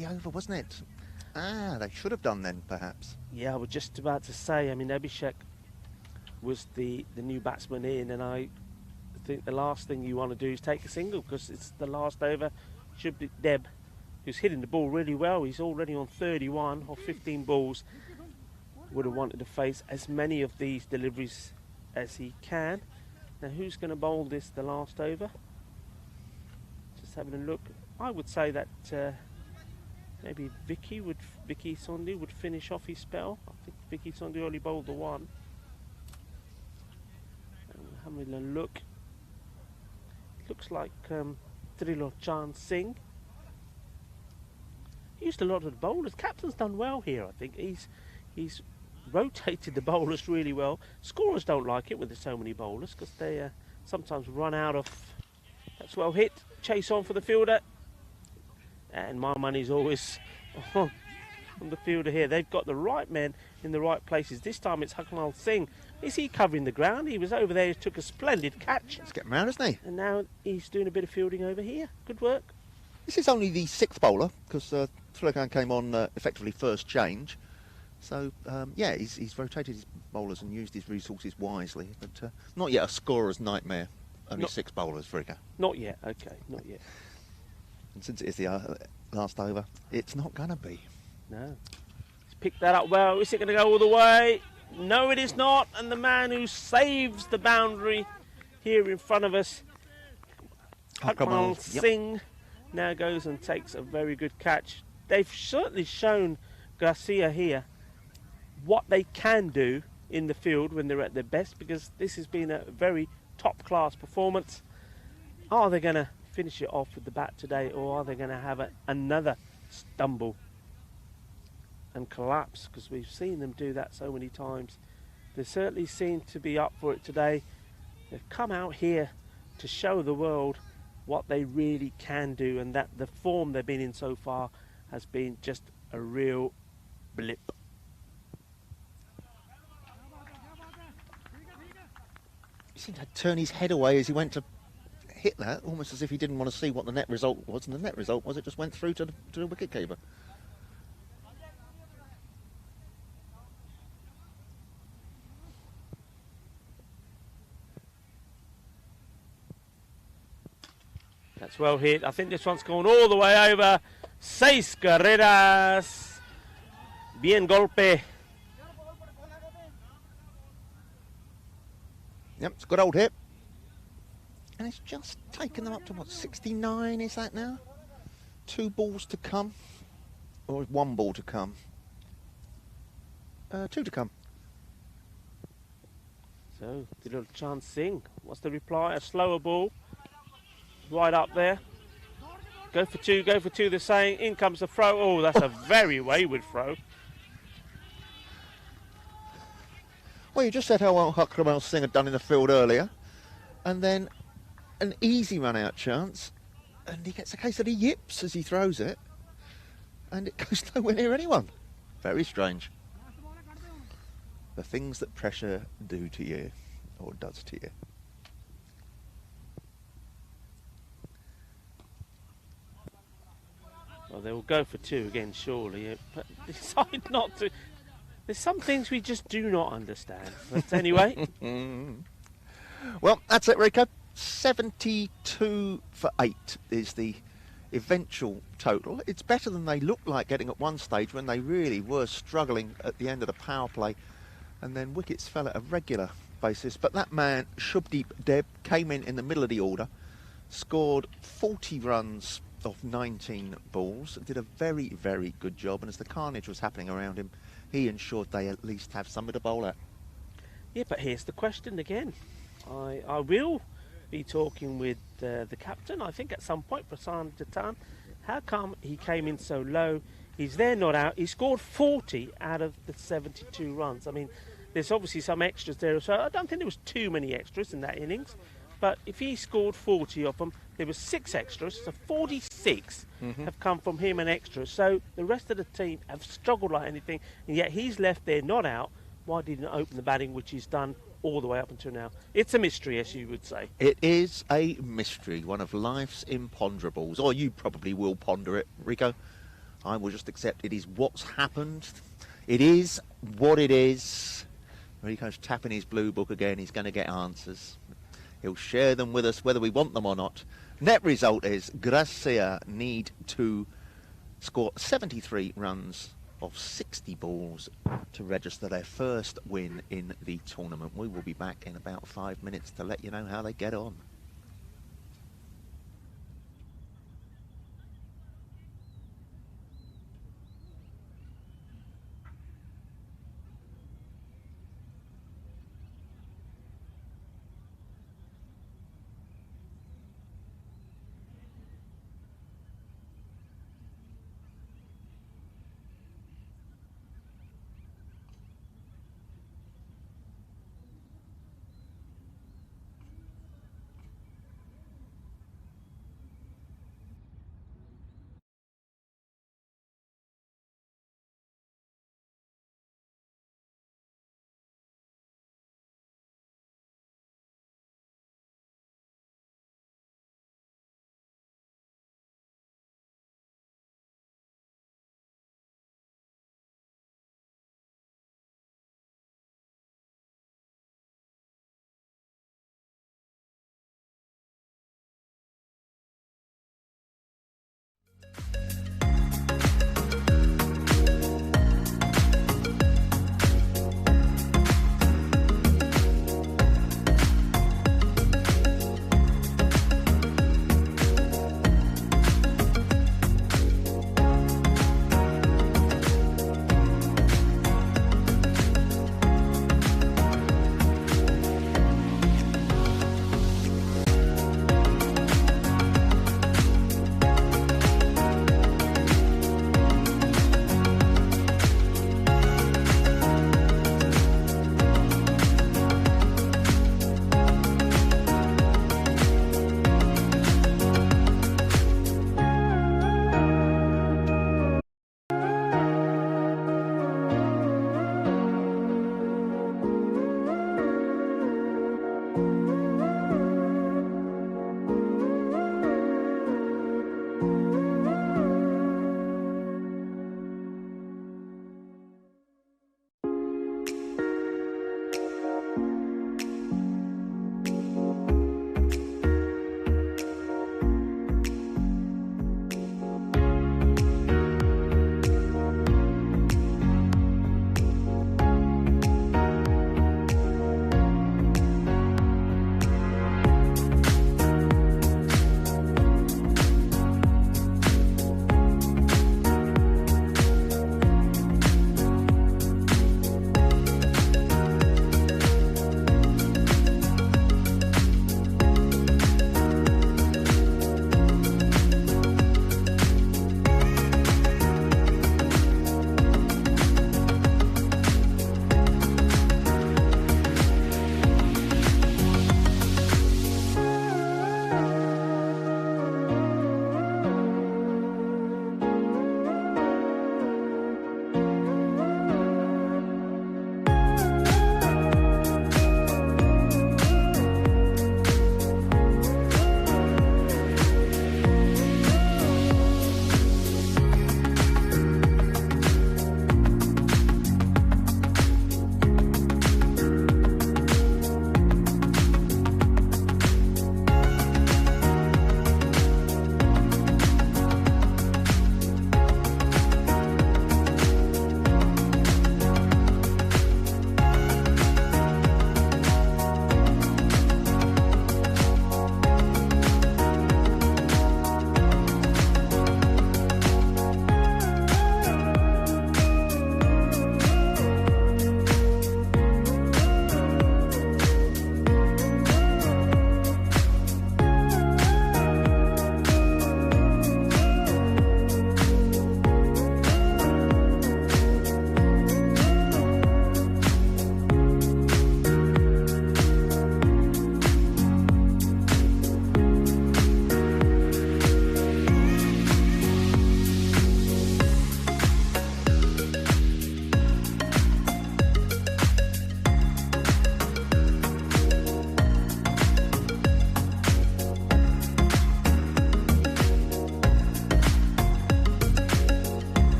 the over, wasn't it? Ah, they should have done then, perhaps. Yeah, I was just about to say, I mean, Abhishek was the new batsman in, and I think the last thing you want to do is take a single, because it's the last over. Should be Deb, who's hitting the ball really well. He's already on 31 or 15 balls. Would have wanted to face as many of these deliveries as he can. Now, who's going to bowl this the last over? Just having a look. I would say that maybe Vicky Sondhi would finish off his spell. I think Vicky Sondhi only bowled the one. And having a look. Looks like Trilochan Singh. He used a lot of the bowlers. Captain's done well here, I think. He's rotated the bowlers really well. Scorers don't like it when there's so many bowlers, because they sometimes run out of. That's well hit. Chase on for the fielder. And my money's always on the fielder here. They've got the right men in the right places. This time it's Hakmal Singh. Is he covering the ground? He was over there, he took a splendid catch. He's getting round, isn't he? And now he's doing a bit of fielding over here. Good work. This is only the sixth bowler, because Trilochan came on effectively first change. So, yeah, he's rotated his bowlers and used his resources wisely. But not yet a scorer's nightmare. Only six bowlers, Frigga. Not yet, okay, not yet. And since it is the last over, it's not going to be. No. He's picked that up well. Is it going to go all the way? No, it is not. And the man who saves the boundary here in front of us, Hakmal Singh, now goes and takes a very good catch. They've certainly shown Garcia here what they can do in the field when they're at their best, because this has been a very top-class performance. Are they going to finish it off with the bat today, or are they going to have another stumble and collapse? Because we've seen them do that so many times. They certainly seem to be up for it today. They've come out here to show the world what they really can do, and that the form they've been in so far has been just a real blip. He seemed to turn his head away as he went to hit that, almost as if he didn't want to see what the net result was, and the net result was it just went through to the wicketkeeper. That's well hit. I think this one's gone all the way over. 6 carreras. Bien golpe. Yep, it's a good old hit. And it's just taken them up to, what, 69 is that now? 2 balls to come? Or 1 ball to come? 2 to come. So, Trilochan Singh, what's the reply? A slower ball. Right up there. Go for 2, go for 2, they're saying. In comes the throw. Oh, that's a very wayward throw. Well, you just said how well Hakmal Singh had done in the field earlier. And then an easy run-out chance. And he gets a case that he yips as he throws it. And it goes nowhere near anyone. Very strange. The things that pressure do to you, or does to you. Well, they will go for 2 again, surely. But decide not to. There's some things we just do not understand. But anyway. Well, that's it, Rico. 72 for 8 is the eventual total. It's better than they looked like getting at one stage when they really were struggling at the end of the power play. And then wickets fell at a regular basis. But that man, Shubdeep Deb, came in the middle of the order, scored 40 runs off 19 balls, did a very, very good job. And as the carnage was happening around him, he ensured they at least have somebody to bowl at. Yeah, but here's the question again. I will be talking with the captain, I think, at some point, Prasanth Jatan. How come he came in so low? He's there, not out. He scored 40 out of the 72 runs. I mean, there's obviously some extras there. So I don't think there was too many extras in that innings. But if he scored 40 of them, there were 6 extras. So 46 have come from him and extras. So the rest of the team have struggled like anything. And yet he's left there, not out. Why didn't he open the batting, which he's done all the way up until now? It's a mystery, as you would say. It is a mystery, one of life's imponderables. Or you probably will ponder it, Rico. I will just accept it is what's happened. It is what it is. Rico's tapping his blue book again. He's going to get answers. He'll share them with us whether we want them or not. Net result is Gracia need to score 73 runs of 60 balls to register their first win in the tournament. We will be back in about 5 minutes to let you know how they get on.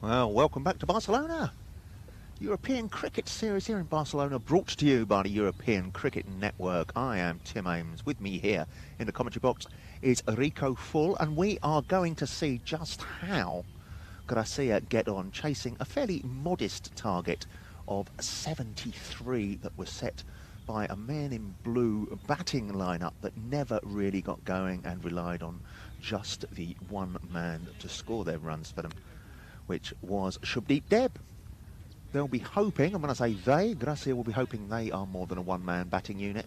Well, welcome back to Barcelona. European Cricket Series here in Barcelona, brought to you by the European Cricket Network. I am Tim Ames. With me here in the commentary box is Rico Full, and we are going to see just how Gracia get on, chasing a fairly modest target of 73 that was set by a man in blue batting lineup that never really got going and relied on just the one man to score their runs for them, which was Shubdeep Deb. They'll be hoping, and when I say they, Gracia will be hoping they are more than a one-man batting unit.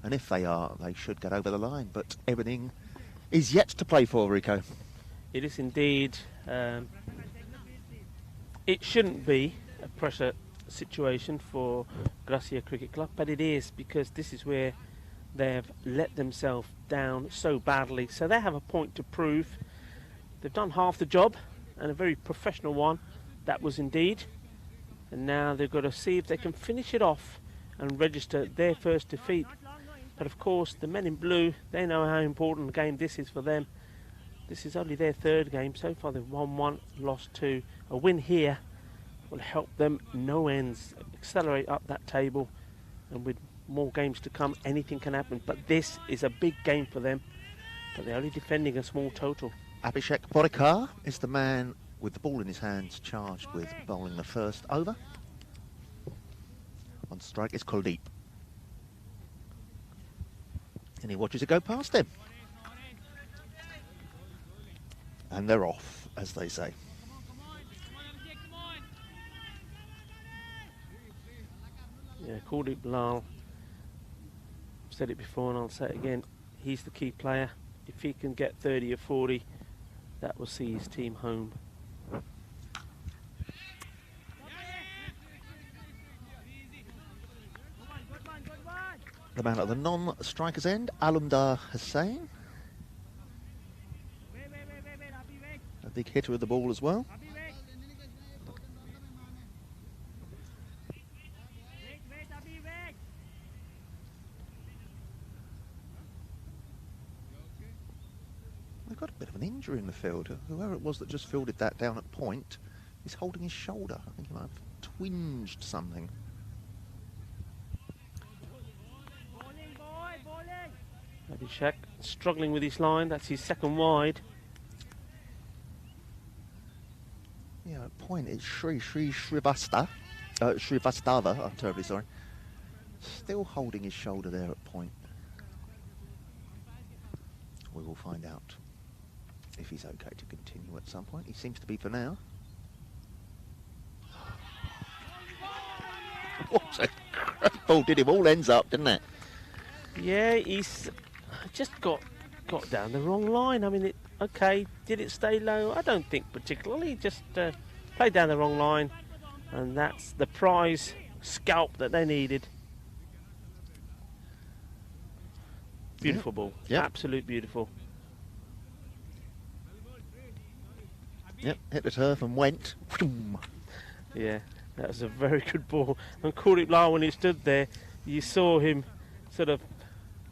And if they are, they should get over the line. But everything is yet to play for, Rico. It is indeed. It shouldn't be a pressure situation for Gracia Cricket Club, but it is, because this is where they've let themselves down so badly. So they have a point to prove. They've done half the job, and a very professional one that was indeed. And now they've got to see if they can finish it off and register their first defeat. But of course, the men in blue, they know how important a game this is for them. This is only their third game. So far they've won 1, lost 2. A win here will help them no ends, accelerate up that table. And with more games to come, anything can happen. But this is a big game for them. But they're only defending a small total. Abhishek Porikar is the man with the ball in his hands, charged with bowling the first over. On strike is Kuldeep. And he watches it go past him. And they're off, as they say. Yeah, Kuldeep Lal, said it before and I'll say it again, he's the key player. If he can get 30 or 40, that will see his team home. The man at the non-striker's end, Alumdar Hussain. A big hitter of the ball as well. We've got a bit of an injury in the field. Whoever it was that just fielded that down at point is holding his shoulder. I think he might have twinged something. Abhishek struggling with his line. That's his second wide. Yeah, at point it's Shrivastava. I'm terribly sorry. Still holding his shoulder there at point. We will find out if he's okay to continue at some point. He seems to be for now. What a great ball. Did him all ends up, didn't it? Yeah, he's just got down the wrong line. I mean, okay, did it stay low? I don't think particularly. Just played down the wrong line, and that's the prize scalp that they needed. Beautiful ball. Yep. Absolute beautiful. Yep, hit the turf and went. Yeah, that was a very good ball. And Kuldeep Lal, when he stood there, you saw him sort of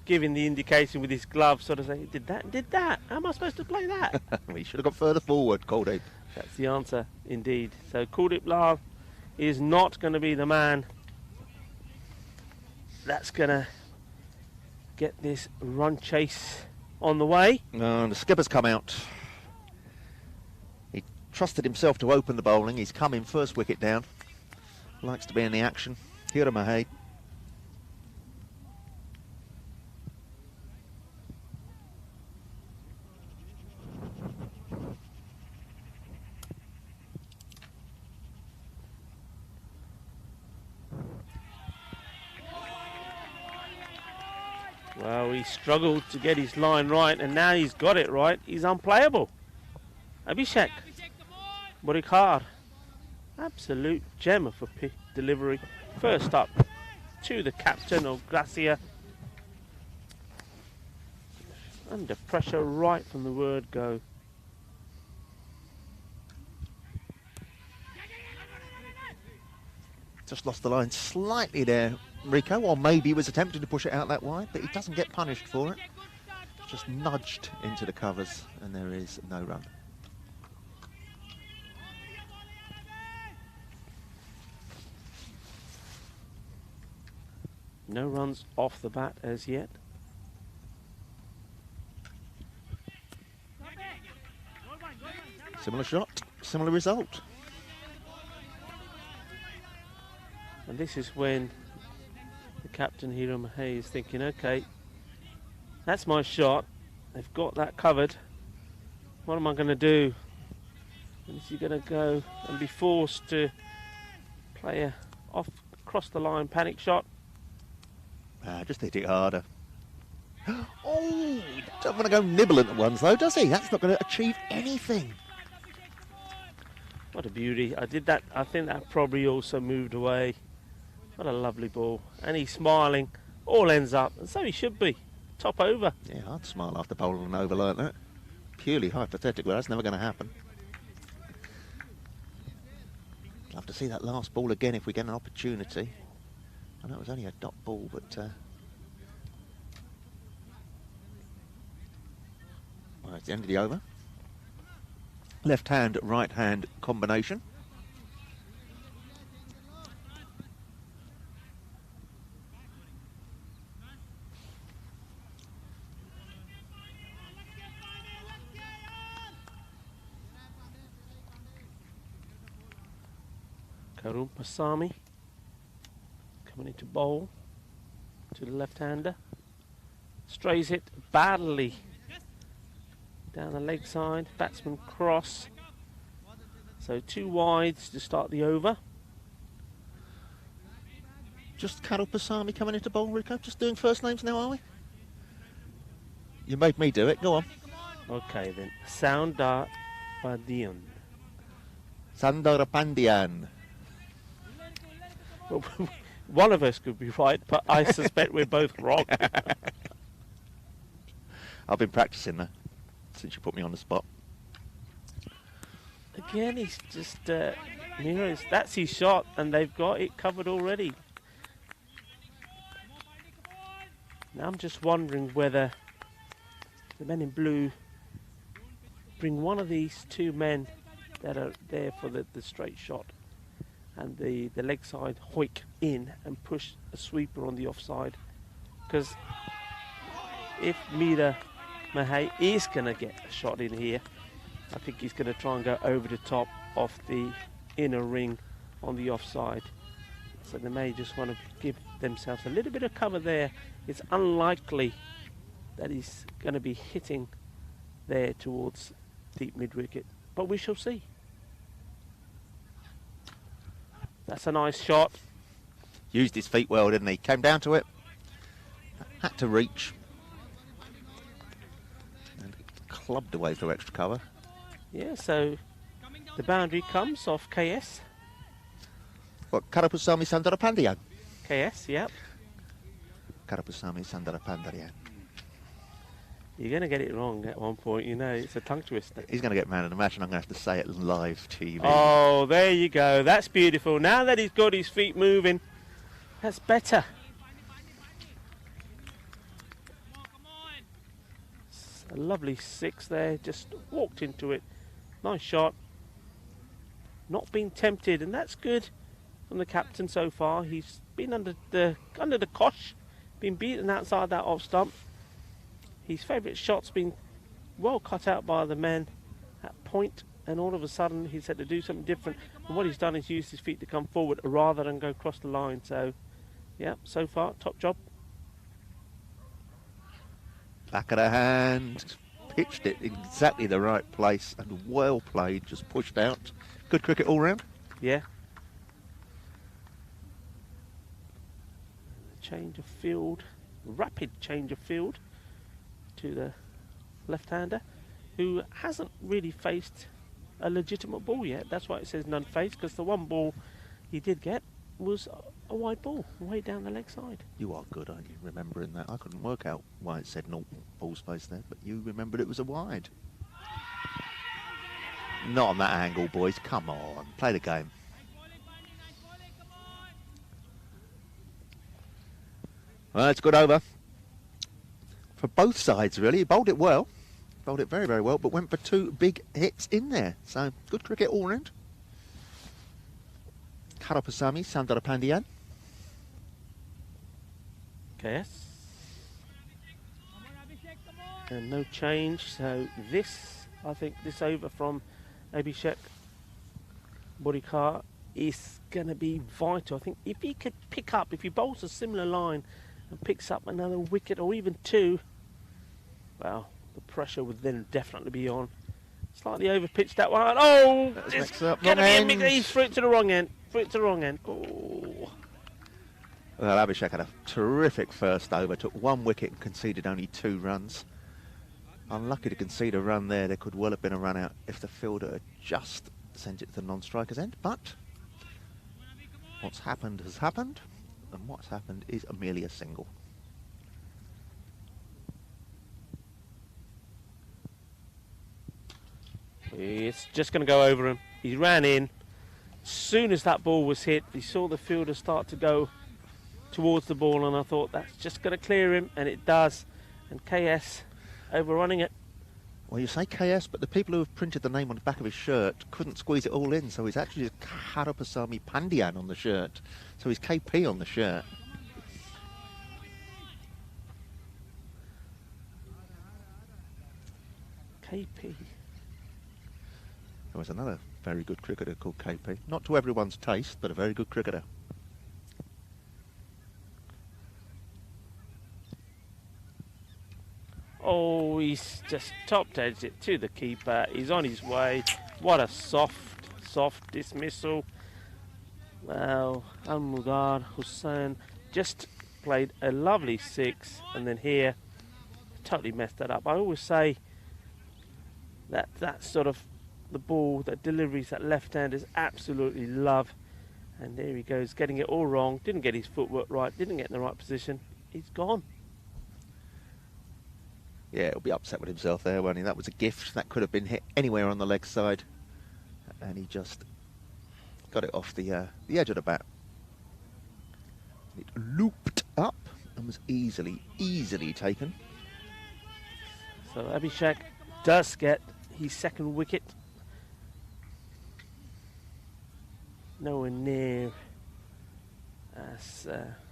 giving the indication with his glove, sort of saying, did that? How am I supposed to play that? We should have got further forward, Kuldeep. That's the answer, indeed. So Kuldeep Lal is not going to be the man that's going to get this run chase on the way. No, and the skipper's come out. He trusted himself to open the bowling. He's come in first wicket down. Likes to be in the action. Hira Mahey. Well, he struggled to get his line right, and now he's got it right. He's unplayable. Abhishek Porikar, absolute gem of a delivery. First up to the captain of Gracia. Under pressure right from the word go. Just lost the line slightly there, Rico, or maybe he was attempting to push it out that wide, but he doesn't get punished for it. Just nudged into the covers, and there is no run. No runs off the bat as yet. Similar shot, similar result. And this is when the captain, Hiro Mahei, is thinking, okay, that's my shot. They've got that covered. What am I going to do? And is he going to go and be forced to play a across the line panic shot? Just hit it harder. Oh, don't want to go nibbling at ones though, does he? That's not going to achieve anything. What a beauty. I did that. I think that probably also moved away. What a lovely ball. And he's smiling. All ends up. And so he should be. Top over. Yeah, I'd smile after bowling an over like that. Purely hypothetical. That's never going to happen. Love to see that last ball again if we get an opportunity. I know it was only a dot ball, but... well, it's the end of the over. Left hand, right hand combination. Karun Paisami coming into bowl to the left-hander. Strays it badly down the leg side. Batsman cross. So 2 wides to start the over. Just Karun Paisami coming into bowl, Rico. Just doing first names now, are we? You made me do it. Go on. Okay then. Sundar Pandyan. Sundar Pandyan. Well, one of us could be right, but I suspect we're both wrong. I've been practicing that since you put me on the spot. Again, he's just, that's his shot, and they've got it covered already. Now I'm just wondering whether the men in blue bring one of these 2 men that are there for the straight shot, and the leg side hoik in and push a sweeper on the offside. Because if Hiro Mahei is going to get a shot in here, I think he's going to try and go over the top of the inner ring on the offside. So they may just want to give themselves a little bit of cover there. It's unlikely that he's going to be hitting there towards deep mid-wicket, but we shall see. That's a nice shot. Used his feet well, didn't he? Came down to it. Had to reach. And clubbed away through extra cover. Yeah, so the boundary comes off KS. What, Karun Paisami Sundar Pandyan? KS, yep. Karun Paisami Sundar Pandyan. You're going to get it wrong at one point, you know. It's a tongue twister. He's going to get man of the match and I'm going to have to say it live TV. Oh, there you go. That's beautiful. Now that he's got his feet moving, that's better. It's a lovely 6 there. Just walked into it. Nice shot. Not been tempted, and that's good from the captain so far. He's been under the cosh, been beaten outside that off stump. His favourite shot's been well cut out by the men at point, and all of a sudden he's had to do something different. And what he's done is use his feet to come forward rather than go across the line. So, yeah, so far, top job. Back of the hand. Pitched it in exactly the right place and well played, just pushed out. Good cricket all round. Yeah. Change of field, rapid change of field to the left-hander, who hasn't really faced a legitimate ball yet. That's why it says none faced, because the one ball he did get was a wide ball, way down the leg side. You are good, aren't you, remembering that? I couldn't work out why it said no ball space there, but you remembered it was a wide. Not on that angle, boys. Come on, play the game. Well, it's good over. For both sides, really. He bowled it well. Bowled it very, very well, but went for 2 big hits in there. So, good cricket all round. Karun Paisami Sundar Pandyan. KS. And no change, so this, I think this over from Abhishek Bodikar is going to be vital. I think if he could pick up, if he bowls a similar line and picks up another wicket or even two, well, the pressure would then definitely be on. Slightly overpitched that one. Oh, it's going to be a big, he's threw it to the wrong end. Threw it to the wrong end. Oh. Well, Abhishek had a terrific first over, took 1 wicket and conceded only 2 runs. Unlucky to concede a run there. There could well have been a run out if the fielder had just sent it to the non-striker's end. But what's happened has happened, and what's happened is merely a single. It's just going to go over him. He ran in. As soon as that ball was hit, he saw the fielder start to go towards the ball, and I thought that's just going to clear him, and it does. And KS overrunning it. Well, you say KS, but the people who have printed the name on the back of his shirt couldn't squeeze it all in, so he's actually just Karapasamy Pandyan on the shirt. So he's KP on the shirt. KP. There was another very good cricketer called KP. Not to everyone's taste, but a very good cricketer. Oh, he's just top-edged it to the keeper. He's on his way. What a soft dismissal. Well, Almudar Hussain just played a lovely 6, and then here, totally messed that up. I always say that sort of the ball, that deliveries, that left-handers absolutely love. And there he goes, getting it all wrong. Didn't get his footwork right, didn't get in the right position. He's gone. Yeah, he'll be upset with himself there, won't he? That was a gift. That could have been hit anywhere on the leg side. And he just got it off the edge of the bat. It looped up and was easily taken. So Abhishek does get his 2nd wicket. Nowhere near as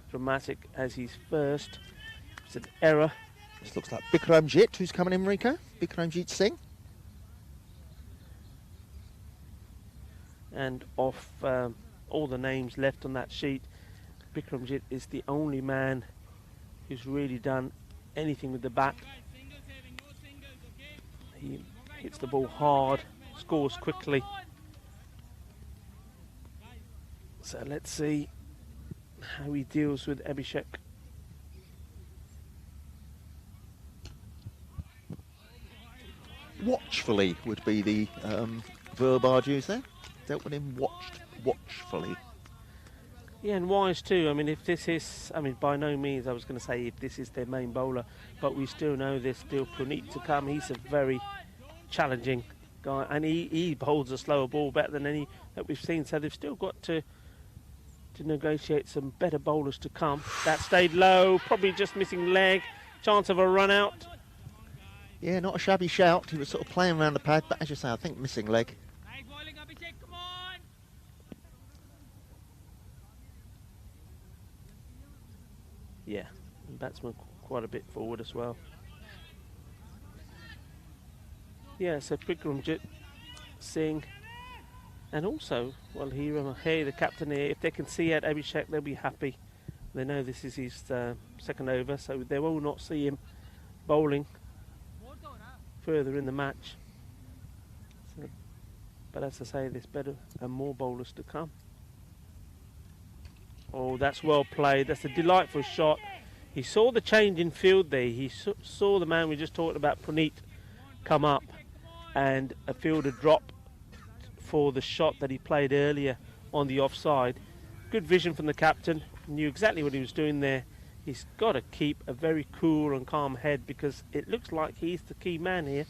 dramatic as his first. It's an error. This looks like Bikramjit, who's coming in, Rico. Bikramjit Singh. And off all the names left on that sheet, Bikramjit is the only man who's really done anything with the bat. He hits the ball hard, scores quickly. So let's see how he deals with Abhishek. Watchfully would be the verb I'd use there. Dealt with him watchfully. Yeah, and wise too. I mean, if this is, I mean, by no means I was going to say if this is their main bowler, but we still know there's still Puneet to come. He's a very challenging guy, and he bowls a slower ball better than any that we've seen. So they've still got to negotiate some better bowlers to come. That stayed low, probably just missing leg. Chance of a run out. Yeah, not a shabby shout. He was sort of playing around the pad, but as you say, I think missing leg. Yeah, batsman quite a bit forward as well. Yeah, so Bikramjit Singh, and also, well, hey, the captain here, if they can see out Abhishek, they'll be happy. They know this is his 2nd over, so they will not see him bowling further in the match. So, but as I say, there's better and more bowlers to come. Oh, that's well played. That's a delightful shot. He saw the change in field there. He saw the man we just talked about, Puneet, come up, and a fielder drop for the shot that he played earlier on the offside. Good vision from the captain. Knew exactly what he was doing there. He's got to keep a very cool and calm head because it looks like he's the key man here.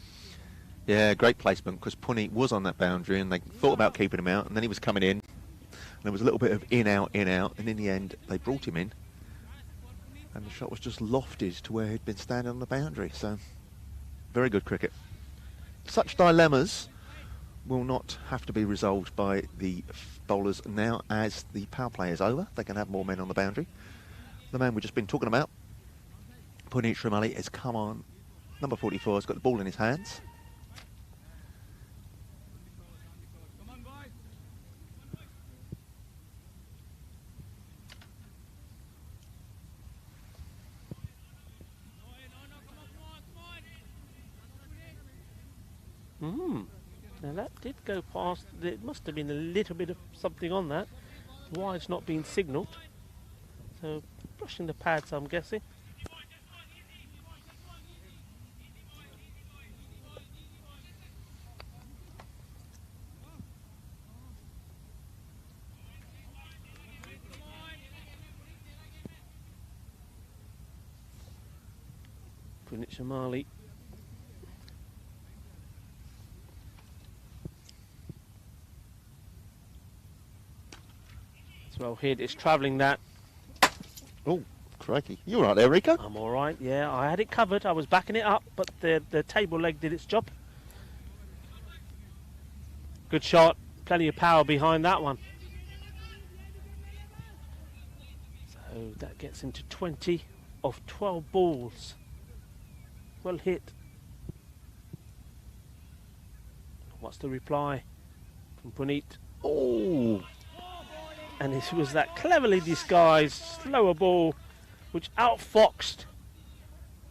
Yeah, great placement because Puneet was on that boundary and they thought about keeping him out, and then he was coming in. And there was a little bit of in, out, and in the end they brought him in. And the shot was just lofted to where he'd been standing on the boundary. So, very good cricket. Such dilemmas will not have to be resolved by the bowlers now as the power play is over. They can have more men on the boundary. The man we've just been talking about Punit Shamali has come on. Number 44 has got the ball in his hands. Now that did go past. There must have been a little bit of something on that. Why it's not been signalled. So brushing the pads, I'm guessing. Punit Shamali. It's well hit. It's travelling that. Oh, crikey. You all right there, Rico? I'm all right. Yeah, I had it covered. I was backing it up, but the table leg did its job. Good shot. Plenty of power behind that one. So that gets into 20 of 12 balls. Well hit. What's the reply from Punit? Oh! And it was that cleverly disguised slower ball which outfoxed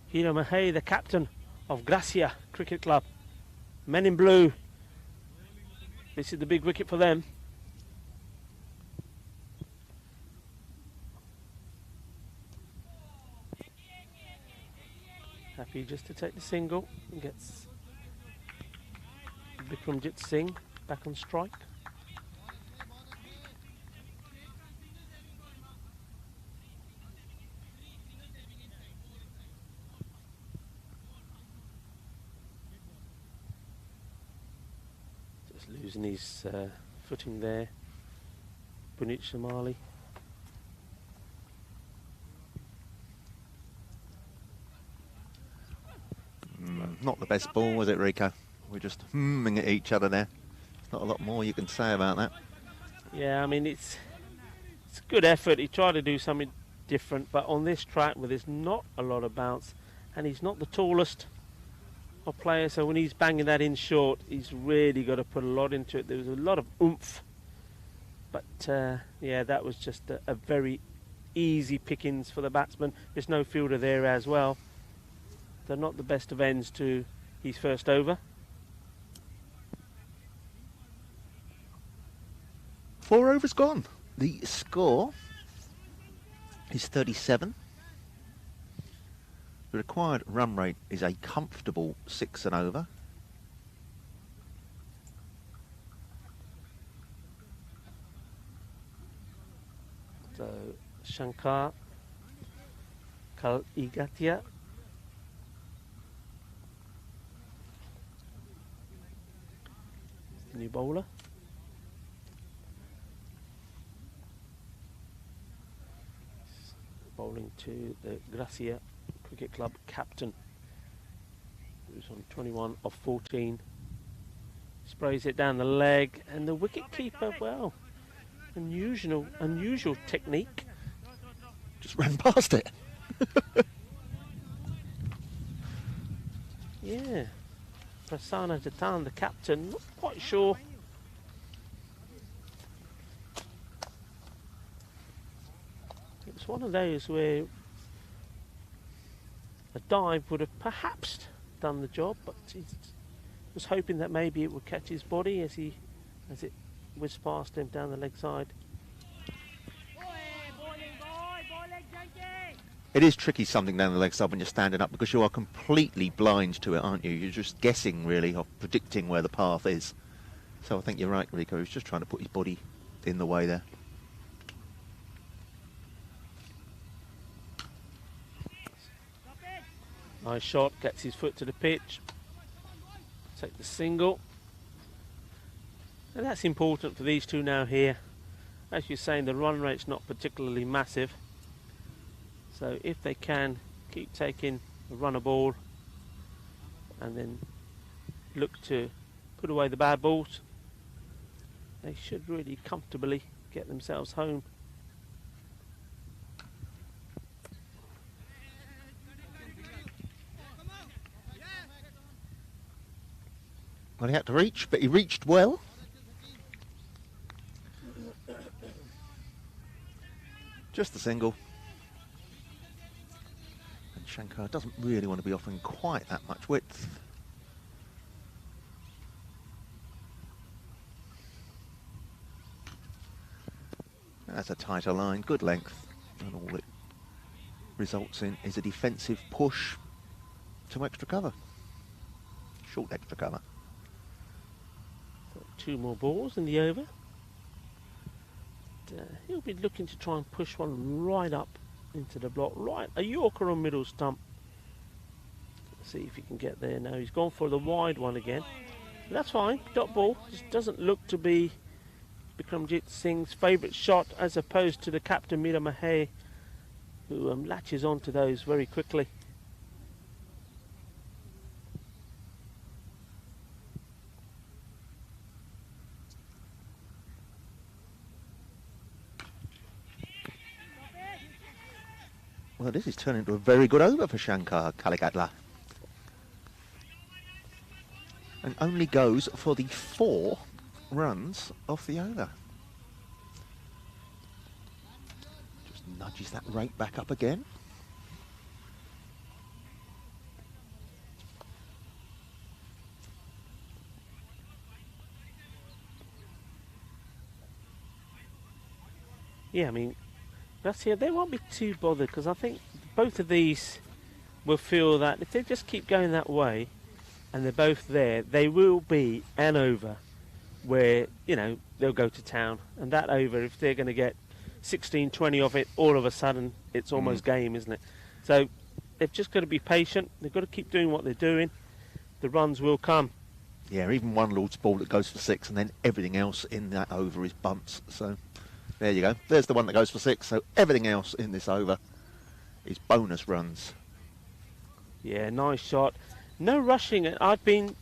Hiro Mahey, the captain of Gracia Cricket Club. Men in blue. This is the big wicket for them. Happy just to take the single and gets Bikramjit Singh back on strike. Just losing his footing there. Punit Shamali. Not the best ball, was it, Rico? We're just humming at each other there. There's not a lot more you can say about that. Yeah, I mean, it's a good effort. He tried to do something different, but on this track where there's not a lot of bounce, and he's not the tallest of players, so when he's banging that in short, he's really got to put a lot into it. There was a lot of oomph, but yeah, that was just a very easy pickings for the batsman. There's no fielder there as well. They're not the best of ends to his first over. 4 overs gone. The score is 37. The required run rate is a comfortable 6 and over. So Shankar Kaligatia. New bowler. Bowling to the Gracia Cricket Club captain, who's on 21 of 14. Sprays it down the leg, and the wicket keeper, well, unusual technique. Just ran past it. Yeah. Prasanna Jatan, the captain, not quite sure. It was one of those where a dive would have perhaps done the job, but he was hoping that maybe it would catch his body as it whizzed past him down the leg side. It is tricky something down the leg side when you're standing up, because you are completely blind to it, aren't you? You're just guessing, really, or predicting where the path is. So I think you're right, Rico. He's just trying to put his body in the way there. Nice shot, gets his foot to the pitch. Take the single. And that's important for these two now here. As you're saying, the run rate's not particularly massive. So if they can keep taking a runner ball and then look to put away the bad balls, they should really comfortably get themselves home. Well, he had to reach, but he reached well. Just the single. And Shankar doesn't really want to be offering quite that much width. That's a tighter line, good length, and all it results in is a defensive push to extra cover. Short extra cover. So 2 more balls in the over. He'll be looking to try and push one right up into the block, right, a Yorker on middle stump. Let's see if he can get there now. He's gone for the wide one again. That's fine, dot ball. Just doesn't look to be Bikramjit Singh's favourite shot, as opposed to the captain Mira Mahey, who latches onto those very quickly. Well, this is turning into a very good over for Shankar Kaligatla. And only goes for the 4 runs off the over. Just nudges that rate back up again. Yeah, I mean, Gracia, they won't be too bothered, because I think both of these will feel that if they just keep going that way and they're both there, they will be an over where, you know, they'll go to town. And that over, if they're going to get 16, 20 of it, all of a sudden it's almost game, isn't it? So they've just got to be patient. They've got to keep doing what they're doing. The runs will come. Yeah, even one Lord's ball that goes for 6, and then everything else in that over is bunts. So there you go. There's the one that goes for 6. So everything else in this over is bonus runs. Yeah, nice shot. No rushing. I'm going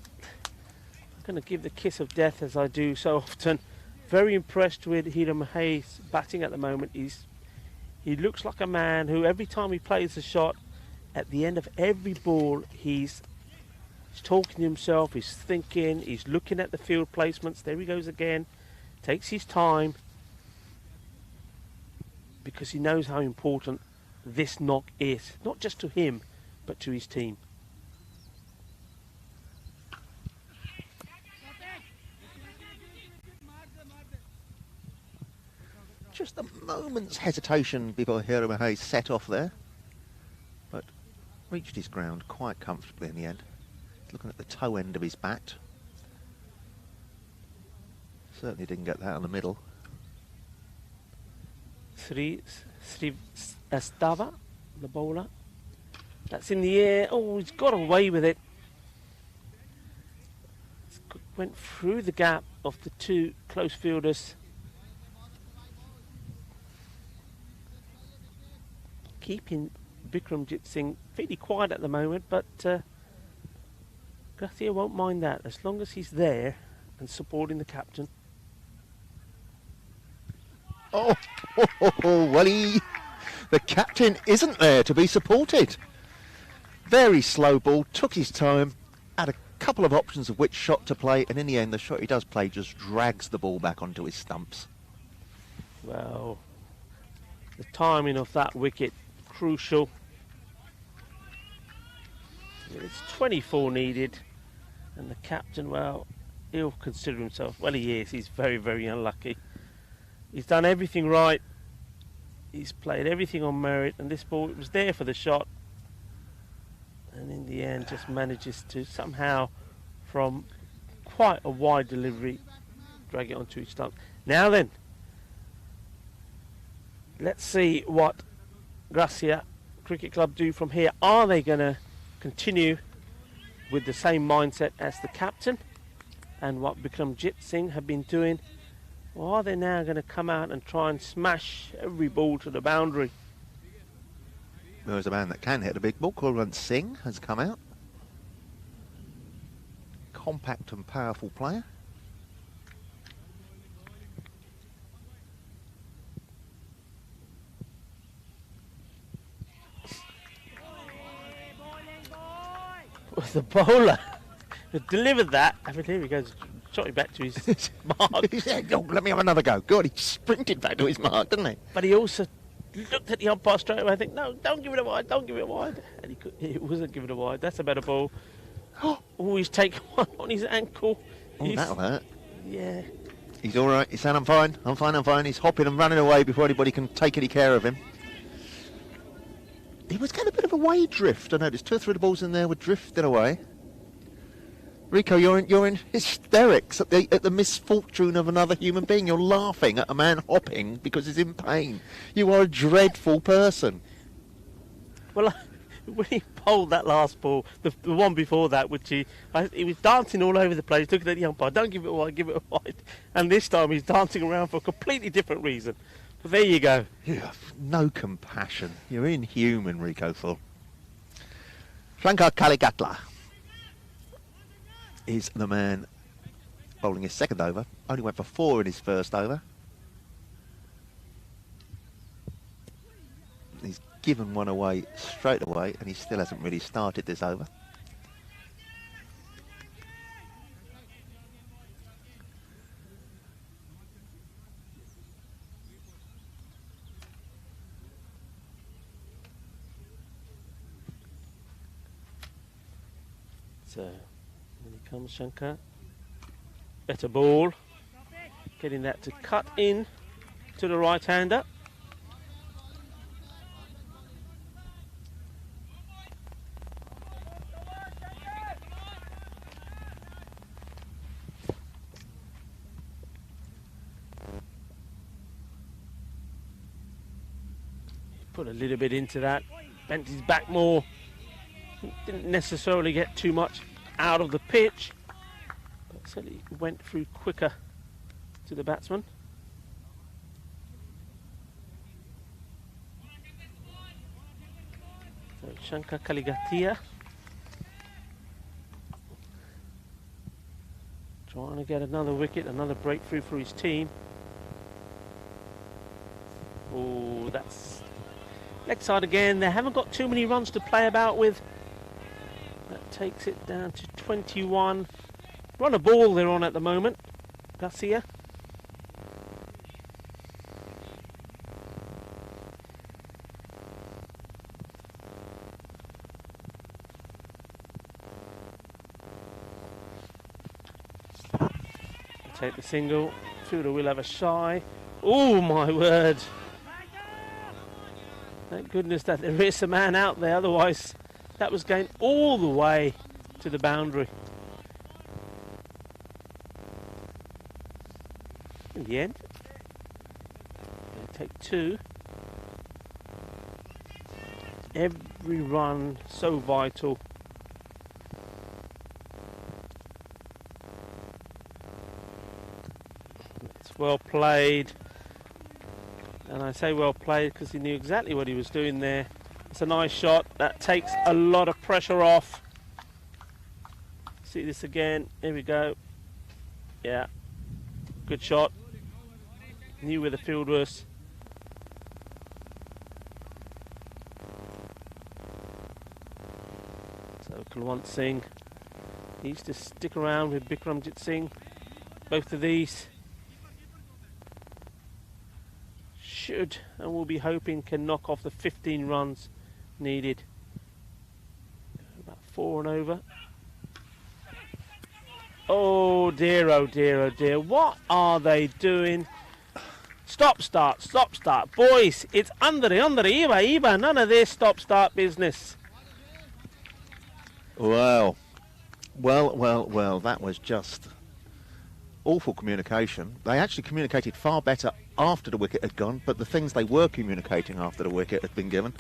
to give the kiss of death, as I do so often. Very impressed with Hira Mahey's batting at the moment. He looks like a man who, every time he plays a shot, at the end of every ball, he's talking to himself, he's thinking, he's looking at the field placements. There he goes again. Takes his time, because he knows how important this knock is, not just to him, but to his team. Just a moment's hesitation before Hira Mahey set off there, but reached his ground quite comfortably in the end. Looking at the toe end of his bat. Certainly didn't get that in the middle. Sri Astava, the bowler. That's in the air. Oh, he's got away with it. Went through the gap of the 2 close fielders. Keeping Bikramjit Singh fairly quiet at the moment, but Gracia won't mind that, as long as he's there and supporting the captain. Oh, well, the captain isn't there to be supported. Very slow ball, took his time, had a couple of options of which shot to play, and in the end, the shot he does play just drags the ball back onto his stumps. Well, the timing of that wicket, crucial. It's 24 needed, and the captain, well, he'll consider himself, well, he is, he's very, very unlucky. He's done everything right, he's played everything on merit, and this ball, it was there for the shot, and in the end just manages to somehow, from quite a wide delivery, drag it onto his stump. Now then, let's see what Gracia Cricket Club do from here. Are they going to continue with the same mindset as the captain and what Bikramjit Singh have been doing, or are they now going to come out and try and smash every ball to the boundary? There's a man that can hit a big ball. Kulwant Singh has come out. Compact and powerful player. The bowler delivered that. I mean, here he goes, shot it back to his mark. He said, "Oh, let me have another go." God, he sprinted back to his mark, didn't he? But he also looked at the umpire straight away. I think, no, don't give it a wide, don't give it a wide. And he wasn't giving it a wide. That's a better ball. Oh, he's taken one on his ankle. Oh, that'll hurt. Yeah. He's all right. He said, "I'm fine. I'm fine. I'm fine." He's hopping and running away before anybody can take any care of him. He was getting a bit of a way drift. I noticed 2 or 3 of the balls in there were drifting away. Rico, you're in hysterics at the misfortune of another human being. You're laughing at a man hopping because he's in pain. You are a dreadful person. Well, when he bowled that last ball, the one before that, which he was dancing all over the place, looking at the umpire, don't give it a wide, give it a wide. And this time he's dancing around for a completely different reason. But there you go. You have no compassion. You're inhuman, Rico Full. Shankar Kaligatla is the man bowling his second over. Only went for 4 in his first over. He's given one away straight away, and he still hasn't really started this over. So, here he comes, Shankar. Better ball. Getting that to cut in to the right-hander. Put a little bit into that. Bent his back more. Didn't necessarily get too much out of the pitch, but certainly went through quicker to the batsman. So Shankar Kaligatia trying to get another wicket, another breakthrough for his team. Oh, that's leg side again. They haven't got too many runs to play about with. That takes it down to 21. Run a ball they're on at the moment. Garcia. Take the single. Fielder will have a shy. Oh my word. Thank goodness that there is a man out there, otherwise that was going all the way to the boundary. In the end, they take 2. Every run so vital. It's well played. And I say well played because he knew exactly what he was doing there. It's a nice shot. That takes a lot of pressure off. See this again. Here we go. Yeah. Good shot. Knew where the field was. So Kulwant Singh needs to stick around with Bikramjit Singh. Both of these should, and we'll be hoping, can knock off the 15 runs needed. About 4 and over. Oh dear, oh dear, oh dear. What are they doing? Stop, start, stop, start. Boys, it's under, Iba, none of this stop, start business. Well, that was just awful communication. They actually communicated far better after the wicket had gone, but the things they were communicating after the wicket had been given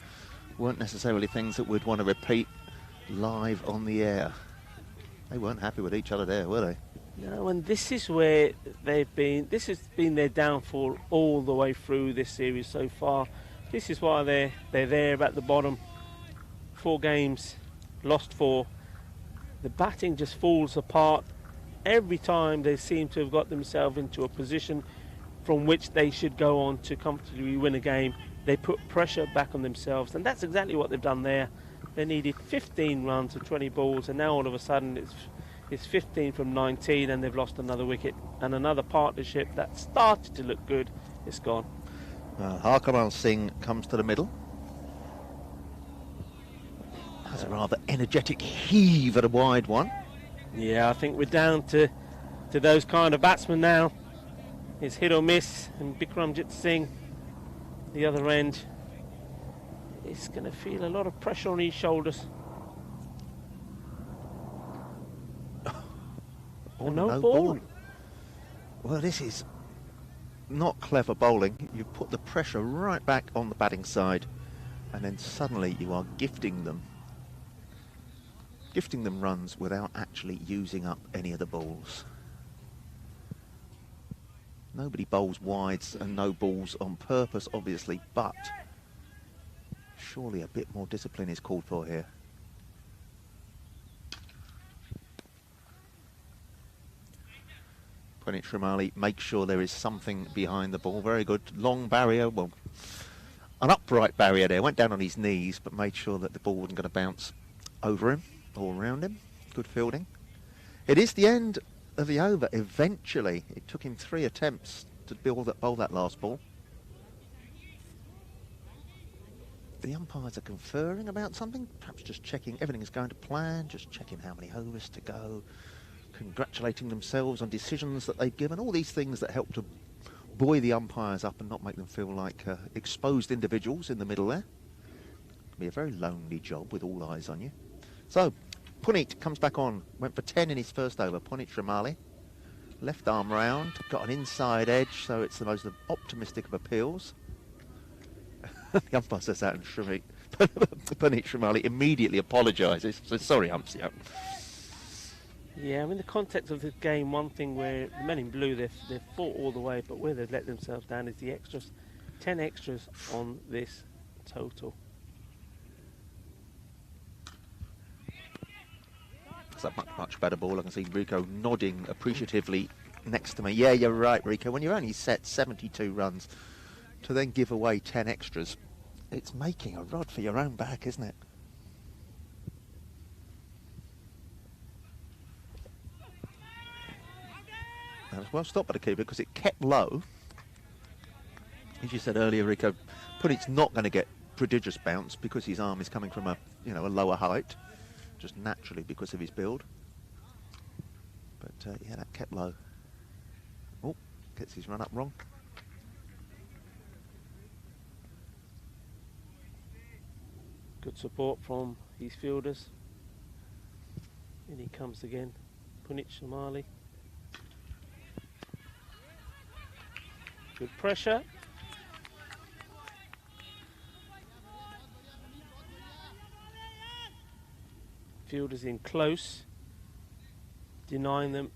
weren't necessarily things that we'd want to repeat live on the air. They weren't happy with each other there, were they? No, and this is where they've been. This has been their downfall all the way through this series so far. This is why they're there at the bottom. 4 games, lost 4. The batting just falls apart every time they seem to have got themselves into a position from which they should go on to comfortably win a game. They put pressure back on themselves, and that's exactly what they've done there. They needed 15 runs of 20 balls, and now all of a sudden is 15 from 19, and they've lost another wicket. And another partnership that started to look good, it's gone. Harkamal Singh comes to the middle. Has a rather energetic heave at a wide one. Yeah, I think we're down to those kind of batsmen now. It's hit or miss, and Bikramjit Singh, the other end, is going to feel a lot of pressure on his shoulders. Oh, no ball. Well, this is not clever bowling. You put the pressure right back on the batting side, and then suddenly you are gifting them runs without actually using up any of the balls. Nobody bowls wides and no balls on purpose, obviously, but surely a bit more discipline is called for here. Punit Shamali makes sure there is something behind the ball. Very good. Long barrier. Well, an upright barrier there. Went down on his knees, but made sure that the ball wasn't going to bounce over him or around him. Good fielding. It is the end of the over. Eventually, it took him 3 attempts to bowl that last ball. The umpires are conferring about something, perhaps just checking everything is going to plan, just checking how many overs to go, congratulating themselves on decisions that they've given, all these things that help to buoy the umpires up and not make them feel like exposed individuals in the middle there. It'll be a very lonely job with all eyes on you. So, Punit comes back on, went for 10 in his first over. Punit Shamali, left arm round, got an inside edge, so it's the most optimistic of appeals. The umpire says that, and Punit Shamali immediately apologises. So sorry, umps. Yeah. Yeah, I mean, the context of this game, one thing where the men in blue, they've fought all the way, but where they've let themselves down is the extras. 10 extras on this total. It's a much better ball. I can see Rico nodding appreciatively next to me. Yeah, you're right, Rico. When you're only set 72 runs, to then give away 10 extras, it's making a rod for your own back, isn't it? That was well stopped by the keeper because it kept low. As you said earlier, Rico, Punit's not going to get prodigious bounce because his arm is coming from a lower height, just naturally because of his build. But yeah, that kept low. Oh, gets his run up wrong. Good support from his fielders. And he comes again. Punit Shamali. Good pressure. Fielders in close, denying them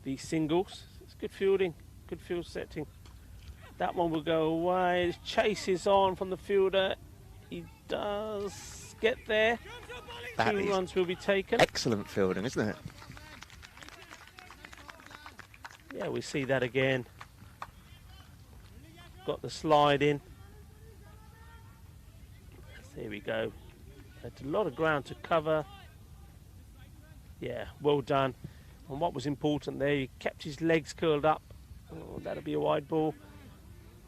the singles. It's good fielding, good field setting. That one will go away. Chase is on from the fielder. He does get there. That 2 runs will be taken. Excellent fielding, isn't it? Yeah, we see that again. Got the slide in. There we go. Had a lot of ground to cover. Yeah, well done. And what was important there, he kept his legs curled up. Oh, that'll be a wide ball.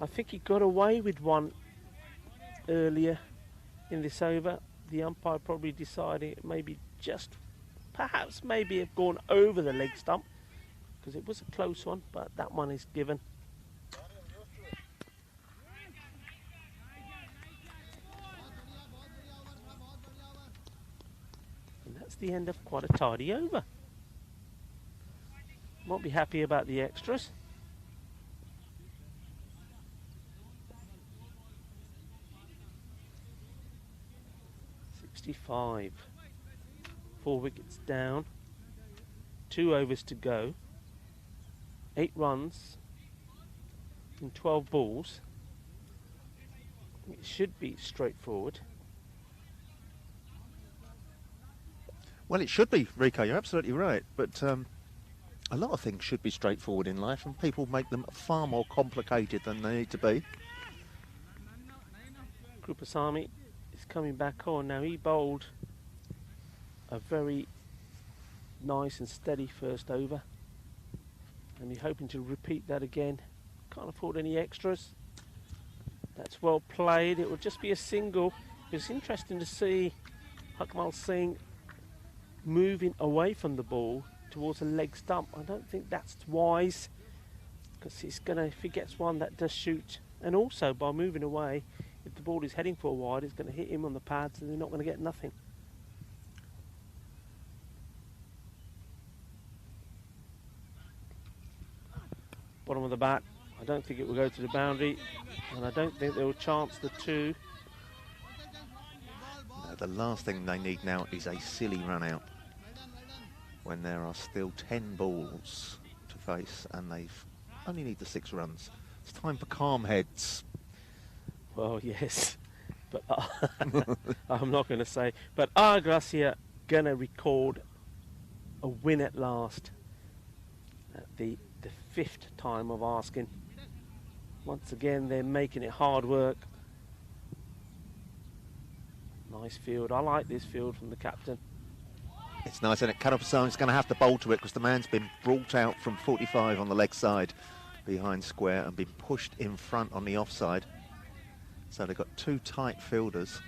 I think he got away with one earlier in this over. The umpire probably decided maybe perhaps have gone over the leg stump because it was a close one, but that one is given. And that's the end of quite a tidy over. Won't be happy about the extras. .65. 4 wickets down. 2 overs to go. 8 runs in 12 balls. It should be straightforward. Well, it should be, Rico. You're absolutely right. But a lot of things should be straightforward in life, and people make them far more complicated than they need to be. Krupasamy is coming back on now. He bowled a very nice and steady first over. And you're hoping to repeat that again. Can't afford any extras. That's well played. It will just be a single. It's interesting to see Akmal Singh moving away from the ball towards a leg stump. I don't think that's wise, because he's gonna, if he gets one, that does shoot. And also by moving away, if the ball is heading for a wide, it's going to hit him on the pads and they're not going to get nothing. Bottom of the bat, I don't think it will go to the boundary, and I don't think they will chance the two. No, the last thing they need now is a silly run out when there are still 10 balls to face and they've only need the 6 runs. It's time for calm heads. Well, yes, but I'm not going to say. But are Gracia going to record a win at last? At the 5th time of asking. Once again, they're making it hard work. Nice field. I like this field from the captain. It's nice, and Karapasami's going to have to bowl to it because the man's been brought out from 45 on the leg side behind square and been pushed in front on the offside. So they've got 2 tight fielders.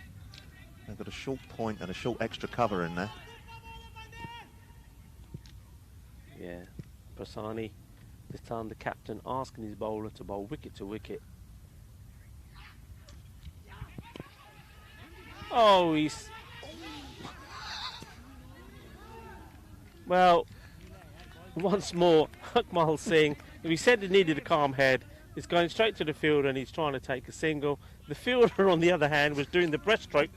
They've got a short point and a short extra cover in there. Yeah, Prasani, this time the captain asking his bowler to bowl wicket to wicket. Oh, he's... Well, once more, Akmal Singh, if he said he needed a calm head, he's going straight to the fielder and he's trying to take a single. The fielder, on the other hand, was doing the breaststroke,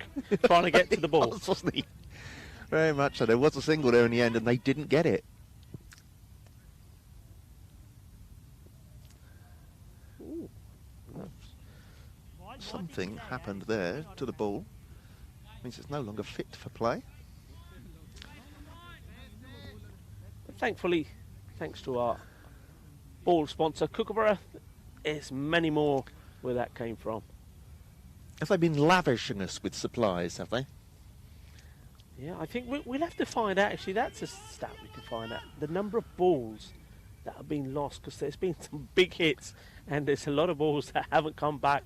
trying to get to the ball. Wasn't he? Very much so. There was a single there in the end and they didn't get it. Ooh. Something happened there to the ball. Means it's no longer fit for play. Thankfully, thanks to our ball sponsor, Kookaburra, there's many more where that came from. Have they been lavishing us with supplies, have they? Yeah, I think we'll have to find out, actually, that's a stat we can find out. The number of balls that have been lost, because there's been some big hits, and there's a lot of balls that haven't come back.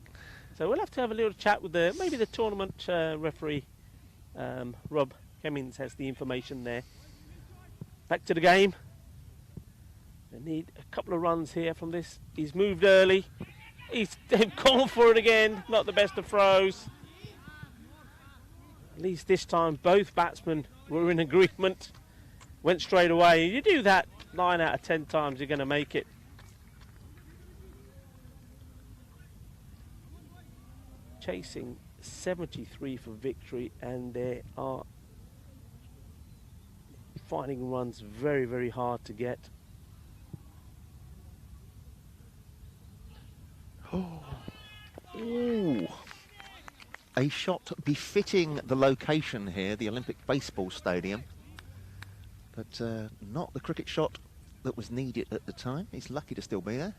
So we'll have to have a little chat with maybe the tournament referee, Rob Hemmings has the information there. Back to the game. They need a couple of runs here from this. He's moved early. They've gone for it again. Not the best of throws. At least this time both batsmen were in agreement. Went straight away. You do that 9 out of 10 times, you're going to make it. Chasing 73 for victory, and they are finding runs very, very hard to get. Ooh. A shot befitting the location here, the Olympic Baseball Stadium, but not the cricket shot that was needed at the time. He's lucky to still be there.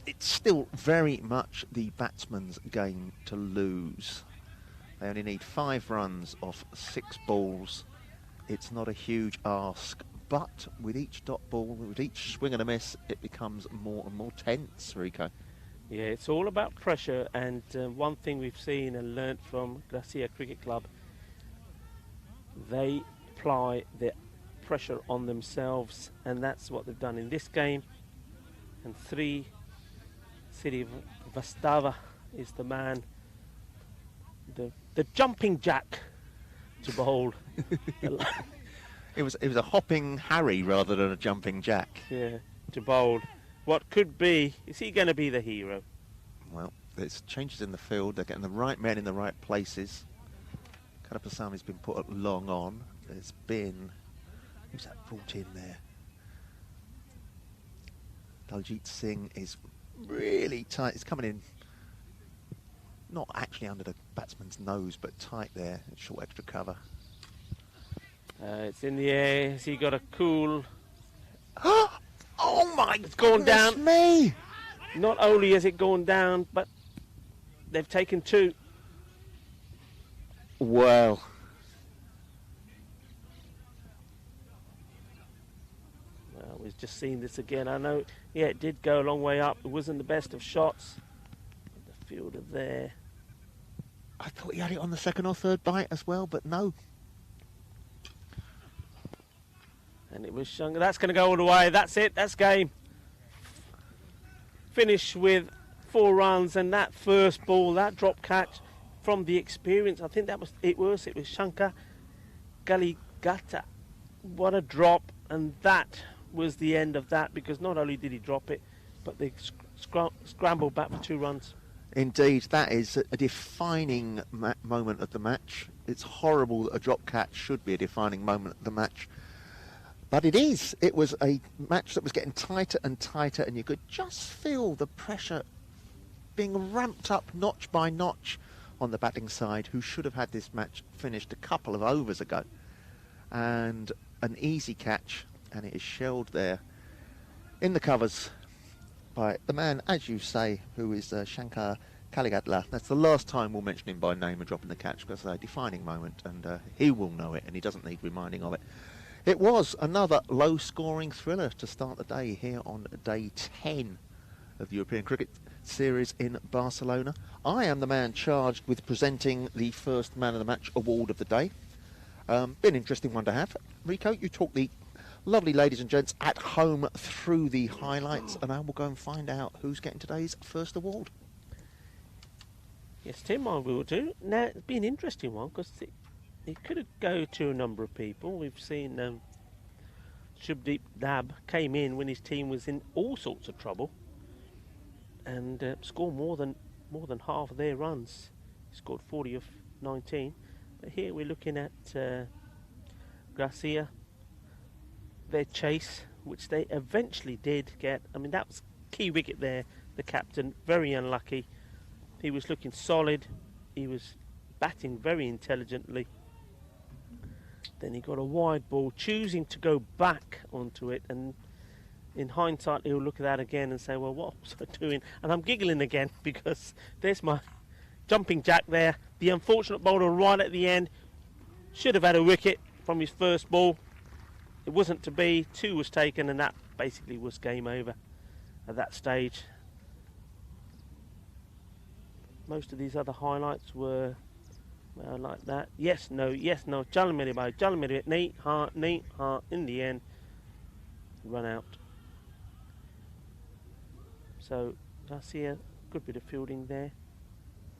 It's still very much the batsman's game to lose. They only need 5 runs off 6 balls. It's not a huge ask, but with each dot ball, with each swing and a miss, it becomes more and more tense, Rico. Yeah, it's all about pressure, and one thing we've seen and learnt from Gracia Cricket Club, they apply the pressure on themselves, and that's what they've done in this game. And Srivastava is the man, the jumping jack to bowl. It was a hopping Harry rather than a jumping Jack. Yeah, to bowl what could be. Is he going to be the hero? Well, there's changes in the field. They're getting the right men in the right places. Karapasami's been put long on. There's been... Who's that brought in there? Daljit Singh is really tight. It's coming in not actually under the batsman's nose, but tight there. Short extra cover. It's in the air. Has he got a cool... Oh my It's gone down. me! Not only has it gone down, but they've taken 2. Well, just seen this again. I know, yeah, it did go a long way up. It wasn't the best of shots. The fielder there. I thought he had it on the second or third bite as well, but no. And it was Shunga. That's going to go all the way. That's it. That's game. Finish with 4 runs, and that first ball, that drop catch from the experience. I think that was it. Was Shankar Galigata. What a drop, and that was the end of that, because not only did he drop it, but they scrambled back for 2 runs. Indeed, that is a defining moment of the match. It's horrible that a drop catch should be a defining moment of the match, but it is. It was a match that was getting tighter and tighter, and you could just feel the pressure being ramped up notch by notch on the batting side, who should have had this match finished a couple of overs ago. And an easy catch, and it is shelled there in the covers by the man, as you say, who is Shankar Kaligatla. That's the last time we'll mention him by name and dropping the catch, because it's a defining moment, and he will know it, and he doesn't need reminding of it. It was another low-scoring thriller to start the day here on day 10 of the European Cricket Series in Barcelona. I am the man charged with presenting the first Man of the Match award of the day. Been an interesting one to have. Rico, you talk the lovely ladies and gents at home through the highlights, and I will go and find out who's getting today's first award. Yes, Tim, I will do. Now, it's been an interesting one, because it could go to a number of people. We've seen Shubdeep Dab came in when his team was in all sorts of trouble, and scored more than half of their runs. He scored 40 of 19. But here we're looking at Garcia, their chase, which they eventually did get. I mean, that was key wicket there. The captain, very unlucky. He was looking solid. He was batting very intelligently. Then he got a wide ball, choosing to go back onto it, and in hindsight he'll look at that again and say, well, what was I doing? And I'm giggling again, because there's my jumping jack there. The unfortunate bowler right at the end should have had a wicket from his first ball. It wasn't to be. 2 was taken, and that basically was game over at that stage. Most of these other highlights were like that. Yes, no, Jalamiri, neat, heart, in the end, run out. So, Garcia, good bit of fielding there.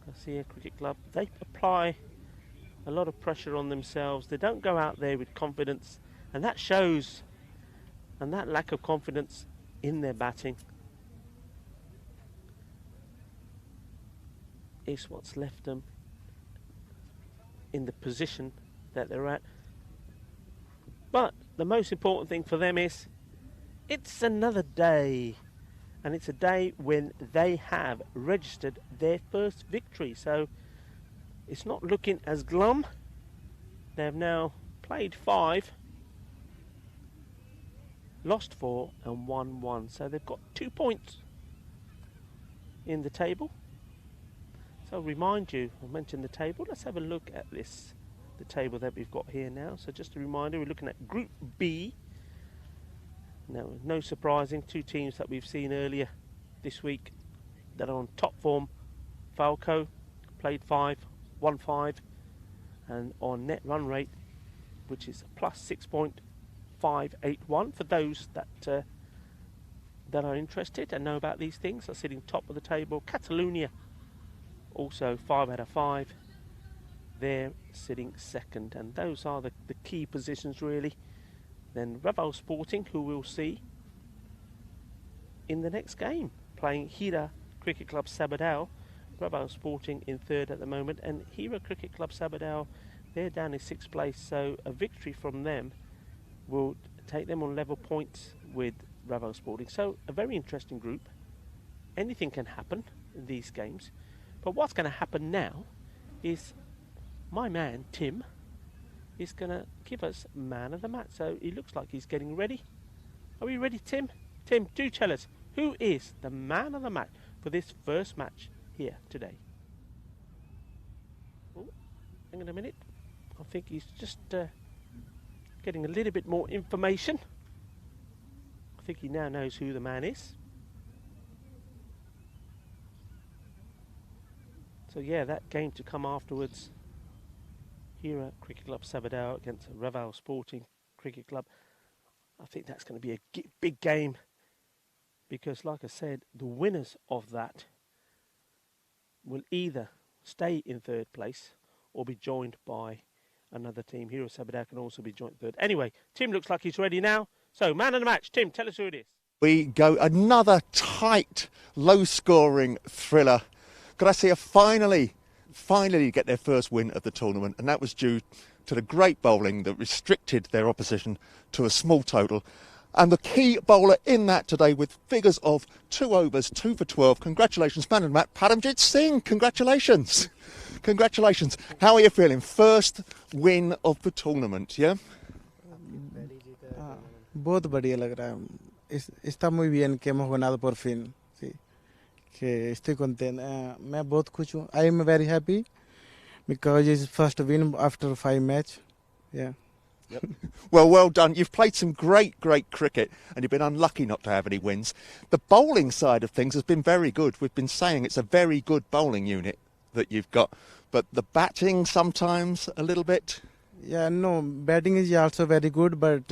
Garcia Cricket Club, they apply a lot of pressure on themselves. They don't go out there with confidence, and that shows, and that lack of confidence in their batting is what's left them in the position that they're at. But the most important thing for them is it's another day, and it's a day when they have registered their first victory, so it's not looking as glum. They have now played 5, lost 4 and won 1, so they've got 2 points in the table. So remind you, I mentioned the table. Let's have a look at this, the table that we've got here now. So just a reminder, we're looking at Group B. Now, no surprising, 2 teams that we've seen earlier this week that are on top form. Falco played 5, won 5, and on net run rate, which is plus 6.581 for those that are interested and know about these things, are sitting top of the table. Catalonia, also 5 out of 5. They're sitting second, and those are the key positions really. Then Raval Sporting, who we'll see in the next game, playing Hira Cricket Club Sabadell. Raval Sporting in 3rd at the moment, and Hira Cricket Club Sabadell, they're down in 6th place, so a victory from them will take them on level points with Raval Sporting. So a very interesting group. Anything can happen in these games. But what's going to happen now is my man, Tim, is going to give us Man of the Match. So he looks like he's getting ready. Are we ready, Tim? Tim, do tell us, who is the Man of the Match for this first match here today? Oh, hang on a minute. I think he's just getting a little bit more information. I think he now knows who the man is. So yeah, that game to come afterwards here at Cricket Club Sabadell against Raval Sporting Cricket Club. I think that's going to be a big game because, like I said, the winners of that will either stay in third place or be joined by another team. Hero Sabadell can also be joint third. Anyway, Tim looks like he's ready now. So, man of the match, Tim, tell us who it is. We go another tight, low-scoring thriller. Gracia finally get their first win of the tournament, and that was due to the great bowling that restricted their opposition to a small total. And the key bowler in that today with figures of 2 overs, 2 for 12. Congratulations, man and Matt. Paramjit Singh, congratulations. Congratulations. How are you feeling? First win of the tournament, yeah? बहुत बढ़िया लग रहा है. Está muy bien que hemos ganado por fin. Sí. Que estoy contento. मैं बहुत खुश हूँ. I am very happy because it's first win after 5 matches. Yeah. Yep. Well done. You've played some great cricket and you've been unlucky not to have any wins. The bowling side of things has been very good. We've been saying it's a very good bowling unit that you've got, but the batting sometimes a little bit. Yeah, no, batting is also very good, but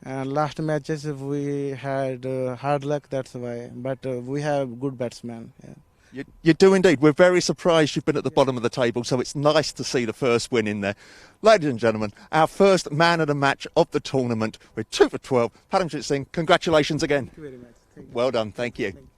last matches we had hard luck, that's why. But we have good batsmen. Yeah. You do indeed. We're very surprised you've been at the bottom of the table, so it's nice to see the first win in there. Ladies and gentlemen, our first man of the match of the tournament with 2 for 12. Paramjit Singh, congratulations again. Thank you very much. Thank you. Well done, thank you. Thank you.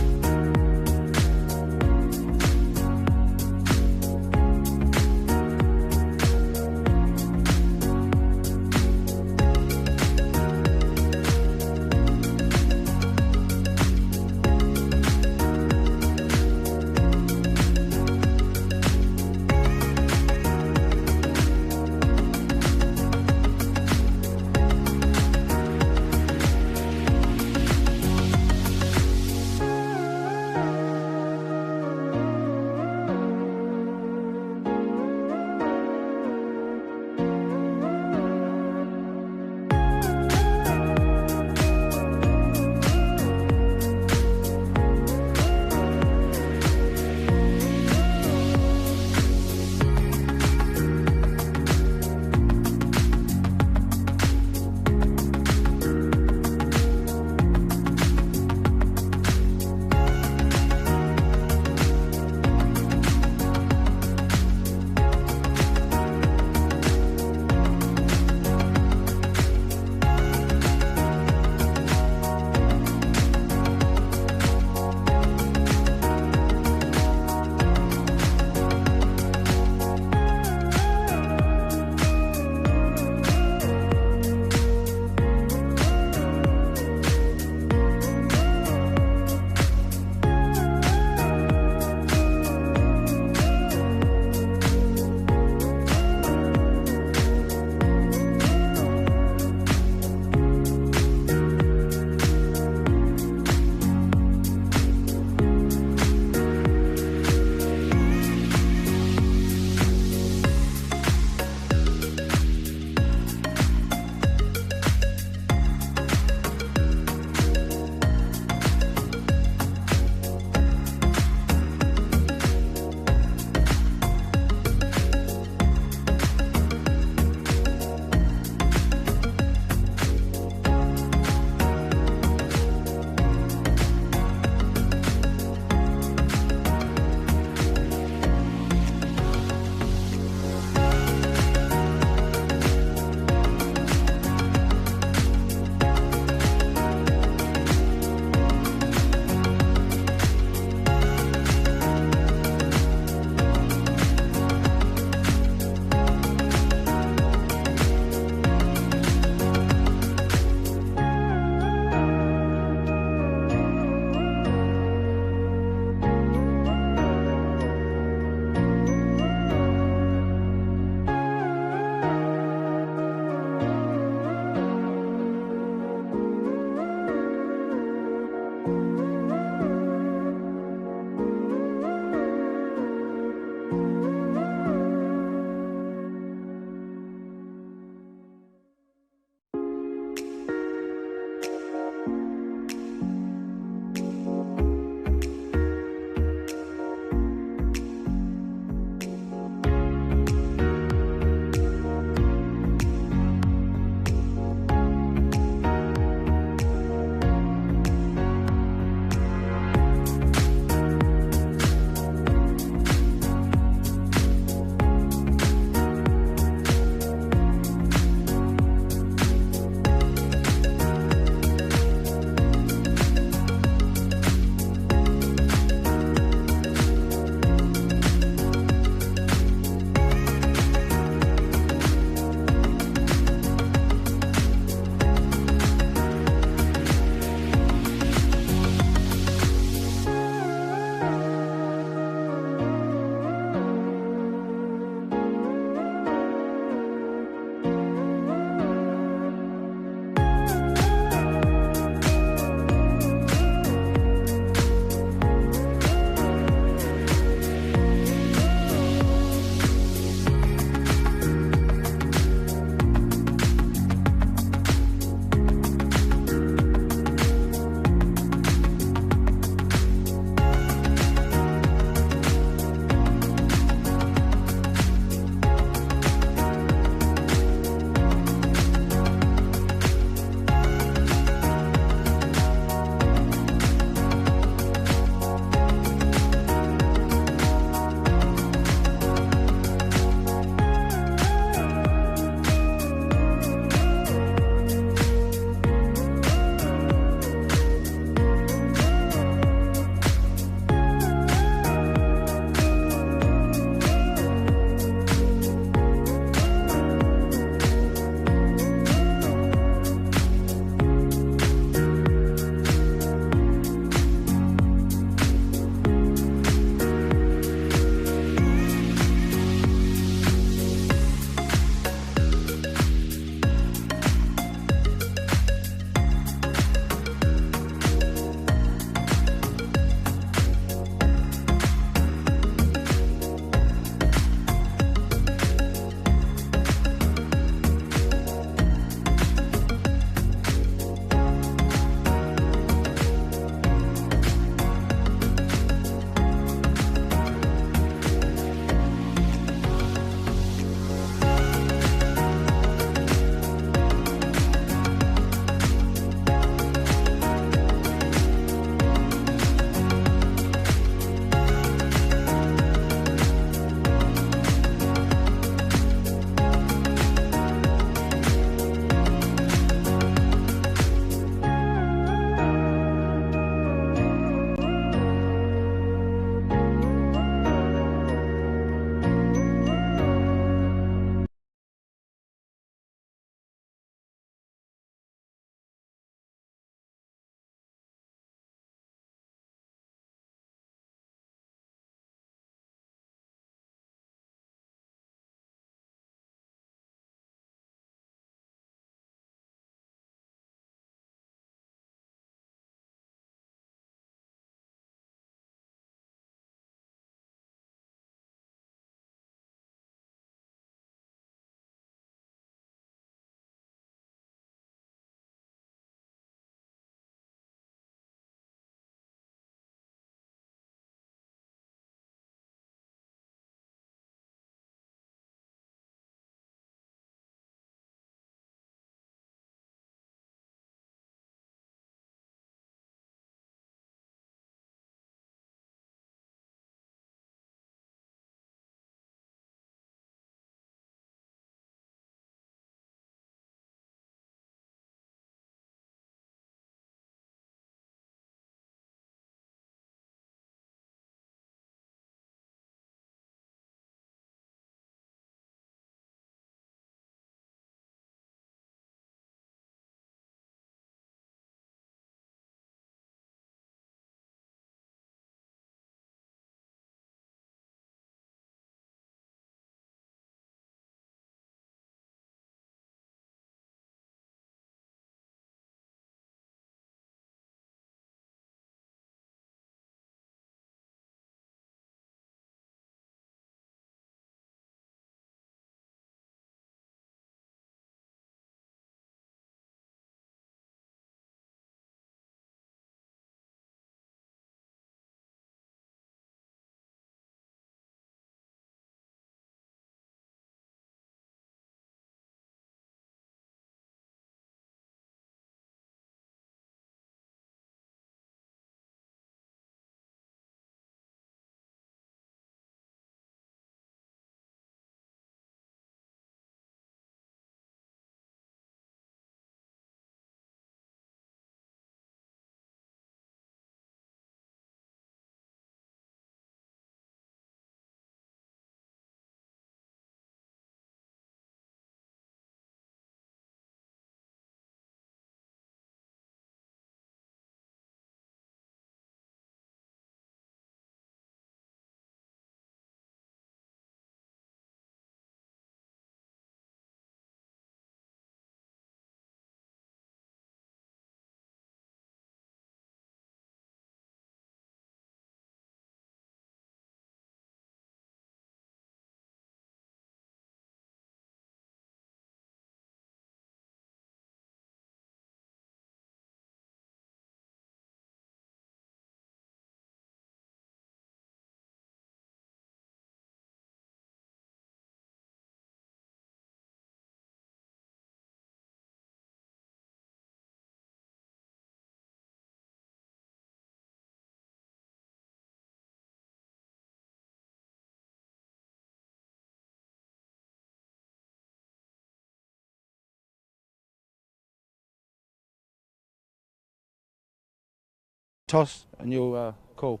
toss and you'll call.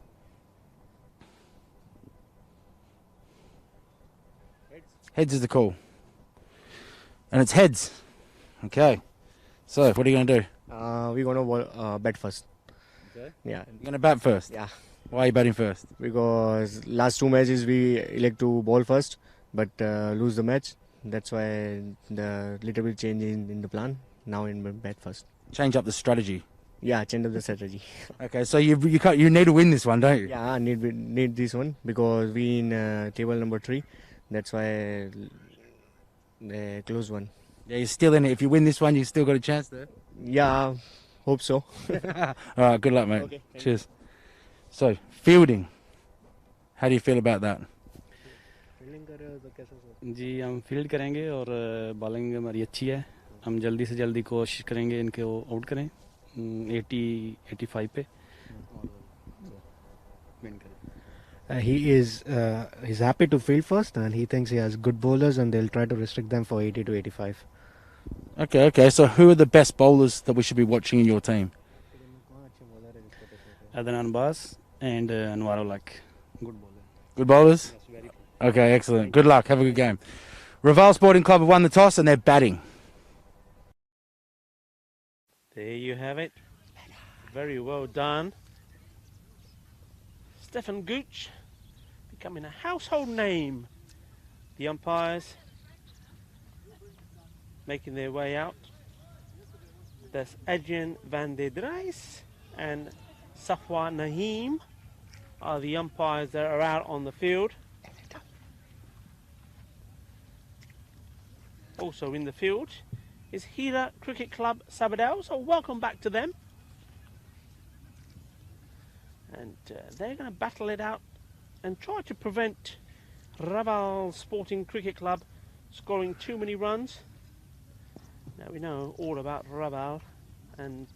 Heads is the call. And it's heads. Okay. So, what are you going to do? We're gonna bat first. Okay. Yeah, You're going to bat first? yeah. Why are you batting first? Because last two matches we elect to ball first, but lose the match. That's why the little bit change in the plan. Now in bat first. Change up the strategy. Yeah, change of the strategy. Okay, so you need to win this one, don't you? Yeah, need this one because we in table number 3. That's why close one. Yeah, you're still in it. If you win this one, you still got a chance there. Yeah, hope so. All right, good luck, mate. Okay, thank Cheers. So, fielding. How do you feel about that? जी हम field करेंगे और bowling हमारी अच्छी है हम जल्दी से जल्दी कोशिश करेंगे इनको आउट करें 80-85 पे विन करें he's happy to field first and he thinks he has good bowlers and they'll try to restrict them for 80 to 85. Okay. So, who are the best bowlers that we should be watching in your team? Adnan Abbas and Anwar Ulak good bowler Good bowlers? yes, very good. Okay, excellent. Good luck. Have a good game. Raval Sporting Club have won the toss and they're batting. There you have it. Very well done. Stefan Gooch becoming a household name. The umpires making their way out. That's Adrian van der Dries and Safwa Naheem are the umpires that are out on the field. Also in the field is Hira Cricket Club Sabadell, so welcome back to them. And they're going to battle it out and try to prevent Raval Sporting Cricket Club scoring too many runs. Now we know all about Raval, and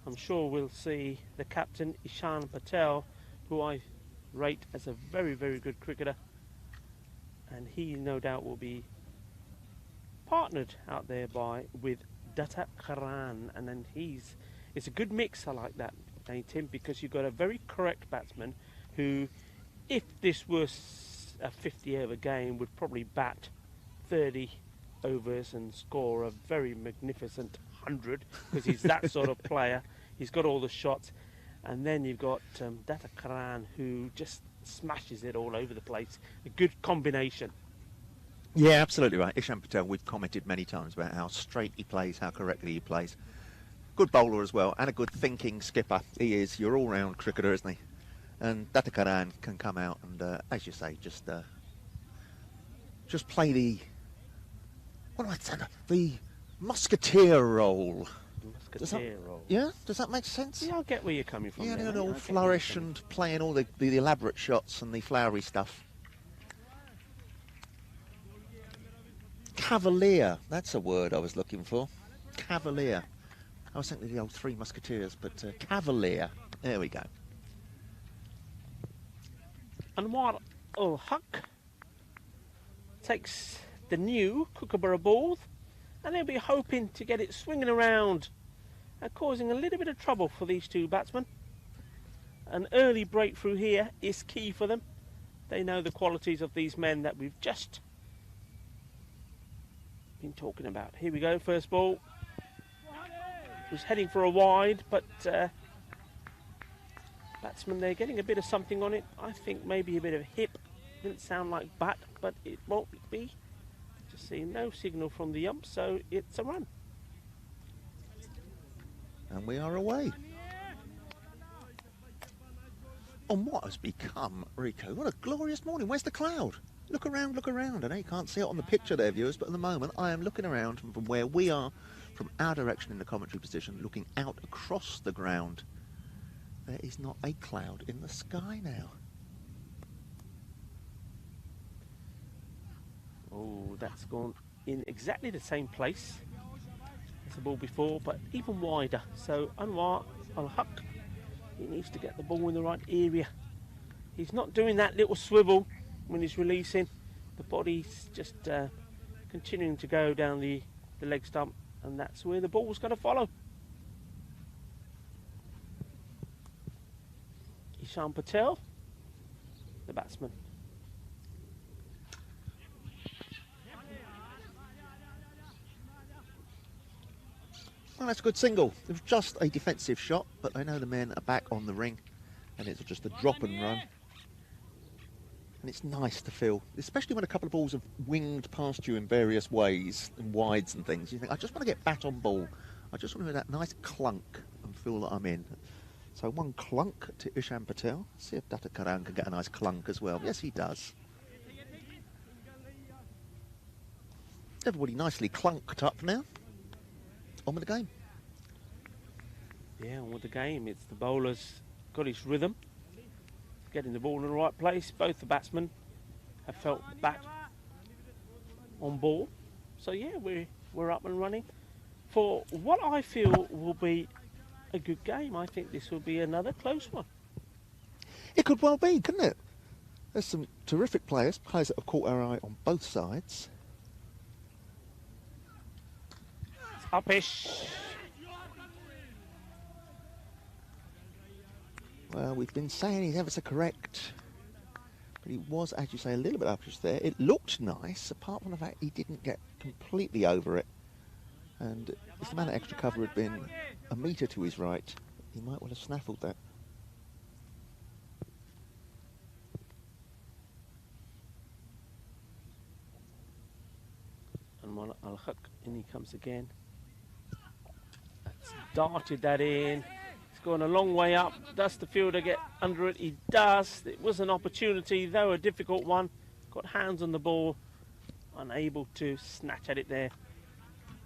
I'm sure we'll see the captain Ishan Patel, who I rate as a very, very good cricketer, and he no doubt will be partnered out there with Datta Karan, and then it's a good mix. I like that, Tim, because you've got a very correct batsman who, if this was a 50-over game, would probably bat 30 overs and score a very magnificent 100 because he's that sort of player. He's got all the shots, and then you've got Datta Karan who just smashes it all over the place. A good combination. Yeah, absolutely right. Ishan Patel, we've commented many times about how straight he plays, how correctly he plays. Good bowler as well, and a good thinking skipper. He is your all-round cricketer, isn't he? And Datta Karan can come out and, as you say, just play the, what do I say, the musketeer role. Musketeer role. Yeah, does that make sense? Yeah, I'll get where you're coming from. Yeah, there, an mate. all I get where flourish you're coming and playing all the elaborate shots and the flowery stuff. Cavalier, that's a word I was looking for. Cavalier. I was thinking of the old Three Musketeers, but Cavalier. There we go. Anwar ul Haq takes the new Kookaburra ball, and they'll be hoping to get it swinging around and causing a little bit of trouble for these two batsmen. An early breakthrough here is key for them. They know the qualities of these men that we've just been talking about. Here we go, first ball. Was heading for a wide, but batsman, they're getting a bit of something on it. I think maybe a bit of hip. Didn't sound like bat, but it won't be. Just seeing no signal from the ump, so it's a run. And we are away. On what has become, Rico, what a glorious morning. Where's the cloud? Look around, look around. I know you can't see it on the picture there, viewers, but at the moment I am looking around from where we are, from our direction in the commentary position, looking out across the ground. There is not a cloud in the sky now. Oh, that's gone in exactly the same place as the ball before, but even wider. So Anwar ul Haq, he needs to get the ball in the right area. He's not doing that little swivel when he's releasing. The body's just continuing to go down the leg stump, and that's where the ball's going to follow. Ishan Patel, the batsman. Well, that's a good single. It was just a defensive shot, but I know the men are back on the ring, and it's just a drop and run. And it's nice to feel, especially when a couple of balls have winged past you in various ways, and wides and things. You think, I just want to get bat on ball. I just want to hear that nice clunk and feel that I'm in. So one clunk to Ishan Patel. See if Datta Karan can get a nice clunk as well. Yes, he does. Everybody nicely clunked up now. On with the game. Yeah, on with the game. It's the bowler's got his rhythm, getting the ball in the right place. Both the batsmen have felt the bat on ball. So yeah, we're up and running for what I feel will be a good game. I think this will be another close one. It could well be, couldn't it? There's some terrific players that have caught our eye on both sides. It's uppish. Well, we've been saying he's ever so correct, but he was, as you say, a little bit uppish there. It looked nice, apart from the fact he didn't get completely over it. And if the man at extra cover had been a metre to his right, he might well have snaffled that. And Mullah Al-Haq, in he comes again. That's darted that in. He's gone a long way up. Does the fielder get under it? He does. It was an opportunity, though a difficult one. Got hands on the ball, unable to snatch at it there.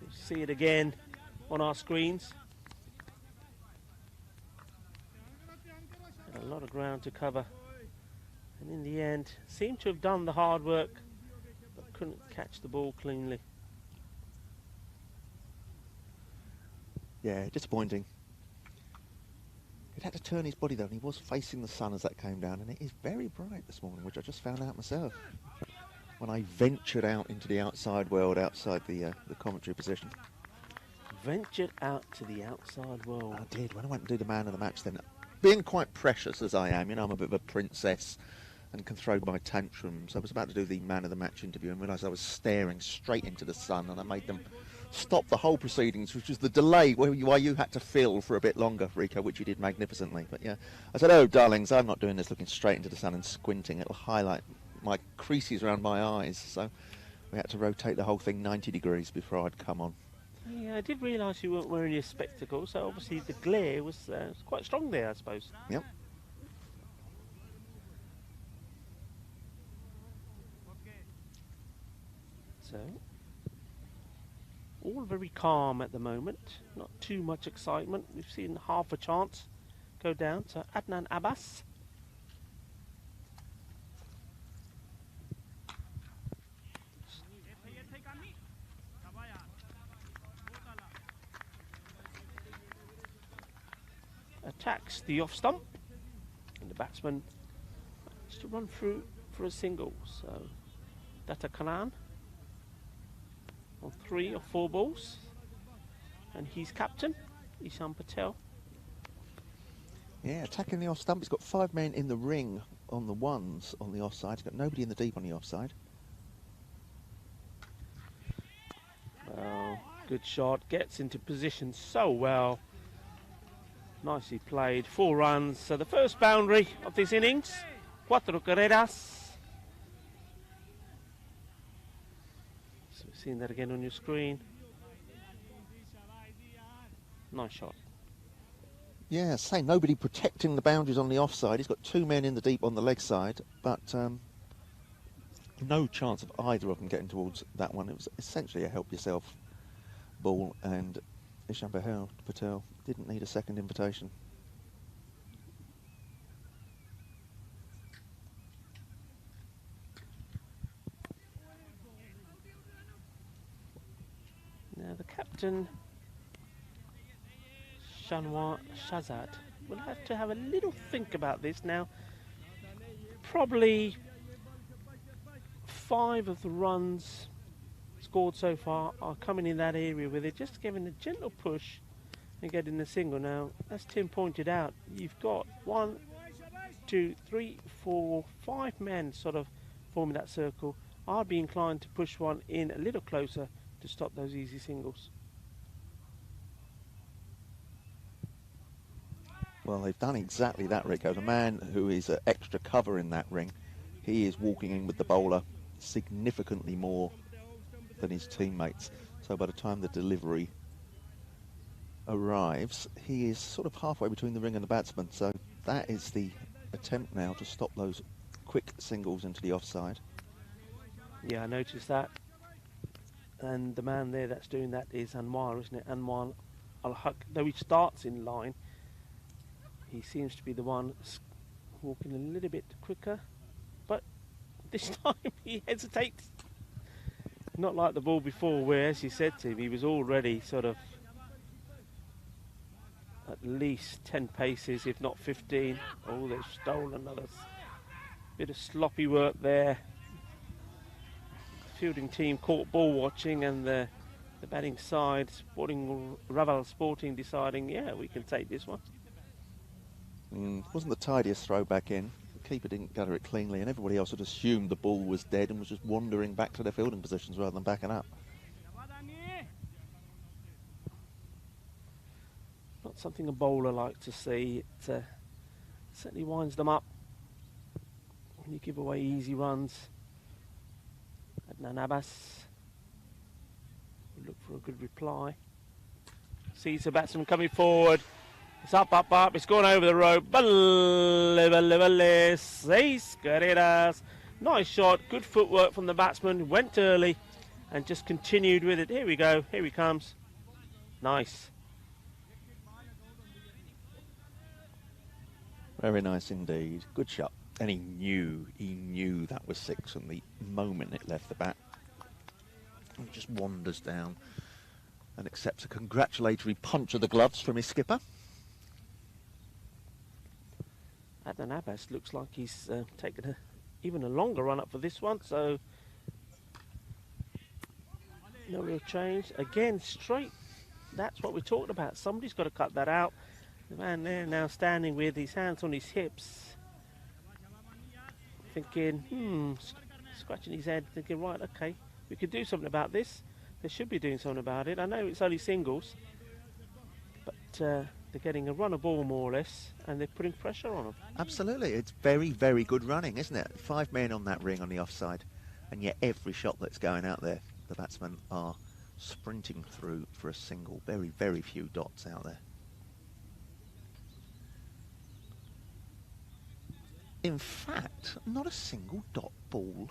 We'll see it again on our screens. Had a lot of ground to cover. And in the end, seemed to have done the hard work, but couldn't catch the ball cleanly. Yeah, disappointing. He'd had to turn his body though, and he was facing the sun as that came down, and it is very bright this morning, which I just found out myself when I ventured out into the outside world, outside the commentary position. Ventured out to the outside world. I did. When I went and do the man of the match then, being quite precious as I am, you know, I'm a bit of a princess and can throw my tantrums. I was about to do the man of the match interview and realised I was staring straight into the sun, and I made them stop the whole proceedings, which was the delay why you had to fill for a bit longer, Rico, which you did magnificently. But yeah, I said, oh, darlings, I'm not doing this looking straight into the sun and squinting. It'll highlight my creases around my eyes. So we had to rotate the whole thing 90 degrees before I'd come on. Yeah, I did realise you weren't wearing your spectacles, so obviously the glare was quite strong there, I suppose. Yep. So, all very calm at the moment, not too much excitement. We've seen half a chance go down to Adnan Abbas. Attacks the off stump, and the batsman has to run through for a single. So, Datta Karan on 3 or 4 balls, and he's captain, Ishan Patel. Yeah, attacking the off stump. He's got 5 men in the ring on the ones on the offside. He's got nobody in the deep on the offside. Well, good shot, gets into position so well. Nicely played, 4 runs. So the first boundary of this innings, 4 carreras. So we've seen that again on your screen. Nice shot. Yeah, say nobody protecting the boundaries on the offside. He's got 2 men in the deep on the leg side, but no chance of either of them getting towards that one. It was essentially a help yourself ball, and Ishan Patel didn't need a second invitation. Now the captain, Shanwar Shahzad, will have to have a little think about this now. Probably 5 of the runs scored so far are coming in that area where they're just giving a gentle push and getting the single. Now, as Tim pointed out, you've got 1, 2, 3, 4, 5 men sort of forming that circle. I'd be inclined to push one in a little closer to stop those easy singles. Well, they've done exactly that, Rico. The man who is extra cover in that ring, he is walking in with the bowler significantly more than his teammates. So by the time the delivery arrives, he is sort of halfway between the ring and the batsman. So that is the attempt now to stop those quick singles into the offside. Yeah, I noticed that. And the man there that's doing that is Anwar, isn't it? Anwar Al-Haq. Though he starts in line, he seems to be the one walking a little bit quicker. But this time he hesitates. Not like the ball before where, as you said to him, he was already sort of at least 10 paces, if not 15. Oh, they've stolen another bit of sloppy work there. Fielding team caught ball watching, and the batting side, Raval Sporting, deciding, yeah, we can take this one. Wasn't the tidiest throw back in. The keeper didn't gutter it cleanly, and everybody else had assumed the ball was dead and was just wandering back to their fielding positions rather than backing up. Not something a bowler likes to see. It certainly winds them up when you give away easy runs. Adnan Abbas will look for a good reply. Sees the batsman coming forward. It's up, up, up. It's gone over the rope. Seis carreras. Nice shot. Good footwork from the batsman. Went early and just continued with it. Here we go. Here he comes. Nice. Very nice indeed. Good shot. And he knew that was 6 from the moment it left the bat. He just wanders down and accepts a congratulatory punch of the gloves from his skipper. Adnan Abbas looks like he's taken even a longer run up for this one, so no real change. Again, straight. That's what we talked about. Somebody's got to cut that out. The man there now standing with his hands on his hips, thinking, scratching his head, thinking, right, okay, we could do something about this. They should be doing something about it. I know it's only singles, but they're getting a run of ball more or less, and they're putting pressure on them. Absolutely. It's very, very good running, isn't it? 5 men on that ring on the offside, and yet every shot that's going out there, the batsmen are sprinting through for a single. Very, very few dots out there. In fact, not a single dot ball.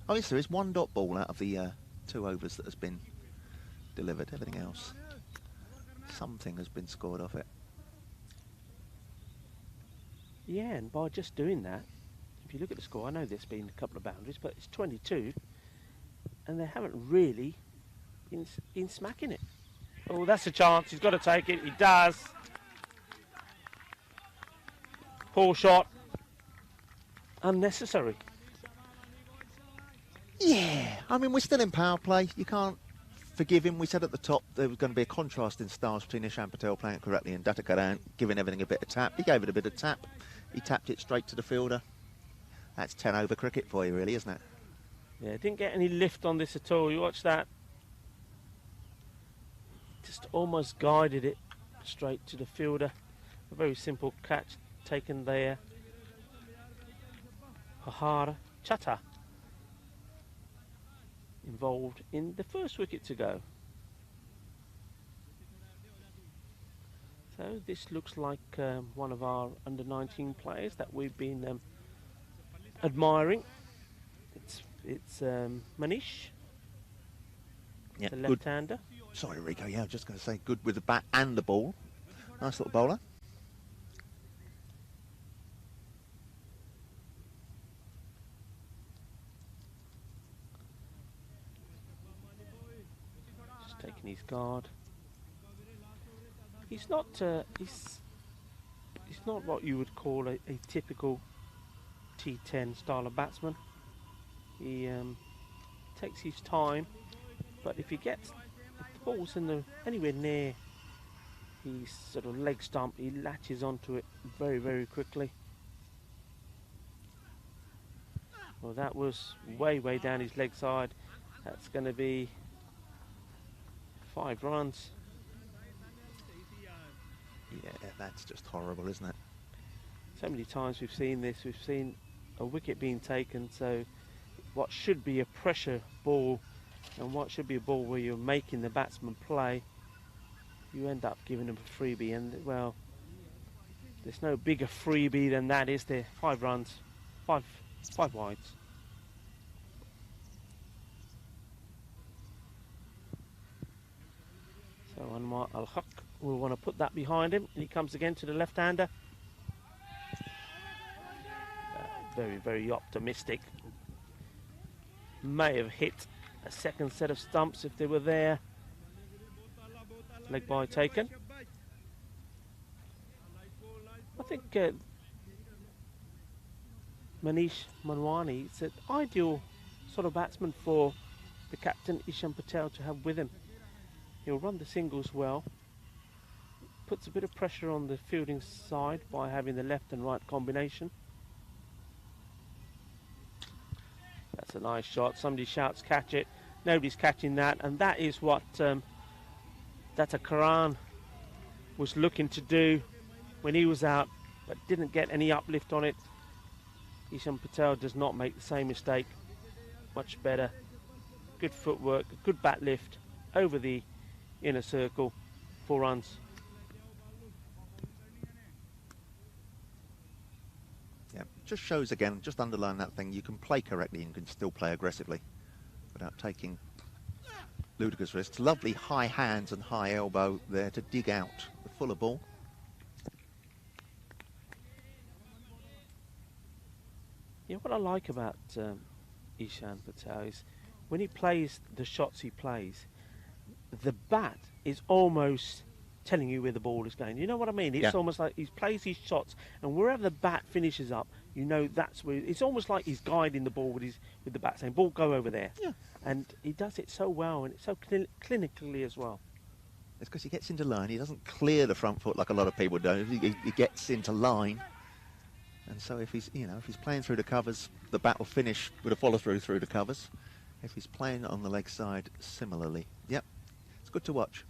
Oh yes, there is 1 dot ball out of the 2 overs that has been delivered. Everything else, something has been scored off it. Yeah, and by just doing that, if you look at the score, I know there's been a couple of boundaries, but it's 22, and they haven't really been smacking it. Oh, that's a chance. He's got to take it. He does. Poor shot. Unnecessary. Yeah, I mean, we're still in power play. You can't forgive him. We said at the top there was going to be a contrast in styles between Ishan Patel playing it correctly and Datta Karan giving everything a bit of tap. He gave it a bit of tap. He tapped it straight to the fielder. That's 10 over cricket for you, really, isn't it? Yeah, didn't get any lift on this at all. You watch that. Just almost guided it straight to the fielder. A very simple catch taken there. Hahara Chata involved in the first wicket to go. So this looks like one of our under-19 players that we've been admiring. It's Manish, Yeah, the good. left-hander. Sorry, Rico. Yeah, I was just going to say good with the bat and the ball. Nice little bowler. Just taking his guard. He's not. He's not what you would call a typical T10 style of batsman. He takes his time, but if the ball's anywhere near his sort of leg stump, he latches onto it very, very quickly. Well, that was way down his leg side. That's going to be 5 runs. Yeah, that's just horrible, isn't it? So many times we've seen this. We've seen a wicket being taken, so what should be a pressure ball and what should be a ball where you're making the batsman play, you end up giving them a freebie. And, well, there's no bigger freebie than that, is there? 5 runs, five wides. So Anwar Al-Haq will want to put that behind him, and he comes again to the left-hander. Very optimistic. May have hit a second set of stumps if they were there. Leg bye taken. I think Manish Manwani is an ideal sort of batsman for the captain Ishan Patel to have with him. He'll run the singles well, puts a bit of pressure on the fielding side by having the left and right combination. That's a nice shot. Somebody shouts catch it. Nobody's catching that, and that is what Datta Karan was looking to do when he was out, but didn't get any uplift on it. Ishan Patel does not make the same mistake. Much better. Good footwork, good bat lift over the inner circle. 4 runs. Yeah, just shows again, just underline that thing, you can play correctly and can still play aggressively without taking ludicrous risks. Lovely high hands and high elbow there to dig out the fuller ball. Yeah, what I like about Ishan Patel is when he plays the shots he plays, the bat is almost telling you where the ball is going. You know what I mean? It's almost like he plays his shots, and wherever the bat finishes up, you know that's where. It's almost like he's guiding the ball with the bat, saying, "Ball, go over there." Yeah. And he does it so well, and it's so clinically as well. It's because he gets into line. He doesn't clear the front foot like a lot of people do. He gets into line, and so if he's playing through the covers, the bat will finish with a follow through the covers. If he's playing on the leg side, similarly. Yep, it's good to watch.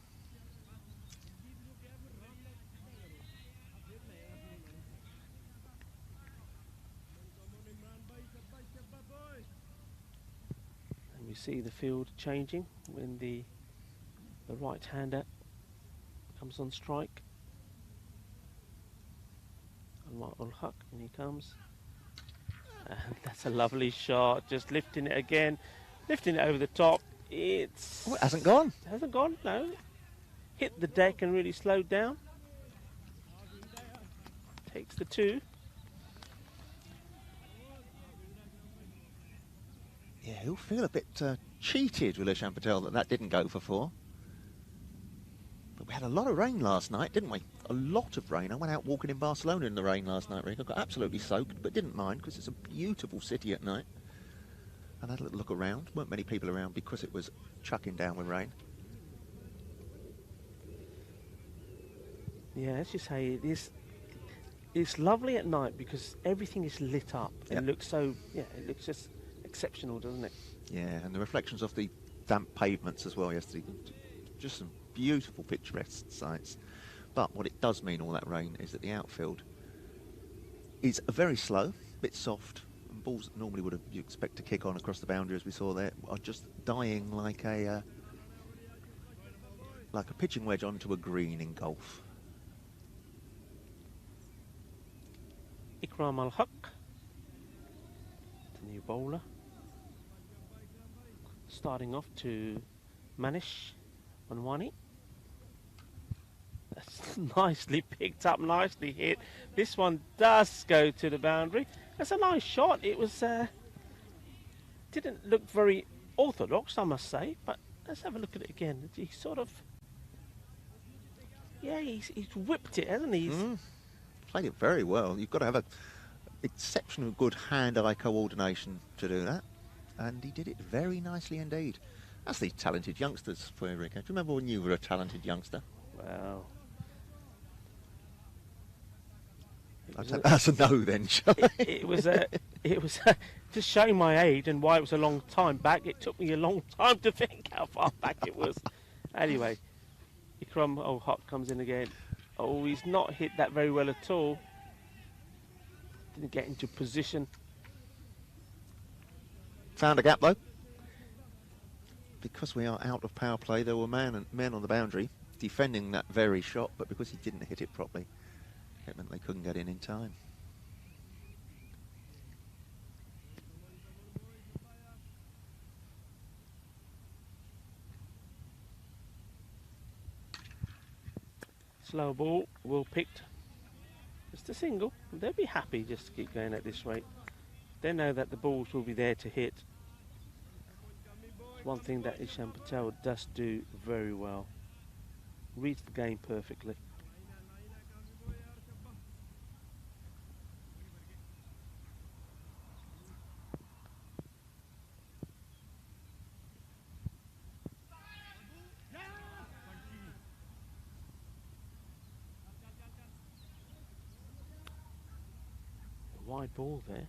We see the field changing when the right-hander comes on strike. Anwar Ul-Haq, and he comes. And that's a lovely shot, just lifting it again, lifting it over the top. It hasn't gone. Hasn't gone, no. Hit the deck and really slowed down. Takes the 2. Yeah, he'll feel a bit cheated with Ishan Patel that didn't go for 4. But we had a lot of rain last night, didn't we? A lot of rain. I went out walking in Barcelona in the rain last night, Rick. I got absolutely soaked, but didn't mind because it's a beautiful city at night. And I had a little look around. Weren't many people around because it was chucking down with rain. Yeah, as you say, it's lovely at night because everything is lit up. Yep. It looks so, it looks just exceptional, doesn't it? Yeah, and the reflections off the damp pavements as well yesterday. Just some beautiful picturesque sights. But what it does mean, all that rain, is that the outfield is very slow, a bit soft, and balls that normally you expect to kick on across the boundary, as we saw there, are just dying like a pitching wedge onto a green in golf. Ikram Al-Haq, the new bowler. Starting off to Manish Manwani. That's nicely picked up, nicely hit. This one does go to the boundary. That's a nice shot. It was didn't look very orthodox, I must say, but let's have a look at it again. He sort of, he's whipped it, hasn't he? Played it very well. You've got to have a exceptional good hand-eye coordination to do that. And he did it very nicely indeed. That's the talented youngsters for you, Rico. Do you remember when you were a talented youngster? Well, I'd take that as a no then, shall I? It was to show my age and why it was a long time back. It took me a long time to think how far back it was. Anyway, Ikram Haq comes in again. Oh, he's not hit that very well at all. Didn't get into position. Found a gap though. Because we are out of power play, there were men on the boundary defending that very shot, but because he didn't hit it properly, it meant they couldn't get in time. Slow ball, well picked. Just a single. They'll be happy just to keep going at this rate. They know that the balls will be there to hit. It's one thing that Ishan Patel does do very well. Reads the game perfectly. Wide ball there.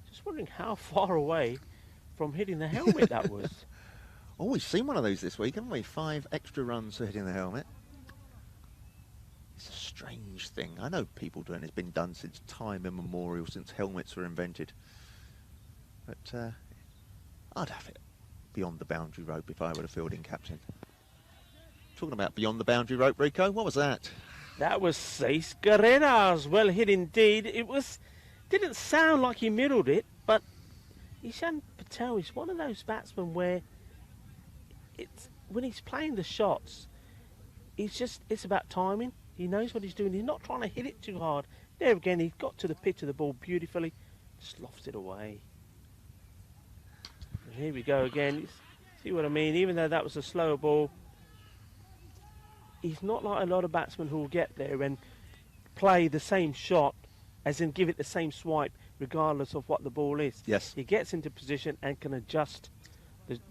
Just wondering how far away from hitting the helmet that was. Oh, we've seen one of those this week, haven't we? 5 extra runs for hitting the helmet. It's a strange thing. I know people do it, and it's been done since time immemorial, since helmets were invented. But I'd have it beyond the boundary rope if I were the fielding captain. Talking about beyond the boundary rope, Rico, what was that? That was Seis Guerreras. Well hit indeed. Didn't sound like he middled it, but Ishan Patel is one of those batsmen where when he's playing the shots, it's about timing. He knows what he's doing. He's not trying to hit it too hard. There again, he got to the pitch of the ball beautifully, just lofted it away. And here we go again. See what I mean? Even though that was a slower ball, he's not like a lot of batsmen who will get there and play the same shot, as in give it the same swipe regardless of what the ball is. Yes. He gets into position and can adjust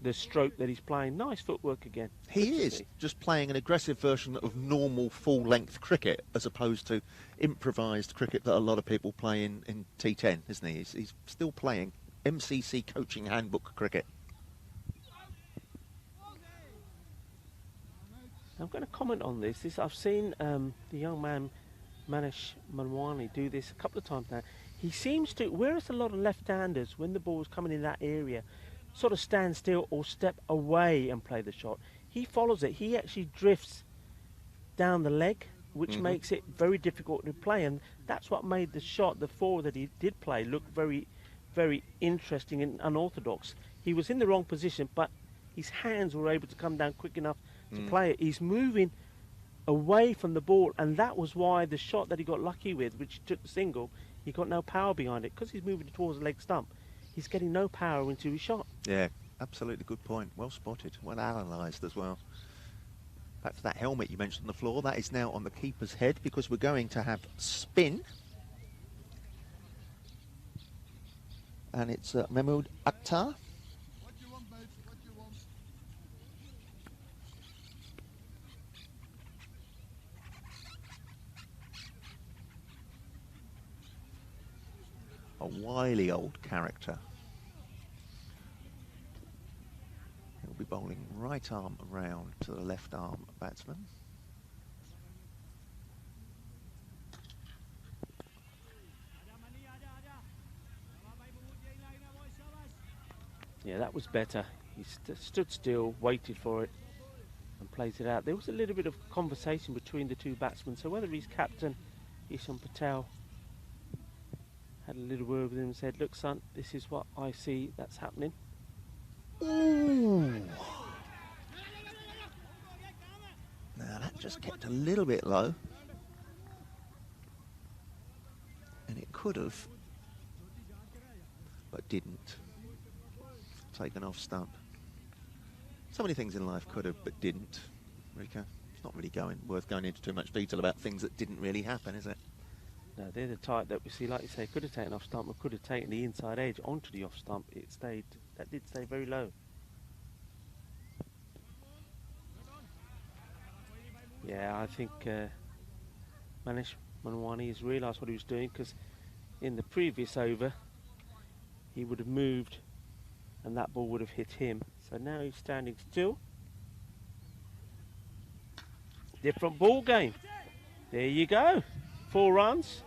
the stroke that he's playing. Nice footwork again. He is just playing an aggressive version of normal full-length cricket as opposed to improvised cricket that a lot of people play in T10, isn't he? He's still playing MCC coaching handbook cricket. I'm going to comment on this. I've seen the young man Manish Manwani do this a couple of times now. He seems to, whereas a lot of left-handers, when the ball's coming in that area, sort of stand still or step away and play the shot, he follows it. He actually drifts down the leg, which makes it very difficult to play, and that's what made the shot, the four that he did play, look very, very interesting and unorthodox. He was in the wrong position, but his hands were able to come down quick enough to play it. He's moving away from the ball, and that was why the shot that he got lucky with, which took the single, he got no power behind it because he's moving towards the leg stump. He's getting no power into his shot. Yeah, absolutely good point. Well spotted, well analysed as well. Back to that helmet you mentioned on the floor. That is now on the keeper's head because we're going to have spin. And it's Mahmood Akhtar. A wily old character. He'll be bowling right arm around to the left arm batsman. Yeah, that was better. He stood still, waited for it, and plays it out. There was a little bit of conversation between the two batsmen, so whether he's captain, Ishan Patel, had a little word with him and said, look son, this is what I see that's happening. Ooh. Now that just kept a little bit low. And it could have, but didn't. Taken off stump. So many things in life could have, but didn't. Rico, it's not really worth going into too much detail about things that didn't really happen, is it? No, they're the type that we see, like you say, could have taken off stump or could have taken the inside edge onto the off stump. That did stay very low. Yeah, I think Manish Manwani has realised what he was doing, because in the previous over he would have moved and that ball would have hit him. So now he's standing still. Different ball game. There you go. 4 runs.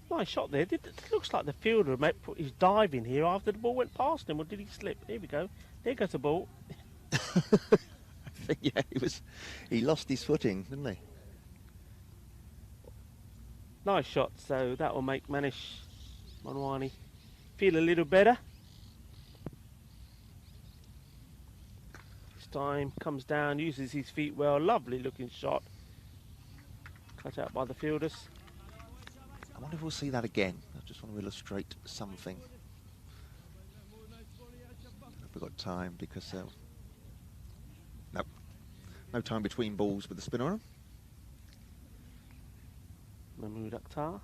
Nice shot there. It looks like the fielder might put his dive in here after the ball went past him, or did he slip? Here we go. There goes the ball. Yeah, he lost his footing, didn't he? Nice shot. So that will make Manish Manwani feel a little better. This time comes down, uses his feet well. Lovely looking shot. Cut out by the fielders. I wonder if we'll see that again. I just want to illustrate something. If we've got time, because no time between balls with the spinner on. Mahmood Akhtar.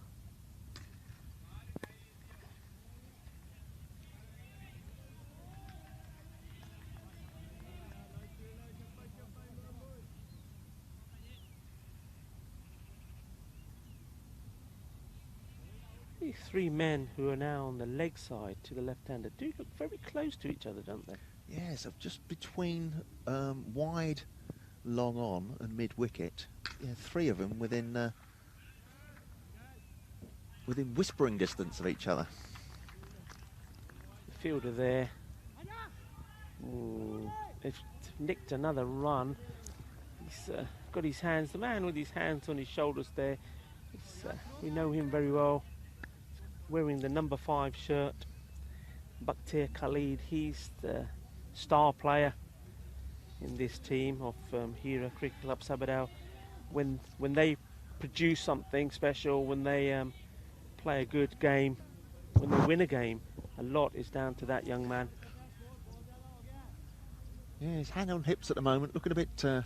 These 3 men who are now on the leg side to the left-hander do look very close to each other, don't they? Yes, just between wide, long on and mid-wicket. Yeah, 3 of them within whispering distance of each other. The fielder there. Ooh, they've nicked another run. He's got his hands, the man with his hands on his shoulders there. We know him very well. Wearing the number 5 shirt. Bakhtir Khalid, he's the star player in this team of Hira Cricket Club Sabadell. When they produce something special, when they play a good game, when they win a game, a lot is down to that young man. Yeah, his hand on hips at the moment, looking a bit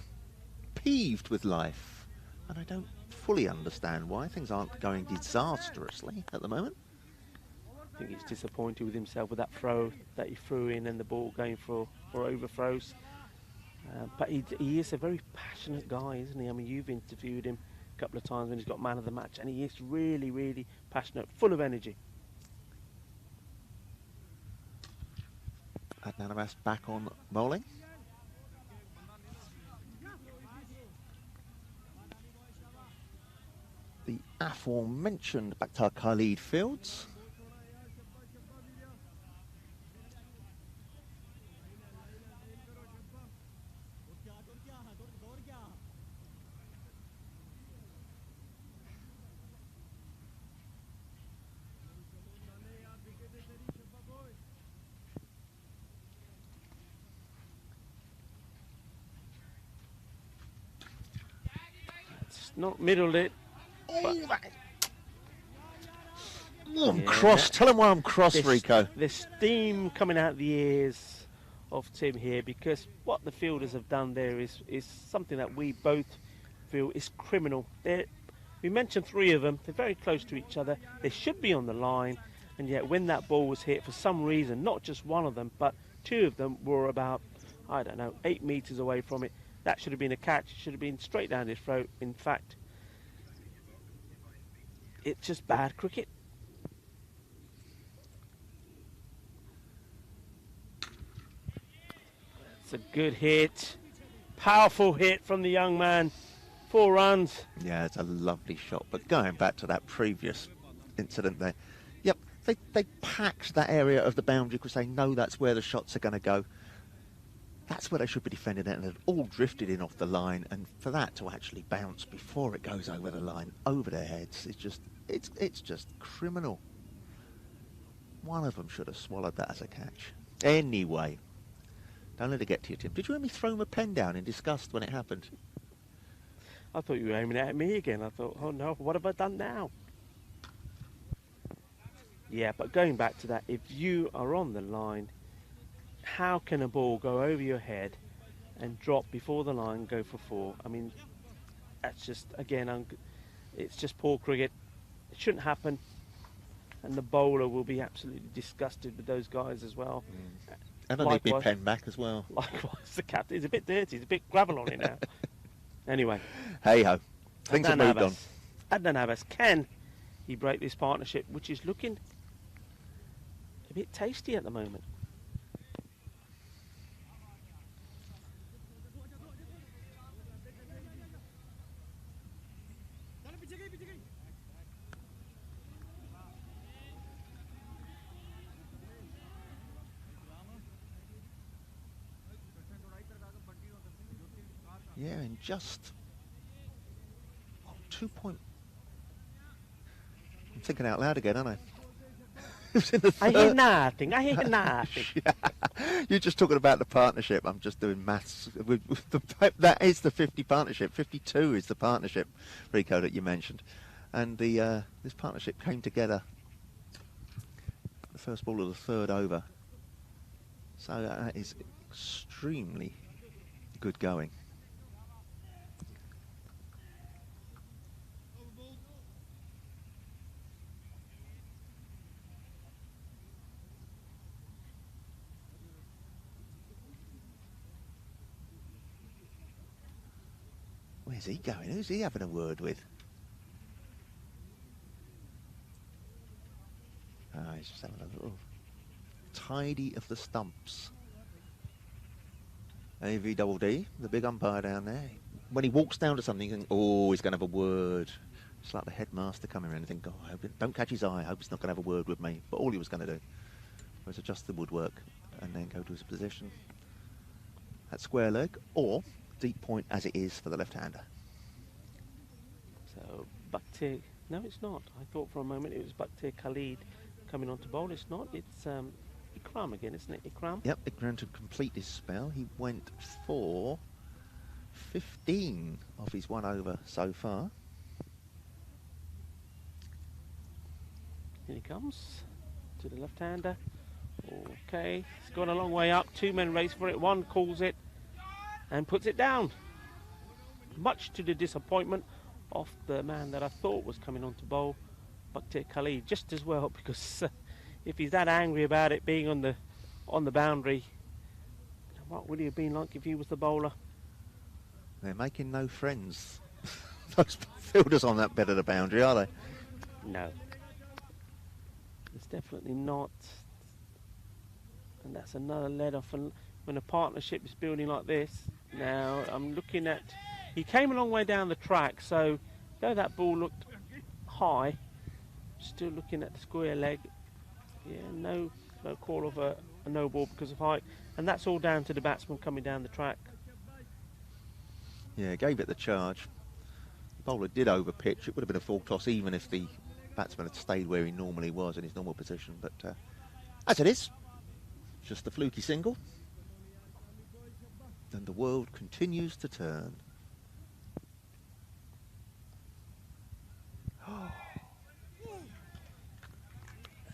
peeved with life. And I don't fully understand why. Things aren't going disastrously at the moment. I think he's disappointed with himself with that throw that he threw in and the ball going for overthrows. But he is a very passionate guy, isn't he? I mean, you've interviewed him a couple of times when he's got man of the match, and he is really, really passionate, full of energy. Adnan Abbas back on bowling. The aforementioned Bakhtir Khalid fields. Not middled it. I'm cross. Tell him why I'm cross, Rico. There's steam coming out the ears of Tim here, because what the fielders have done there is something that we both feel is criminal. We mentioned 3 of them. They're very close to each other. They should be on the line, and yet when that ball was hit, for some reason, not just one of them, but 2 of them were about, I don't know, 8 metres away from it. That should have been a catch. It should have been straight down his throat. In fact, it's just bad cricket. It's a good hit. Powerful hit from the young man. 4 runs. Yeah, it's a lovely shot. But going back to that previous incident there, yep, they packed that area of the boundary because they know that's where the shots are going to go. That's where they should be defending it, and it all drifted in off the line, and for that to actually bounce before it goes over the line, over their heads, it's just criminal. One of them should have swallowed that as a catch. Anyway, don't let it get to you, Tim. Did you hear me throw my pen down in disgust when it happened? I thought you were aiming at me again. I thought, oh no, what have I done now? Yeah, but going back to that, if you are on the line, how can a ball go over your head and drop before the line, go for 4? I mean, that's just, again, it's just poor cricket. It shouldn't happen, and the bowler will be absolutely disgusted with those guys as well. And I need my pen back as well. Likewise, the captain is a bit dirty. There's a bit gravel on it now. Anyway, Hey ho, things have moved on. Adnan Abbas, can he break this partnership, which is looking a bit tasty at the moment? Yeah, in just 2 point. I'm thinking out loud again, aren't I? It was in the I hear third. nothing. I hear nothing. You're just talking about the partnership. I'm just doing maths. That is the 50 partnership. 52 is the partnership, Rico, that you mentioned. And the this partnership came together the first ball of the third over. So that is extremely good going. Where's he going? Who's he having a word with? Ah, he's just having a little tidy of the stumps. AV double D, the big umpire down there. When he walks down to something, you think, oh, he's going to have a word. It's like the headmaster coming around and think, oh, I hope don't catch his eye. I hope he's not going to have a word with me. But all he was going to do was adjust the woodwork and then go to his position at square leg or deep point as it is for the left-hander. So Bakhtir, no, it's not. I thought for a moment it was Bakhtir Khalid coming on to bowl. It's not. It's Ikram again, isn't it? Ikram. Yep, Ikram to complete his spell. He went for 15 of his 1 over so far. Here he comes to the left-hander. Okay, he's gone a long way up. 2 men race for it. One calls it and puts it down. Much to the disappointment of the man that I thought was coming on to bowl, Bakhtir Khalid, just as well, because if he's that angry about it being on the boundary, what would he have been like if he was the bowler? They're making no friends. Those fielders on that bit of the boundary, are they? No. It's definitely not. And that's another let off. And when a partnership is building like this, now I'm looking at, he came a long way down the track, so though that ball looked high, still looking at the square leg. Yeah, no call of a no ball because of height. And that's all down to the batsman coming down the track. Yeah, gave it the charge. The bowler did over pitch. It would have been a full toss even if the batsman had stayed where he normally was in his normal position. But as it is, just a fluky single. And the world continues to turn.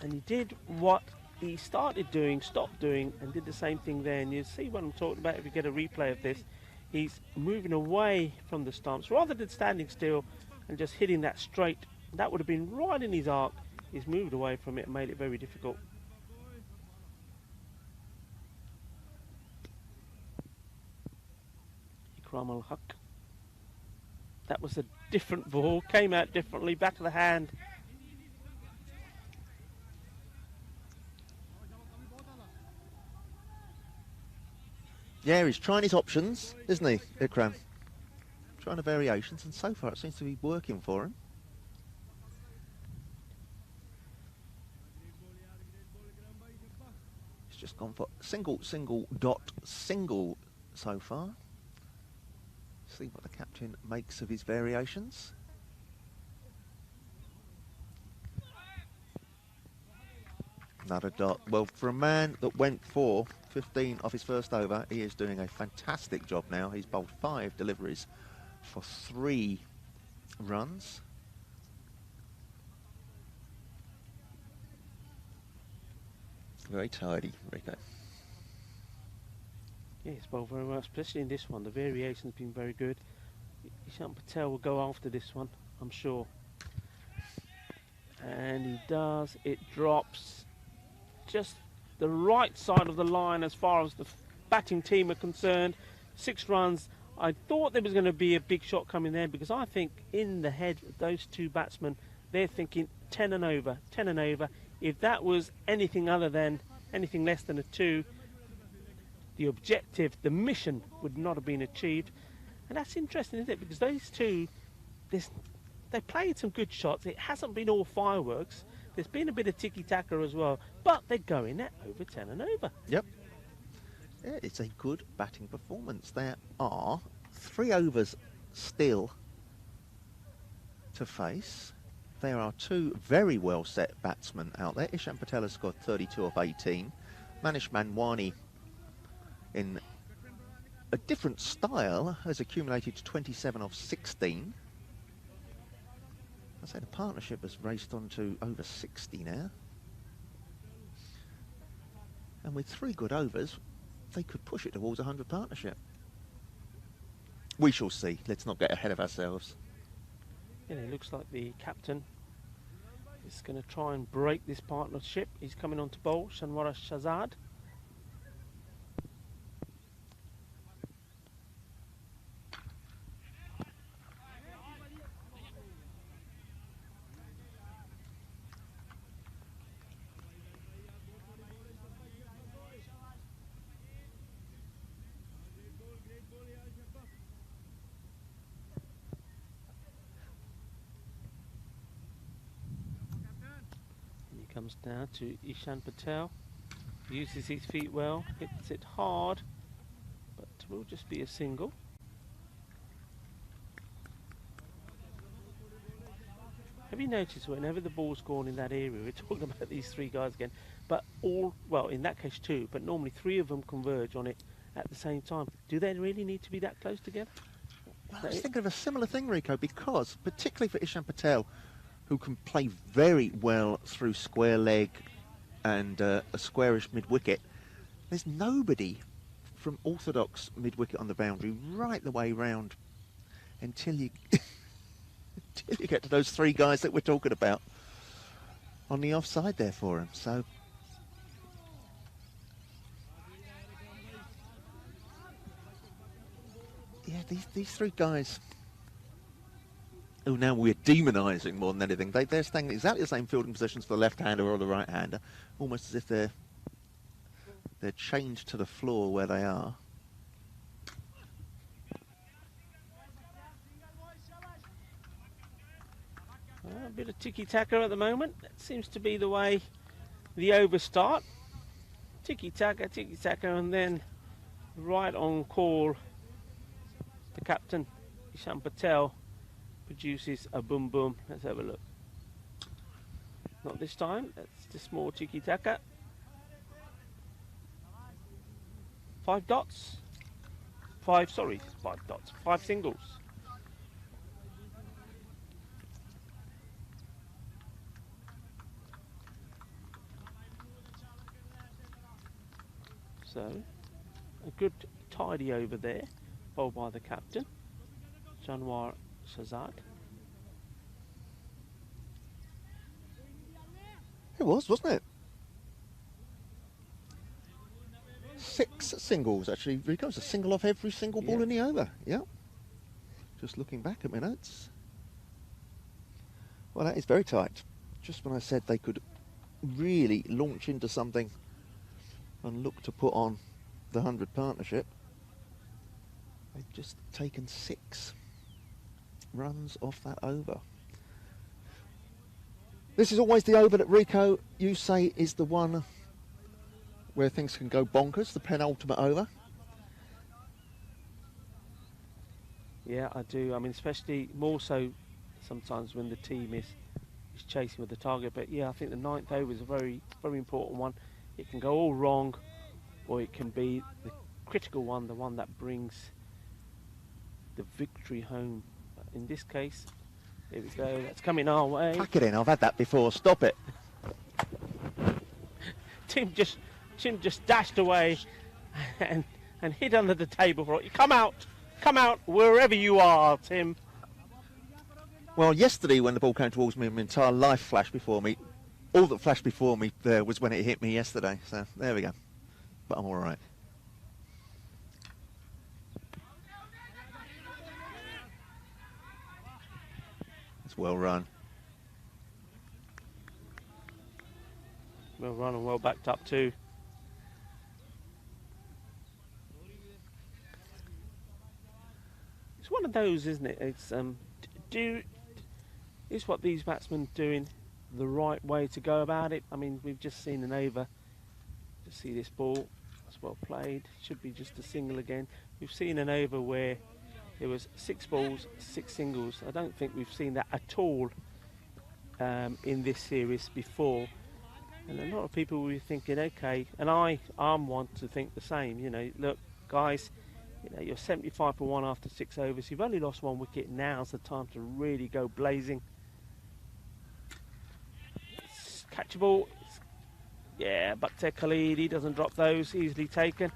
And he did what he started doing, stopped doing, and did the same thing there. And you see what I'm talking about if you get a replay of this. He's moving away from the stumps rather than standing still and just hitting that straight. That would have been right in his arc. He's moved away from it and made it very difficult. Ikram Al-Haq. That was a different ball, came out differently, back of the hand. Yeah, he's trying his options, isn't he, Ikram? Trying the variations, and so far it seems to be working for him. He's just gone for single, single, dot, single so far. See what the captain makes of his variations. Another dot. Well, for a man that went for 15 off his first over, he is doing a fantastic job now. He's bowled 5 deliveries for 3 runs. Very tidy, Rico. Yeah, he's bowled very well, especially in this one. The variation's been very good. Ishan Patel will go after this one, I'm sure. And he does. It drops just the right side of the line as far as the batting team are concerned. 6 runs I thought there was going to be a big shot coming there because I think in the head of those two batsmen, they're thinking 10 and over, 10 and over. If that was anything less than a 2, the objective, the mission would not have been achieved. And that's interesting, isn't it? Because those two, they played some good shots. It hasn't been all fireworks. There's been a bit of tiki-taka as well, but they're going at over 10 and over. Yep. Yeah, it's a good batting performance. There are 3 overs still to face. There are 2 very well set batsmen out there. Ishan Patel has scored 32 off 18. Manish Manwani, in a different style, has accumulated 27 off 16. I say the partnership has raced on to over 60 now. And with 3 good overs, they could push it towards a 100 partnership. We shall see. Let's not get ahead of ourselves. Yeah, it looks like the captain is going to try and break this partnership. He's coming on to bowl, Shanwara Shahzad. Comes now to Ishan Patel, uses his feet well, hits it hard, but will just be a single. Have you noticed whenever the ball's gone in that area, we're talking about these 3 guys again, but well, in that case 2, but normally 3 of them converge on it at the same time. Do they really need to be that close together? Well, I was thinking of a similar thing, Rico, because particularly for Ishan Patel, who can play very well through square leg and a squarish mid-wicket, there's nobody from orthodox mid-wicket on the boundary right the way round until you until you get to those 3 guys that we're talking about on the offside there for him. So yeah, these 3 guys who now we're demonising more than anything, they're staying in exactly the same fielding positions for the left-hander or the right-hander, almost as if they're chained to the floor where they are. A bit of tiki-taka at the moment. That seems to be the way the overs start. Tiki-taka, tiki-taka, and then right on call, the captain, Ishan Patel, produces a boom boom. Let's have a look. Not this time. That's just more tiki-taka. 5 dots. 5 dots. 5 singles. So, a good tidy over there, bowled by the captain, Shanwara Shahzad. It was, wasn't it? 6 singles, actually. Rico, it's a single off every single ball in the over. Yeah. Just looking back at my notes. Well, that is very tight. Just when I said they could really launch into something and look to put on the 100 partnership, they've just taken 6 runs off that over. This is always the over that, Rico, you say is the one where things can go bonkers, the penultimate over. Yeah, I do. I mean, especially more so sometimes when the team is chasing with the target. But yeah, I think the 9th over is a very, very important one. It can go all wrong, or it can be the critical one, the one that brings the victory home. But in this case, here we go. That's coming our way. Pack it in. I've had that before. Stop it. Tim just dashed away and hid under the table for it. Come out wherever you are, Tim. Well, yesterday when the ball came towards me, my entire life flashed before me. All that flashed before me there was when it hit me yesterday. So there we go. But I'm all right. That's well run. Well run and well backed up too. It's one of those, isn't it? It's is what these batsmen doing the right way to go about it? I mean, we've just seen an over. Just see this ball. That's well played. Should be just a single again. We've seen an over where there was 6 balls, 6 singles. I don't think we've seen that at all in this series before. And a lot of people will be thinking, okay, and I'm one to think the same. You know, look, guys, you know, you're 75 for 1 after 6 overs. You've only lost 1 wicket. Now's the time to really go blazing. It's catchable. Yeah, but Khalid, he doesn't drop those, easily taken.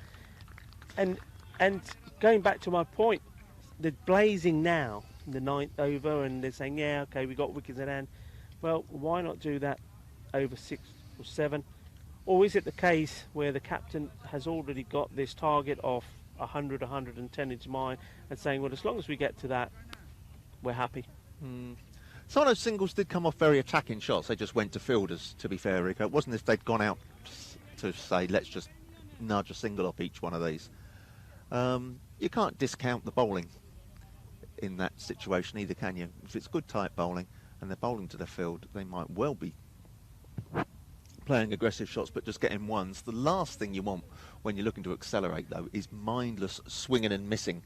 And going back to my point, the blazing now in the 9th over, and they're saying, yeah, okay, we got wickets in hand. Well, why not do that over 6 or 7? Or is it the case where the captain has already got this target of 100, 110 in his mind and saying, well, as long as we get to that, we're happy? Some of those singles did come off very attacking shots. They just went to fielders, to be fair, Rico. It wasn't if they'd gone out to say, let's just nudge a single off each one of these. You can't discount the bowling in that situation either, can you? If it's good tight bowling and they're bowling to the field, they might well be playing aggressive shots but just getting ones. The last thing you want when you're looking to accelerate, though, is mindless swinging and missing,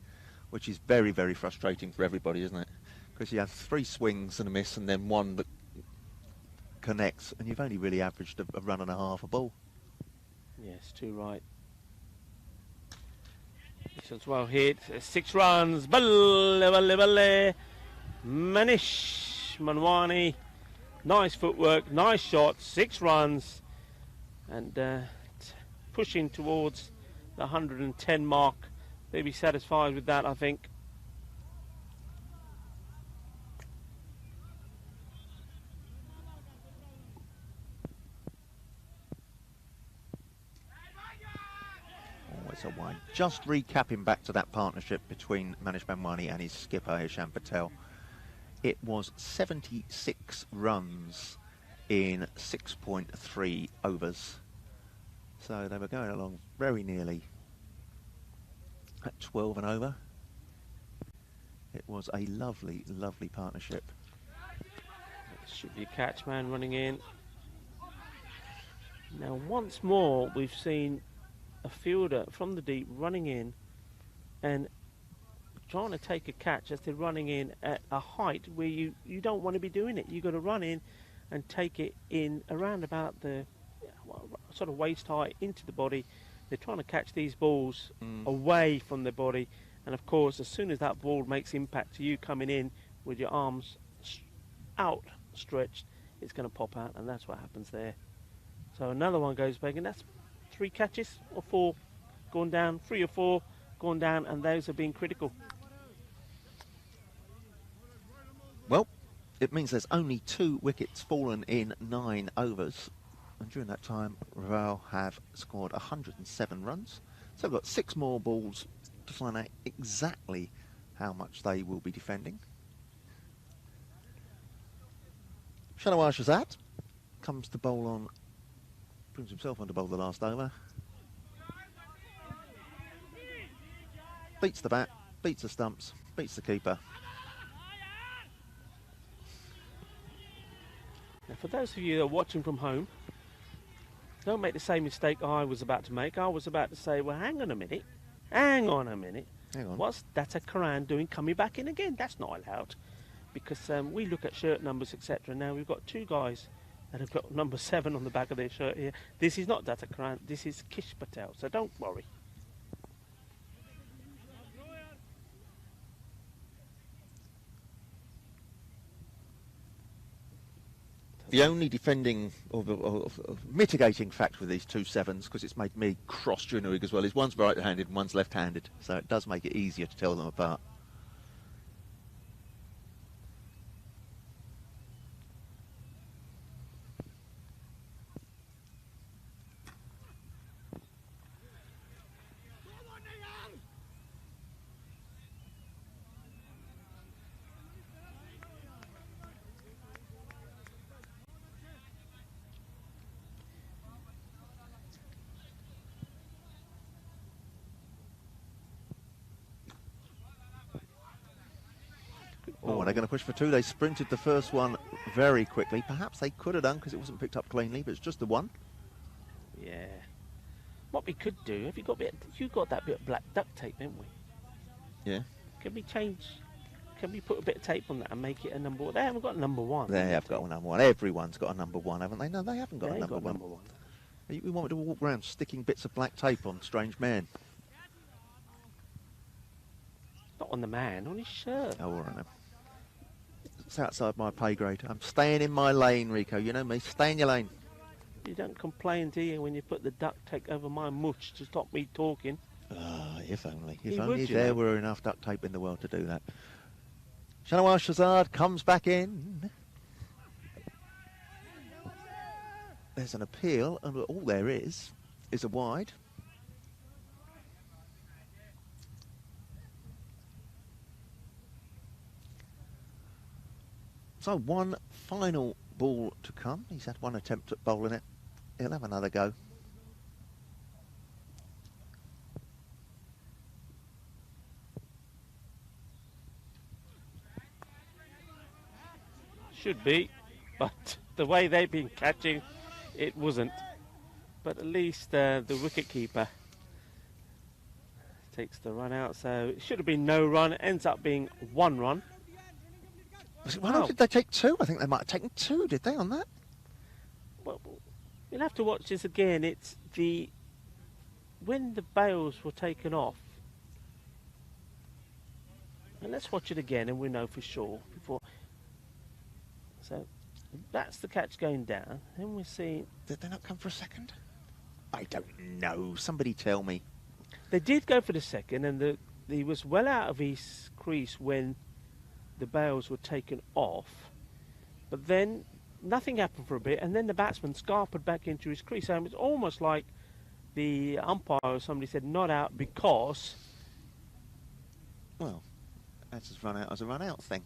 which is very, very frustrating for everybody, isn't it? Because you have 3 swings and a miss and then 1 that connects, and you've only really averaged a run and a half a ball. Yes, too right. This one's well hit. 6 runs. Balle, balle, balle. Manish Manwani. Nice footwork, nice shot. 6 runs. And pushing towards the 110 mark. They'll be satisfied with that, I think. A wide. Just recapping back to that partnership between Manish Manwani and his skipper Hisham Patel, it was 76 runs in 6.3 overs, so they were going along very nearly at 12 and over. It was a lovely, lovely partnership. Should be a catch, man, running in. Now once more we've seen a fielder from the deep running in and trying to take a catch as they're running in at a height where you don't want to be doing it. You've got to run in and take it in around about the sort of waist height into the body. They're trying to catch these balls away from the body, and of course as soon as that ball makes impact to you coming in with your arms outstretched, it's going to pop out, and that's what happens there. So another one goes back, and that's 3 catches or 4 gone down, 3 or 4 gone down, and those have been critical. Well, it means there's only 2 wickets fallen in 9 overs, and during that time Raval have scored 107 runs, so we've got 6 more balls to find out exactly how much they will be defending. Shanawaz Shahzad comes to bowl on, brings himself on to bowl the last over. Beats the bat, beats the stumps, beats the keeper. Now for those of you that are watching from home, don't make the same mistake I was about to make. I was about to say, well, hang on a minute. Hang on. What's Datta Karan doing coming back in again? That's not allowed. Because we look at shirt numbers, etc. Now we've got 2 guys that have got number 7 on the back of their shirt here. This is not Datta Karan, this is Kish Patel, so don't worry. The only defending or mitigating fact with these 2 7s, because it's made me cross during the week as well, is one's right-handed and one's left-handed, so it does make it easier to tell them apart. Oh, they're going to push for two. They sprinted the first one very quickly. Perhaps they could have done because it wasn't picked up cleanly, but it's just the one. Yeah. What we could do, have you got that bit of black duct tape, haven't we? Yeah. Can we put a bit of tape on that and make it a number one? They haven't got a number one. They have got a number one. Everyone's got a number one, haven't they? No, they haven't got They a ain't number got one. number one. We want me to walk around sticking bits of black tape on strange man. Not on the man, on his shirt. Oh, all right now. It's outside my pay grade. I'm staying in my lane, Rico. You know me. Stay in your lane. You don't complain, do you, when you put the duct tape over my mooch to stop me talking? Ah, if only. He If would, only you there know. were enough duct tape in the world to do that. Shanawaz Shazad comes back in. There's an appeal, and all there is a wide. So one final ball to come. He's had one attempt at bowling it. He'll have another go. Should be, but the way they've been catching, it wasn't. But at least the wicket keeper takes the run out, so it should have been no run. It ends up being 1 run. Well, did they take two? I think they might have taken two, did they, on that? Well, you'll have to watch this again. It's when the bails were taken off. And let's watch it again, and we know for sure before. So that's the catch going down. Then we see Did they not come for a second? I don't know. Somebody tell me. they did go for the second, and he was well out of his crease when the bails were taken off. But then nothing happened for a bit, and then the batsman scarpered back into his crease. So it's almost like the umpire or somebody said not out because. Well, that's as run out as a run out thing.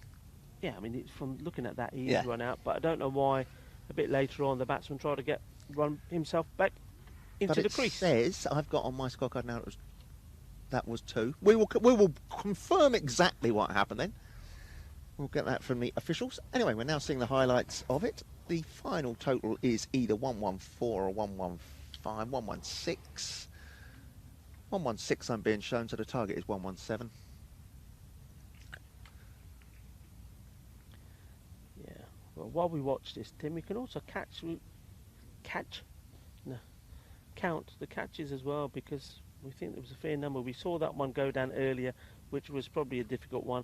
Yeah, I mean, from looking at that, he's Yeah. run out. But I don't know why. A bit later on, the batsman tried to run himself back into But the it crease. says, I've got on my scorecard now, that was two. We will confirm exactly what happened then. We'll get that from the officials. Anyway, we're now seeing the highlights of it. The final total is either 114 or 115, 116. 116 I'm being shown, so the target is 117. Yeah. Well, while we watch this, Tim, we can also count the catches as well, because we think there was a fair number. We saw that one go down earlier, which was probably a difficult one.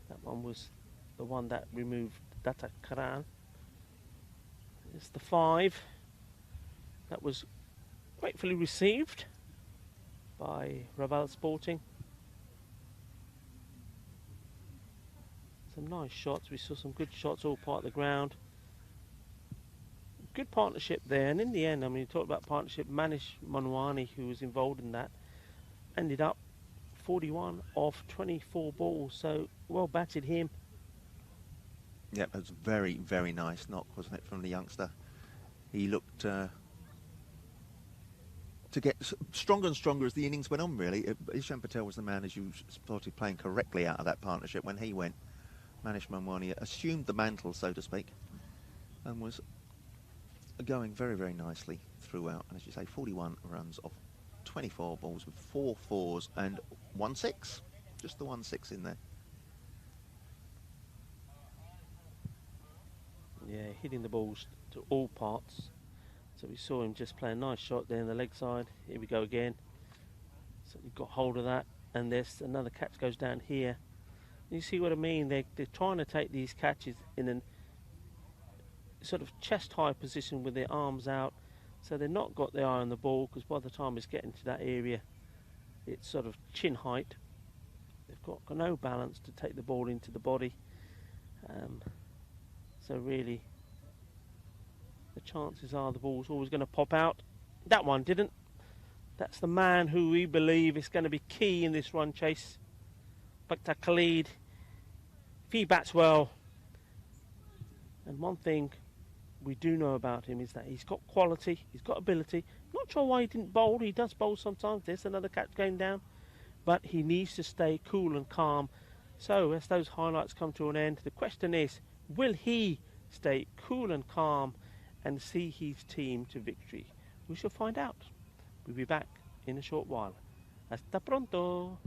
That one was the one that removed Data Karan. It's the 5 that was gratefully received by Raval Sporting. Some nice shots. We saw some good shots all part of the ground. Good partnership there, and in the end, I mean, you talked about partnership. Manish Manwani, who was involved in that, ended up 41 off 24 balls, so well batted him. Yeah, it was very, very nice knock, wasn't it, from the youngster? He looked to get stronger and stronger as the innings went on, really. Ishan Patel was the man, as you spotted, playing correctly out of that partnership. When he went, Manish Manwani assumed the mantle, so to speak, and was going very, very nicely throughout. And as you say, 41 runs off 24 balls with 4 fours and 1 6. Just the 1 6 in there. Yeah, hitting the balls to all parts. So we saw him just play a nice shot there in the leg side. Here we go again. So he got hold of that, and there's another catch goes down here. You see what I mean? They're trying to take these catches in a sort of chest-high position with their arms out, so they've not got their eye on the ball, because by the time it's getting to that area, it's sort of chin height. They've got no balance to take the ball into the body. So really, the chances are the ball's always going to pop out. That one didn't. That's the man who we believe is going to be key in this run chase. Bakhtar Khalid, if he bats well, and one thing we do know about him is that he's got quality, he's got ability. Not sure why he didn't bowl. He does bowl sometimes. There's another catch going down, but he needs to stay cool and calm, So as those highlights come to an end, the question is, will he stay cool and calm and see his team to victory? We shall find out. We'll be back in a short while. Hasta pronto.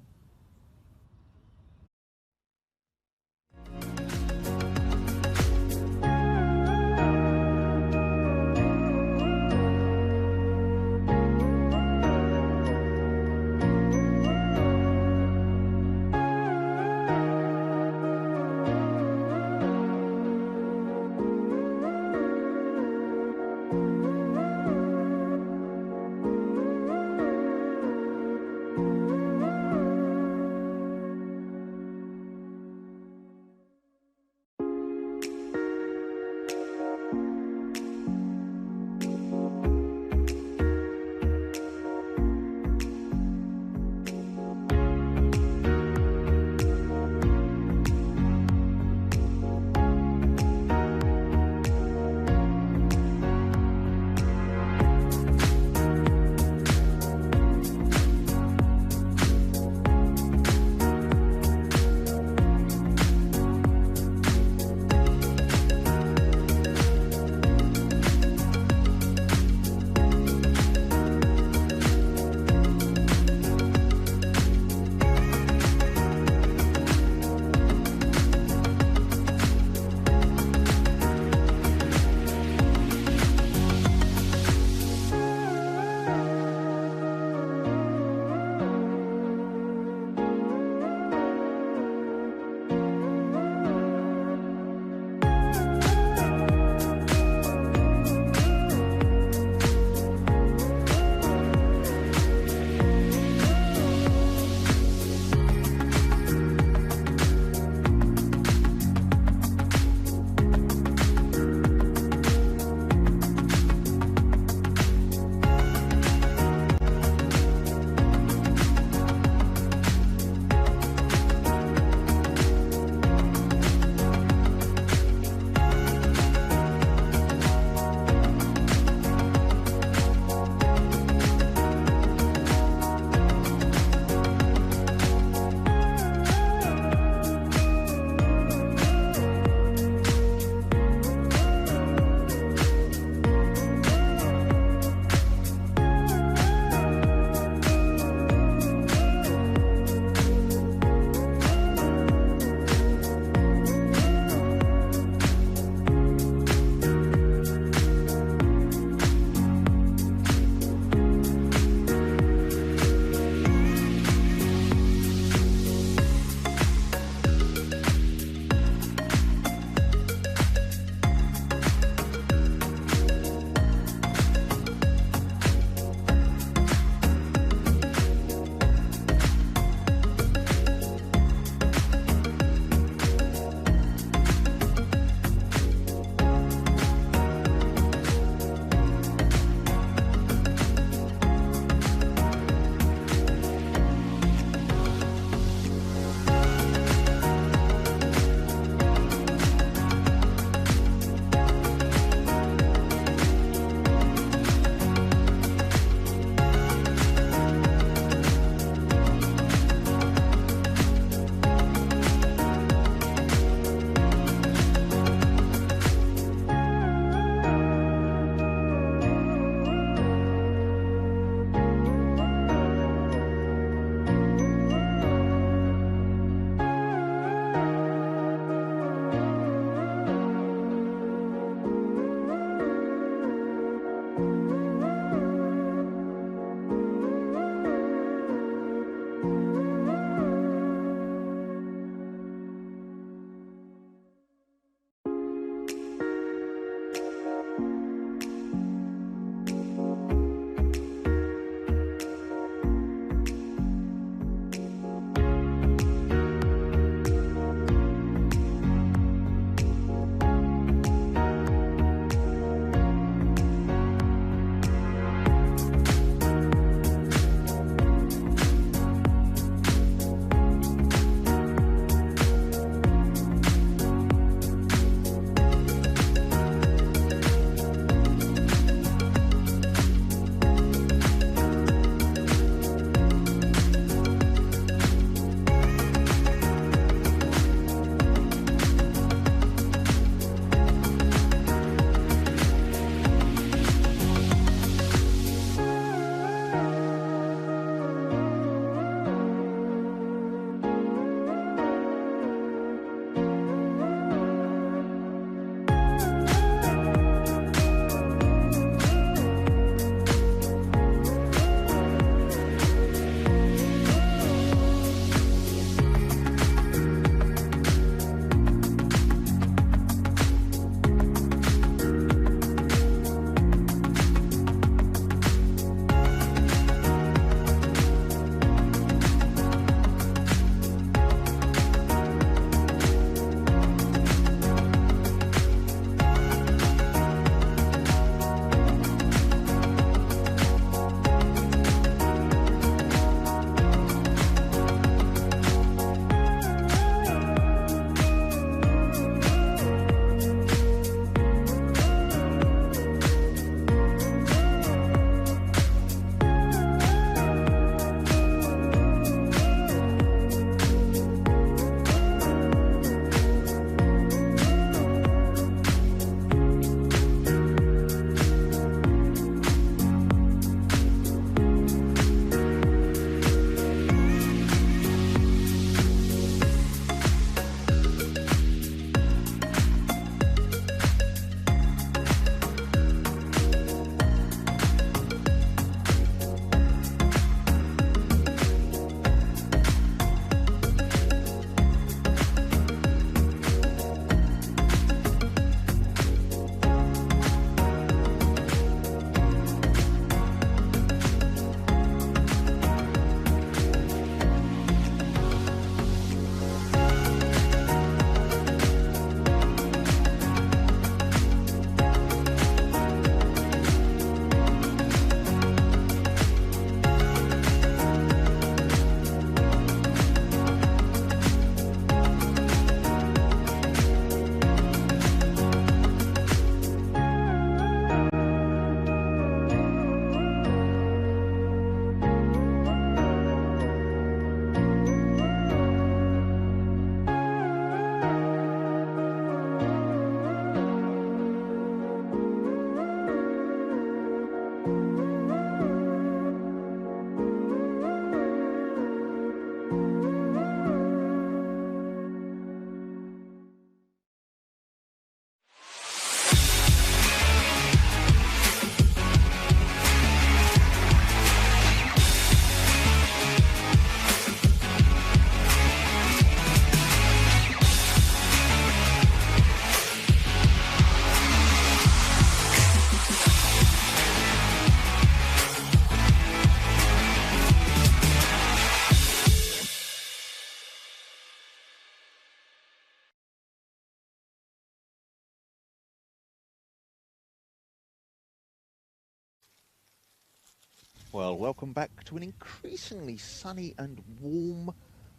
Well, welcome back to an increasingly sunny and warm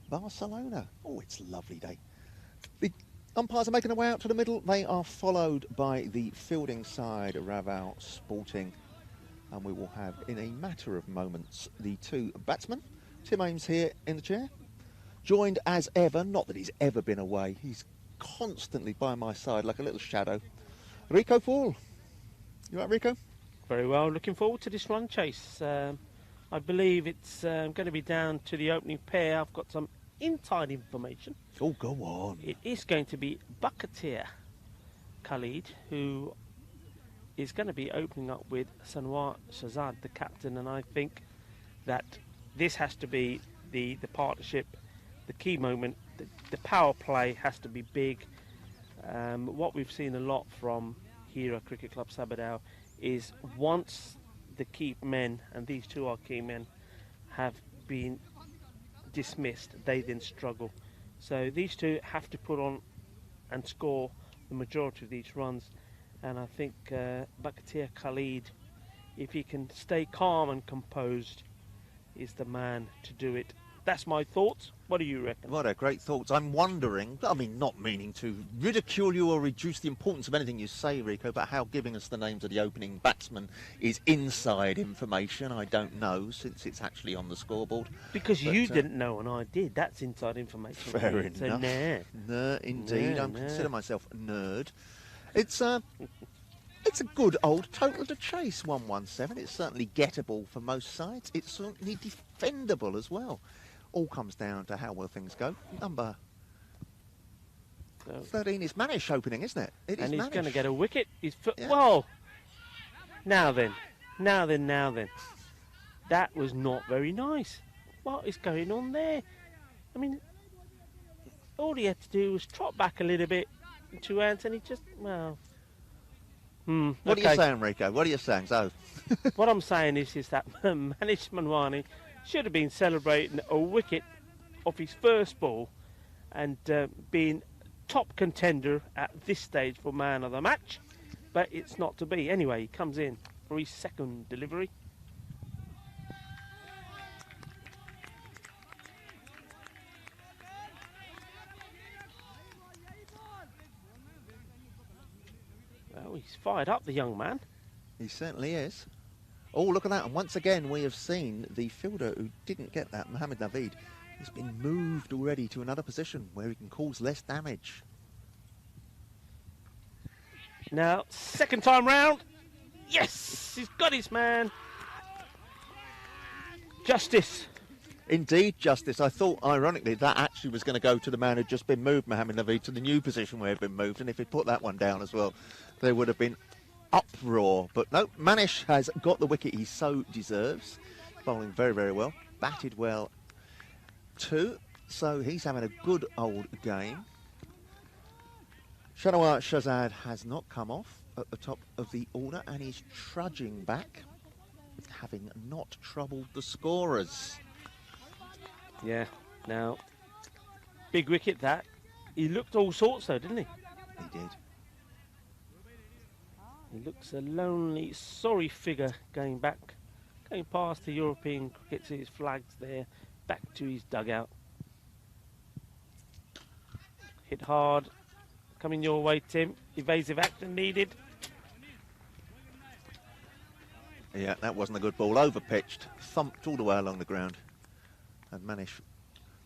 Barcelona. Oh, it's a lovely day. The umpires are making their way out to the middle. They are followed by the fielding side, Raval Sporting. And we will have, in a matter of moments, the two batsmen. Tim Ames here in the chair, joined as ever, not that he's ever been away, he's constantly by my side like a little shadow. Rico Fall. You right, Rico? Very well, looking forward to this run chase. I believe it's going to be down to the opening pair. I've got some inside information. Oh, go on. It is going to be Bakatir Khalid, who is going to be opening up with Sanwar Shahzad, the captain, and I think that this has to be the partnership, the key moment. The power play has to be big. What we've seen a lot from Hira Cricket Club Sabadell is once the key men, and these two are key men, have been dismissed, they then struggle. So these two have to put on and score the majority of these runs, and I think Bakatir Khalid, if he can stay calm and composed, is the man to do it. That's my thoughts. What do you reckon? What a great thoughts. I'm wondering, I mean, not meaning to ridicule you or reduce the importance of anything you say, Rico, but how giving us the names of the opening batsmen is inside information, I don't know, since it's actually on the scoreboard. Because you didn't know and I did. That's inside information. Fair enough. So, Nerd, indeed. Nah, I nah. consider myself a nerd. It's a good old total to chase, 117. It's certainly gettable for most sides. It's certainly defendable as well. All comes down to how well things go. Number 13 is Manish opening, isn't it? It is and he's Manish. going to get a wicket. Yeah. Whoa! Now then. That was not very nice. What is going on there? I mean, all he had to do was trot back a little bit to Anthony. Just, well... What are you saying, Rico? What are you saying? So, What I'm saying is that Manish Manwani should have been celebrating a wicket off his first ball and being top contender at this stage for man of the match, but it's not to be. Anyway, he comes in for his second delivery. Well, he's fired up, the young man. he certainly is. Oh, look at that. And once again, we have seen the fielder who didn't get that, Mohammed Naveed. He's been moved already to another position where he can cause less damage. Now, second time round. Yes, he's got his man. Justice. Indeed, Justice. I thought, ironically, that actually was going to go to the man who'd just been moved, Mohammed Naveed, to the new position where he'd been moved. And if he'd put that one down as well, there would have been uproar. But no, Manish has got the wicket he so deserves. Bowling very, very well. Batted well too. So he's having a good old game. Sanwar Shahzad has not come off at the top of the order and he's trudging back, having not troubled the scorers. Yeah, now, big wicket that. He looked all sorts though, didn't he? He did. He looks a lonely, sorry figure going back, going past the European cricket, see his flags there, back to his dugout. Hit hard, coming your way, Tim. Evasive action needed. Yeah, that wasn't a good ball. Over-pitched, thumped all the way along the ground. And Manish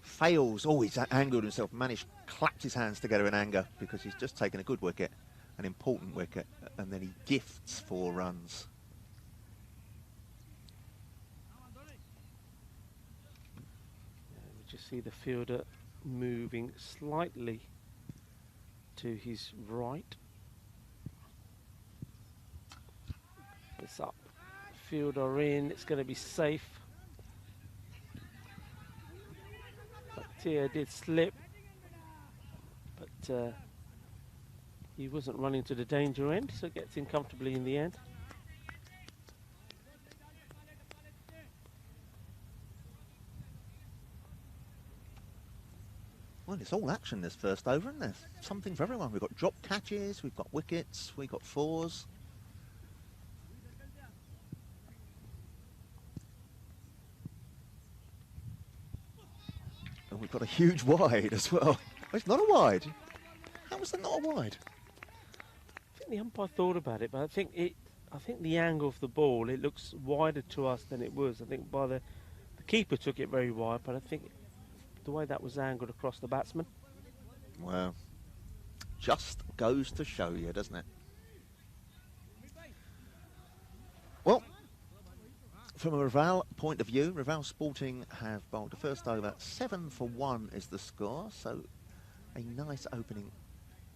fails. Oh, he's angered himself. Manish clapped his hands together in anger because he's just taken a good wicket, an important wicket, and then he gifts 4 runs. We just see the fielder moving slightly to his right. It's up. Fielder in. It's going to be safe. Tia did slip, but he wasn't running to the danger end, so gets in comfortably in the end. Well, it's all action this first over, isn't there? Something for everyone. We've got drop catches, we've got wickets, we've got 4s. And we've got a huge wide as well. It's not a wide. How was that not a wide? I think the umpire thought about it, but I think the angle of the ball, it looks wider to us than it was. I think by the keeper took it very wide, but I think the way that was angled across the batsman. Well, just goes to show you, doesn't it? Well, from a Raval point of view, Raval Sporting have bowled the first over. 7 for 1 is the score, so a nice opening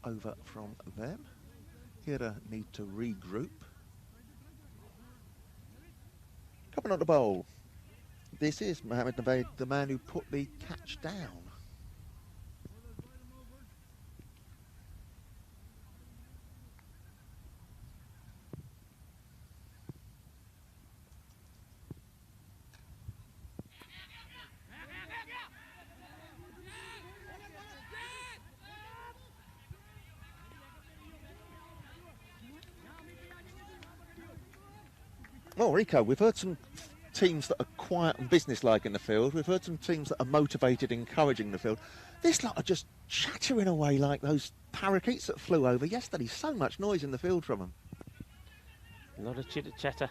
over from them. Here to need to regroup. Coming on the bowl, this is Mohamed Navaid, the man who put the catch down. Well, Rico, we've heard some teams that are quiet and businesslike in the field. We've heard some teams that are motivated, encouraging the field. This lot are just chattering away like those parakeets that flew over yesterday. So much noise in the field from them. A lot of chitter-chatter.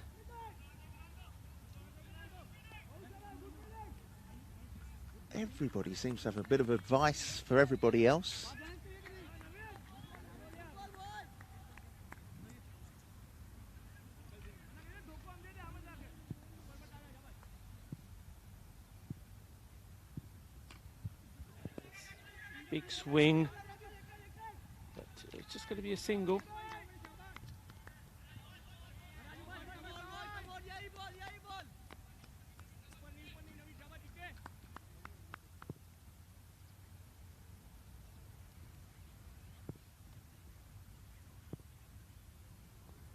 Everybody seems to have a bit of advice for everybody else. Big swing, but it's just going to be a single.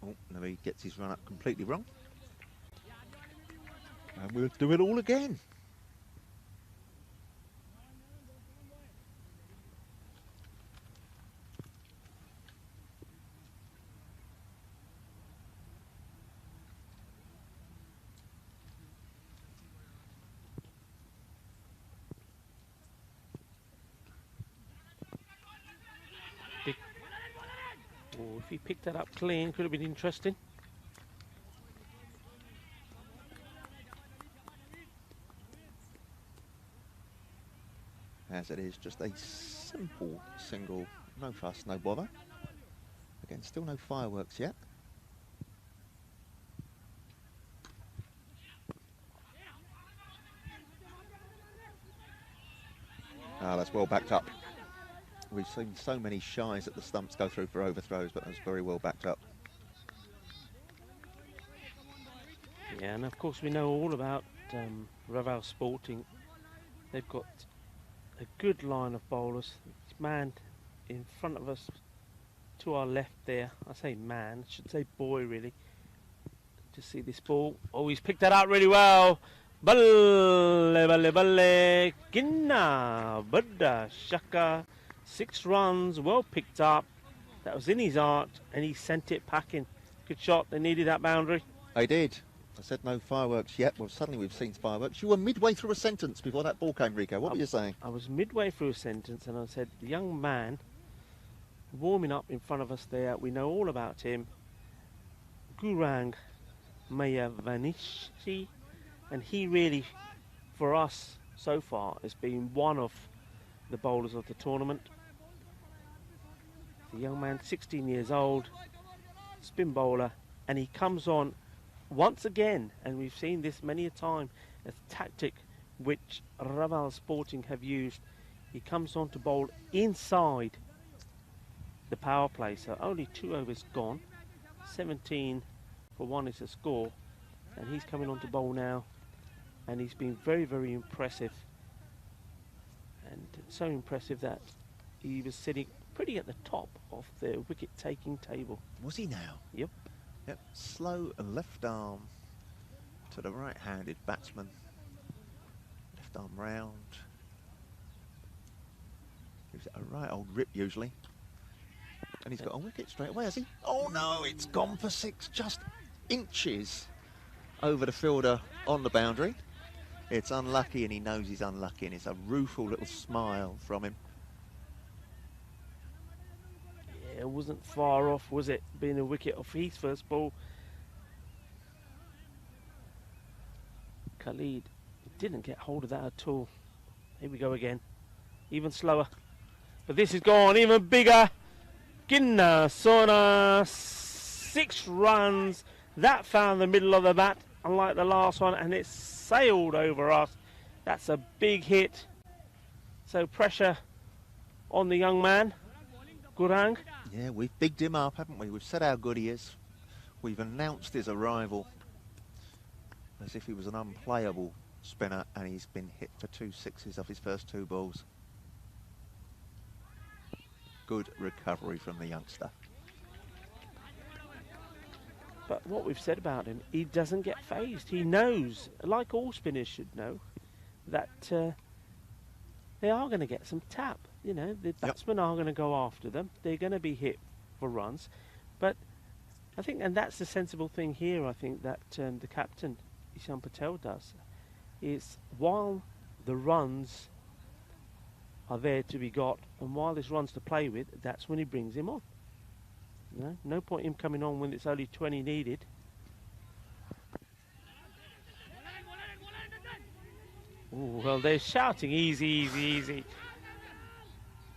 Oh, no, he gets his run up completely wrong. And we'll do it all again. Oh, if he picked that up clean, could have been interesting. As it is, just a simple single, no fuss, no bother. Again, still no fireworks yet. Ah, that's well backed up. We've seen so many shies at the stumps go through for overthrows, but that's very well backed up. Yeah, and of course we know all about Raval Sporting. They've got a good line of bowlers. This man in front of us, to our left there. I say man, I should say boy really. To see this ball. Oh, he's picked that out really well. Balle, balle, balle. Ginna, Buddha, Shaka. 6 runs, well picked up. That was in his art, and he sent it packing. Good shot. They needed that boundary. They did. I said no fireworks yet. Well, suddenly we've seen fireworks. You were midway through a sentence before that ball came, Rico. What were you saying? I was midway through a sentence, and I said, the young man warming up in front of us there, we know all about him. Gurang Mayavanishi, and he really, for us so far, has been one of the bowlers of the tournament. The young man, 16 years old, spin bowler, and he comes on once again, and we've seen this many a time, a tactic which Raval Sporting have used. He comes on to bowl inside the power play, so only 2 overs gone. 17 for 1 is the score, and he's coming on to bowl now, and he's been very, very impressive, and so impressive that he was sitting pretty at the top of the wicket-taking table. Was he now? Yep. Yep. Slow and left arm to the right-handed batsman. Left arm round. Gives it a right old rip usually. And he's got a wicket straight away, has he? Oh no, it's gone for 6, just inches over the fielder on the boundary. It's unlucky, and he knows he's unlucky, and it's a rueful little smile from him. Yeah, it wasn't far off, was it? Being a wicket off his first ball. Khalid didn't get hold of that at all. Here we go again. Even slower. But this is gone even bigger. Ginna Sona, 6 runs. That found the middle of the bat, unlike the last one, and it sailed over us. That's a big hit. So pressure on the young man, Gurang. Yeah, we've bigged him up, haven't we? We've said how good he is. We've announced his arrival as if he was an unplayable spinner, and he's been hit for 2 sixes off his first 2 balls. Good recovery from the youngster. But what we've said about him, he doesn't get phased. He knows, like all spinners should know, that they are going to get some tap. You know, the batsmen are going to go after them. They're going to be hit for runs. But I think, and that's the sensible thing here, I think, that the captain, Ishan Patel, does, is while the runs are there to be got, and while there's runs to play with, that's when he brings him on. You know, no point him coming on when it's only 20 needed. Ooh, well, they're shouting easy, easy, easy.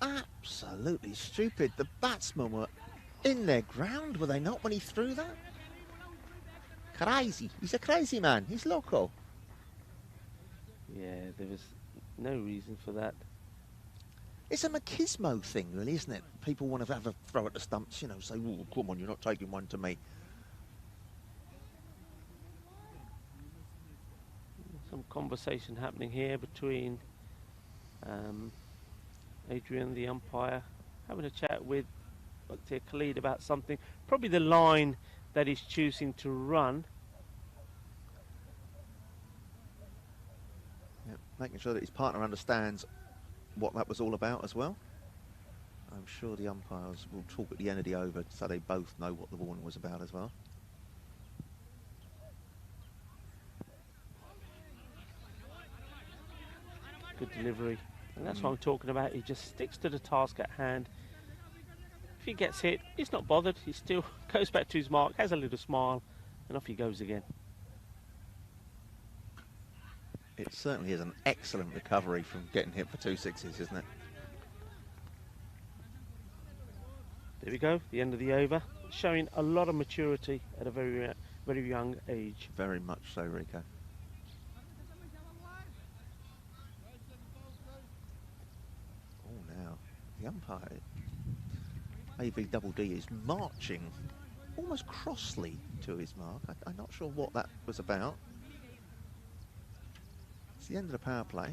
Absolutely stupid. The batsmen were in their ground, were they not, when he threw that? Crazy. He's a crazy man. He's loco. Yeah, there was no reason for that. It's a machismo thing, really, isn't it? People want to have a throw at the stumps, you know, say, oh, come on, you're not taking one to me. Some conversation happening here between Adrian, the umpire, having a chat with Khalid about something. Probably the line that he's choosing to run. Yeah, making sure that his partner understands what that was all about as well. I'm sure the umpires will talk at the end of the over so they both know what the warning was about as well. Good delivery. And that's what I'm talking about. He just sticks to the task at hand. If he gets hit, he's not bothered. He still goes back to his mark, has a little smile, and off he goes again. It certainly is an excellent recovery from getting hit for 2 sixes, isn't it? There we go, the end of the over. Showing a lot of maturity at a very, very young age. Very much so, Rico. Oh, now, the umpire, AV-double-D, is marching almost crossly to his mark. I'm not sure what that was about. It's the end of the power play,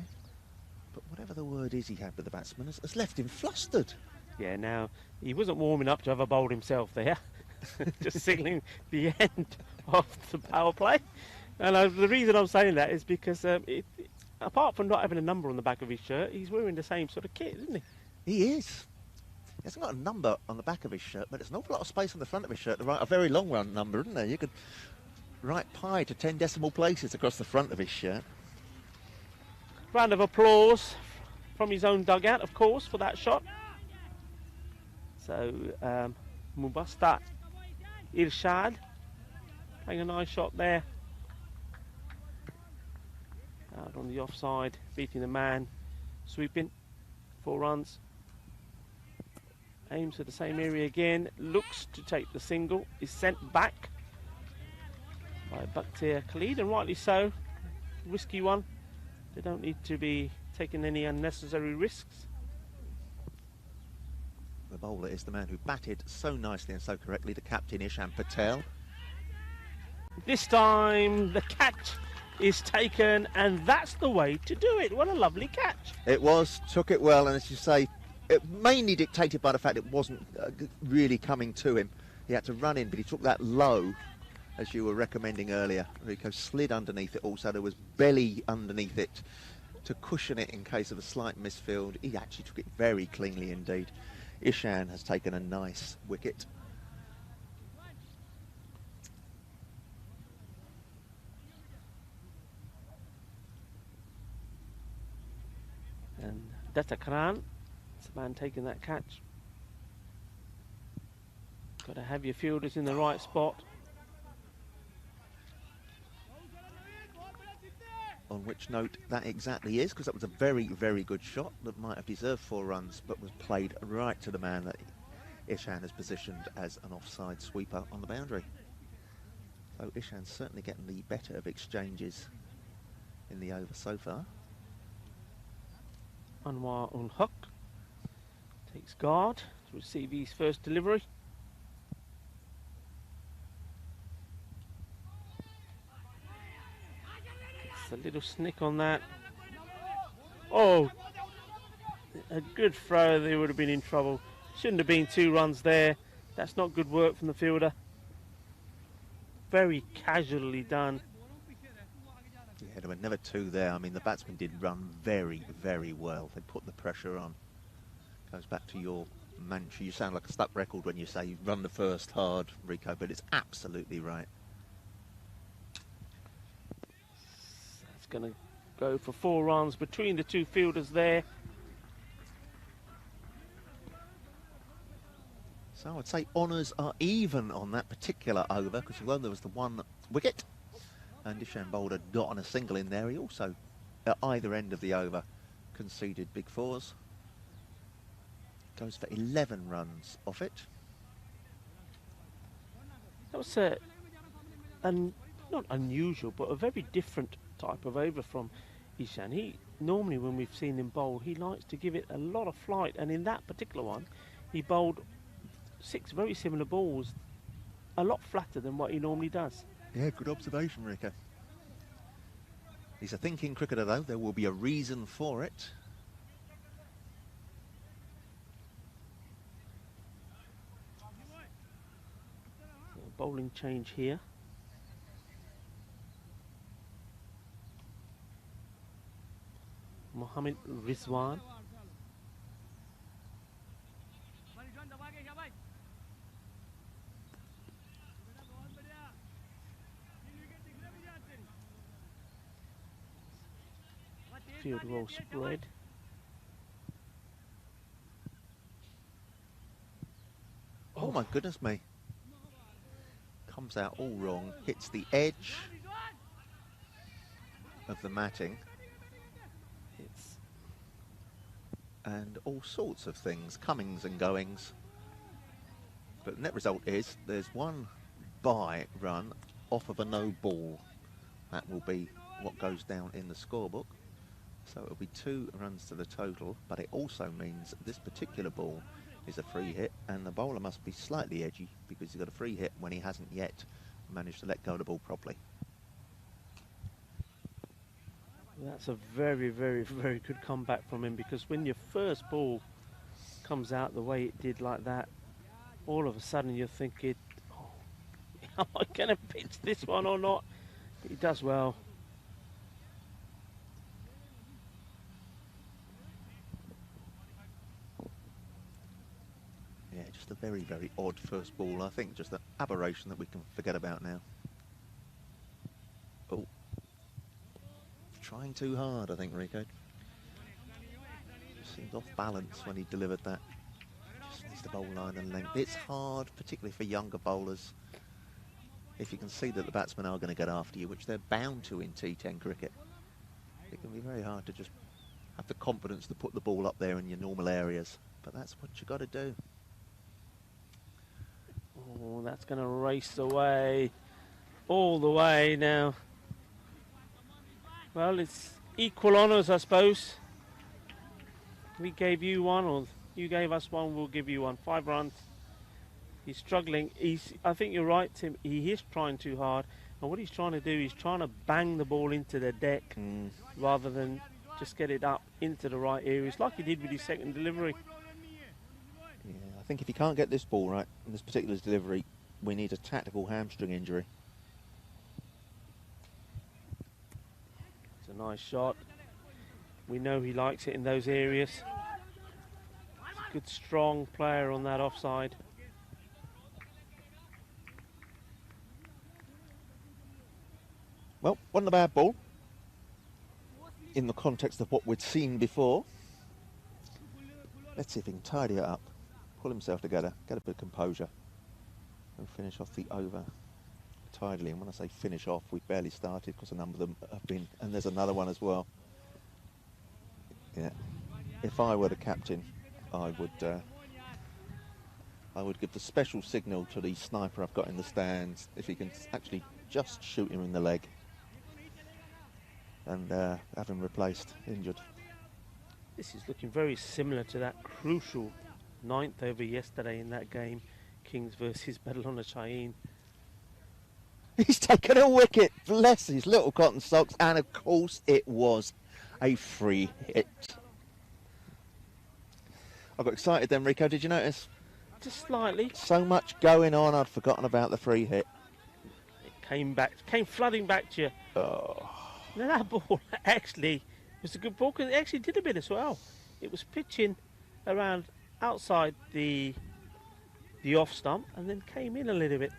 but whatever the word is he had with the batsman has left him flustered. Yeah, now, he wasn't warming up to have a bowled himself there. Just signalling the end of the power play. And the reason I'm saying that is because apart from not having a number on the back of his shirt, he's wearing the same sort of kit, isn't he? He is. He hasn't got a number on the back of his shirt, but there's an awful lot of space on the front of his shirt to write a very long run number, isn't there? You could write pi to 10 decimal places across the front of his shirt. Round of applause from his own dugout, of course, for that shot. So, Mubastat Irshad playing a nice shot there. Out on the offside, beating the man, sweeping, 4 runs. Aims for the same area again, looks to take the single, is sent back by Bakhtiar Khalid, and rightly so. Risky one. They don't need to be taking any unnecessary risks. The bowler is the man who batted so nicely and so correctly, the captain, Ishan Patel. This time the catch is taken, and that's the way to do it. What a lovely catch. It was, took it well, and as you say, it mainly dictated by the fact it wasn't really coming to him. He had to run in, but he took that low, as you were recommending earlier. Rico slid underneath it also. There was belly underneath it to cushion it in case of a slight misfield. He actually took it very cleanly indeed. Ishan has taken a nice wicket. Datakran. It's the man taking that catch. Got to have your fielders in the right spot. On which note that exactly is, because that was a very, very good shot that might have deserved 4 runs, but was played right to the man that Ishan has positioned as an offside sweeper on the boundary. So Ishan's certainly getting the better of exchanges in the over so far. Anwar ul Haq takes guard to receive his first delivery. Gets a little snick on that. Oh, a good throw, they would have been in trouble. Shouldn't have been 2 runs there. That's not good work from the fielder. Very casually done. Yeah, there were never 2 there. I mean, the batsman did run very, very well. They put the pressure on. Goes back to your mantra. You sound like a stuck record when you say you run the first hard, Rico, but it's absolutely right. That's going to go for 4 runs between the 2 fielders there. So I'd say honours are even on that particular over, because although there was the 1 wicket and Ishan Boulder got on a single in there, he also, at either end of the over, conceded big 4s. Goes for 11 runs off it. That was not unusual, but a very different type of over from Ishan. He normally, when we've seen him bowl, he likes to give it a lot of flight, and in that particular one, he bowled 6 very similar balls, a lot flatter than what he normally does. Yeah, good observation, Rico. He's a thinking cricketer, though. There will be a reason for it. Bowling change here. Mohammed Rizwan. Field well spread. Oh my goodness me. Comes out all wrong, hits the edge of the matting. And all sorts of things, comings and goings. But the net result is there's 1 bye run off of a no ball. That will be what goes down in the scorebook. So it'll be 2 runs to the total, but it also means this particular ball is a free hit, and the bowler must be slightly edgy because he's got a free hit when he hasn't yet managed to let go of the ball properly. That's a very, very, very good comeback from him, because when your first ball comes out the way it did like that, all of a sudden you're thinking, oh, am I going to pitch this one or not? He does well. Yeah, just a very, very odd first ball. I think just an aberration that we can forget about now. Oh. Trying too hard, I think, Rico. Just seemed off balance when he delivered that. Just needs to bowl line and length. It's hard, particularly for younger bowlers, if you can see that the batsmen are going to get after you, which they're bound to in T10 cricket. It can be very hard to just have the confidence to put the ball up there in your normal areas. But that's what you got to do. Oh, that's going to race away, all the way now. Well, it's equal honours, I suppose. We gave you 1, or you gave us 1, we'll give you 1. 5 runs. He's struggling. I think you're right, Tim. He is trying too hard. And what he's trying to do, he's trying to bang the ball into the deck rather than just get it up into the right areas, like he did with his second delivery. Yeah, I think if he can't get this ball right in this particular delivery, we need a tactical hamstring injury. It's a nice shot. We know he likes it in those areas. He's a good, strong player on that offside. Well, wasn't a bad ball in the context of what we'd seen before. Let's see if he can tidy it up, pull himself together, get a bit of composure, and finish off the over tidily. And when I say finish off, we've barely started because a number of them have been, and there's another one as well. Yeah, if I were the captain, I would give the special signal to the sniper I've got in the stands if he can actually just shoot him in the leg and have him replaced, injured. This is looking very similar to that crucial 9th over yesterday in that game, Kings versus Badalona Cheyenne. He's taken a wicket, bless his little cotton socks, and of course it was a free hit. I got excited then, Rico, did you notice? Just slightly. So much going on, I'd forgotten about the free hit. It came flooding back to you. Oh. Now that ball actually was a good ball because it actually did a bit as well. It was pitching around outside the off stump and then came in a little bit.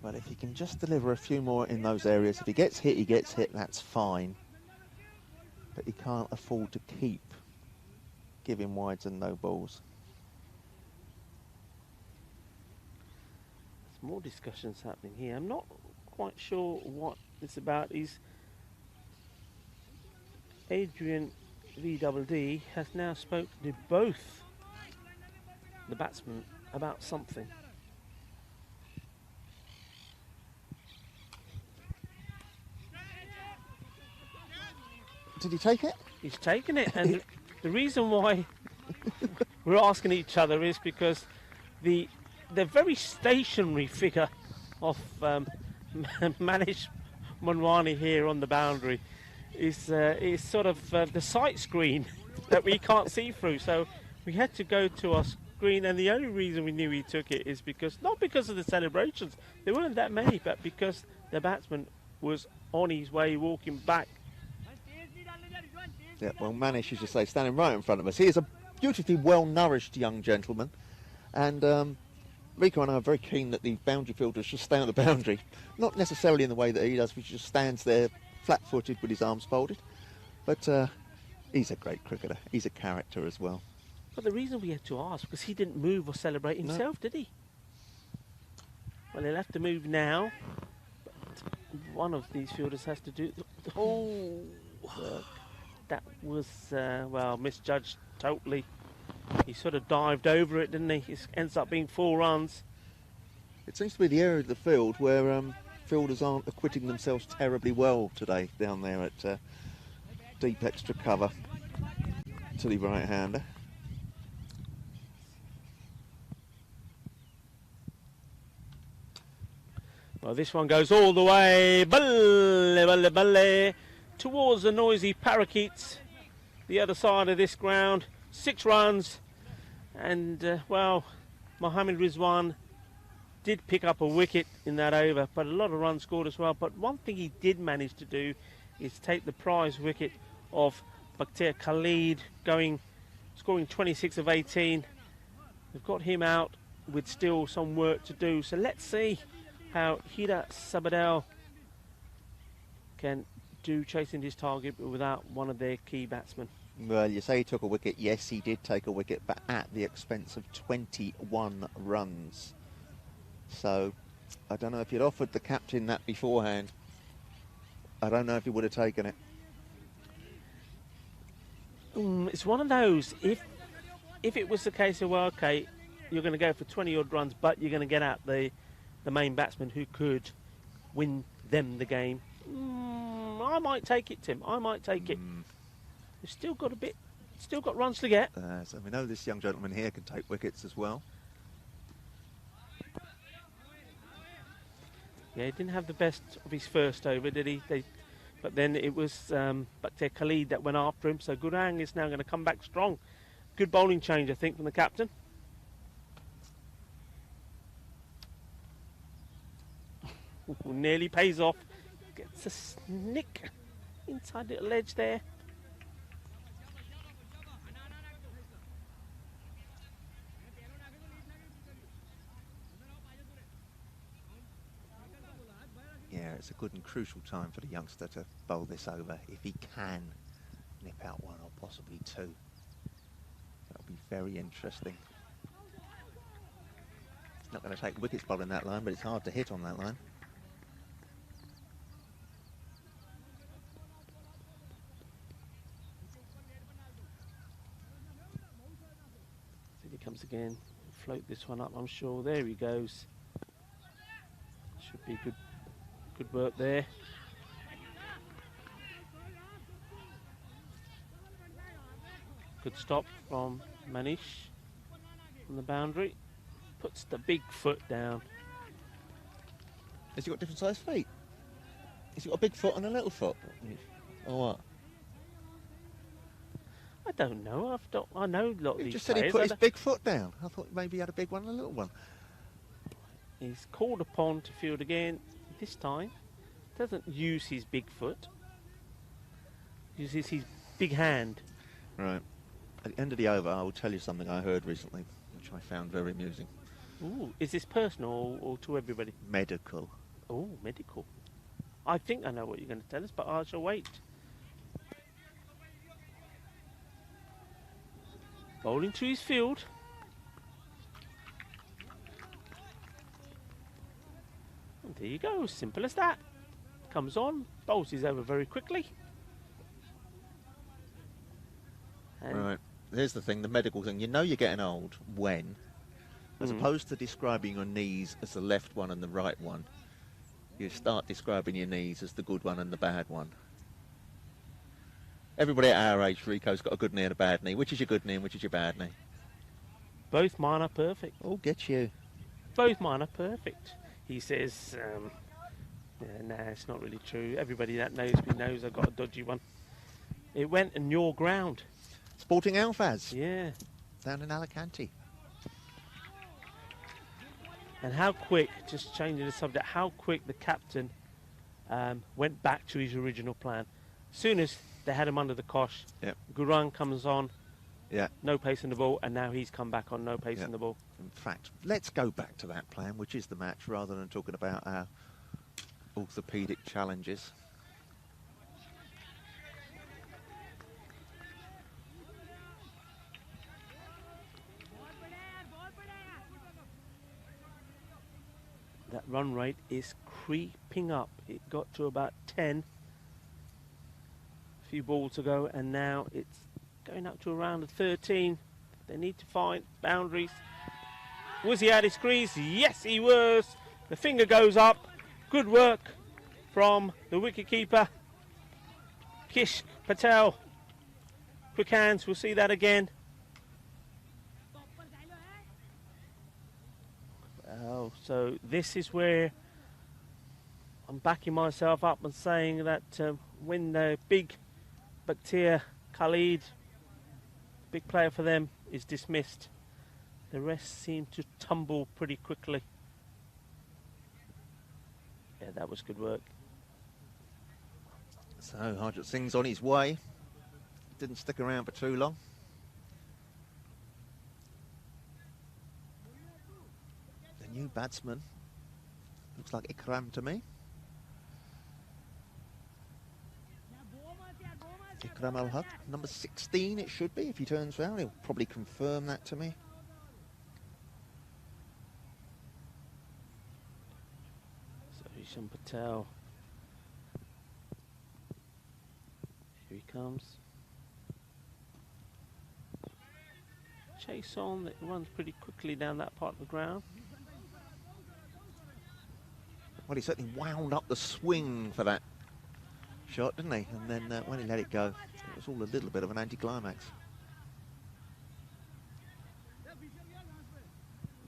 Well, if he can just deliver a few more in those areas, if he gets hit, that's fine. But he can't afford to keep giving wides and no balls. There's more discussions happening here. I'm not quite sure what it's about. Adrian VDD has now spoken to both the batsmen about something. Did he take it? He's taken it, and the reason why we're asking each other is because the very stationary figure of Manish Manwani here on the boundary is sort of the sight screen that we can't see through. So we had to go to our screen, and the only reason we knew he took it is not because of the celebrations, there weren't that many, but because the batsman was on his way walking back. Yeah, well, Manish, as you say, standing right in front of us. He is a beautifully well-nourished young gentleman, and Rico and I are very keen that the boundary fielders should stay on the boundary, not necessarily in the way that he does, which just stands there flat-footed with his arms folded, but he's a great cricketer. He's a character as well. But the reason we had to ask, because he didn't move or celebrate himself, did he? Well, he'll have to move now, but one of these fielders has to do... Oh! That was, well, misjudged totally. He sort of dived over it, didn't he? It ends up being 4 runs. It seems to be the area of the field where fielders aren't acquitting themselves terribly well today, down there at deep extra cover to the right-hander. Well, this one goes all the way, balle, balle, balle, towards the noisy parakeets, the other side of this ground. 6 runs, and well, Mohammad Rizwan did pick up a wicket in that over, but a lot of runs scored as well. But one thing he did manage to do is take the prize wicket of Bakhtiar Khalid, scoring 26 of 18. We've got him out with still some work to do, so let's see how Hira Sabadell can do chasing his target but without one of their key batsmen. Well, you say he took a wicket. Yes, he did take a wicket, but at the expense of 21 runs. So, I don't know if you'd offered the captain that beforehand. I don't know if he would have taken it. It's one of those, if it was the case of, well, okay, you're going to go for 20-odd runs, but you're going to get out the main batsman who could win them the game, I might take it, Tim. I might take it. We've still got runs to get. So we know this young gentleman here can take wickets as well. Yeah, he didn't have the best of his first over, did he? But then it was Bakhtiar Khalid that went after him, so Gurang is now going to come back strong. Good bowling change, I think, from the captain. Nearly pays off. Gets a snick inside the ledge there. Yeah, it's a good and crucial time for the youngster to bowl this over if he can nip out 1 or possibly 2. Very interesting. Not going to take wickets bowling that line, but it's hard to hit on that line. Here he comes again. Float this one up, I'm sure. There he goes. Should be good work there. Good stop from Manish on the boundary. Puts the big foot down. Has he got different sized feet? Has he got a big foot and a little foot? Or what? I don't know. I know a lot of He these just said he players. put his big foot down. I thought maybe he had a big one and a little one. He's called upon to field again. This time, doesn't use his big foot. Uses his big hand. Right. At the end of the over, I will tell you something I heard recently, which I found very amusing. Ooh, is this personal or to everybody? Medical. Oh, medical. I think I know what you're going to tell us, but I shall wait. Bowling to his field. And there you go, simple as that. Comes on, bowls his over very quickly. And Right. Here's the thing, the medical thing. You know you're getting old when, as opposed to describing your knees as the left one and the right one, you start describing your knees as the good one and the bad one. Everybody at our age, Rico's got a good knee and a bad knee. Which is your good knee and which is your bad knee? both mine are perfect. Oh, get you. Both mine are perfect. He says, yeah, nah, it's not really true. Everybody that knows me knows I've got a dodgy one. It went in your ground. Sporting Alphas Yeah. down in Alicante. And how quick, just changing the subject, how quick the captain went back to his original plan. As soon as they had him under the cosh, Yep. Gurung comes on, Yeah. no pace in the ball, and now he's come back on no pace in the ball. In fact, let's go back to that plan, which is the match, rather than talking about our orthopaedic challenges. That run rate is creeping up. It got to about 10 a few balls to go, and now it's going up to around 13. They need to find boundaries. Was he out his crease? Yes, he was. The finger goes up. Good work from the wicketkeeper, Kish Patel. Quick hands, we'll see that again. Oh, so this is where I'm backing myself up and saying that when the big Bakhtiar Khalid, big player for them, is dismissed, the rest seem to tumble pretty quickly. Yeah, that was good work. So Harjit Singh's on his way. Didn't stick around for too long. The new batsman looks like Ikram to me. Ikram Al-Haq, number 16 it should be. If he turns round, he'll probably confirm that to me. So Hisham Patel. Here he comes. Chase on, that runs pretty quickly down that part of the ground. Well, he certainly wound up the swing for that shot, didn't he? And then when he let it go, it was all a little bit of an anticlimax.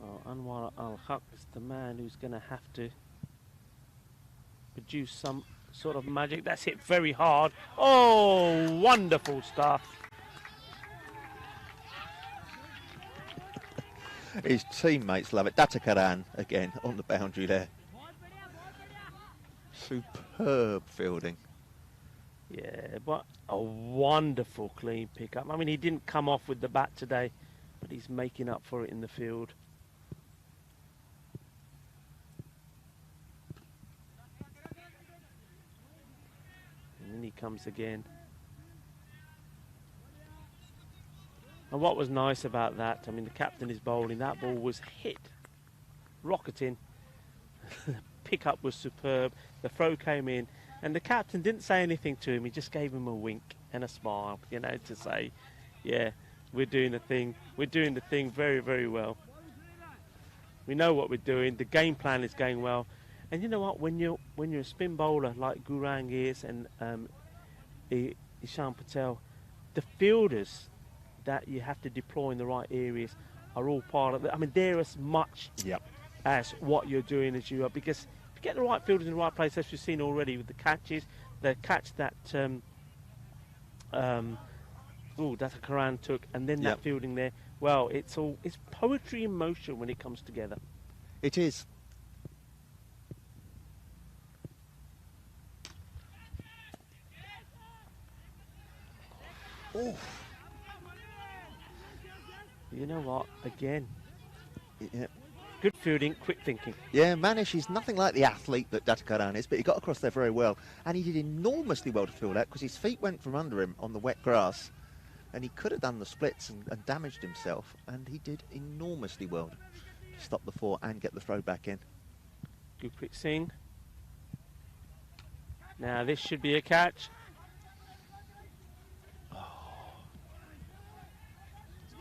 Oh, Anwar Al-Haq is the man who's going to have to produce some sort of magic. That's hit very hard. Oh, wonderful stuff. His teammates love it. Datakaran again on the boundary there. Superb fielding. Yeah, what a wonderful clean pickup. I mean, he didn't come off with the bat today, but he's making up for it in the field. And then he comes again. And what was nice about that, I mean, the captain is bowling, that ball was hit, rocketing. The pickup was superb, the throw came in, and the captain didn't say anything to him, he just gave him a wink and a smile, you know, to say, yeah, we're doing the thing very, very well. We know what we're doing, the game plan is going well. And you know what, when you're a spin bowler like Gurang is and Ishan Patel, the fielders that you have to deploy in the right areas are all part of it. I mean, they're as much as what you're doing as you are, because if you get the right fielders in the right place, as we've seen already with the catches, the catch that that Karan took, and then that fielding there, well, it's poetry in motion when it comes together. It is. Oh. You know what? Again, Yeah. good fielding, quick thinking. Yeah, Manish is nothing like the athlete that Datakaran is, but he got across there very well. And he did enormously well to field that, because his feet went from under him on the wet grass, and he could have done the splits and damaged himself, and he did enormously well to stop the 4 and get the throw back in. Gurpreet Singh. Now this should be a catch.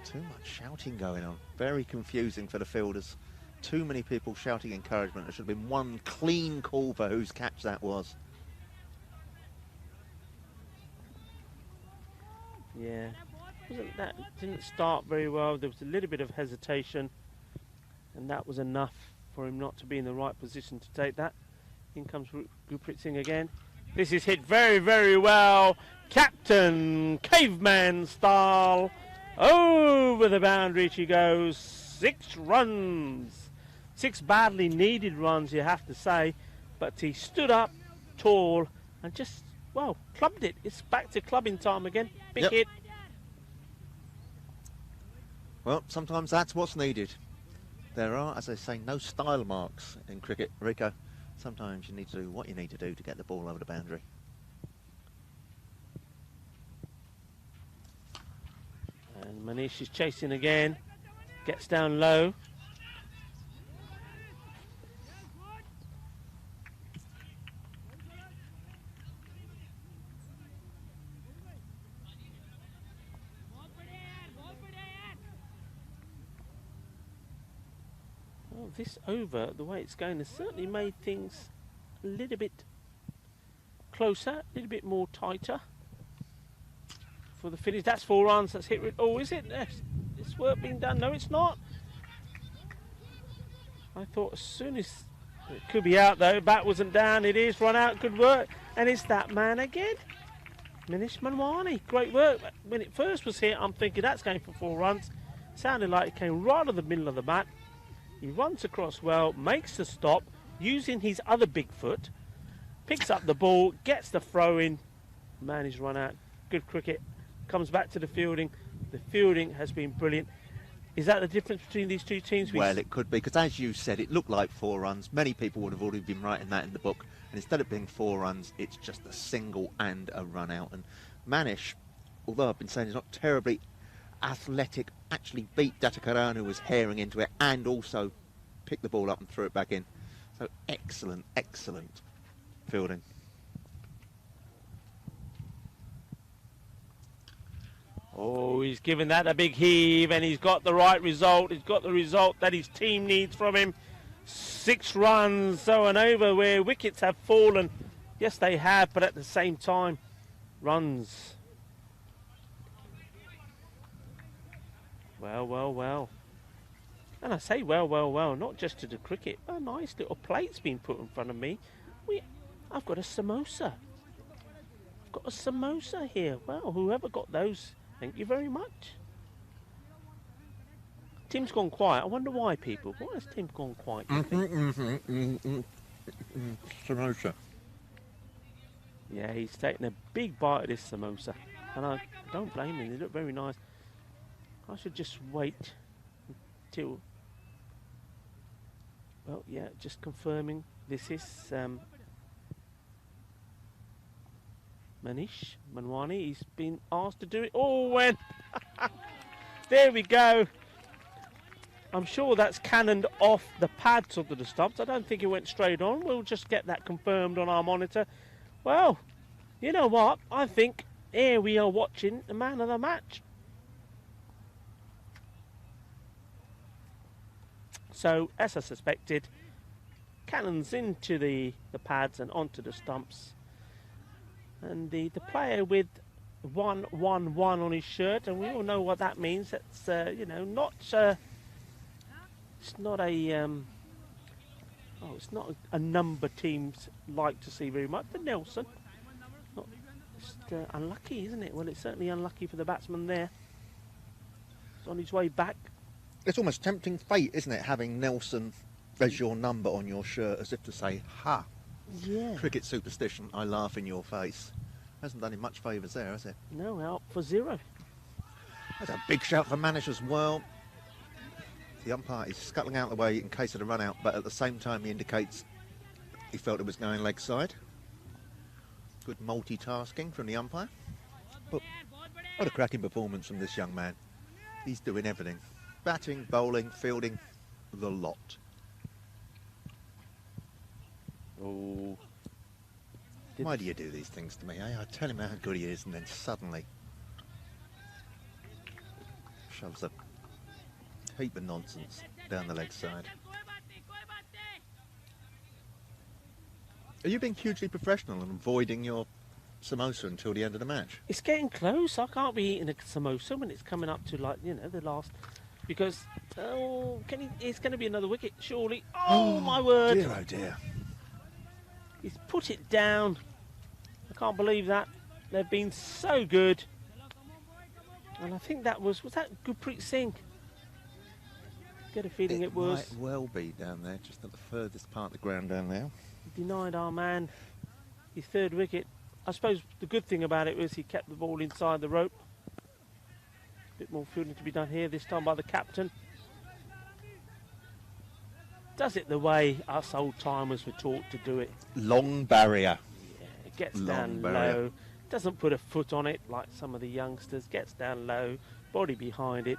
Too much shouting going on. Very confusing for the fielders. Too many people shouting encouragement. There should have been one clean call for whose catch that was. Yeah, that didn't start very well. There was a little bit of hesitation, and that was enough for him not to be in the right position to take that. In comes Gurpreet Singh again. This is hit very, very well. Captain Caveman style. Over the boundary she goes. 6 runs. 6 badly needed runs, you have to say. But he stood up tall and just, well, clubbed it. It's back to clubbing time again. Big hit. Well, sometimes that's what's needed. There are, as they say, no style marks in cricket, Rico. Sometimes you need to do what you need to do to get the ball over the boundary. And Manish is chasing again. Gets down low. Well, this over, the way it's going, has certainly made things a little bit closer, a little bit more tighter for the finish. That's 4 runs. That's hit. Oh, is it? Yes. It's work being done. No, it's not. I thought as soon as it could be out though. Bat wasn't down. It is run out. Good work. And it's that man again. Manish Manwani. Great work. When it first was hit, I'm thinking that's going for 4 runs. Sounded like it came right to the middle of the bat. He runs across well, makes the stop, using his other big foot, picks up the ball, gets the throw in. Man is run out. Good cricket. Comes back to the fielding. The fielding has been brilliant. Is that the difference between these two teams? Well, it could be, because as you said, it looked like 4 runs. Many people would have already been writing that in the book. And instead of being 4 runs, it's just a single and a run out. And Manish, although I've been saying he's not terribly athletic, actually beat Datakaran, who was herring into it, and also picked the ball up and threw it back in. So excellent, excellent fielding. Oh, he's given that a big heave, and he's got the right result. He's got the result that his team needs from him. 6 runs, so an over where wickets have fallen. Yes, they have, but at the same time, runs. Well, well, well. And I say well, well, well, not just to the cricket. A nice little plate's been put in front of me. I've got a samosa. I've got a samosa here. Well, whoever got those, thank you very much. Tim's gone quiet. I wonder why, people. Why has Tim gone quiet? Samosa. Yeah, he's taking a big bite of this samosa. And I don't blame him. They look very nice. I should just wait until... Well, yeah, just confirming. This is Manish Manwani. He's been asked to do it. Oh, when There we go. I'm sure that's cannoned off the pads onto the stumps. I don't think it went straight on. We'll just get that confirmed on our monitor. Well, you know what? I think here we are watching the man of the match. So, as I suspected, cannons into the pads and onto the stumps. And the player with 111 on his shirt, and we all know what that means. That's you know, not it's not a it's not a number teams like to see very much. But Nelson, not just unlucky, isn't it? Well, it's certainly unlucky for the batsman there. He's on his way back. It's almost tempting fate, isn't it, having Nelson as your number on your shirt, as if to say, ha, Yeah. cricket superstition, I laugh in your face. Hasn't done him much favours there, has it? No, out for 0. That's a big shout for Manish as well. The umpire is scuttling out the way in case of the run out, but at the same time he indicates he felt it was going leg side. Good multitasking from the umpire. But what a cracking performance from this young man. He's doing everything. Batting, bowling, fielding, the lot. Oh. Why do you do these things to me, eh? I tell him how good he is and then suddenly shoves a heap of nonsense down the leg side. Are you being hugely professional and avoiding your samosa until the end of the match? It's getting close. I can't be eating a samosa when it's coming up to, like, you know, the last, because it's going to be another wicket surely. Oh my word! Dear, oh dear. He's put it down. I can't believe that. They've been so good. And I think that was that Gurpreet Singh? Get a feeling it was. Might well be down there, just at the furthest part of the ground down there. Denied our man his 3rd wicket. I suppose the good thing about it was he kept the ball inside the rope. A bit more fielding to be done here, this time by the captain. Does it the way us old timers were taught to do it. Long barrier. Yeah, it gets Long down barrier. low. Doesn't put a foot on it like some of the youngsters. Gets down low, body behind it.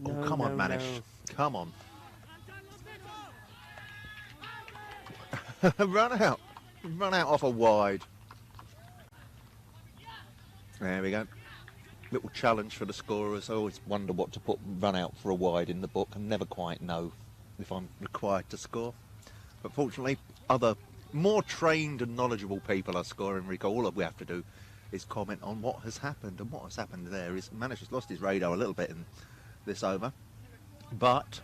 Oh, No, come on, no, Manish. no. Come on. Run out. Run out off a wide. There we go. Little challenge for the scorers. I always wonder what to put run out for a wide in the book and never quite know if I'm required to score. But fortunately, other more trained and knowledgeable people are scoring, Rico. All that we have to do is comment on what has happened. And what has happened there is Manish has lost his radar a little bit in this over. But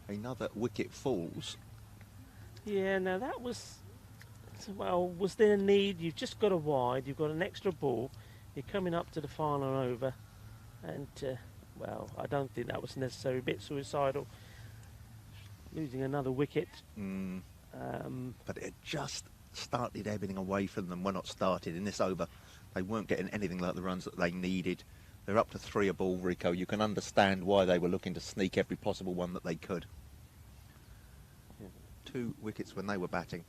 another wicket falls. Yeah, no, that was... Well, was there a need? You've just got a wide. You've got an extra ball. You're coming up to the final over. And, well, I don't think that was necessary. A bit suicidal. Losing another wicket. But it just started ebbing away from them. Well, not started in this over. They weren't getting anything like the runs that they needed. They're up to 3 a ball, Rico. You can understand why they were looking to sneak every possible one that they could. 2 wickets when they were batting.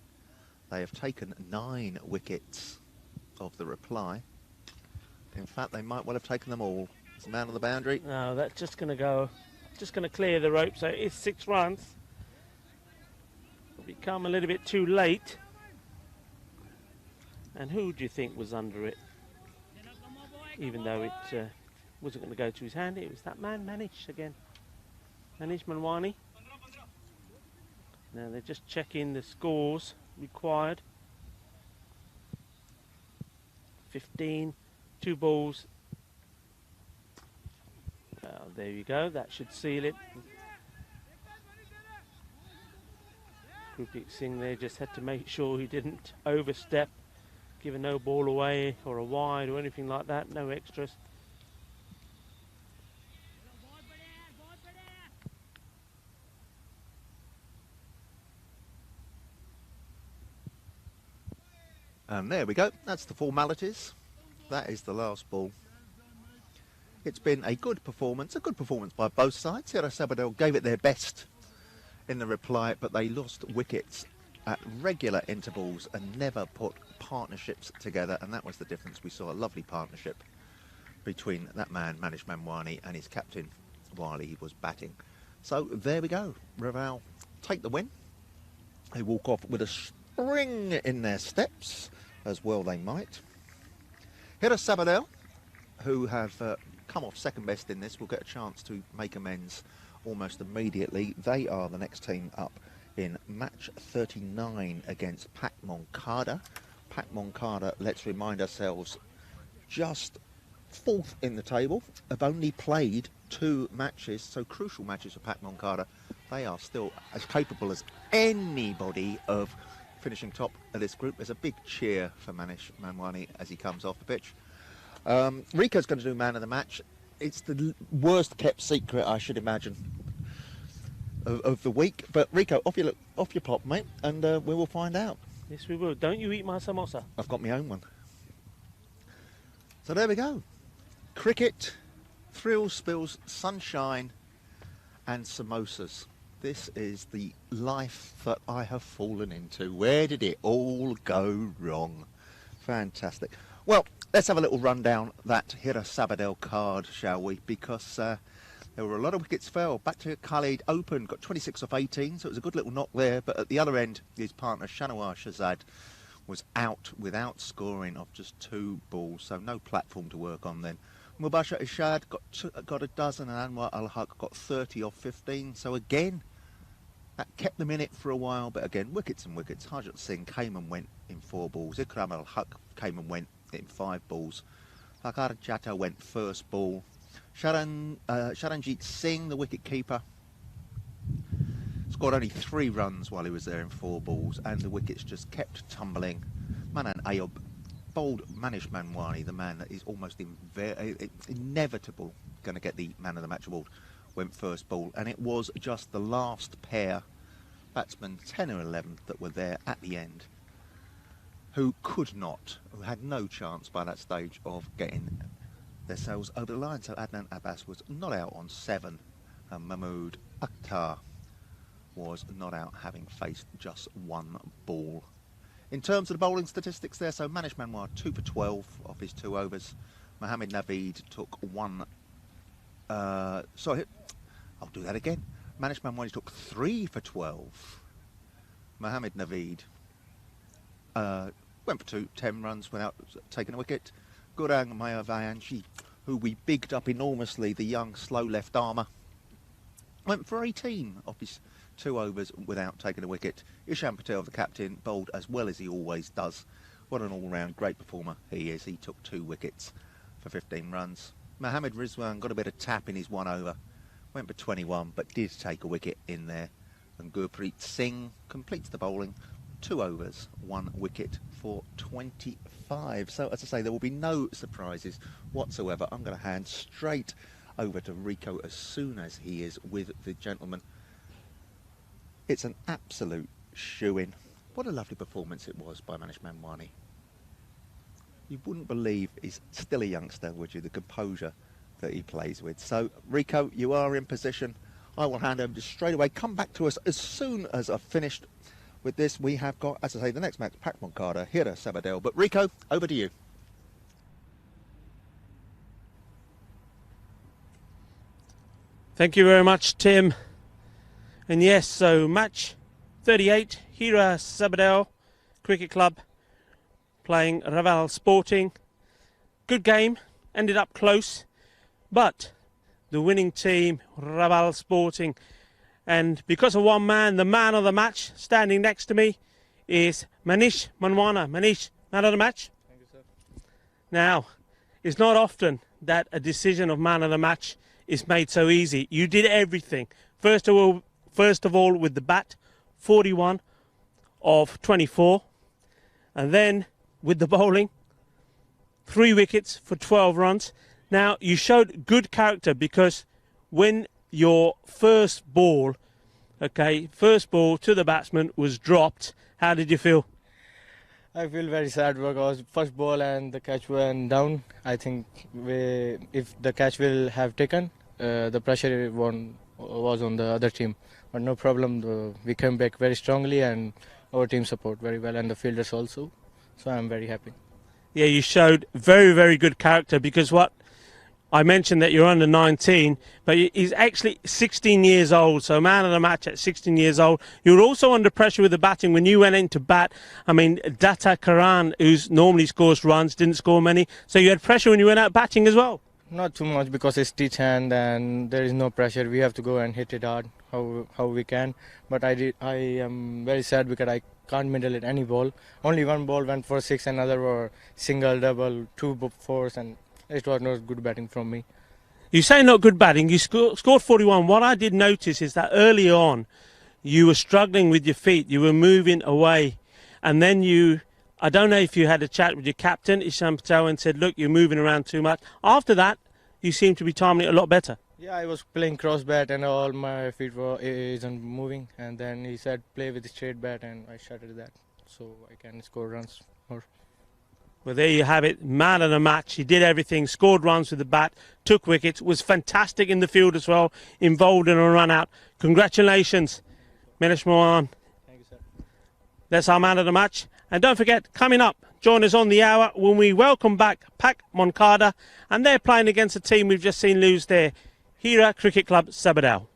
They have taken 9 wickets of the reply. In fact, they might well have taken them all. It's a man on the boundary. No, that's just going to go... Just going to clear the rope. So it's 6 runs. It'll become a little bit too late. And who do you think was under it? Even though it wasn't going to go to his hand, it was that man, Manish, again. Manish Manwani. Now they're just checking the scores required. 15, 2 balls. Well, there you go, that should seal it. Gurpreet Singh there just had to make sure he didn't overstep, give a no ball away or a wide or anything like that, no extras. And there we go. That's the formalities. That is the last ball. It's been a good performance by both sides. Sierra Sabadell gave it their best in the reply, but they lost wickets at regular intervals and never put partnerships together, and that was the difference. We saw a lovely partnership between that man, Manish Manwani, and his captain while he was batting. So there we go. Raval take the win. They walk off with a spring in their steps, as well they might. Hira Sabadell, who have come off second best in this, will get a chance to make amends almost immediately. They are the next team up in match 39 against Pak Moncada. Pak Moncada, let's remind ourselves, just fourth in the table, have only played 2 matches, so crucial matches for Pak Moncada. They are still as capable as anybody of finishing top of this group. There's a big cheer for Manish Manwani as he comes off the pitch. Rico's going to do man of the match. It's the worst kept secret, I should imagine, of the week. But Rico, off your pop, mate, and we will find out. Yes, we will. Don't you eat my samosa? I've got my own one. So there we go. Cricket, thrills, spills, sunshine, and samosas. This is the life that I have fallen into. Where did it all go wrong? Fantastic. Well, let's have a little rundown that Hira Sabadell card, shall we? Because there were a lot of wickets fell. Back to Khalid open, got 26 off 18, so it was a good little knock there. But at the other end, his partner Shanawaz Shahzad was out without scoring off just 2 balls, so no platform to work on then. Mubashir Ishad got a dozen, and Anwar Al-Haq got 30 off 15. So again, that kept them in it for a while, but again, wickets and wickets. Harjit Singh came and went in 4 balls. Ikram Al-Haq came and went in 5 balls. Fakar Jatta went first ball. Charanjit Singh, the wicket keeper, scored only 3 runs while he was there in 4 balls, and the wickets just kept tumbling. Manan Ayub bowled Manish Manwani, the man that is almost inevitable going to get the man of the match award, went first ball, and it was just the last pair, batsmen 10 or 11, that were there at the end, who had no chance by that stage of getting themselves over the line. So Adnan Abbas was not out on 7, and Mahmood Akhtar was not out, having faced just 1 ball. In terms of the bowling statistics there, so Manish Manwani 2 for 12 off his 2 overs. Mohammad Naveed took 1. Sorry, I'll do that again. Manish Manwani took 3 for 12. Mohammad Naveed went for 10 runs without taking a wicket. Gurang Mayavayanshi, who we bigged up enormously, the young slow left armour, went for 18 off his 2 overs without taking a wicket. Ishan Patel, the captain, bowled as well as he always does. What an all-round great performer he is. He took 2 wickets for 15 runs. Mohammad Rizwan got a bit of tap in his 1 over, went for 21, but did take a wicket in there. And Gurpreet Singh completes the bowling, 2 overs, 1 wicket for 25. So, as I say, there will be no surprises whatsoever. I'm going to hand straight over to Rico as soon as he is with the gentleman. It's an absolute shoo-in. What a lovely performance it was by Manish Manwani. You wouldn't believe he's still a youngster, would you, the composure that he plays with. So, Rico, you are in position. I will hand over to straight away. Come back to us as soon as I've finished with this. We have got, as I say, the next match, Pak Moncada, Hira Sabadell. But Rico, over to you. Thank you very much, Tim. And yes, so match 38, Hira Sabadell Cricket Club playing Raval Sporting. Good game, ended up close, but the winning team, Raval Sporting, and because of one man, the man of the match, standing next to me, is Manish Manwani. Manish, man of the match. Thank you, sir. Now, it's not often that a decision of man of the match is made so easy. You did everything. First of all with the bat, 41 of 24, and then with the bowling, 3 wickets for 12 runs. Now, you showed good character, because when your first ball to the batsman was dropped, how did you feel? I feel very sad because first ball and the catch went down. I think if the catch will have taken, the pressure was on the other team. But no problem, we came back very strongly and our team support very well and the fielders also. So I'm very happy. Yeah, you showed very, very good character because what I mentioned that you're under 19, but he's actually 16 years old, so man of the match at 16 years old. You were also under pressure with the batting when you went into bat. I mean, Data Karan, who's normally scores runs, didn't score many, so you had pressure when you went out batting as well. Not too much because it's teach hand and there is no pressure. We have to go and hit it hard how we can. But I am very sad because I can't middle it any ball. Only one ball went for six, another were single, double, two fours, and it was not good batting from me. You say not good batting, you scored 41. What I did notice is that early on you were struggling with your feet, you were moving away, and then I don't know if you had a chat with your captain, Isham Patel, and said, look, you're moving around too much. After that, you seem to be timing it a lot better. Yeah, I was playing cross bat and all my feet isn't moving, and then he said play with straight bat, and I shattered that so I can score runs more. Well, there you have it. Man of the match. He did everything, scored runs with the bat, took wickets, was fantastic in the field as well, involved in a run out. Congratulations, Minesh Mohan. Thank you, sir. That's our man of the match. And don't forget, coming up, join us on the hour when we welcome back Pak Moncada, and they're playing against a team we've just seen lose there, Hira Cricket Club, Sabadell.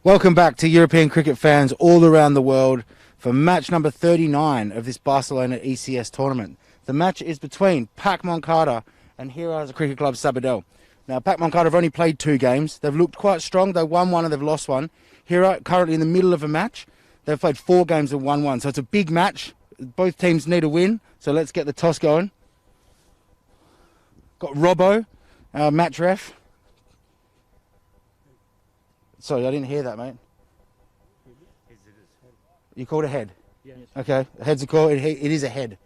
Welcome back to European cricket fans all around the world for match number 39 of this Barcelona ECS tournament. The match is between Pak Moncada and Heroes Cricket Club Sabadell. Now, Pak Moncada have only played 2 games. They've looked quite strong. They won one and they've lost one. Hero currently in the middle of a match. They've played 4 games and won 1. So it's a big match. Both teams need a win. So let's get the toss going. Got Robbo, our match ref. Sorry, I didn't hear that, mate. You called a head? Yes. Okay, a head's a call. It is a head.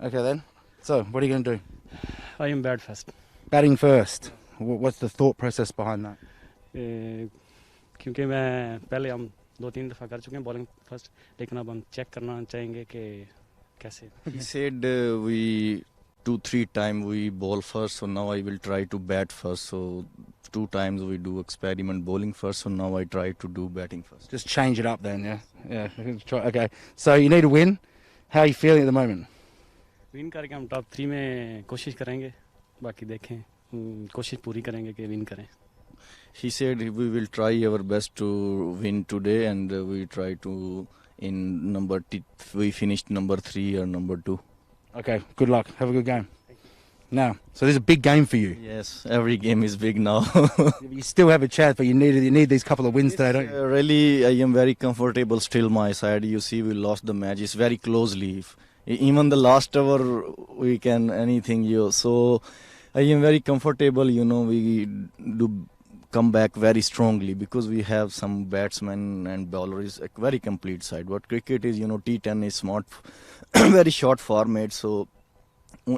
Okay then. So, what are you going to do? I am bad first. Batting first. What's the thought process behind that? क्योंकि मैं पहले हम 2-3 दफ़ा कर चुके हैं bowling first, लेकिन अब हम चेक करना चाहेंगे कि कैसे. He said we 2-3 times we bowl first, so now I will try to bat first. So 2 times we do experiment bowling first, so now I try to do batting first. Just change it up then, yeah? Yeah, try. Okay. So you need a win. How are you feeling at the moment? Win करके हम top 3 में कोशिश करेंगे, बाकी देखें, कोशिश पूरी करेंगे कि विन करें. He said we will try our best to win today, and we try to we finished number 3 or number 2. Okay, good luck. Have a good game. Now, so this is a big game for you. Yes, every game is big now. You still have a chance, but you need these couple of wins today, don't you? Really, I am very comfortable still my side. You see, we lost the match. It's very closely. Even the last over, we can anything. So I am very comfortable. We do come back very strongly because we have some batsmen and bowlers, a very complete side. What cricket is, T10 is not very short format, so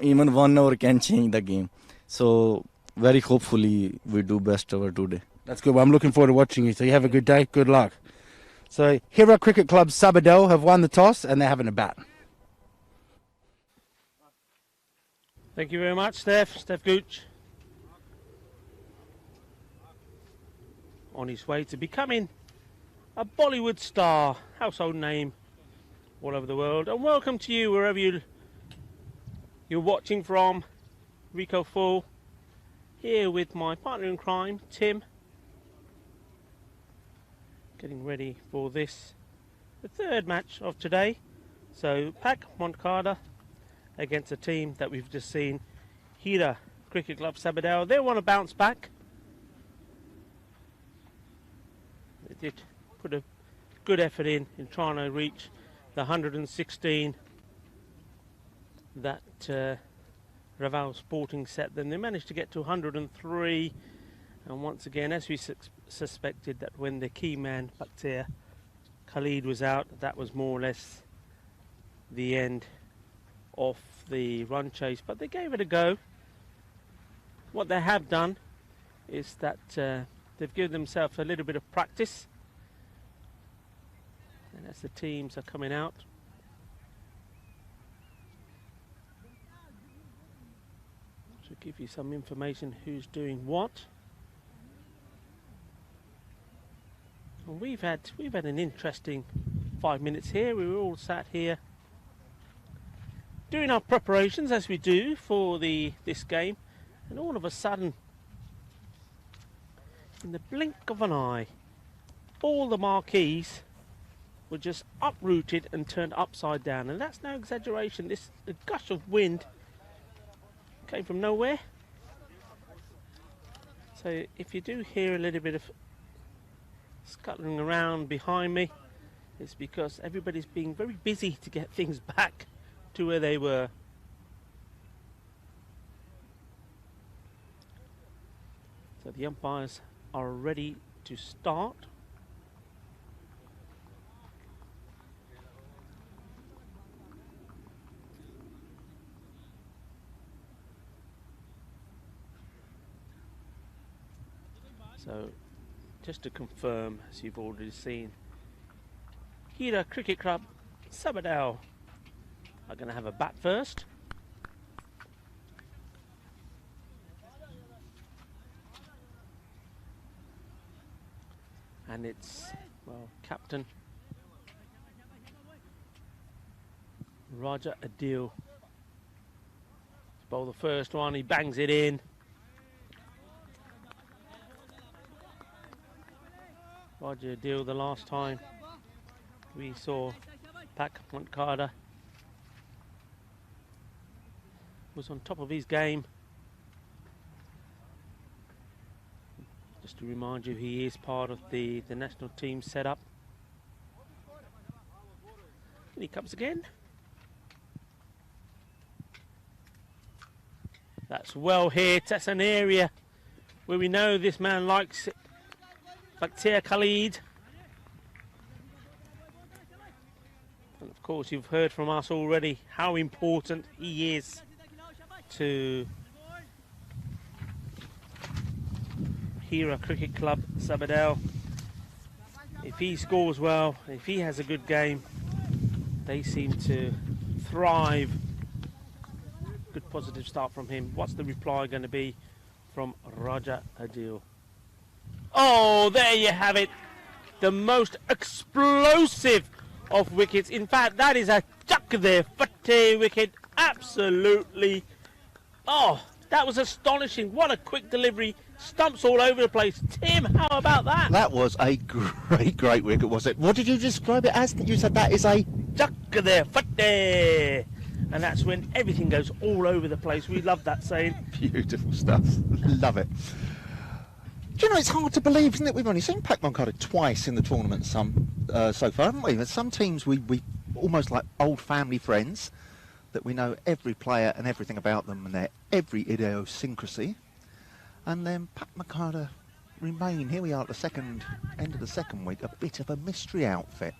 even 1 hour can change the game. So very hopefully we do best over today. That's good. Well, I'm looking forward to watching you. So you have a good day. Good luck. So Hero Cricket Club Sabadell have won the toss and they're having a bat. Thank you very much, Steph Gooch. On his way to becoming a Bollywood star, household name all over the world. And welcome to you wherever you're watching from. Rico Full here with my partner in crime, Tim. Getting ready for the 3rd match of today. So Pak Moncada against a team that we've just seen, Hira Cricket Club Sabadell. They want to bounce back. They did put a good effort in trying to reach the 116 that Raval Sporting set. Then they managed to get to 103, and once again, as we suspected, that when the key man Bakhtiar Khalid was out, that was more or less the end of the run chase. But they gave it a go. What they have done is that they've given themselves a little bit of practice, and as the teams are coming out, to give you some information who's doing what. And we've had an interesting 5 minutes here. We were all sat here doing our preparations as we do for this game, and all of a sudden, in the blink of an eye, all the marquees were just uprooted and turned upside down. And that's no exaggeration. This gush of wind came from nowhere. So if you do hear a little bit of scuttling around behind me, it's because everybody's being very busy to get things back to where they were. So the umpires are ready to start. So just to confirm, as you've already seen, Hira Cricket Club Sabadell are going to have a bat first. And it's, well, captain Raja Adil. Bowl the first one, he bangs it in. Roger Deal the last time we saw Pak Moncada was on top of his game. Just to remind you, he is part of the national team setup. And he comes again. That's well hit. That's an area where we know this man likes it. Bakhtiar Khalid. And of course, you've heard from us already how important he is to Hira Cricket Club Sabadell. If he scores well, if he has a good game, they seem to thrive. Good positive start from him. What's the reply going to be from Raja Adil? Oh, there you have it. The most explosive of wickets. In fact, that is a chuck there, Fateh wicket. Absolutely. Oh, that was astonishing. What a quick delivery. Stumps all over the place. Tim, how about that? That was a great wicket, was it? What did you describe it as? You said that is a chuck there, Fateh. And that's when everything goes all over the place. We love that saying. Beautiful stuff. Love it. Do you know, it's hard to believe, isn't it? We've only seen Pak Moncada twice in the tournament so far, haven't we? Some teams we almost like old family friends, that we know every player and everything about them and their every idiosyncrasy. And then Pak Moncada remain, here we are at the end of the second week, a bit of a mystery outfit.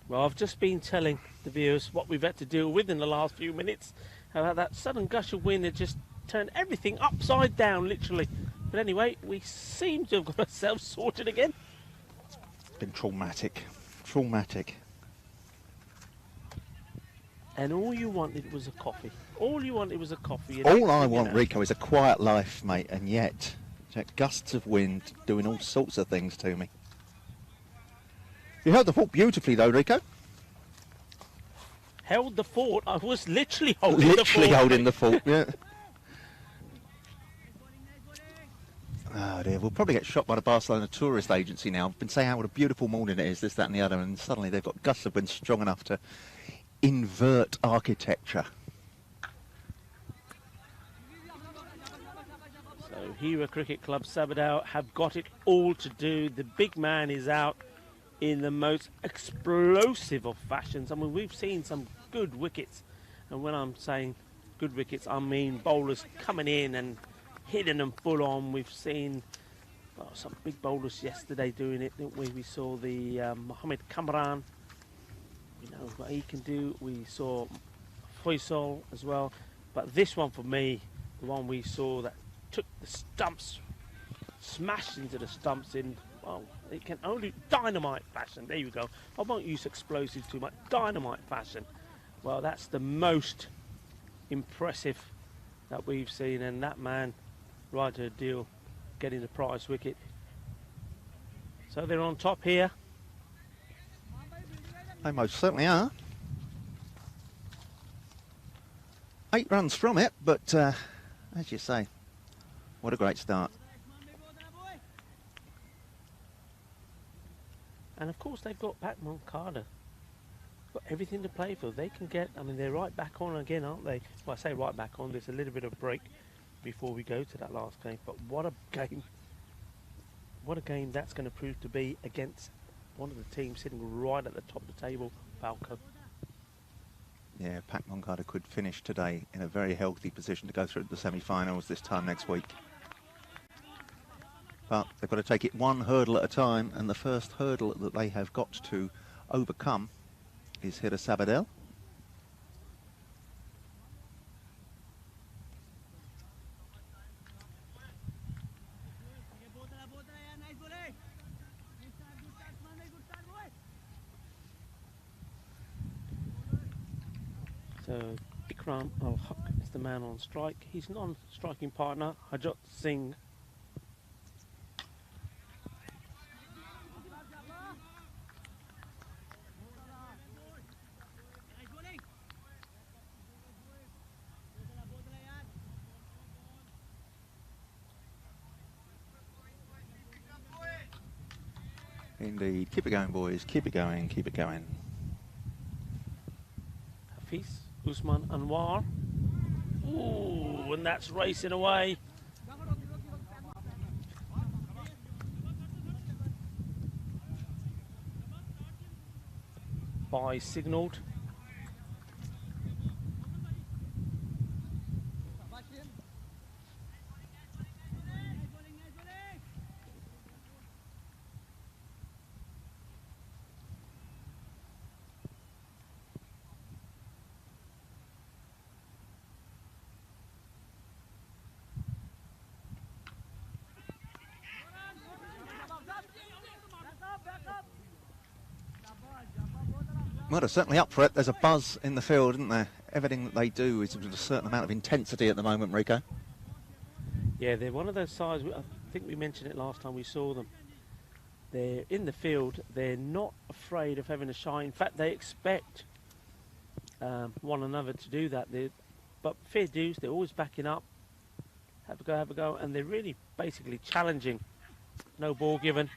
Well, I've just been telling the viewers what we've had to deal with in the last few minutes. How that sudden gush of wind had just turned everything upside down, literally. But anyway, we seem to have got ourselves sorted again. It's been traumatic. Traumatic. And all you wanted was a coffee. All you wanted was a coffee. All I want, Rico, is a quiet life, mate, and yet gusts of wind doing all sorts of things to me. You held the fort beautifully, though, Rico. Held the fort? I was literally holding the fort. Literally holding the fort, yeah. Oh dear, we'll probably get shot by the Barcelona tourist agency now. I've been saying how what a beautiful morning it is, this, that and the other, and suddenly they've got gusts of wind strong enough to invert architecture. So Hira Cricket Club Sabadell have got it all to do. The big man is out in the most explosive of fashions. I mean, we've seen some good wickets, and when I'm saying good wickets, I mean bowlers coming in and hitting them full on. We've seen some big bowlers yesterday doing it, didn't we? We saw the Mohamed Kamran. We know what he can do. We saw Faisal as well. But this one for me, the one we saw that took the stumps, smashed into the stumps in, well, it can only dynamite fashion. There you go. I won't use explosives too much. Dynamite fashion. Well, that's the most impressive that we've seen, and that man, Raja Adil, getting the prize wicket. So they're on top here. They most certainly are. 8 runs from it, but as you say, what a great start. And of course they've got Pak Moncada. Got everything to play for. They can get, I mean, they're right back on again, aren't they? Well, I say right back on, there's a little bit of break before we go to that last game. But what a game. What a game that's going to prove to be against one of the teams sitting right at the top of the table, Balco. Yeah, Pak Moncada could finish today in a very healthy position to go through to the semi-finals this time next week. But they've got to take it one hurdle at a time, and the first hurdle that they have got to overcome is Hira Sabadell. So Ikram Al-Haq is the man on strike. His non-striking partner, Hajat Singh. Indeed. Keep it going, boys. Keep it going. Keep it going. Hafiz Usman Anwar. Ooh, and that's racing away. By signalled. Well, they're certainly up for it. There's a buzz in the field, isn't there? Everything that they do is with a certain amount of intensity at the moment, Rico. Yeah, they're one of those sides, I think we mentioned it last time we saw them. They're in the field, they're not afraid of having a shy. In fact, they expect one another to do that. But fair dues, they're always backing up. Have a go, and they're really basically challenging. No ball given.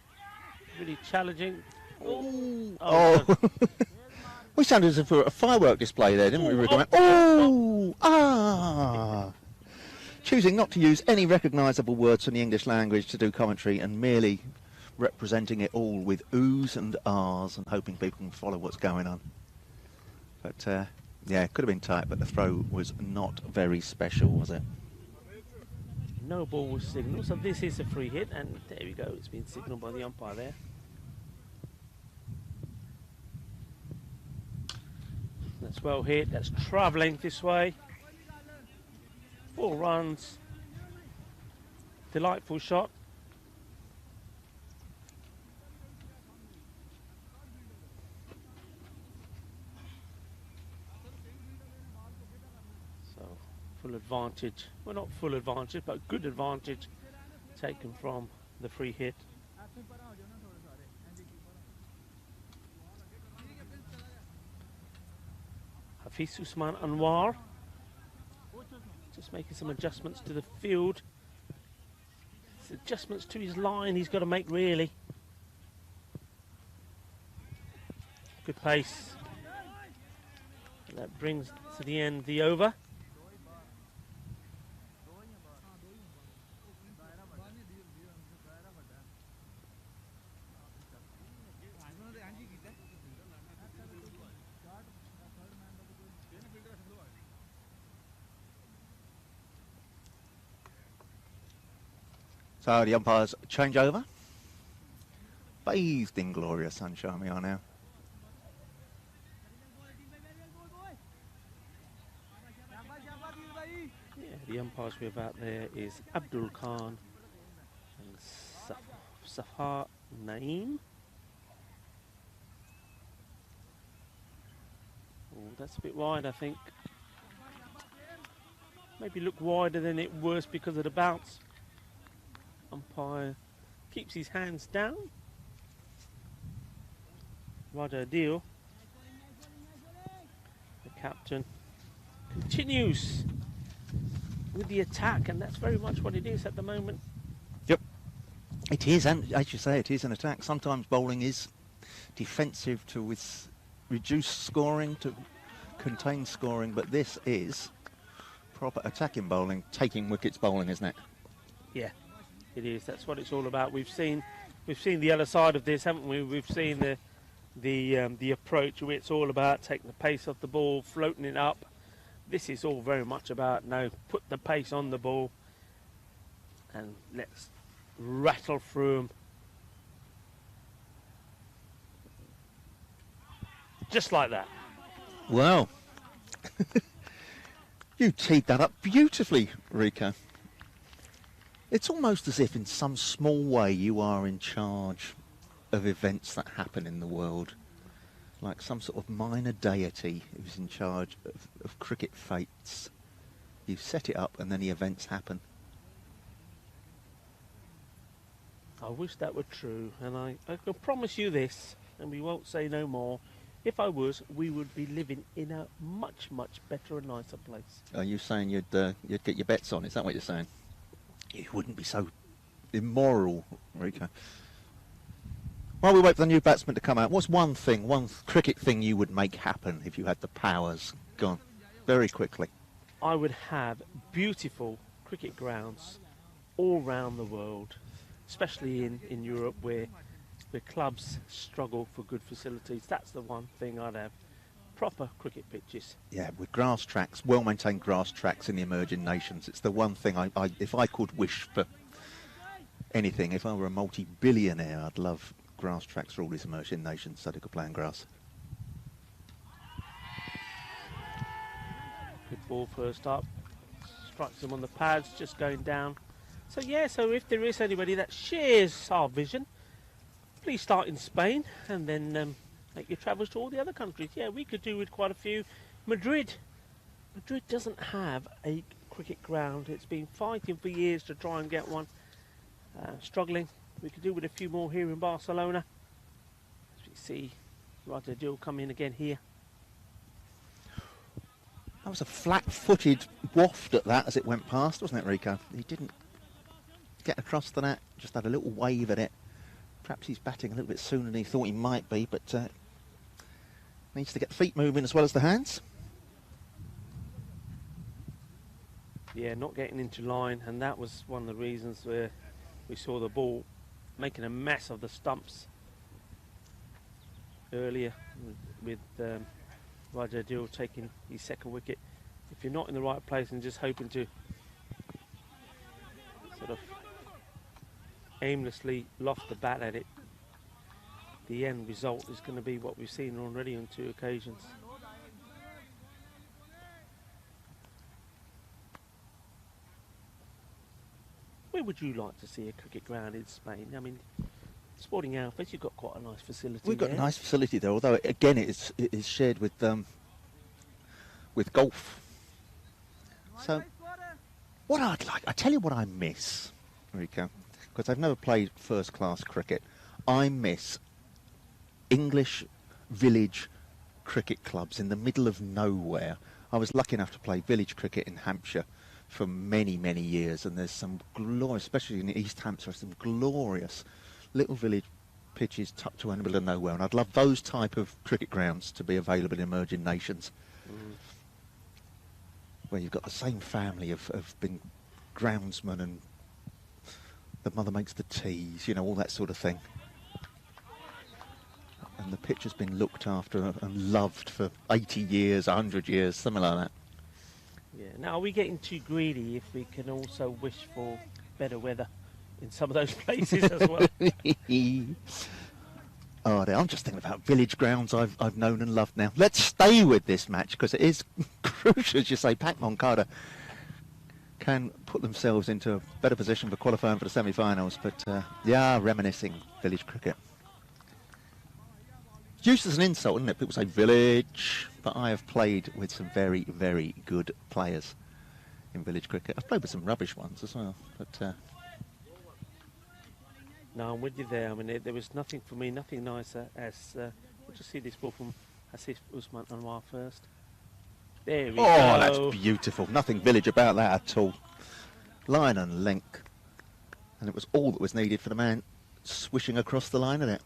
Really challenging. Oh. We sounded as if we were at a firework display there, didn't we, Rico? Choosing not to use any recognisable words from the English language to do commentary and merely representing it all with oohs and ahs and hoping people can follow what's going on. But, yeah, it could have been tight, but the throw was not very special, was it? No ball was signalled, so this is a free hit, and there we go, it's been signalled by the umpire there. That's well hit, that's travelling this way. 4 runs. Delightful shot. So, full advantage. Well, not full advantage, but good advantage taken from the free hit. Hafiz Usman Anwar just making some adjustments to the field. It's adjustments to his line he's got to make, really. Good pace. And that brings to the end the over. So the umpires change over. Bathed in glorious sunshine we are now. Yeah, the umpires we have out there is Abdul Khan and Safar Naeem. Oh, that's a bit wide, I think. Maybe look wider than it was because of the bounce. Umpire keeps his hands down. Rather deal. The captain continues with the attack, and that's very much what it is at the moment. Yep. It is, and as you say, it is an attack. Sometimes bowling is defensive to reduce scoring, to contain scoring, but this is proper attacking bowling, taking wickets bowling, isn't it? Yeah. It is. That's what it's all about. We've seen the other side of this, haven't we? We've seen the approach where it's all about taking the pace off the ball, floating it up. This is all very much about now put the pace on the ball and let's rattle through them. Just like that. Wow. You teed that up beautifully, Rico. It's almost as if in some small way you are in charge of events that happen in the world. Like some sort of minor deity who's in charge of cricket fates. You set it up and then the events happen. I wish that were true, and I can promise you this, and we won't say no more. If I was, we would be living in a much, much better and nicer place. Are you saying you'd get your bets on? Is that what you're saying? You wouldn't be so immoral, Rico. While we wait for the new batsman to come out, what's one cricket thing you would make happen if you had the powers? Go on, very quickly. I would have beautiful cricket grounds all around the world, especially in Europe where clubs struggle for good facilities. That's the one thing I'd have. Proper cricket pitches. Yeah, with grass tracks, well-maintained grass tracks in the emerging nations. It's the one thing if I could wish for anything, if I were a multi-billionaire, I'd love grass tracks for all these emerging nations so they could play on grass. Good ball first up. Strikes him on the pads, just going down. So yeah, so if there is anybody that shares our vision, please start in Spain and then make your travels to all the other countries. Yeah, we could do with quite a few. Madrid doesn't have a cricket ground. It's been fighting for years to try and get one. Struggling. We could do with a few more here in Barcelona. As we see Roger Dill come in again here. That was a flat-footed waft at that as it went past, wasn't it, Rico? He didn't get across the net, just had a little wave at it. Perhaps he's batting a little bit sooner than he thought he might be, but needs to get the feet moving as well as the hands. Yeah, not getting into line, and that was one of the reasons where we saw the ball making a mess of the stumps earlier with Roger Dill taking his second wicket. If you're not in the right place and just hoping to sort of aimlessly loft the bat at it, the end result is going to be what we've seen already on 2 occasions. Where would you like to see a cricket ground in Spain? I mean, Sporting Outfits, you've got quite a nice facility. We've got a nice facility there, although again it is shared with golf. So what I'd like, I tell you what I miss, Rico, because I've never played first-class cricket. I miss English village cricket clubs in the middle of nowhere. I was lucky enough to play village cricket in Hampshire for many, many years, and there's some glorious, especially in East Hampshire, some glorious little village pitches tucked away in the middle of nowhere, and I'd love those type of cricket grounds to be available in emerging nations, where you've got the same family of being groundsmen and the mother makes the teas, you know, all that sort of thing. And the pitch has been looked after and loved for 80 years, 100 years, something like that. Yeah. Now, are we getting too greedy if we can also wish for better weather in some of those places as well? Oh, I'm just thinking about village grounds I've known and loved now. Let's stay with this match because it is crucial, as you say. Pak Moncada can put themselves into a better position for qualifying for the semi-finals. But, yeah, reminiscing village cricket. It's used as an insult, isn't it? People say village, but I have played with some very, very good players in village cricket. I've played with some rubbish ones as well, but... No, I'm with you there. I mean, there was nothing for me, nothing nicer as... we'll just see this ball from Asif Usman Anwar first. There we go. Oh, that's beautiful. Nothing village about that at all. Line and length. And it was all that was needed for the man swishing across the line in it.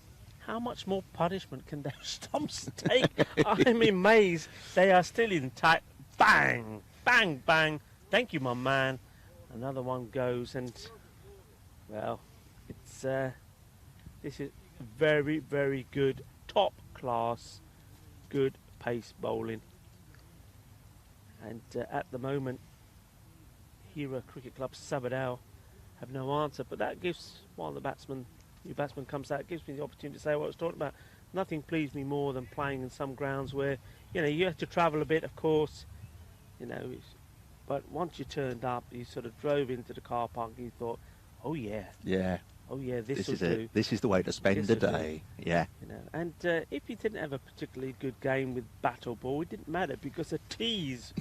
How much more punishment can those stumps take? I'm amazed they are still intact. Bang! Bang, bang. Thank you, my man. Another one goes and... Well... It's this is very, very good, top class, good pace bowling. And at the moment, Hira Cricket Club Sabadell have no answer. But that gives, while the new batsman comes out, it gives me the opportunity to say what I was talking about. Nothing pleased me more than playing in some grounds where, you know, you have to travel a bit, of course, you know. But once you turned up, you sort of drove into the car park and you thought, oh yeah. Yeah. Oh yeah, this is will it. do. This is the way to spend the day. Yeah. You know, and if you didn't have a particularly good game with bat or ball, it didn't matter because the tees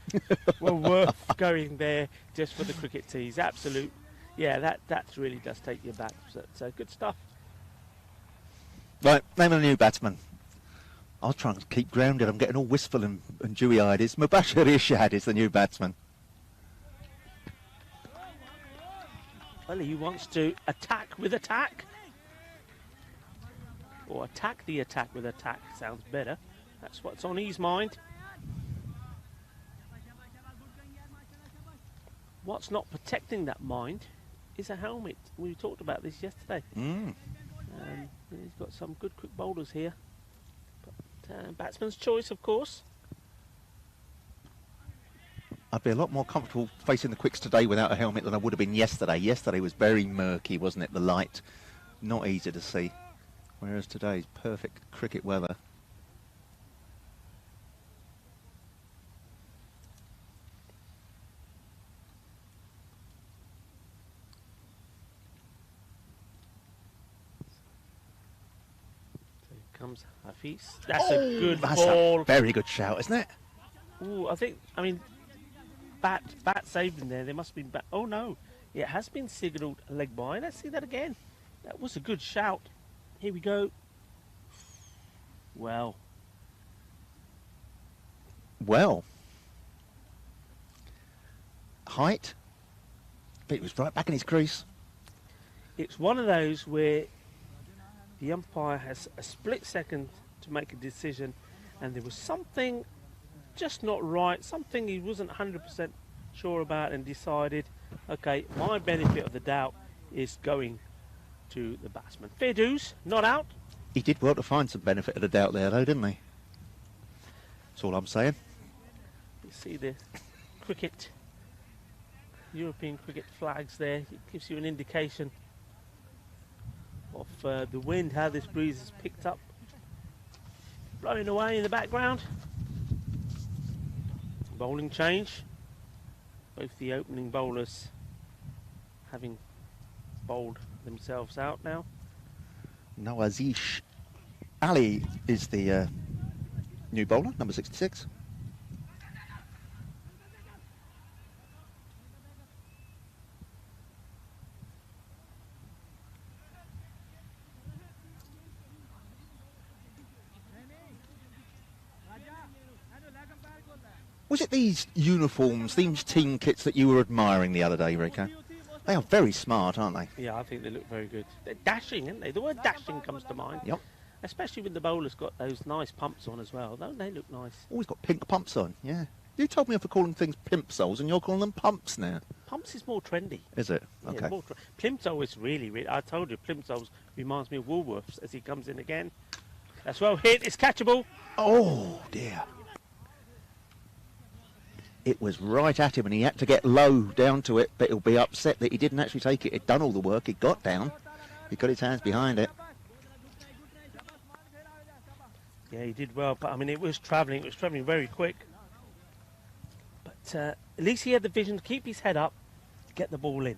were worth going there just for the cricket tees. Absolute. Yeah, that really does take you back. So good stuff. Right, name of the new batsman. I'll try and keep grounded. I'm getting all wistful and dewy-eyed. It's Mubashir Irshad is the new batsman. Well, he wants to attack with attack. or attack the attack with attack sounds better. That's what's on his mind. What's not protecting that mind is a helmet. We talked about this yesterday. He's got some good quick bowlers here. But batsman's choice, of course. I'd be a lot more comfortable facing the quicks today without a helmet than I would have been yesterday. Yesterday was very murky, wasn't it? The light, not easy to see. Whereas today's perfect cricket weather. So here comes Hafiz. That's a good That's ball. a very good shout, isn't it? Ooh, I mean, bat saved him there. There must be bat. Oh no, it has been signalled a leg by. Let's see that again. That was a good shout. Here we go. Well. Height. But it was right back in his crease. It's one of those where the umpire has a split second to make a decision, and there was something just not right, something he wasn't 100% sure about, and decided, okay, my benefit of the doubt is going to the batsman. Fair dues, not out. He did well to find some benefit of the doubt there, though, didn't he? That's all I'm saying. You see the cricket, European cricket flags there. It gives you an indication of the wind, how this breeze is picked up, blowing away in the background. Bowling change. Both the opening bowlers having bowled themselves out now. Nawazish Ali is the new bowler, number 66. Was it these uniforms, these team kits that you were admiring the other day, Rico? They are very smart, aren't they? Yeah, I think they look very good. They're dashing, aren't they? The word dashing comes to mind. Yep. Especially when the bowler's got those nice pumps on as well. Don't they look nice? Always got pink pumps on, yeah. You told me off for calling things plimsolls and you're calling them pumps now. Pumps is more trendy. Is it? Yeah, Okay. more Plimsoll is really, I told you, Plimsoll reminds me of Woolworths as he comes in again. That's well hit, it's catchable. Oh, dear. It was right at him and he had to get low down to it, but he'll be upset that he didn't actually take it. He'd done all the work, he got down, he got his hands behind it. Yeah, he did well, but I mean, it was travelling very quick. But at least he had the vision to keep his head up, to get the ball in.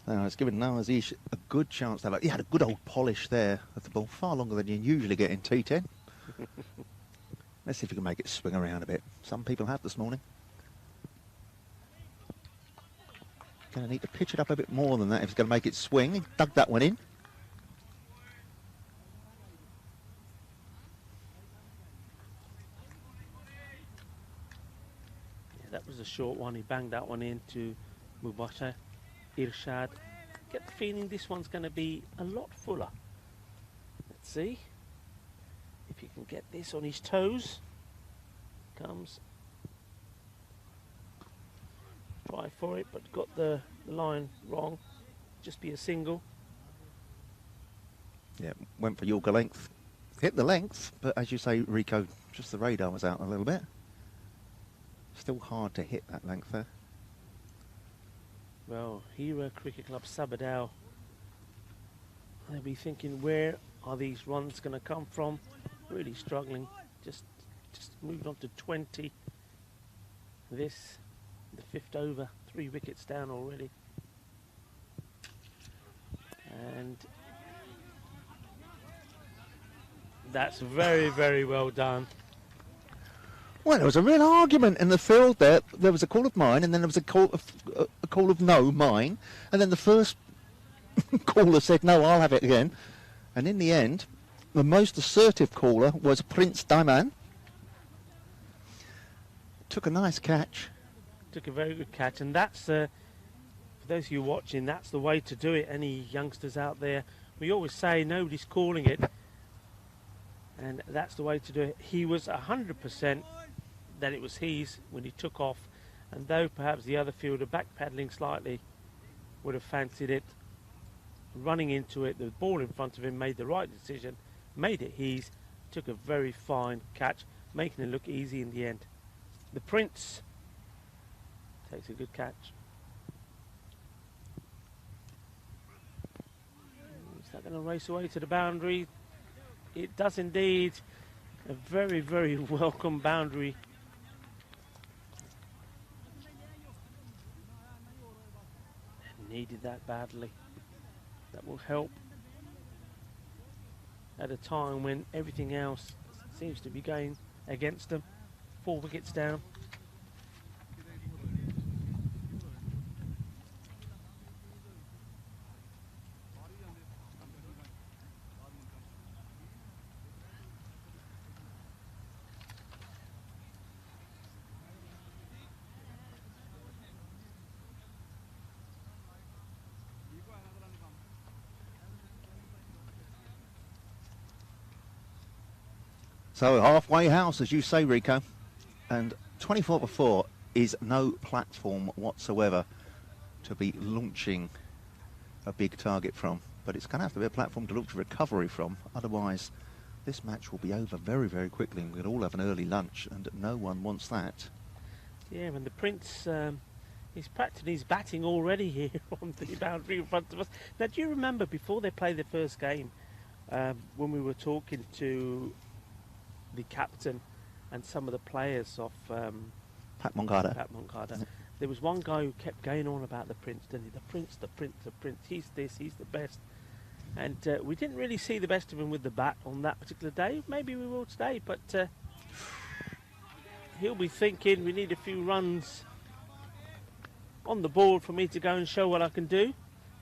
Now, it's given Nawazish a good chance to have he had a good old polish there of the ball, far longer than you usually get in T10. Let's see if we can make it swing around a bit. Some people have this morning. Going to need to pitch it up a bit more than that if it's going to make it swing. He dug that one in. Yeah, that was a short one. He banged that one into Mubashir Irshad. Get the feeling this one's going to be a lot fuller. Let's see if he can get this on his toes. Comes. Try for it, but got the line wrong. Just be a single. Yeah, went for Yorker length. Hit the length, but as you say, Rico, just the radar was out a little bit. Still hard to hit that length there. Well, Hira Cricket Club Sabadell, they'll be thinking, where are these runs going to come from? Really struggling. Just moved on to 20. This, the fifth over, 3 wickets down already. And that's very, very well done. Well, there was a real argument in the field there. There was a call of mine, and then there was a call call of no, mine. And then the first caller said, no, I'll have it again. And in the end, the most assertive caller was Prince Diamond. Took a nice catch. Took a very good catch, and that's, for those of you watching, that's the way to do it. Any youngsters out there, we always say nobody's calling it, and that's the way to do it. He was 100% that it was his when he took off, and though perhaps the other fielder backpedaling slightly would have fancied it, running into it, the ball in front of him made the right decision, made it his, took a very fine catch, making it look easy in the end. The Prince takes a good catch. Is that going to race away to the boundary? It does indeed. A very, very welcome boundary. Needed that badly. That will help at a time when everything else seems to be going against them. 4 wickets down. So halfway house, as you say, Rico. And 24 for 4 is no platform whatsoever to be launching a big target from. But it's going to have to be a platform to launch a recovery from. Otherwise, this match will be over very, very quickly. And we'll all have an early lunch, and no one wants that. Yeah, and the Prince, he's practicing his batting already here on the boundary in front of us. Now, do you remember before they played their first game, when we were talking to the captain and some of the players of Pat Moncada. Yeah. There was one guy who kept going on about the Prince, didn't he? The Prince, the Prince, the Prince. He's this, he's the best. And we didn't really see the best of him with the bat on that particular day. Maybe we will today, but he'll be thinking we need a few runs on the board for me to go and show what I can do.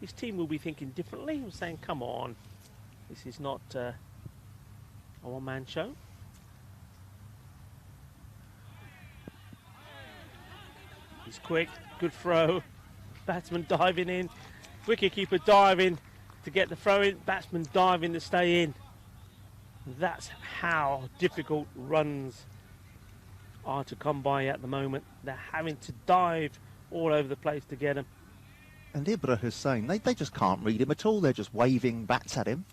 His team will be thinking differently. We're saying, come on, this is not a one-man show. He's quick, good throw. Batsman diving in. Wicketkeeper diving to get the throw in. Batsman diving to stay in. That's how difficult runs are to come by at the moment. They're having to dive all over the place to get them. And Ibra Hussain, they just can't read him at all. They're just waving bats at him.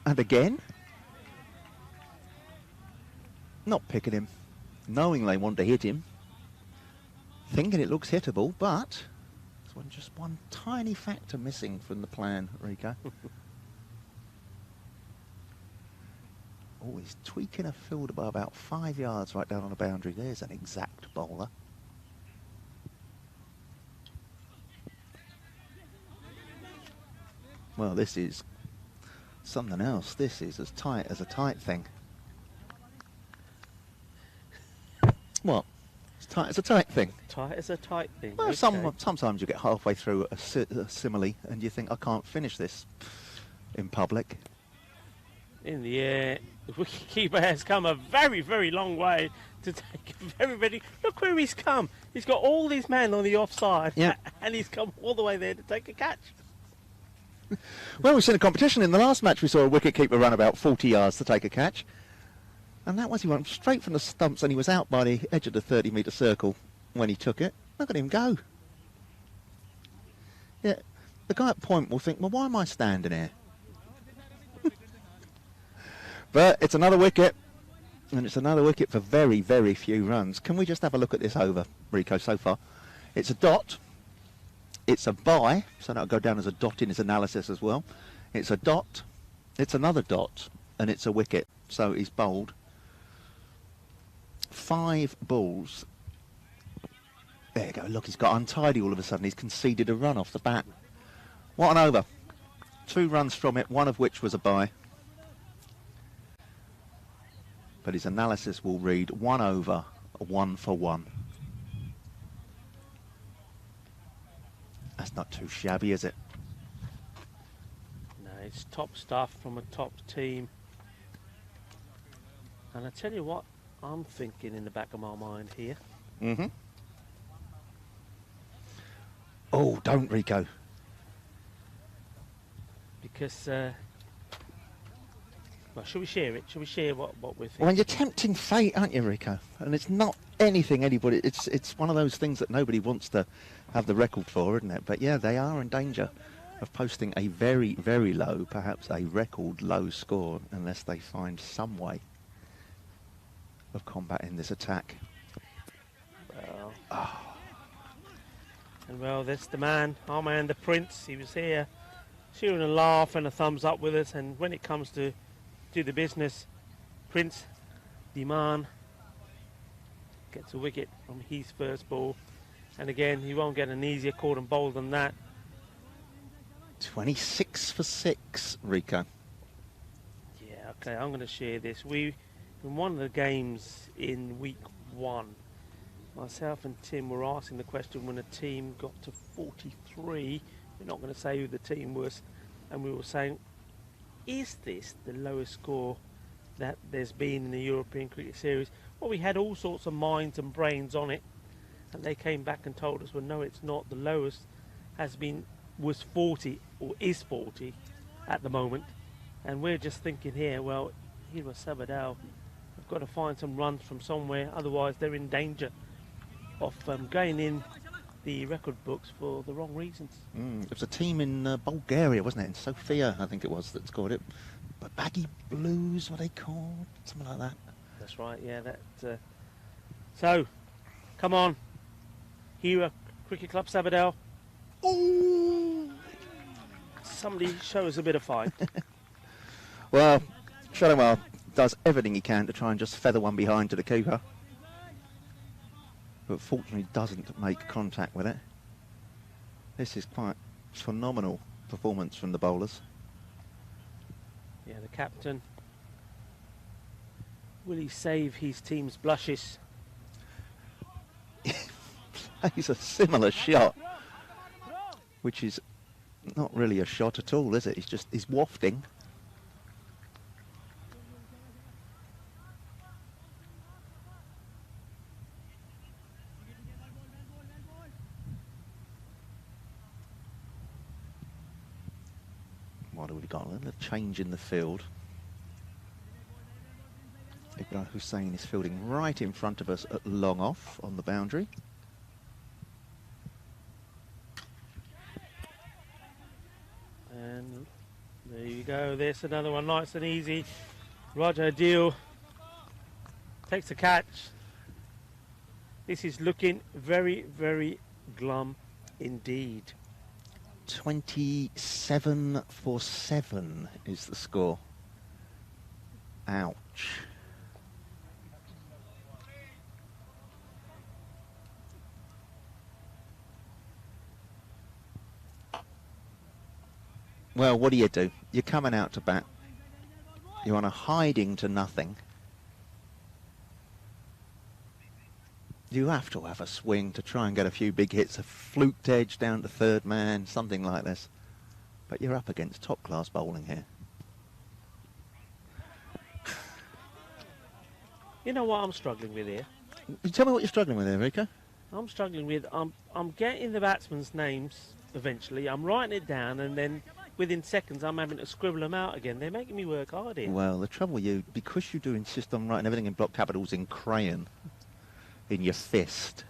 And again, not picking him, knowing they want to hit him. Thinking it looks hittable, but there's just one tiny factor missing from the plan, Rico. Oh, he's tweaking a fielder by about 5 yards right down on the boundary. There's an exact bowler. Well, this is something else. This is as tight as a tight thing. What? Tight as a tight thing. Tight as a tight thing. Well, okay. sometimes you get halfway through a simile and you think, I can't finish this in public. In the air, the wicketkeeper has come a very, very long way to take a very, very... Look where he's come. He's got all these men on the offside, yeah, and he's come all the way there to take a catch. Well, we've seen a competition. In the last match, we saw a wicketkeeper run about 40 yards to take a catch. And that was, he went straight from the stumps and he was out by the edge of the 30-metre circle when he took it. Look at him go. Yeah, the guy at point will think, well, why am I standing here? But it's another wicket, and it's another wicket for very, very few runs. Can we just have a look at this over, Rico, so far? It's a dot. It's a bye, so that'll go down as a dot in his analysis as well. It's a dot. It's another dot, and it's a wicket. So he's bowled 5 balls. There you go. Look, he's got untidy all of a sudden. He's conceded a run off the bat. What an over. 2 runs from it, one of which was a bye. But his analysis will read 1 over, 1 for 1. That's not too shabby, is it? No, it's top stuff from a top team. And I tell you what, I'm thinking in the back of my mind here. Mm-hmm. Oh, don't, Rico. Because, well, shall we share it? Shall we share what we're thinking? Well, you're tempting fate, aren't you, Rico? And it's not anything anybody... It's one of those things that nobody wants to have the record for, isn't it? But, yeah, they are in danger of posting a very, very low, perhaps a record low score, unless they find some way of combating this attack. Well, and well, that's the man, our man, the Prince. He was here, sharing a laugh and a thumbs up with us. And when it comes to do the business, Prince, the man, gets a wicket from his first ball. And again, he won't get an easier call and bowl than that. 26 for 6, Rico. Yeah, okay, I'm going to share this. In one of the games in week 1, myself and Tim were asking the question when a team got to 43. We're not going to say who the team was. And we were saying, is this the lowest score that there's been in the European Cricket Series? Well, we had all sorts of minds and brains on it. And they came back and told us, well, no, it's not. The lowest was 40, or is 40 at the moment. And we're just thinking here, well, here was Sabadell. We've got to find some runs from somewhere, otherwise they're in danger of going in the record books for the wrong reasons. It was a team in Bulgaria, wasn't it? In Sofia, I think it was, that scored it. But Baggy Blues, what are they called? Something like that. That's right, yeah. So, come on. Hira Cricket Club Sabadell. Ooh! Somebody show us a bit of fight. Well, Shalomar does everything he can to try and just feather one behind to the keeper. But fortunately doesn't make contact with it. This is quite phenomenal performance from the bowlers. Yeah, the captain. Will he save his team's blushes? Plays a similar shot, which is not really a shot at all, is it? He's wafting. What have we got? A little change in the field. Ibrahim Hussain is fielding right in front of us at long off on the boundary. And there you go. There's another one, nice and easy. Roger Deal takes the catch. This is looking very, very glum indeed. 27 for 7 is the score. Ouch. Well, what do? You're coming out to bat. You're on a hiding to nothing. You have to have a swing to try and get a few big hits, a fluked edge down to third man, something like this. But you're up against top-class bowling here. You know what I'm struggling with here? Tell me what you're struggling with here, Rico. I'm struggling with, I'm getting the batsmen's names eventually. I'm writing it down, and then within seconds I'm having to scribble them out again. They're making me work hard here. Well, the trouble with you, because you do insist on writing everything in block capitals in crayon, in your fist,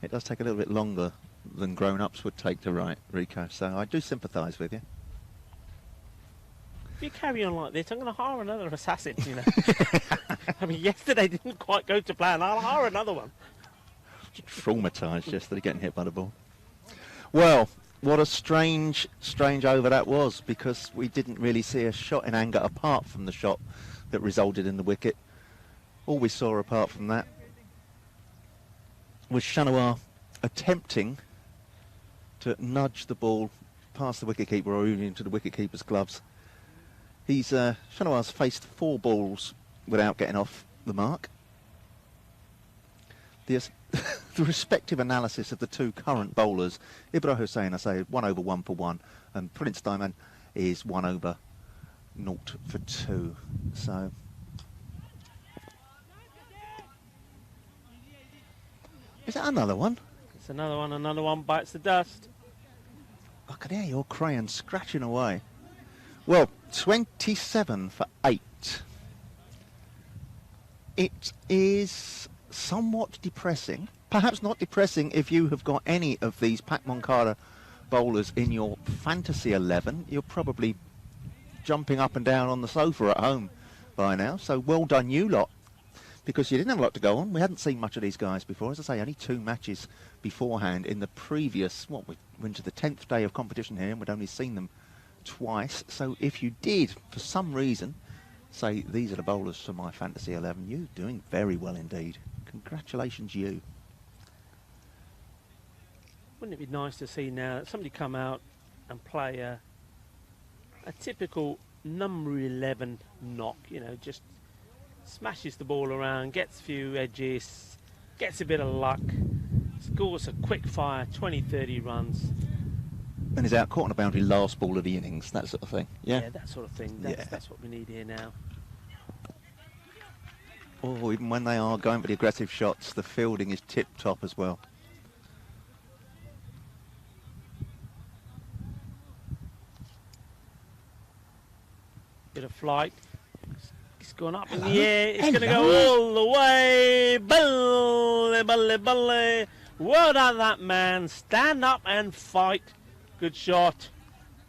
it does take a little bit longer than grown-ups would take to write, Rico. So I do sympathise with you. If you carry on like this, I'm going to hire another assassin, you know. I mean, yesterday didn't quite go to plan. I'll hire another one. Traumatised yesterday getting hit by the ball. Well, what a strange over that was, because we didn't really see a shot in anger apart from the shot that resulted in the wicket. All we saw apart from that was Shanawar attempting to nudge the ball past the wicketkeeper or even into the wicketkeeper's gloves. Shanawar's faced 4 balls without getting off the mark. The the respective analysis of the two current bowlers. Ibra Hussain, I say, 1 over 1 for 1, and Prince Diamond is 1 over 0 for 2. So is that another one? It's another one bites the dust. I can hear your crayon scratching away. Well, 27 for 8. It is somewhat depressing. Perhaps not depressing if you have got any of these Pak Moncada bowlers in your fantasy 11. You're probably jumping up and down on the sofa at home by now. So well done you lot, because you didn't have a lot to go on. We hadn't seen much of these guys before. As I say, only 2 matches beforehand in the previous, we're into the 10th day of competition here, and we'd only seen them twice. So if you did, for some reason, say these are the bowlers for my fantasy 11, you're doing very well indeed. Congratulations, you. Wouldn't it be nice to see now that somebody come out and play a typical number 11 knock, you know, just smashes the ball around, gets a few edges, gets a bit of luck, scores a quick fire, 20, 30 runs. And is out caught on a boundary last ball of the innings, that sort of thing. Yeah, that sort of thing. That's what we need here now. Or even when they are going for the aggressive shots, the fielding is tip-top as well. Bit of flight. It's gone up in the air. It's going to go all the way. Balle, balle, balle. Well done, that man. Stand up and fight. Good shot.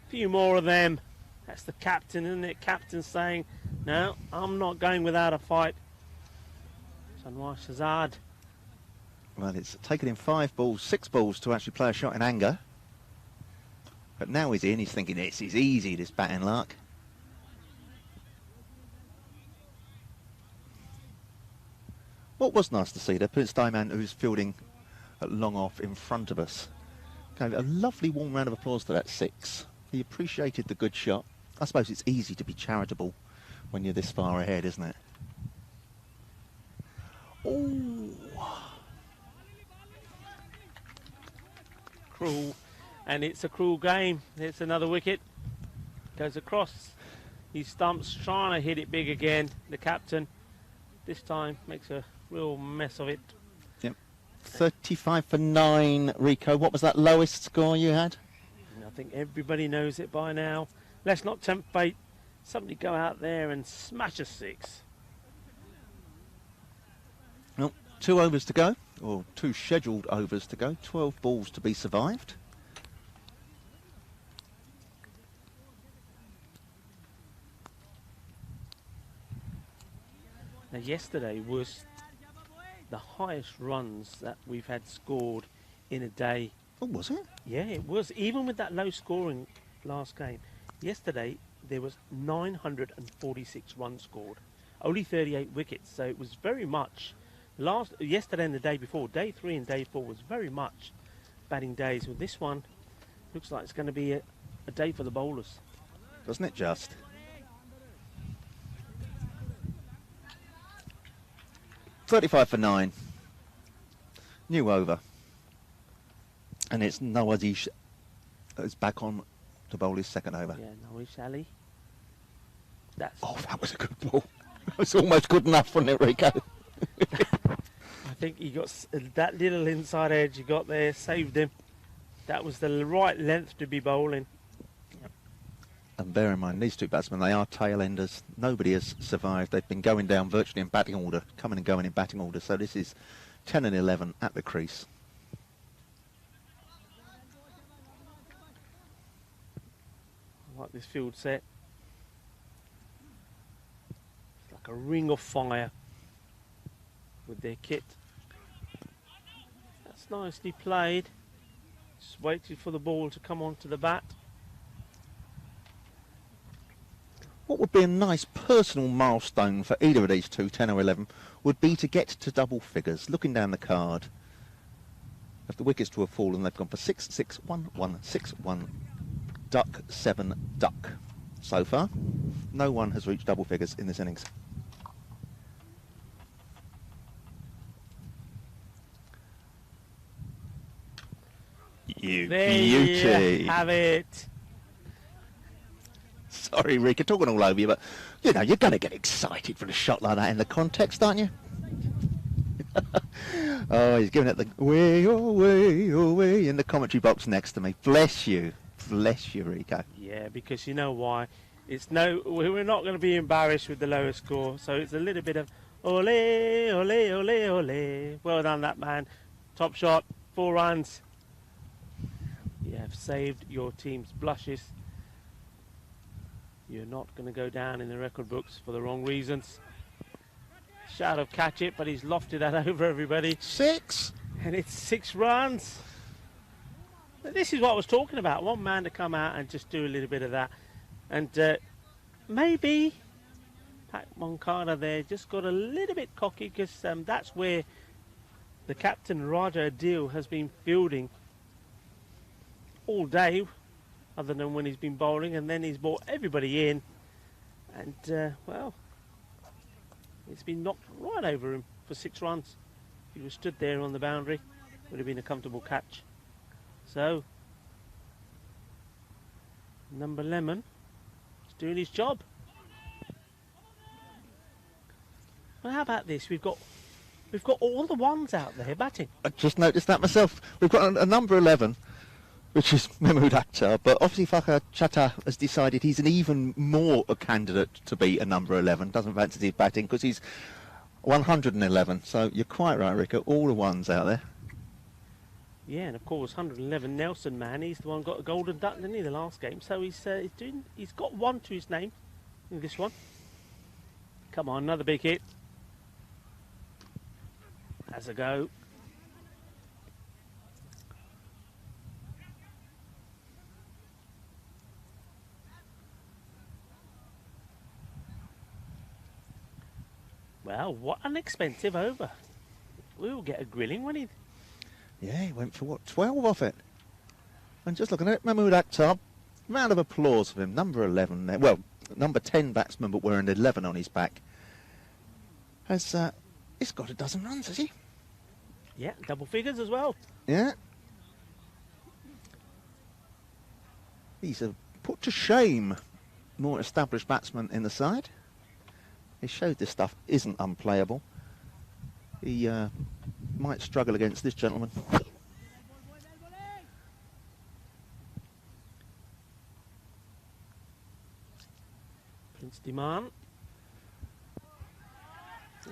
A few more of them. That's the captain, isn't it? Captain saying, no, I'm not going without a fight. Anwar Shazad. Well, it's taken him 5 balls, 6 balls to actually play a shot in anger. But now he's in, he's thinking this is easy, this batting luck. What was nice to see there, Prince Diamond, who's fielding at long off in front of us. Gave a lovely warm round of applause to that 6. He appreciated the good shot. I suppose it's easy to be charitable when you're this far ahead, isn't it? Oh, cruel, and it's a cruel game. It's another wicket. Goes across. He stumps, trying to hit it big again. The captain, this time, makes a real mess of it. Yep. 35 for 9, Rico. What was that lowest score you had? I think everybody knows it by now. Let's not tempt fate. Somebody go out there and smash a 6. Well, 2 overs to go, or 2 scheduled overs to go, 12 balls to be survived. Now, yesterday was the highest runs that we've had scored in a day. Oh, was it? Yeah, it was. Even with that low scoring last game. Yesterday, there was 946 runs scored. Only 38 wickets, so it was very much. Yesterday and the day before, day 3 and day 4 was very much batting days. With this one, looks like it's going to be a day for the bowlers. Doesn't it just? .35 for 9. New over. And it's Nawazish is back on to bowl his second over. Yeah, Nawazish Ali. Oh, that was a good ball. It was almost good enough, wasn't it, Rico? I think he got that little inside edge he got there, saved him. That was the right length to be bowling. Yep. And bear in mind, these 2 batsmen, they are tail enders. Nobody has survived. They've been going down virtually in batting order, coming and going in batting order. So this is 10 and 11 at the crease. I like this field set. It's like a ring of fire with their kit. That's nicely played. Just waited for the ball to come onto the bat. What would be a nice personal milestone for either of these 2, 10 or 11, would be to get to double figures. Looking down the card, if the wickets to have fallen, they've gone for 6, 6, 1, 1, 6, 1, duck, 7, duck. So far, no one has reached double figures in this innings. You There beauty. you have it. Sorry, Rika, talking all over you, but you know, you're going to get excited for a shot like that in the context, aren't you? Oh, he's giving it the way away in the commentary box next to me. Bless you, Rico. Yeah, because you know why? We're not going to be embarrassed with the lower score, so it's a little bit of ole, ole, ole, ole. Well done, that man. Top shot, 4 runs. You have saved your team's blushes. You're not going to go down in the record books for the wrong reasons. Shout of catch it, but he's lofted that over everybody. 6. And it's 6 runs. This is what I was talking about. One man to come out and just do a little bit of that. And maybe Pat Moncada there just got a little bit cocky, because that's where the captain, Raja Adil, has been fielding all day, other than when he's been bowling, and then he's brought everybody in. And, well, it's been knocked right over him for 6 runs. If he was stood there on the boundary, would have been a comfortable catch. So, number Lemon is doing his job. Well, how about this? We've got all the ones out there batting. I just noticed that myself. We've got a number 11, which is Mahmood Akhtar, but obviously Fakhar Chattah has decided he's an even more a candidate to be a number 11. Doesn't fancy his batting because he's 111. So you're quite right, Rico. All the ones out there. Yeah, and of course 111 Nelson man. He's the one got a golden duck, didn't he, the last game? So he's got 1 to his name in this one. Come on, another big hit. Has a go. Well, what an expensive over. We'll get a grilling, won't he? Yeah, he went for what, 12 off it. And just looking at it, Mahmood Akhtar, round of applause for him. Number 11 there. Well, number 10 batsman, but wearing 11 on his back. He's got a dozen runs, has he? Yeah, double figures as well. Yeah. He's put to shame more established batsman in the side. He showed this stuff isn't unplayable. He might struggle against this gentleman. Prince Diman.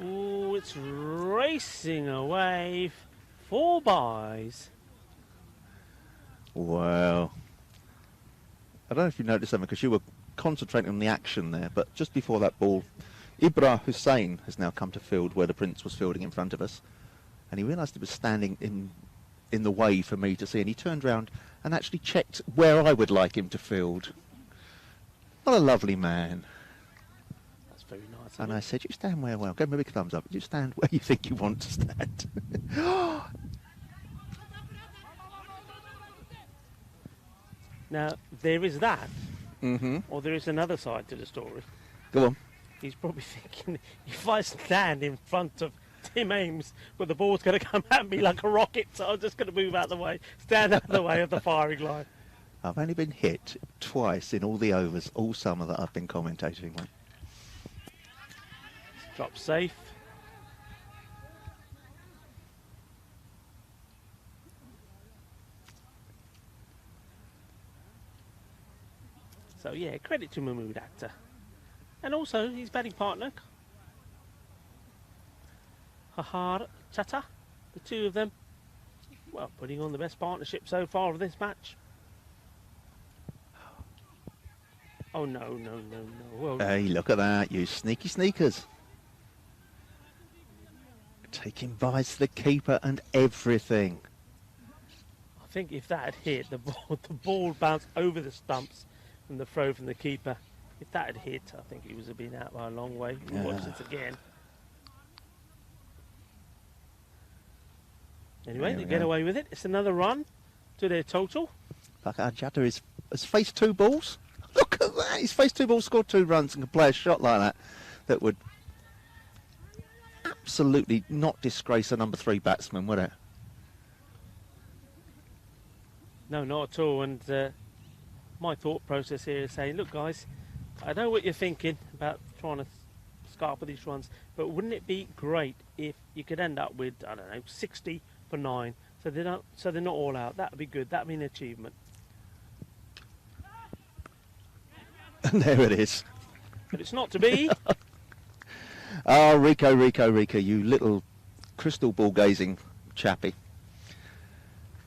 Oh, it's racing away. 4 byes. Wow. I don't know if you noticed something because you were concentrating on the action there, but just before that ball, Ibra Hussain has now come to field where the Prince was fielding in front of us, and he realised he was standing in the way for me to see, and he turned round and actually checked where I would like him to field. What a lovely man. That's very nice. And I said, you stand where well. Give me a big thumbs up. You stand where you think you want to stand. Now, there is that, Mm-hmm. or there is another side to the story. Go on. He's probably thinking, if I stand in front of Tim Ames, well, the ball's going to come at me like a rocket, so I'm just going to move out of the way, stand out of the way of the firing line. I've only been hit twice in all the overs all summer that I've been commentating with. Drop safe. So yeah, credit to Mahmood Akhtar. And also his batting partner, Fakhar Chattah. The two of them, well, putting on the best partnership so far of this match. Oh no. Well, Hey, look at that, you sneaky sneakers. Taking byes to the keeper and everything. I think if that had hit, the ball bounced over the stumps from the throw from the keeper. If that had hit, I think he would have been out by a long way. We'll watch this again. Anyway, There they we get go. away with it. It's another run to their total. Fakhar Chattah has faced 2 balls. Look at that. He's faced 2 balls, scored 2 runs, and can play a shot like that that would absolutely not disgrace a number 3 batsman, would it? No, not at all. And my thought process here is saying, look, guys, I know what you're thinking about trying to scarper these runs, but wouldn't it be great if you could end up with, I don't know, 60 for 9, so they're not all out? That would be good. That would be an achievement. And there it is. But it's not to be. Oh, Rico, you little crystal ball gazing chappy.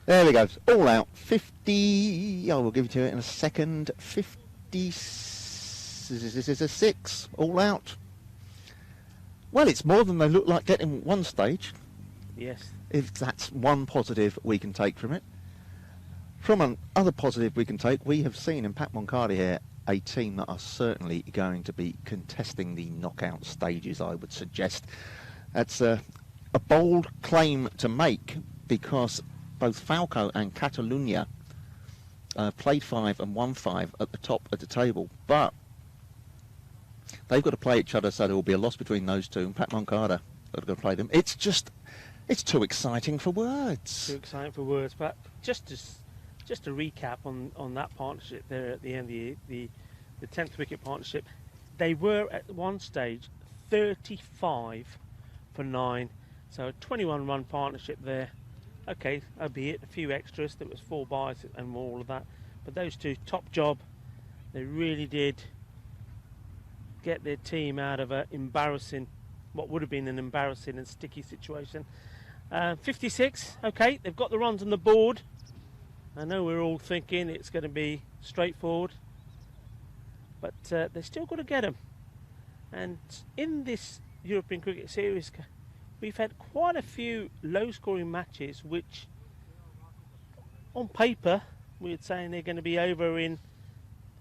There we go. All out. 50. Oh, we'll give it to you in a second. 56. All out. Well, it's more than they look like getting at one stage. Yes. If that's one positive we can take from it. From another positive we can take, we have seen in Pak Moncardi here a team that are certainly going to be contesting the knockout stages, I would suggest. That's a bold claim to make, because both Falco and Catalunya played 5 and won 5 at the top of the table, but they've got to play each other, so there will be a loss between those two, and Pak Moncardi are going to play them. It's too exciting for words. Too exciting for words, but just to recap on that partnership there at the end, the 10th wicket partnership, they were at one stage 35 for 9, so a 21 run partnership there. Okay, albeit a few extras, there was 4 byes and all of that, but those two, top job. They really did get their team out of what would have been an embarrassing and sticky situation. 56, okay, they've got the runs on the board. I know we're all thinking it's going to be straightforward, but they've still got to get them. And in this European Cricket Series, we've had quite a few low-scoring matches, which, on paper, we're saying they're going to be over in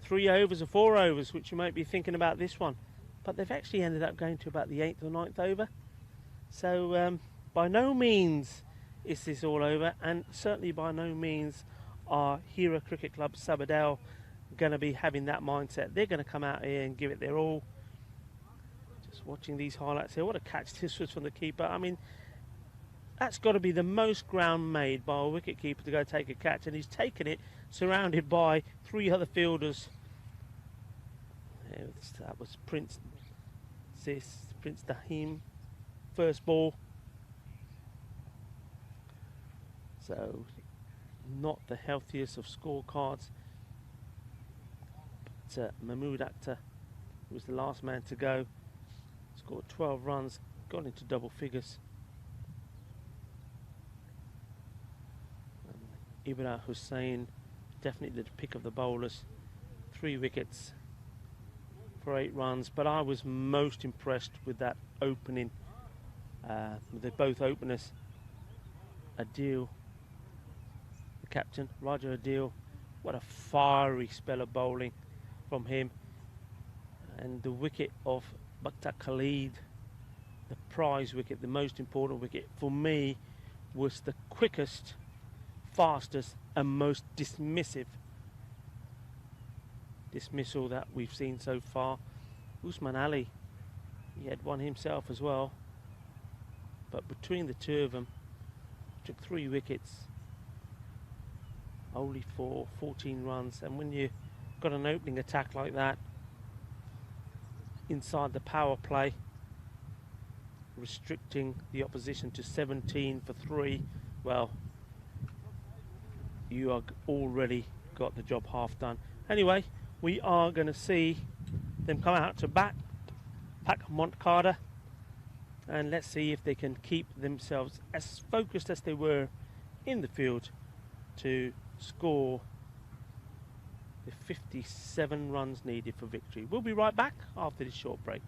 3 overs or 4 overs, which you might be thinking about this one. But they've actually ended up going to about the 8th or 9th over. So by no means is this all over, and certainly by no means are Hera Cricket Club Sabadell going to be having that mindset. They're going to come out here and give it their all. Just watching these highlights here, what a catch this was from the keeper. I mean, that's got to be the most ground made by a wicket keeper to go take a catch, and he's taken it surrounded by 3 other fielders. That was Prince Dahim, first ball. So not the healthiest of scorecards. But Mahmood Akhtar, who was the last man to go, scored 12 runs, got into double figures. Ibra Hussain, definitely the pick of the bowlers. 3 wickets for 8 runs, but I was most impressed with that opening. They're both openers. Adil, the captain, Raja Adil, what a fiery spell of bowling from him. And the wicket of Bakhtar Khalid, the prize wicket, the most important wicket for me, was the quickest, fastest and most dismissal that we've seen so far. Usman Ali, he had one himself as well, but between the two of them, took 3 wickets, only for 14 runs. And when you've got an opening attack like that inside the power play, restricting the opposition to 17 for 3, well, you are already got the job half done. Anyway, we are going to see them come out to bat, Pak Moncardi, and let's see if they can keep themselves as focused as they were in the field to score the 57 runs needed for victory. We'll be right back after this short break.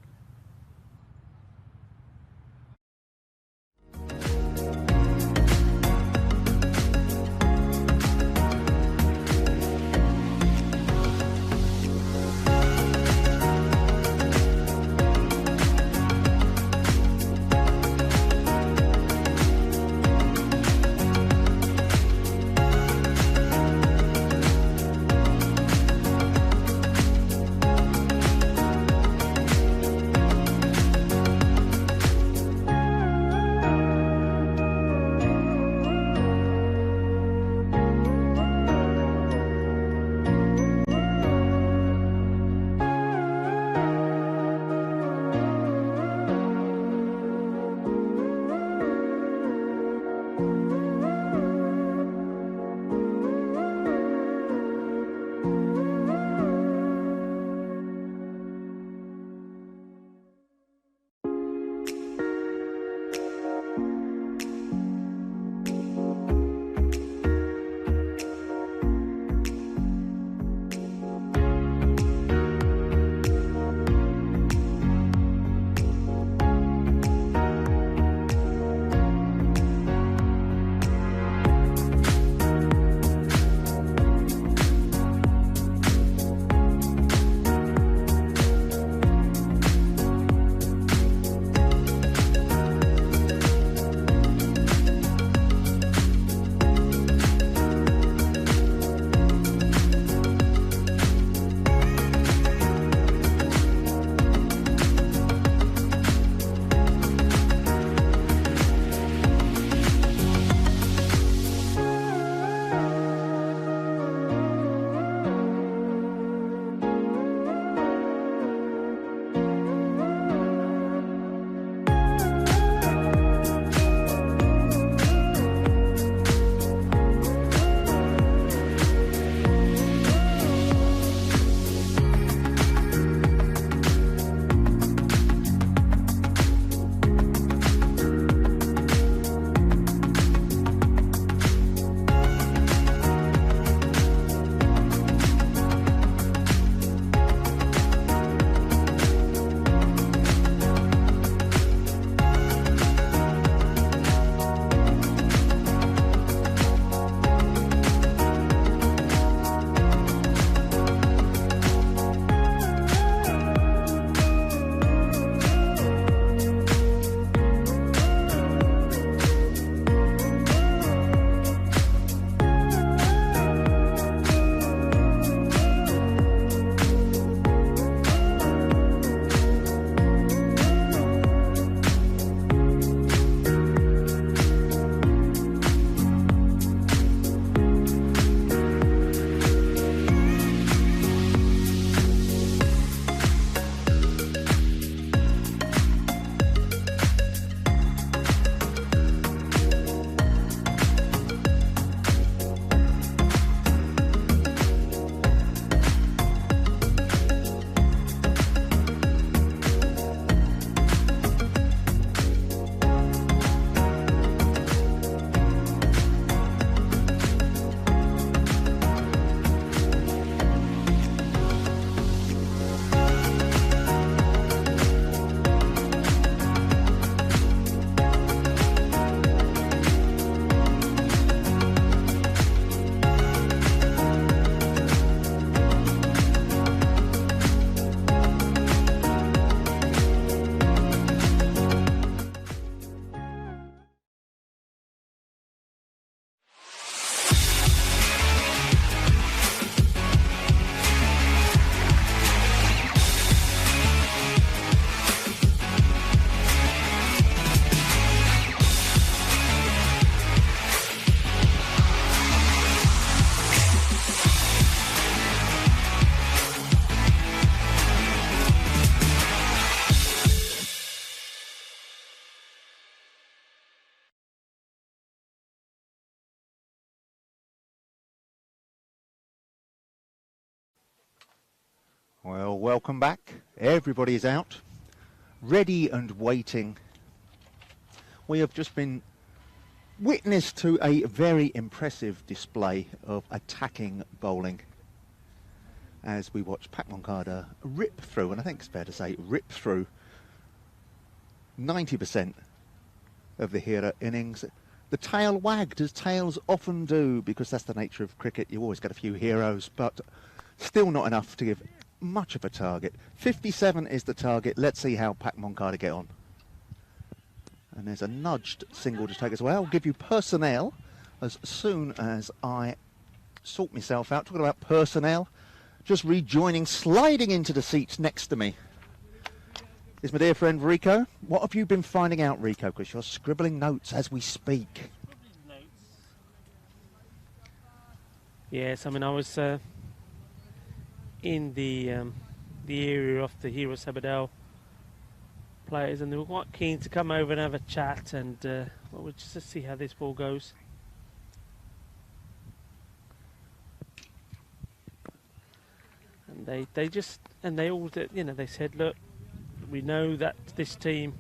Well, welcome back. Everybody is out, ready and waiting. We have just been witness to a very impressive display of attacking bowling as we watch Pak Moncada rip through, and I think it's fair to say rip through 90% of the Hera innings. The tail wagged, as tails often do, because that's the nature of cricket. You always get a few heroes, but still not enough to give much of a target. 57 is the target. Let's see how Pak Moncada get on. And there's a nudged single to take us away. I'll give you personnel as soon as I sort myself out. Talking about personnel, just rejoining, sliding into the seats next to me is my dear friend Rico. What have you been finding out, Rico? Because you're scribbling notes as we speak. Yes, I mean, I was in the area of the Hero Sabadell players, and they were quite keen to come over and have a chat, and well, we'll just see how this ball goes. And they all, you know, they said, look, we know that this team,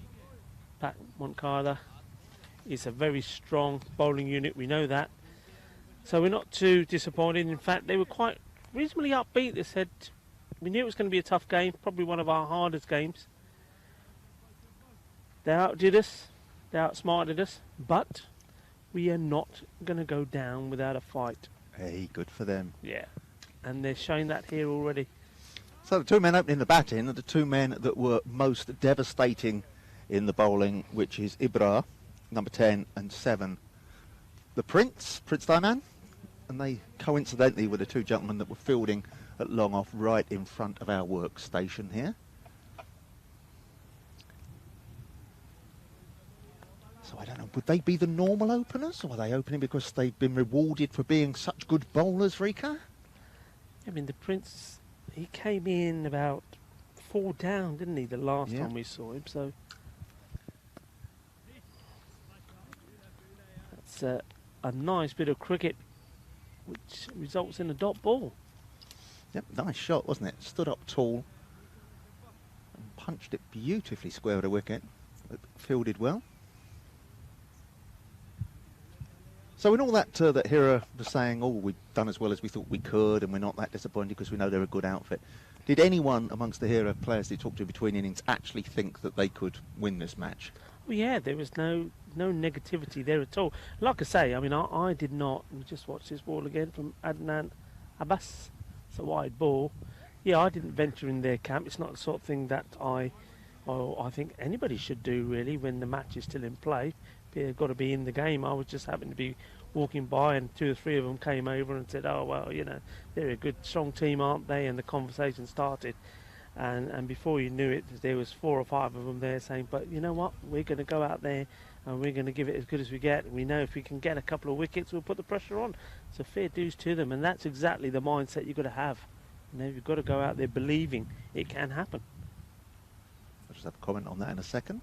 Pak Moncada, is a very strong bowling unit. We know that, so we're not too disappointed. In fact, they were quite reasonably upbeat. They said we knew it was going to be a tough game, probably one of our hardest games. They outdid us, they outsmarted us, but we are not going to go down without a fight. Hey, good for them. Yeah, and they're showing that here already. So the two men opening the batting are the two men that were most devastating in the bowling, which is Ibra, number 10, and 7. The Prince Diamond, and they coincidentally were the two gentlemen that were fielding at long off right in front of our workstation here. So I don't know, would they be the normal openers, or are they opening because they've been rewarded for being such good bowlers, Rika? I mean, the Prince, he came in about 4 down, didn't he, the last time we saw him, so that's a nice bit of cricket, which results in a dot ball. Yep, nice shot, wasn't it? Stood up tall and punched it beautifully square of the wicket. Fielded well. So in all that that Hera was saying, oh, we've done as well as we thought we could, and we're not that disappointed because we know they're a good outfit. Did anyone amongst the Hera players they talked to between innings actually think that they could win this match? Well, yeah, there was no negativity there at all. Like I say, I mean, I did not. We just watched this ball again from Adnan Abbas. It's a wide ball. Yeah, I didn't venture in their camp. It's not the sort of thing that I think anybody should do, really, when the match is still in play. They've got to be in the game. I was just happened to be walking by, and 2 or 3 of them came over and said, oh, well, you know, they're a good, strong team, aren't they? And the conversation started. And before you knew it, there was 4 or 5 of them there saying, but you know what? We're going to go out there and we're going to give it as good as we get. We know if we can get a couple of wickets, we'll put the pressure on. So fair dues to them. And that's exactly the mindset you've got to have. You know, you've got to go out there believing it can happen. I'll just have a comment on that in a second.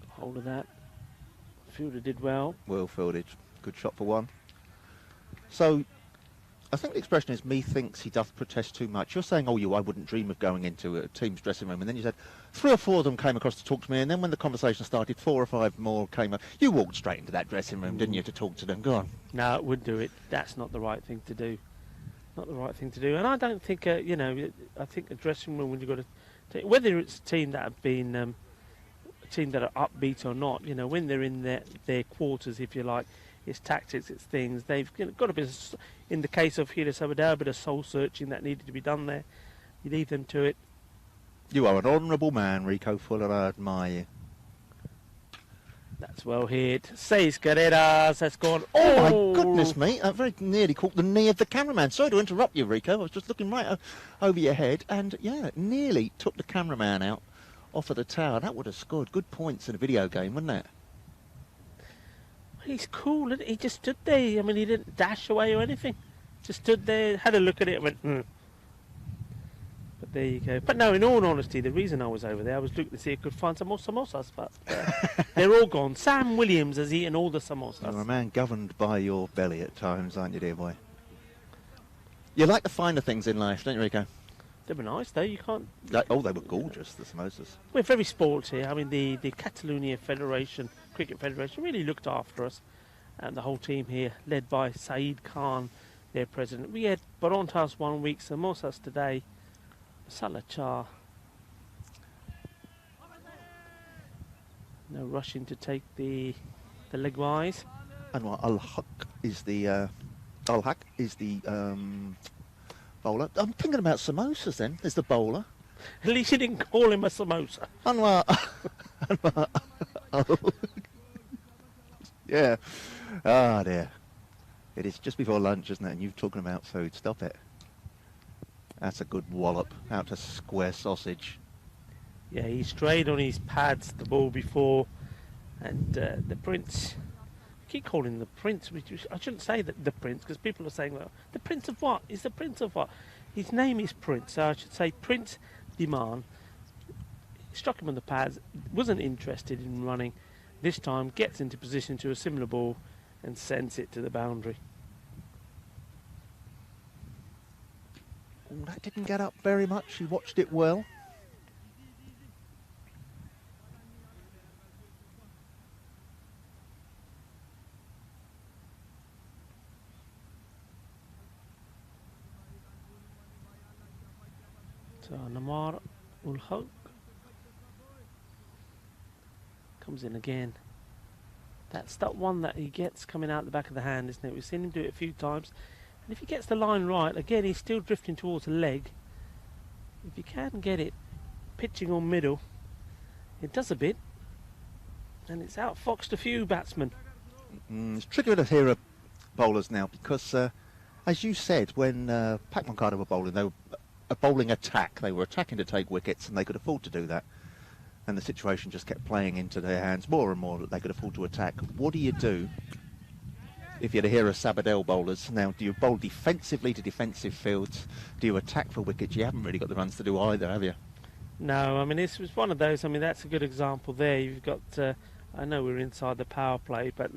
Hold of that. Fielder did well. Well fielded. Good shot for 1. So, I think the expression is, me thinks he doth protest too much. You're saying, oh, I wouldn't dream of going into a team's dressing room. And then you said 3 or 4 of them came across to talk to me. And then when the conversation started, 4 or 5 more came up. You walked straight into that dressing room, didn't you, to talk to them? Go on. No, it would do it. That's not the right thing to do. Not the right thing to do. And I don't think, you know, I think the dressing room, when you've got to take, whether it's a team that have been... team that are upbeat or not, you know, when they're in their quarters, if you like, it's tactics, it's things. They've got a bit of, in the case of Hera Sabadell, a bit of soul searching that needed to be done there. You leave them to it. You are an honourable man, Rico Fuller. I admire you. That's well hit. 6 carreras. That's gone. Oh, my goodness me. I very nearly caught the knee of the cameraman. Sorry to interrupt you, Rico. I was just looking right over your head, and yeah, nearly took the cameraman out off of the tower. That would have scored good points in a video game, wouldn't it? He's cool, isn't he? He just stood there. I mean, he didn't dash away or anything. Just stood there, had a look at it and went, But But there you go. But no, in all honesty, the reason I was over there, I was looking to see if I could find some more samosas, but they're all gone. Sam Williams has eaten all the samosas. You're a man governed by your belly at times, aren't you, dear boy? You like the finer things in life, don't you, Rico? They were nice, though. You can't... Oh, they were gorgeous, the samosas. We're very spoilt here. I mean, the Catalonia Federation, Cricket Federation, really looked after us. And the whole team here, led by Saeed Khan, their president. We had paranthas 1 week, samosas today, masala char. No rushing to take the legwise. Anwar Al-Haq is the bowler. I'm thinking about samosas then. There's the bowler. At least you didn't call him a samosa. Anwar. Yeah. Ah, dear. It is just before lunch, isn't it? And you're talking about food. Stop it. That's a good wallop out to square sausage. Yeah, he strayed on his pads the ball before, and the Prince. I keep calling him the Prince. I shouldn't say that the Prince, because people are saying, well, the Prince of what? He's the Prince of what? His name is Prince, so I should say Prince Diman. Struck him on the pads, wasn't interested in running. This time gets into position to a similar ball and sends it to the boundary. Oh, that didn't get up very much. He watched it well. So Namar ul Haq comes in again. That's that one that he gets coming out the back of the hand, isn't it? We've seen him do it a few times. And if he gets the line right, again, he's still drifting towards the leg. If you can get it pitching on middle, it does a bit. And it's outfoxed a few batsmen. It's tricky to hear bowlers now because, as you said, when Pak Moncada were bowling, they were a bowling attack. They were attacking to take wickets, and they could afford to do that. And the situation just kept playing into their hands more and more that they could afford to attack. What do you do if you're the hero Sabadell bowlers? Now, do you bowl defensively to defensive fields? Do you attack for wickets? You haven't really got the runs to do either, have you? No, I mean, this was one of those. I mean, that's a good example there. You've got, I know we're inside the power play, but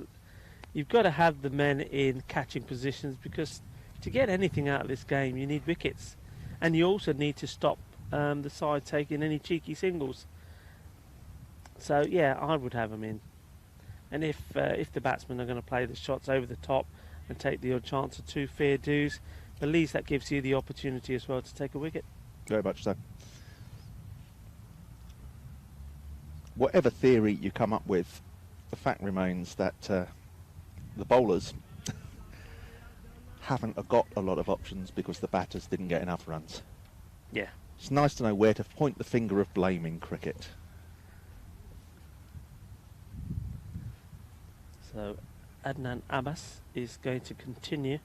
you've got to have the men in catching positions because to get anything out of this game, you need wickets. And you also need to stop the side taking any cheeky singles. So yeah, I would have them in. And if the batsmen are going to play the shots over the top and take the odd chance of two fair dues, at least that gives you the opportunity as well to take a wicket. Very much so. Whatever theory you come up with, the fact remains that the bowlers haven't got a lot of options because the batters didn't get enough runs. Yeah. It's nice to know where to point the finger of blame in cricket. So Adnan Abbas is going to continue.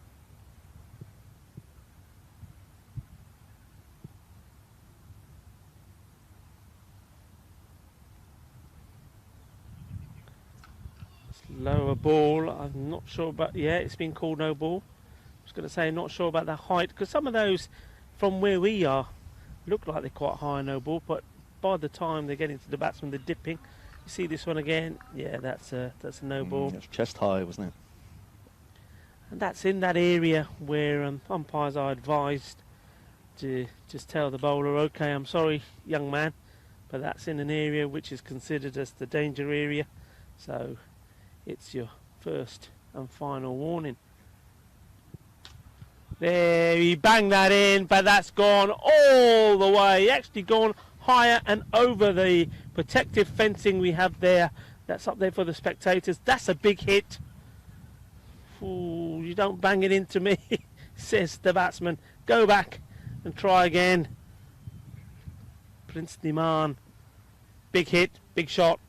Lower ball, I'm not sure about, yeah, it's been called no ball. I was going to say, not sure about the height, because some of those from where we are look like they're quite high no ball, but by the time they get into the batsman, they're dipping. You see this one again, yeah, that's a no ball. It's chest high, wasn't it? And that's in that area where umpires are advised to just tell the bowler, okay, I'm sorry, young man, but that's in an area which is considered as the danger area, so it's your first and final warning. There, he banged that in, but that's gone all the way. Actually gone higher and over the protective fencing we have there. That's up there for the spectators. That's a big hit. Ooh, you don't bang it into me, says the batsman. Go back and try again. Prince Diman. Big hit, big shot.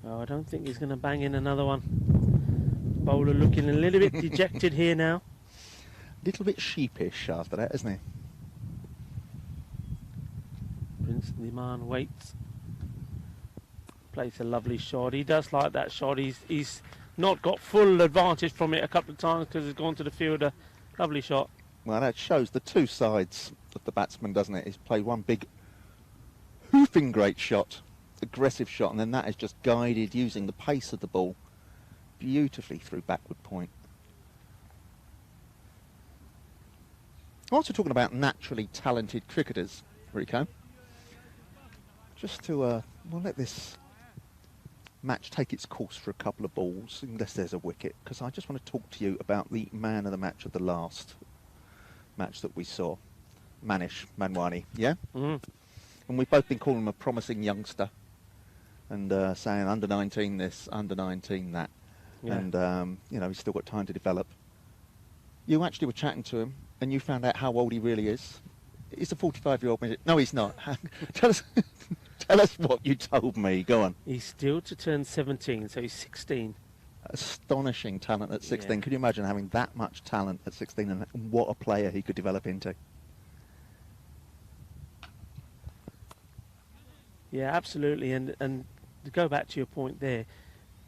Oh, I don't think he's going to bang in another one. Bowler looking a little bit dejected here now. A little bit sheepish after that, isn't he? Prince Diman waits. Plays a lovely shot. He does like that shot. He's not got full advantage from it a couple of times because he's gone to the fielder. Lovely shot. Well, that shows the two sides of the batsman, doesn't it? He's played one big hoofing great shot, aggressive shot, and then that is just guided using the pace of the ball beautifully through backward point. Also talking about naturally talented cricketers, Rico, just to we'll let this match take its course for a couple of balls, unless there's a wicket, because I just want to talk to you about the man of the match of the last match that we saw, Manish Manwani, yeah? Mm. And we've both been calling him a promising youngster and saying under 19 this, under 19 that. Yeah. And, you know, he's still got time to develop. You actually were chatting to him and you found out how old he really is. He's a 45-year-old midget. No, he's not. Tell us what you told me. Go on. He's still to turn 17, so he's 16. Astonishing talent at 16. Yeah. Could you imagine having that much talent at 16 and what a player he could develop into? Yeah, absolutely. And to go back to your point there,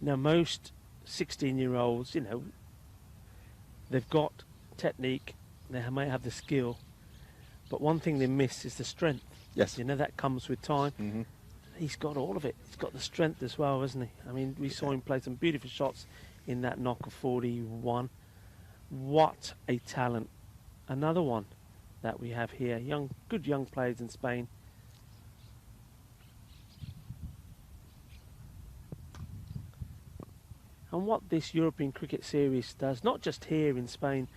now most 16-year-olds, you know, they've got technique, they may have the skill, but one thing they miss is the strength. Yes. You know, that comes with time. Mm-hmm. He's got all of it. He's got the strength as well, hasn't he? I mean, we saw him play some beautiful shots in that knock of 41. What a talent. Another one that we have here. Good young players in Spain. And what this European Cricket Series does, not just here in Spain,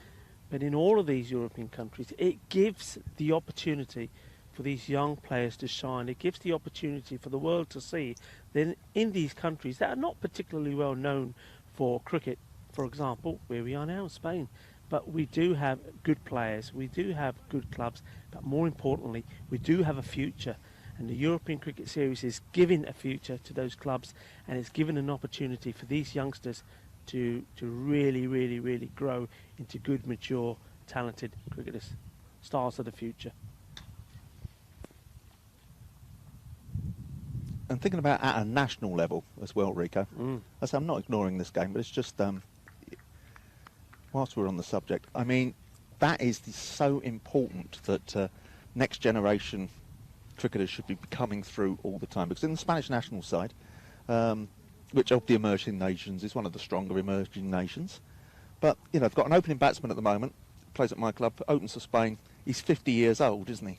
but in all of these European countries, it gives the opportunity for these young players to shine. It gives the opportunity for the world to see that in these countries that are not particularly well known for cricket, for example, where we are now in Spain, but we do have good players, we do have good clubs, but more importantly, we do have a future. And the European Cricket Series is giving a future to those clubs, and it's given an opportunity for these youngsters to really, really, really grow into good, mature, talented cricketers, stars of the future. And thinking about at a national level as well, Rico. Mm. I say I'm not ignoring this game, but it's just whilst we're on the subject, I mean, that is so important that next generation cricketers should be coming through all the time, because in the Spanish national side, which of the emerging nations is one of the stronger emerging nations, but you know, they've got an opening batsman at the moment, plays at my club, opens for Spain. He's 50 years old, isn't he?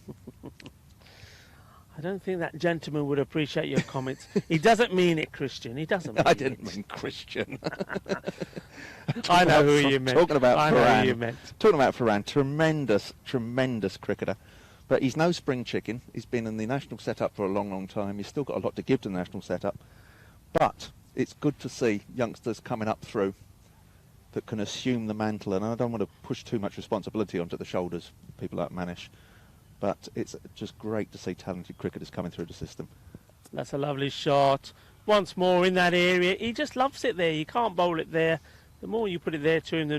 I don't think that gentleman would appreciate your comments. He doesn't mean it, Christian. He doesn't mean I didn't it. mean Christian. I know who you meant. Talking about I Farhan. know who you meant. Talking about Farhan, tremendous cricketer. But he's no spring chicken. He's been in the national setup for a long, long time. He's still got a lot to give to the national setup. But it's good to see youngsters coming up through that can assume the mantle. And I don't want to push too much responsibility onto the shoulders of people like Manish. But it's just great to see talented cricketers coming through the system. That's a lovely shot. Once more in that area. He just loves it there. You can't bowl it there. The more you put it there to him, the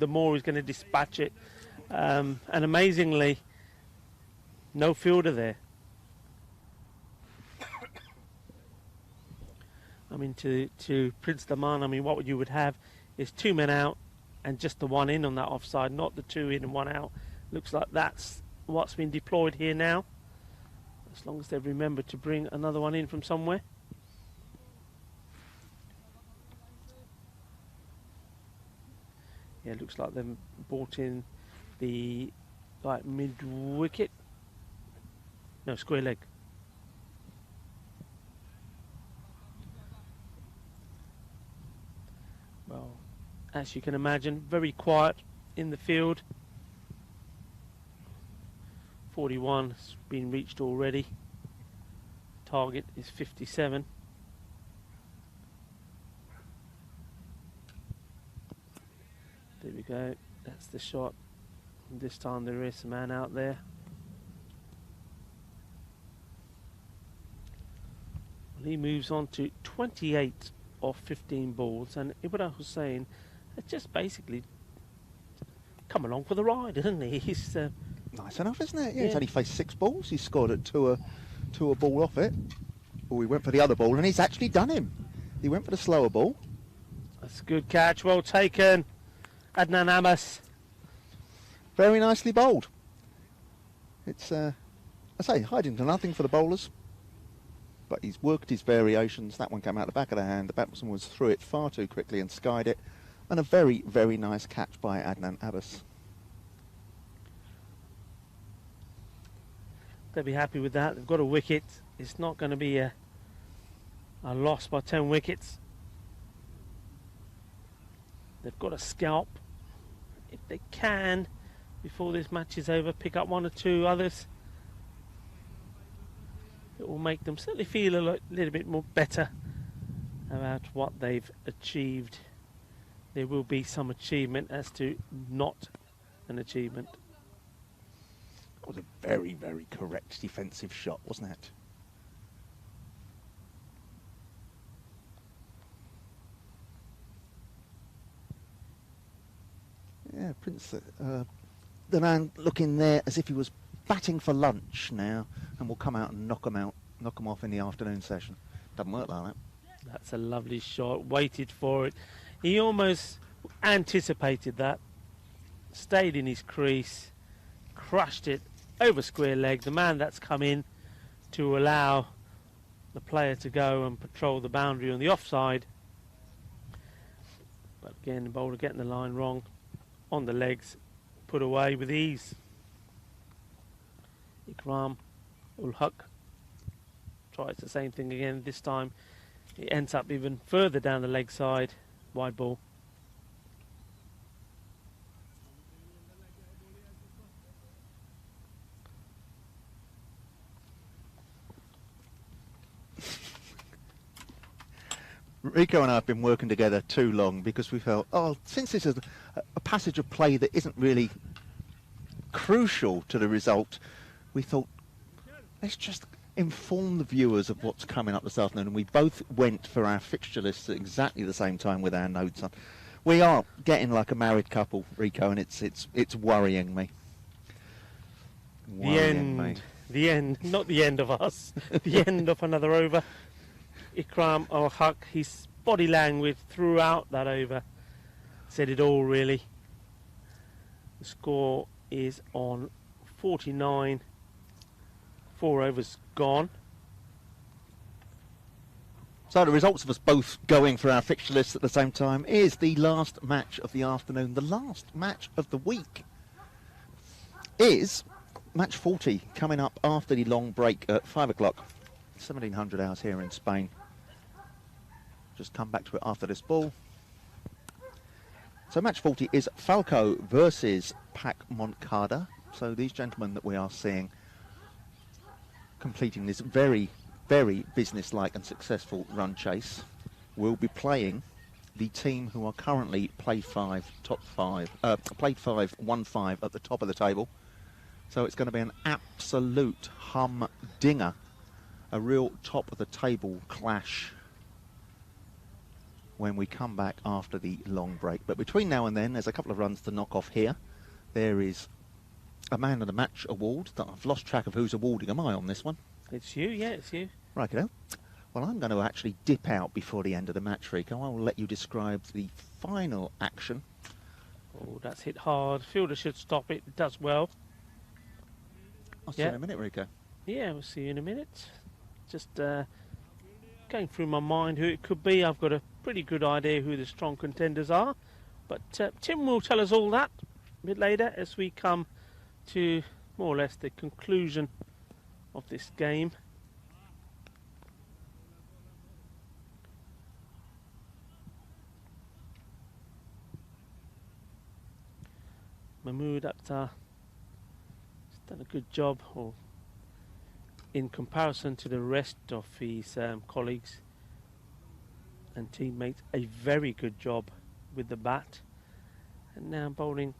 more he's going to dispatch it. And amazingly, no fielder there. I mean, to Prince Daman, I mean, what you would have is 2 men out and just the one in on that offside, not the 2 in and 1 out. Looks like that's what's been deployed here now. As long as they've remembered to bring another one in from somewhere. Yeah, it looks like they've brought in the mid-wicket. No, square leg. Well, as you can imagine, very quiet in the field. 41 has been reached already. Target is 57. There we go. That's the shot. This time there is a man out there. He moves on to 28 of 15 balls, and Ibrahim Hussain has just basically come along for the ride, isn't he? He's nice enough, isn't it? Yeah, he's Yeah. only faced 6 balls. He's scored at two a ball off it. he went for the other ball, and he's actually done him. He went for the slower ball. That's a good catch, well taken. Adnan Abbas. Very nicely bowled. It's, I say, hiding to nothing for the bowlers. But he's worked his variations. That one came out the back of the hand. The batsman was through it far too quickly and skied it. And a very, very nice catch by Adnan Abbas. They'll be happy with that. They've got a wicket. It's not going to be a loss by 10 wickets. They've got a scalp. If they can, before this match is over, pick up one or two others, it will make them certainly feel a little bit more better about what they've achieved. There will be some achievement as to not an achievement. That was a very, very correct defensive shot, wasn't it? Yeah, Prince, the man looking there as if he was batting for lunch now, and will come out and knock him off in the afternoon session. Doesn't work like that. That's a lovely shot, waited for it. He almost anticipated that, stayed in his crease, crushed it over square leg. The man that's come in to allow the player to go and patrol the boundary on the offside. But again, the bowler getting the line wrong on the legs, put away with ease. Ikram ul Haq tries the same thing again. This time it ends up even further down the leg side, wide ball. Rico and I have been working together too long because we felt, oh, since this is a passage of play that isn't really crucial to the result, we thought, let's just inform the viewers of what's coming up this afternoon. And we both went for our fixture lists at exactly the same time with our notes on. We are getting like a married couple, Rico, and it's worrying me. The end, not the end of us, the end of another over. Ikram ul Haq, his body language throughout that over said it all, really. The score is on 49, 4 overs gone. So the results of us both going for our fixture list at the same time is the last match of the afternoon. The last match of the week is match 40, coming up after the long break at 5 o'clock, 1700 hours here in Spain. Just come back to it after this ball. So match 40 is Falco versus Pac Moncada. So these gentlemen that we are seeing completing this very, very businesslike and successful run chase will be playing the team who are currently play 5, 1-5 at the top of the table. So it's going to be an absolute humdinger, a real top of the table clash when we come back after the long break. But between now and then, there's a couple of runs to knock off here. There is a man of the match award that I've lost track of who's awarding. Am I on this one? It's you, yeah, it's you. Right, well, I'm going to actually dip out before the end of the match, Rico. I will let you describe the final action. Oh, that's hit hard. Fielder should stop it. It does well. I'll see you in a minute, Rico. Yeah, we'll see you in a minute. Just going through my mind who it could be. I've got a pretty good idea who the strong contenders are. But Tim will tell us all that a bit later as we come to more or less the conclusion of this game. Mahmood Akhtar has done a good job, or in comparison to the rest of his colleagues and teammates, a very good job with the bat, and now bowling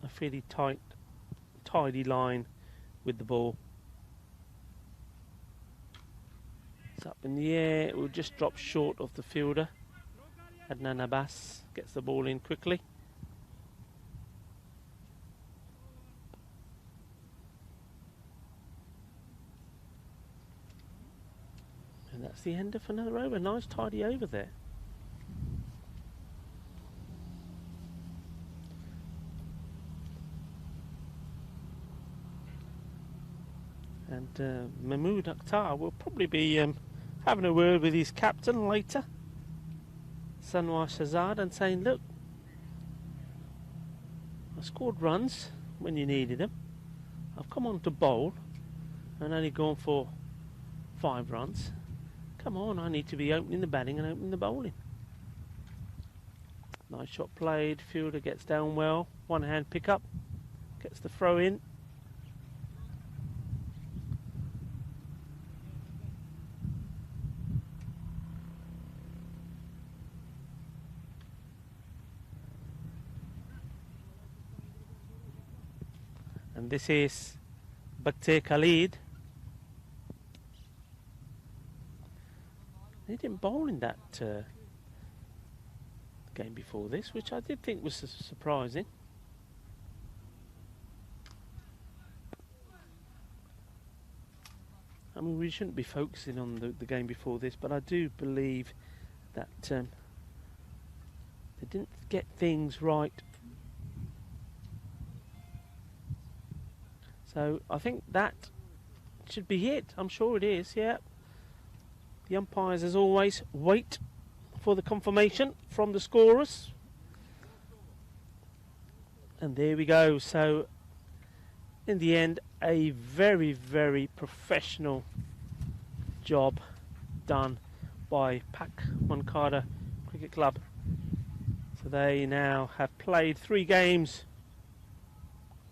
a fairly tidy line with the ball. It's up in the air, it will just drop short of the fielder. Adnan Abbas gets the ball in quickly. And that's the end of another over. Nice tidy over there. And Mahmoud Akhtar will probably be having a word with his captain later, Sanwar Shahzad, and saying, look, I scored runs when you needed them. I've come on to bowl and only gone for 5 runs. Come on, I need to be opening the batting and opening the bowling. Nice shot played. Fielder gets down well. One hand pick up. Gets the throw in. And this is Bakhtir Khalid. He didn't bowl in that game before this, which I did think was surprising. I mean, we shouldn't be focusing on the game before this, but I do believe that they didn't get things right. So I think that should be it. I'm sure it is, yeah. The umpires, as always, wait for the confirmation from the scorers. And there we go. So, in the end, a very, very professional job done by Pak Moncada Cricket Club. So they now have played 3 games,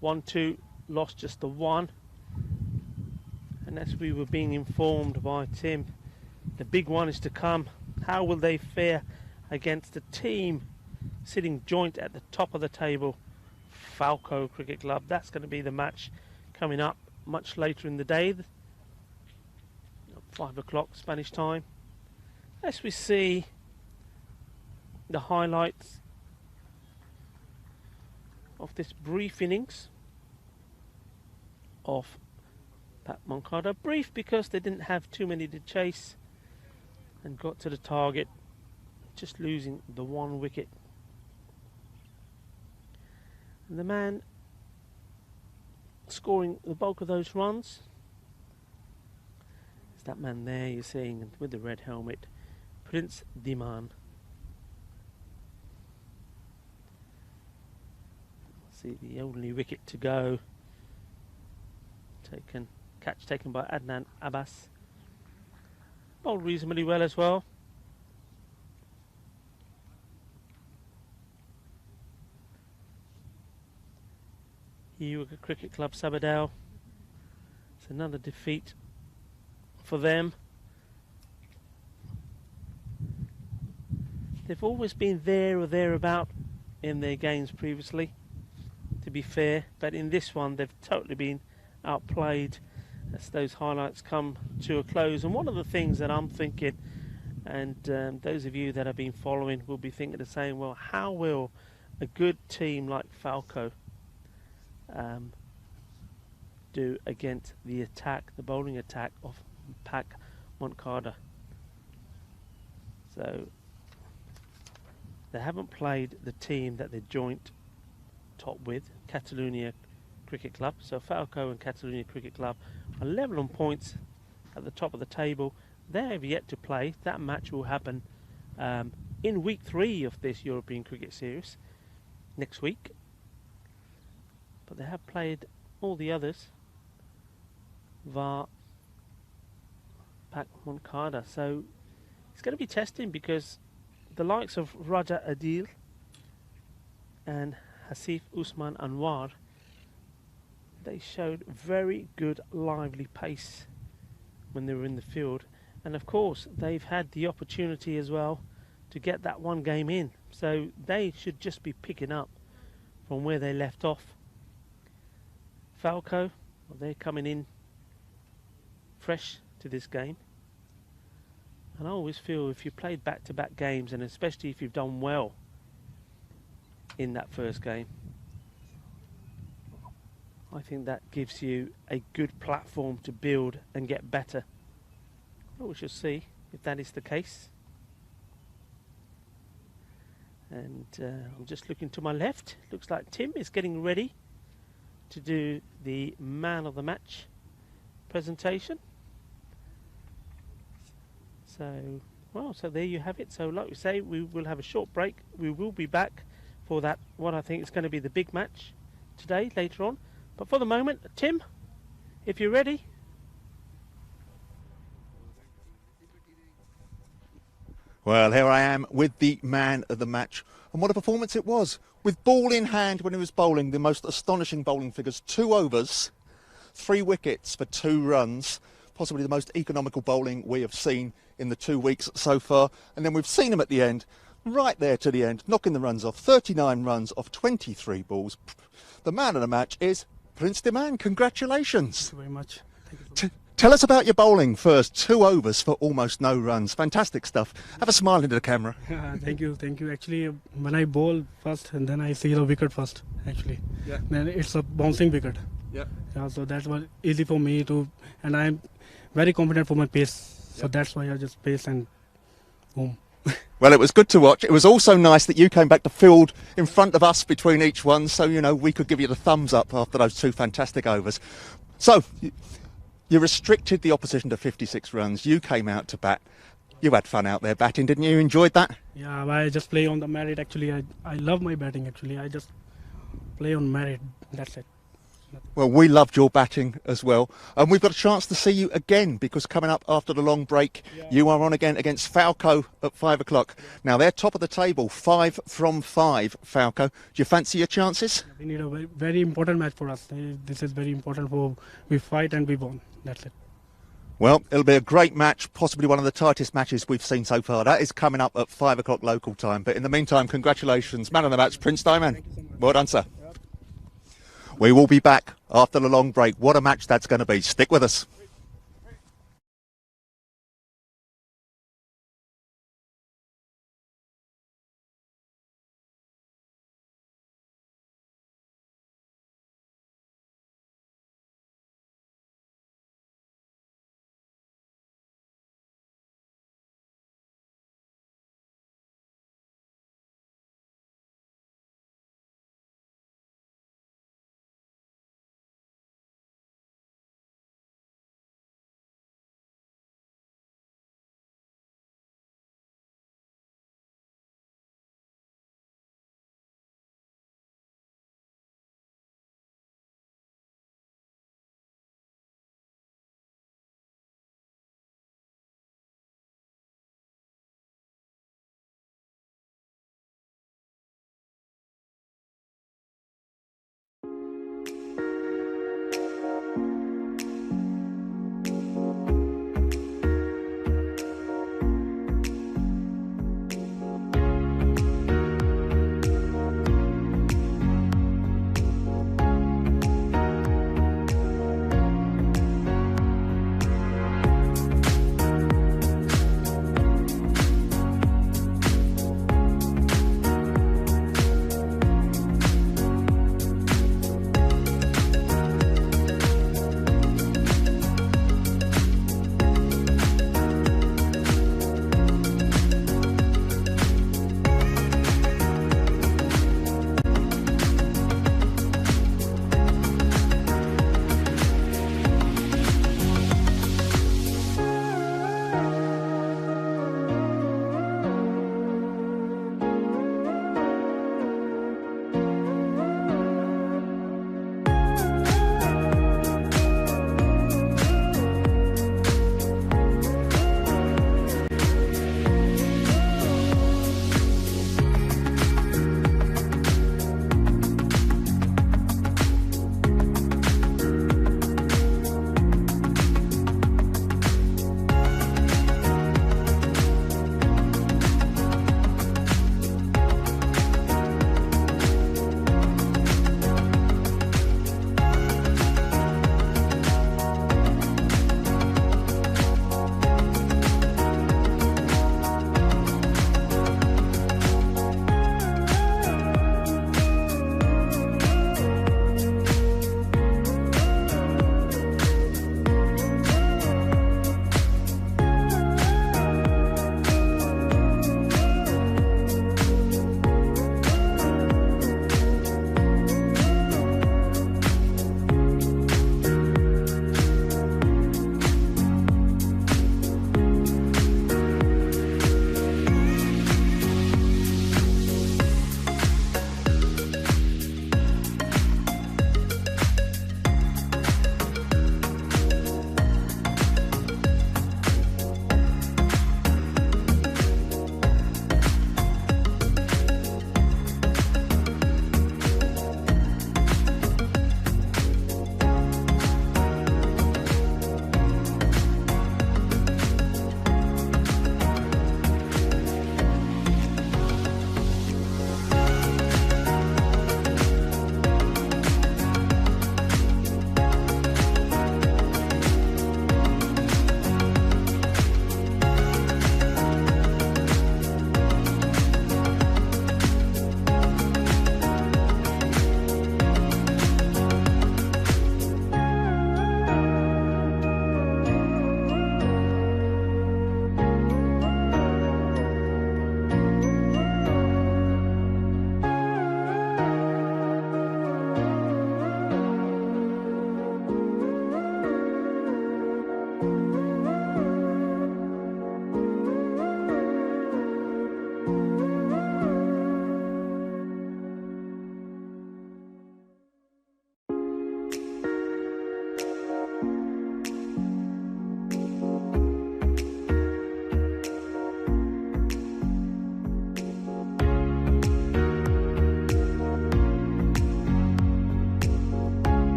1-2, lost just the 1. And as we were being informed by Tim, the big one is to come. How will they fare against a team sitting joint at the top of the table, Falco Cricket Club? That's going to be the match coming up much later in the day, 5 o'clock Spanish time. As we see the highlights of this brief innings of Pak Moncada. Brief because they didn't have too many to chase and got to the target, just losing the 1 wicket. And the man scoring the bulk of those runs is that man there you're seeing with the red helmet, Prince Diman. See the only wicket to go. Catch taken by Adnan Abbas. Bowled reasonably well as well. Yuga Cricket Club Sabadell. It's another defeat for them. They've always been there or thereabout in their games previously, to be fair, but in this one they've totally been outplayed as those highlights come to a close. And one of the things that I'm thinking, and those of you that have been following will be thinking the same, well, how will a good team like Falco do against the attack, the bowling attack of Pak Moncada? So they haven't played the team that they're joint top with, Catalonia Cricket Club. So Falco and Catalonia Cricket Club are level on points at the top of the table. They have yet to play. That match will happen in week 3 of this European Cricket Series next week. But they have played all the others via Pak Moncada. So it's going to be testing, because the likes of Raja Adil and Hasif Usman Anwar, they showed very good lively pace when they were in the field, and of course they've had the opportunity as well to get that 1 game in, so they should just be picking up from where they left off. Falco, well, they're coming in fresh to this game, and I always feel if you played back-to-back games, and especially if you've done well in that first game, I think that gives you a good platform to build and get better. Well, we shall see. if that is the case. And I'm just looking to my left. Looks like Tim is getting ready to do the man of the match presentation. So, well, so there you have it. So like we say, we will have a short break. We will be back for that, what I think is going to be the big match today, later on. But for the moment, Tim, if you're ready. Well, here I am with the man of the match. And what a performance it was. With ball in hand when he was bowling, the most astonishing bowling figures. 2 overs, 3 wickets for 2 runs. Possibly the most economical bowling we have seen in the 2 weeks so far. And then we've seen him at the end, right there to the end, knocking the runs off. 39 runs off 23 balls. The man of the match is Prince Diman. Congratulations. Thank you very much. Thank you so much. Tell us about your bowling first. 2 overs for almost no runs. Fantastic stuff. Have a smile into the camera. Thank you. Actually, when I bowl first, and then I see the wicket first, actually. Yeah. Then it's a bouncing wicket. Yeah. Yeah, so that's what easy for me to, and I'm very confident for my pace. So that's why I just pace and boom. Well, it was good to watch. It was also nice that you came back to field in front of us between each one, so, you know, we could give you the thumbs up after those 2 fantastic overs. So, you restricted the opposition to 56 runs. You came out to bat. You had fun out there batting, didn't you? You enjoyed that? Yeah, I just play on the merit. Actually, I love my batting. Actually, I just play on merit. That's it. Well, we loved your batting as well. And we've got a chance to see you again, because coming up after the long break, you are on again against Falco at 5 o'clock. Now, they're top of the table, 5 from 5, Falco. Do you fancy your chances? We need a very, very important match for us. This is very important for we fight and we won. That's it. Well, it'll be a great match, possibly one of the tightest matches we've seen so far. That is coming up at 5 o'clock local time. But in the meantime, congratulations. Man of the match, Prince Diman. Well done, sir. We will be back after the long break. What a match that's going to be. Stick with us.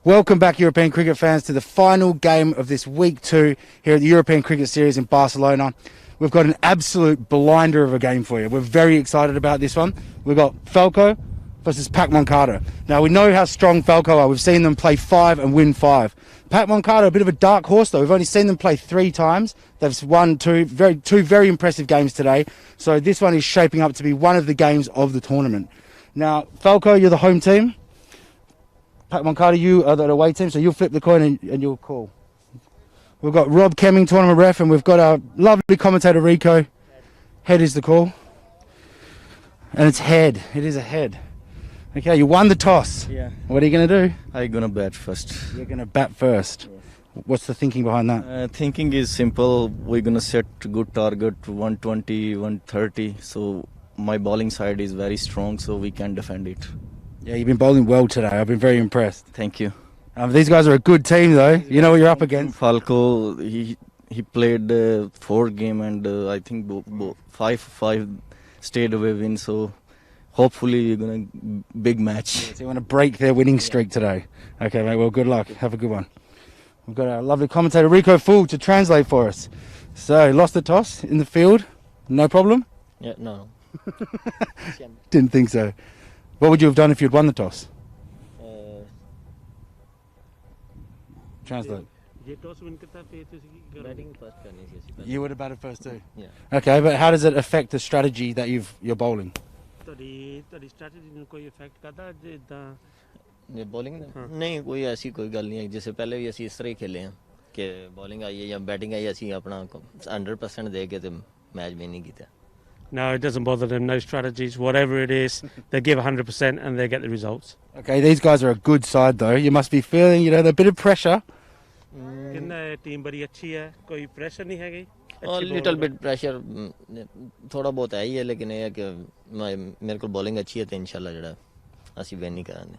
Welcome back, European cricket fans, to the final game of this week 2 here at the European Cricket Series in Barcelona. We've got an absolute blinder of a game for you. We're very excited about this one. We've got Falco versus Pac Moncada. Now, we know how strong Falco are. We've seen them play 5 and win 5. Pac Moncada, a bit of a dark horse, though. We've only seen them play 3 times. They've won two very impressive games today. So this one is shaping up to be one of the games of the tournament. Now, Falco, you're the home team. Pac Moncada, you are the away team, so you'll flip the coin and you'll call. We've got Rob Kemming, tournament ref, and we've got our lovely commentator, Rico. Head is the call. And it's head. It is a head. Okay, you won the toss. Yeah. What are you going to do? I'm going to bat first. You're going to bat first. Yes. What's the thinking behind that? Thinking is simple. We're going to set a good target, 120, 130. So my bowling side is very strong, so we can defend it. Yeah, you've been bowling well today. I've been very impressed. Thank you. These guys are a good team, though. You know what you're up against. Falco, he played 4 games and I think 5 stayed away win. So hopefully you're going to big match. So you want to break their winning streak today. Okay, mate. Well, good luck. Have a good one. We've got our lovely commentator, Rico Fool, to translate for us. So, lost the toss in the field. No problem? Yeah, no. Didn't think so. What would you have done if you'd won the toss? Translate. Batting first करनी थी ऐसी. You would have batted first too? Yeah. Okay, but how does it affect the strategy that you're bowling? ਤੁਹਾਡੀ strategy ਨੂੰ ਕੋਈ effect ਕਰਦਾ ਜਿੱਦਾਂ ये bowling नहीं कोई ऐसी कोई गल नहीं है जैसे पहले भी ਅਸੀਂ ਇਸ ਤਰ੍ਹਾਂ ਹੀ खेले हैं कि बॉलिंग आई है या बैटिंग आई ਅਸੀਂ ਆਪਣਾ 100% ਦੇ ਕੇ ਤੇ ਮੈਚ ਵੀ ਨਹੀਂ ਕੀਤਾ. No, it doesn't bother them. No strategies, whatever it is, they give 100% and they get the results. Okay, these guys are a good side though. You must be feeling, a bit of pressure. किन्ना team बड़ी अच्छी है, कोई pressure नहीं है और little bit pressure थोड़ा बहुत है ही है लेकिन ये है कि मेरे को बॉलिंग अच्छी है तो इंशाल्लाह जड़ा ਅਸੀਂ विन नहीं कराने.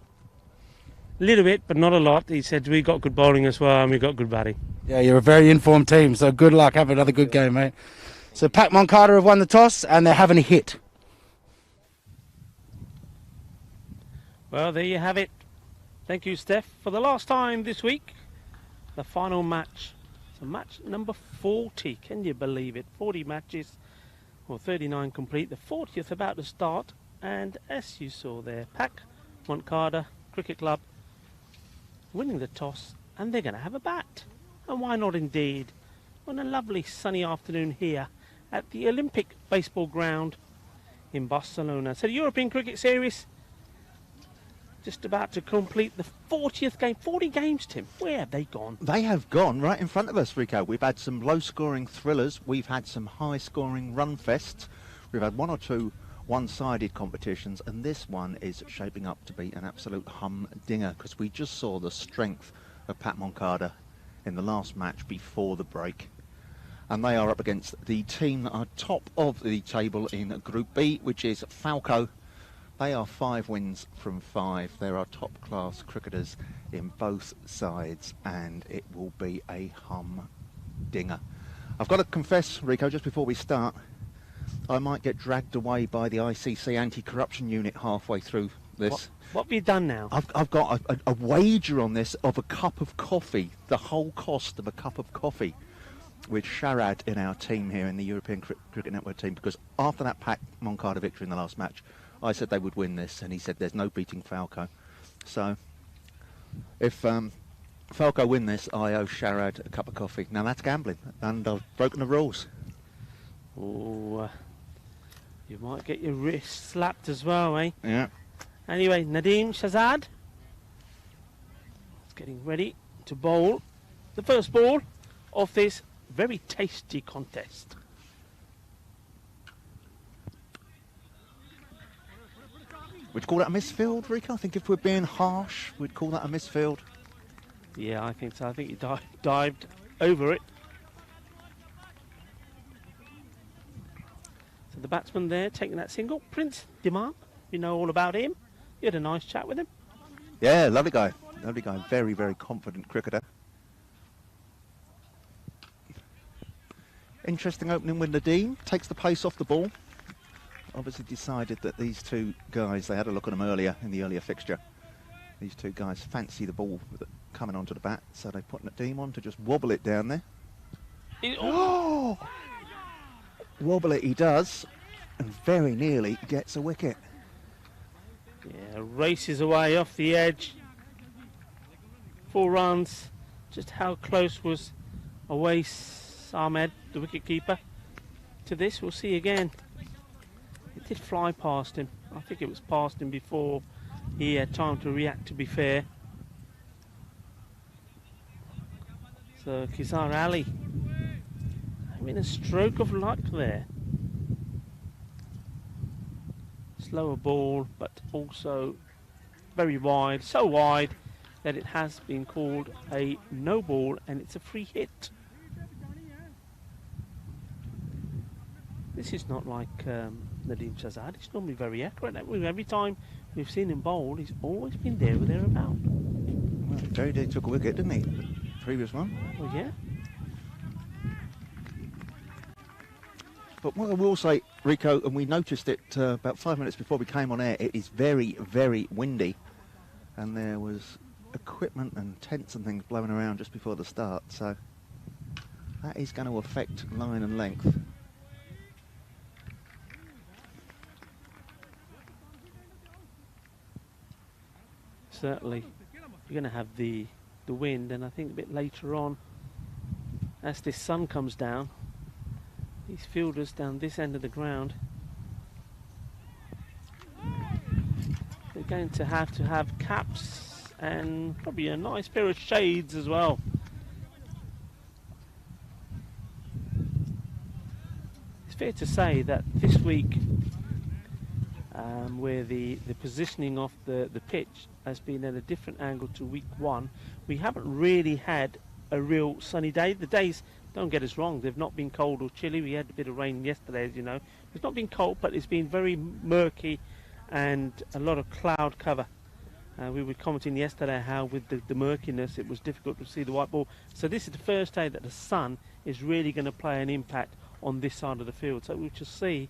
Little bit, but not a lot. He said we got good bowling as well and we got good batting. Yeah, you're a very informed team, so good luck. Have another good game, mate. So Pac Moncada have won the toss and they're having a hit. Well, there you have it. Thank you, Steph. For the last time this week, the final match. So match number 40. Can you believe it? 40 matches, or 39 complete. The 40th about to start. And as you saw there, Pac Moncada Cricket Club winning the toss. And they're going to have a bat. And why not indeed? On a lovely sunny afternoon here at the Olympic Baseball Ground in Barcelona. So the European Cricket Series just about to complete the 40th game. 40 games, Tim. Where have they gone? They have gone right in front of us, Rico. We've had some low-scoring thrillers. We've had some high-scoring run fests. We've had 1 or 2 one-sided competitions, and this one is shaping up to be an absolute humdinger because we just saw the strength of Pac Moncada in the last match before the break. And they are up against the team that are top of the table in Group B, which is Falco. They are 5 wins from 5. There are top-class cricketers in both sides, and it will be a humdinger. I've got to confess, Rico, just before we start, I might get dragged away by the ICC anti-corruption unit halfway through this. What have you done now? I've got a wager on this of a cup of coffee, the whole cost of a cup of coffee, with Sharad in our team here in the European Cricket Network team, because after that Pac Moncada victory in the last match, I said they would win this, and he said there's no beating Falco. So if Falco win this, I owe Sharad a cup of coffee. Now that's gambling, and I've broken the rules. Oh, you might get your wrist slapped as well, eh? Yeah. Anyway, Nadeem Shahzad is getting ready to bowl the first ball of this very tasty contest. Would you call that a misfield, Rico? I think if we're being harsh, we'd call that a misfield. Yeah, I think so. I think he dived over it. So the batsman there taking that single, Prince Dimar. You know all about him. You had a nice chat with him. Yeah, lovely guy. Lovely guy. Very, very confident cricketer. Interesting opening with Nadeem. Takes the pace off the ball. Obviously decided that these two guys, they had a look at them earlier in the earlier fixture. These two guys fancy the ball coming onto the bat, so they're putting Nadeem on to just wobble it down there. Wobble it he does, and very nearly gets a wicket. Yeah, races away off the edge. 4 runs. Just how close was Awais Ahmed, the wicketkeeper, to this? We'll see again. It did fly past him. I think it was past him before he had time to react, to be fair. So Kizar Ali having a stroke of luck there. Slower ball, but also very wide, so wide that it has been called a no ball and it's a free hit. This is not like Nadeem Shahzad. He's normally very accurate. Every time we've seen him bowl, he's always been there or thereabout. Well, Jerry did took a wicket, didn't he? The previous one. Well, yeah. But what I will say, Rico, and we noticed it about 5 minutes before we came on air, it is very, very windy. And there was equipment and tents and things blowing around just before the start. So that is going to affect line and length. Certainly. You're going to have the wind, and I think a bit later on, as this sun comes down, these fielders down this end of the ground, they're going to have caps and probably a nice pair of shades as well. It's fair to say that this week, where the positioning of the pitch has been at a different angle to week 1, we haven't really had a real sunny day. The days, don't get us wrong, they've not been cold or chilly. We had a bit of rain yesterday, as you know. It's not been cold, but it's been very murky and a lot of cloud cover. We were commenting yesterday how with the murkiness it was difficult to see the white ball. So this is the first day that the sun is really going to play an impact on this side of the field. So we'll just see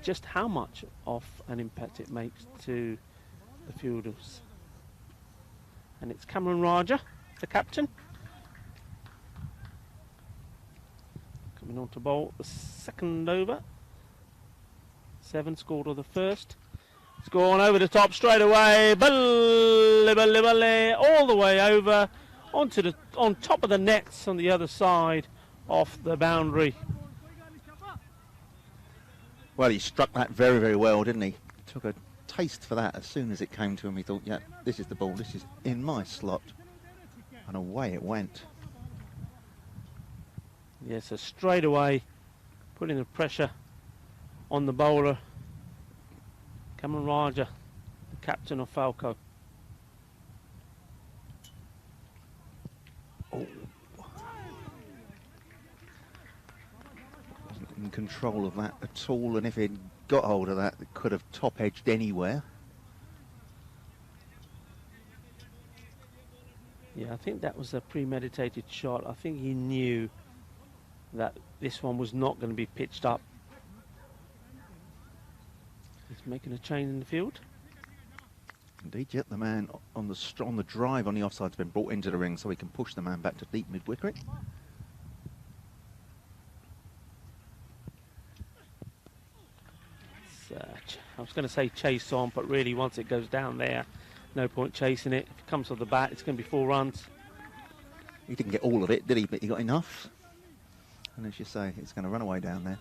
just how much of an impact it makes to the fielders. And it's Cameron Raja, the captain, coming on to bowl the second over. 7 scored on the first. It's gone over the top straight away. Balle, balle, balle, all the way over on top of the nets on the other side of the boundary. Well, he struck that very, very well, didn't he? Took a taste for that as soon as it came to him. He thought, yeah, this is the ball. This is in my slot. And away it went. Yes, so straight away, putting the pressure on the bowler. Cameron Raja, the captain of Falco. Oh. Wasn't in control of that at all, and if he'd got hold of that, it could have top-edged anywhere. Yeah, I think that was a premeditated shot. I think he knew that this one was not going to be pitched up. He's making a change in the field. Indeed, yet the man on the drive on the offside's been brought into the ring so he can push the man back to deep mid-wicket. I was going to say chase on, but really once it goes down there, no point chasing it. If it comes off the bat, it's going to be 4 runs. He didn't get all of it, did he? But he got enough. And as you say, it's going to run away down there.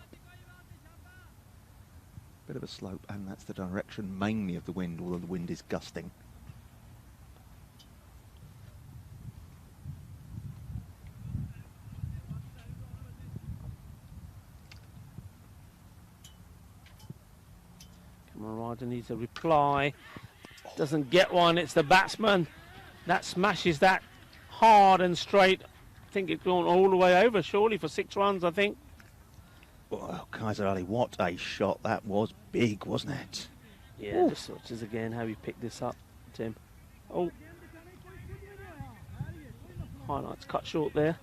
Bit of a slope, and that's the direction mainly of the wind, although the wind is gusting. Cameron Raja needs a reply. Doesn't get one. It's the batsman that smashes that hard and straight. I think it's gone all the way over, surely, for 6 runs, I think. Well, Kaiser Ali, what a shot. That was big, wasn't it? Yeah, just switches again how he picked this up, Tim. Oh. Highlights cut short there.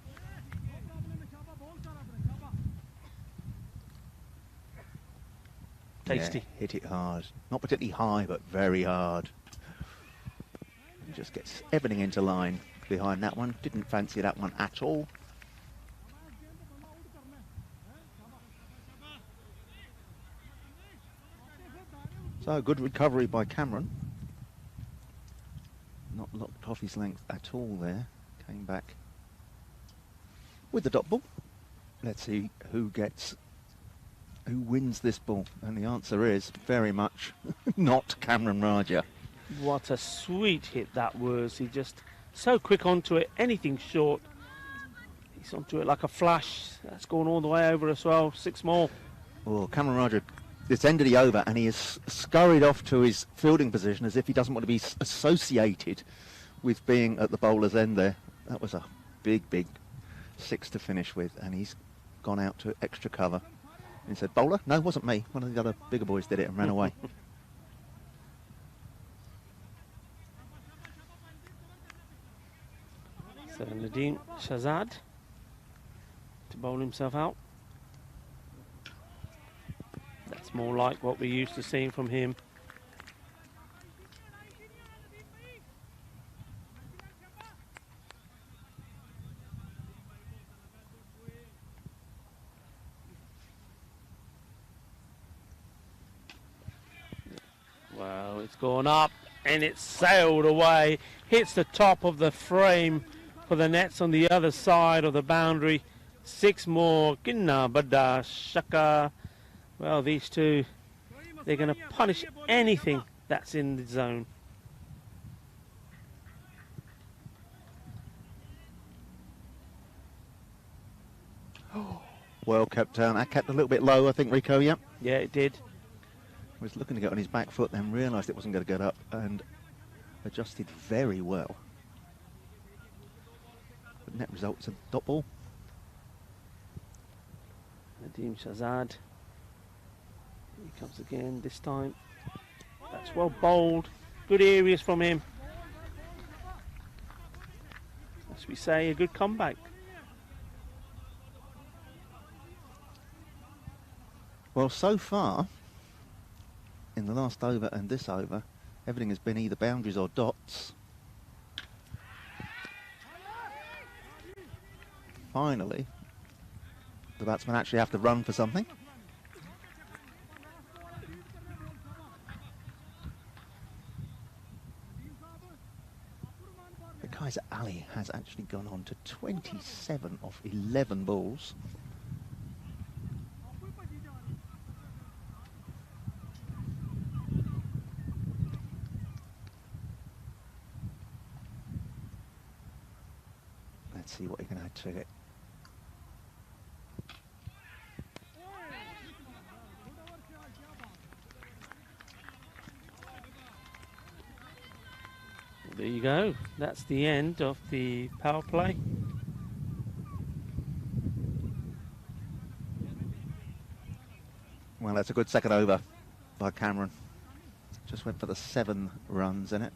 Tasty. Yeah, hit it hard. Not particularly high, but very hard. just gets everything into line behind that one. Didn't fancy that one at all. So good recovery by Cameron. Not locked off his length at all there. Came back with the dot ball. Let's see who wins this ball. And the answer is very much not Cameron Raja. What a sweet hit that was. He just so quick onto it. Anything short, he's onto it like a flash. That's gone all the way over as well. 6 more. Oh, Cameron Raja, it's ended the over and he has scurried off to his fielding position as if he doesn't want to be associated with being at the bowler's end there. That was a big 6 to finish with, and he's gone out to extra cover. And he said, "Bowler? No, it wasn't me. One of the other bigger boys did it and ran away." So Nadeem Shahzad to bowl himself out. That's more like what we're used to seeing from him. Well, it's gone up and it's sailed away. Hits the top of the frame for the nets on the other side of the boundary. 6 more. Ginna Bada Shaka. Well, these two, they're going to punish anything that's in the zone. Well kept down. That kept a little bit low, I think, Rico, yeah? Yeah, it did. Was looking to get on his back foot, then realised it wasn't going to get up and adjusted very well. The net result's a dot ball. Nadeem Shahzad. He comes again this time. That's well bowled. Good areas from him. As we say, a good comeback. Well, so far, in the last over and this over, everything has been either boundaries or dots. Finally, the batsmen actually have to run for something. Kaiser Ali has actually gone on to 27 off 11 balls. Let's see what he can add to it. There you go. That's the end of the power play. Well, that's a good second over by Cameron. Just went for the 7 runs in it.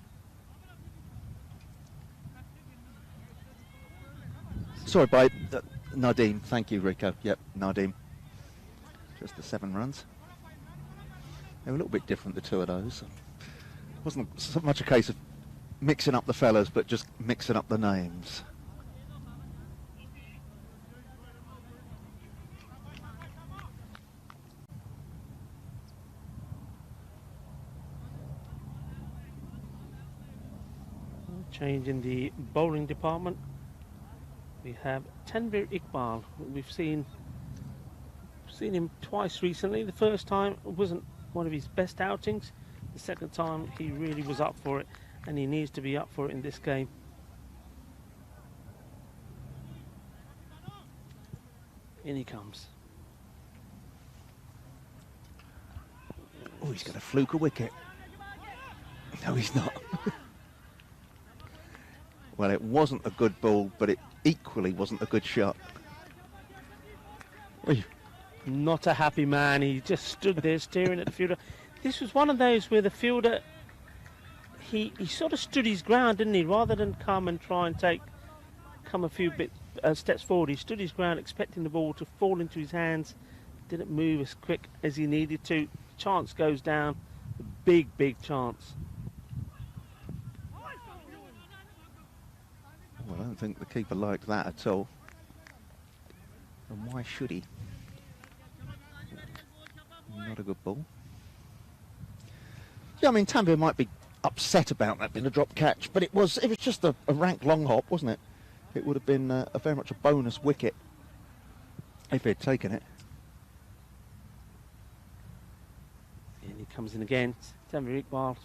Sorry, by Nadeem. Thank you, Rico. Yep, Nadeem. Just the 7 runs. They were a little bit different, the 2 of those. It wasn't so much a case of mixing up the fellas, but just mixing up the names. Change in the bowling department. We have Tanvir Iqbal. We've seen him twice recently. The first time it wasn't one of his best outings. The second time he really was up for it, and he needs to be up for it in this game. In he comes. Oh, he's going to fluke a wicket. No, he's not. Well, it wasn't a good ball, but it equally wasn't a good shot. Oy. Not a happy man. He just stood there staring at the fielder. This was one of those where the fielder, he sort of stood his ground, didn't he? Rather than come and try and come a few steps forward, he stood his ground expecting the ball to fall into his hands. Didn't move as quick as he needed to. Chance goes down. Big chance. don't think the keeper liked that at all. And why should he? Not a good ball. Yeah, I mean, Tanvir might be upset about that being a drop catch, but it was just a rank long hop, wasn't it? It would have been a very much a bonus wicket if he had taken it. And he comes in again. Tanvir Iqbal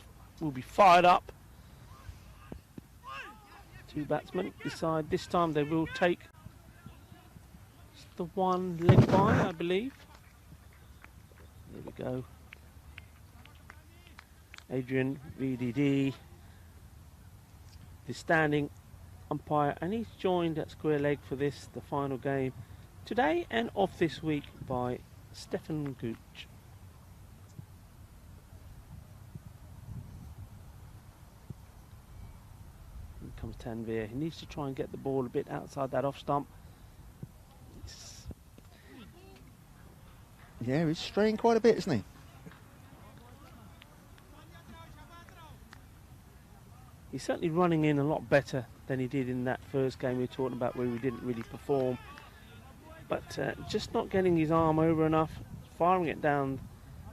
will be fired up. Two batsmen decide this time they will take the one leg by, I believe. There we go. Adrian VDD, the standing umpire, and he's joined at square leg for this, the final game today and of this week, by Stefan Gooch. Here comes Tanvir. He needs to try and get the ball a bit outside that off stump. Yeah, he's straying quite a bit, isn't he? He's certainly running in a lot better than he did in that first game we were talking about, where we didn't really perform. But just not getting his arm over enough, firing it down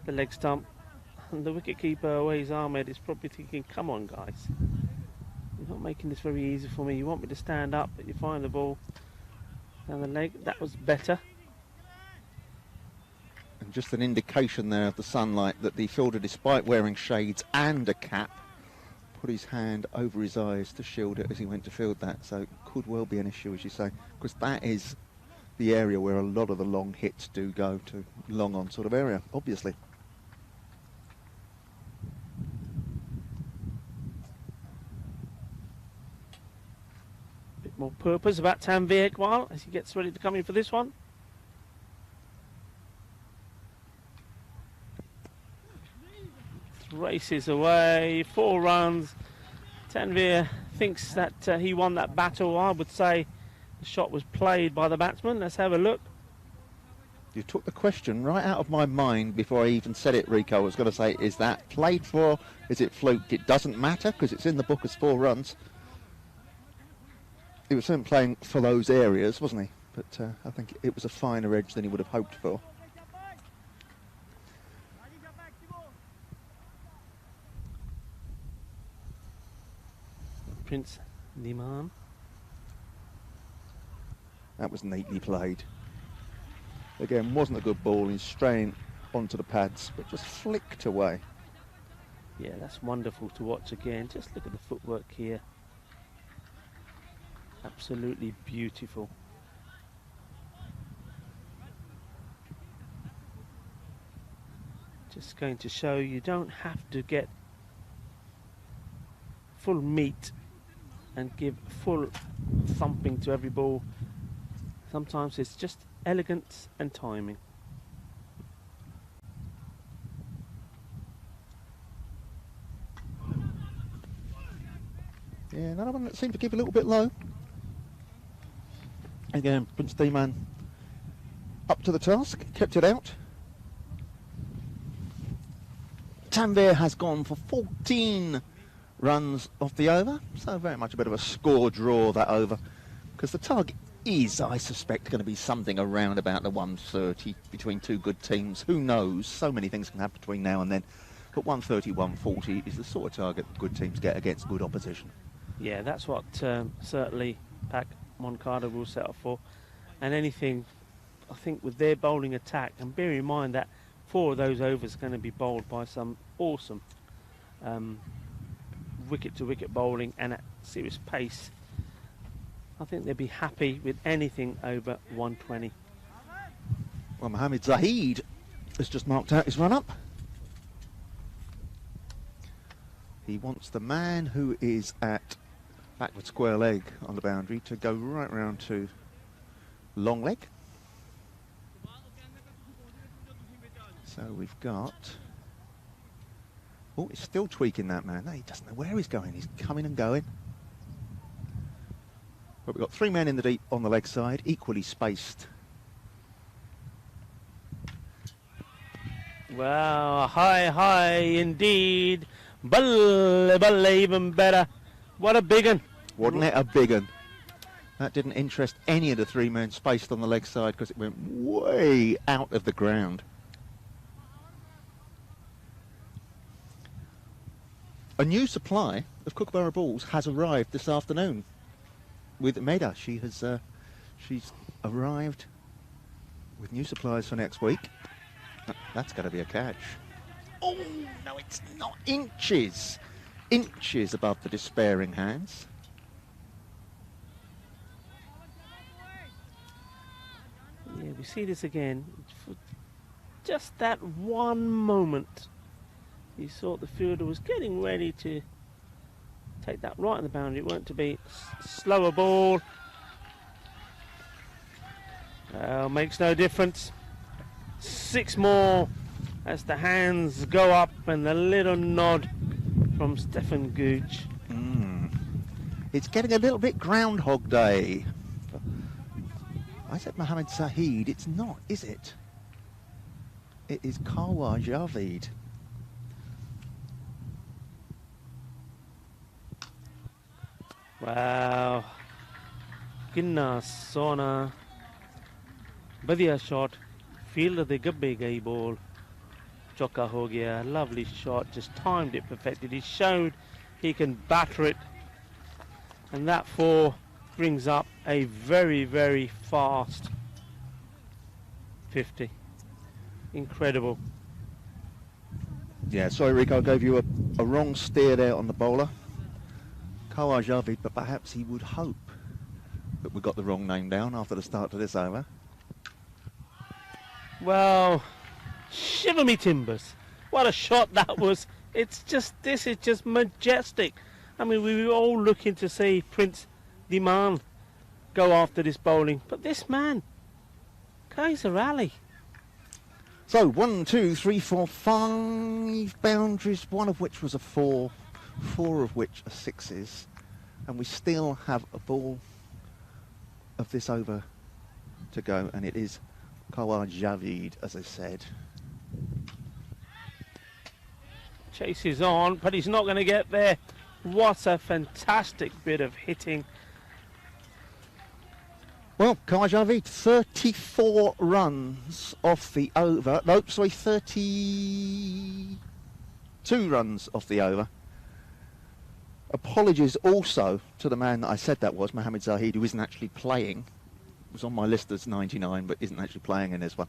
the leg stump. And the wicketkeeper, Awais Ahmed, is probably thinking, come on guys, you're not making this very easy for me. You want me to stand up, but you find the ball down the leg. That was better. And just an indication there of the sunlight that the fielder, despite wearing shades and a cap, put his hand over his eyes to shield it as he went to field that. So it could well be an issue, as you say, because that is the area where a lot of the long hits do go to, long on sort of area, obviously. Bit more purpose about Tanvir Iqbal as he gets ready to come in for this one. Races away, 4 runs. Tanvir thinks that he won that battle. I would say the shot was played by the batsman. Let's have a look. You took the question right out of my mind before I even said it, Rico. I was going to say, is that played for? Is it fluked? It doesn't matter because it's in the book as 4 runs. He was certainly playing for those areas, wasn't he? But I think it was a finer edge than he would have hoped for. Prince Niman. That was neatly played. Again, wasn't a good ball. He's straying onto the pads, but just flicked away. Yeah, that's wonderful to watch again. Just look at the footwork here. Absolutely beautiful. Just going to show you don't have to get full meat and give full thumping to every ball. Sometimes it's just elegance and timing. Yeah, another one that seemed to keep a little bit low. Again, Prince Niman up to the task, kept it out. Tanvir has gone for 14 runs off the over, so very much a bit of a score draw that over, because the target is, I suspect, going to be something around about the 130 between two good teams. Who knows? So many things can happen between now and then, but 130, 140 is the sort of target that good teams get against good opposition. Yeah, that's what certainly Pak Moncada will set up for, and anything, I think, with their bowling attack, and bear in mind that 4 of those overs are going to be bowled by some awesome wicket-to-wicket bowling and at serious pace. I think they'd be happy with anything over 120. Well, Mohamed Zahid has just marked out his run-up. He wants the man who is at backward square leg on the boundary to go right round to long leg. So we've got... Oh, he's still tweaking that man. No, he doesn't know where he's going. He's coming and going. But we've got 3 men in the deep on the leg side, equally spaced. Wow, high indeed. Balle, even better. What a big un. Wasn't it a big un? That didn't interest any of the three men spaced on the leg side because it went way out of the ground. A new supply of Kookaburra balls has arrived this afternoon with Meda. She's arrived with new supplies for next week. That's going to be a catch. Oh, no, it's not. Inches above the despairing hands. Yeah, we see this again. For just that one moment, you saw the fielder was getting ready to take that right in the boundary. It weren't to be slower ball. Makes no difference. 6 more as the hands go up and the little nod from Stefan Gooch. It's getting a little bit Groundhog Day. I said Mohammed Zahid. It's not, is it? It is Karwa Javid. Wow. Kinna Sona. Badhiya shot. Fielder the gabbe gai ball. Chokka ho gaya. Lovely shot. Just timed it perfectly. He showed he can batter it. And that 4 brings up a very, very fast 50. Incredible. Yeah, sorry, Rico, I gave you a wrong steer there on the bowler. Karwa Javid, but perhaps he would hope that we got the wrong name down after the start of this over. Well, shiver me timbers. What a shot that was. This is just majestic. I mean, we were all looking to see Prince Dhiman go after this bowling. But this man, Kaiser Ali. So, 1, 2, 3, 4, 5 boundaries, one of which was a 4, 4 of which are 6s. And we still have a ball of this over to go, and it is Karwa Javid, as I said. Chases on, but he's not going to get there. What a fantastic bit of hitting. Well, Karwa Javid, 34 runs off the over. No, sorry, 32 runs off the over. Apologies also to the man that I said that was, Mohammed Zahid, who isn't actually playing. Was on my list as 99, but isn't actually playing in this one.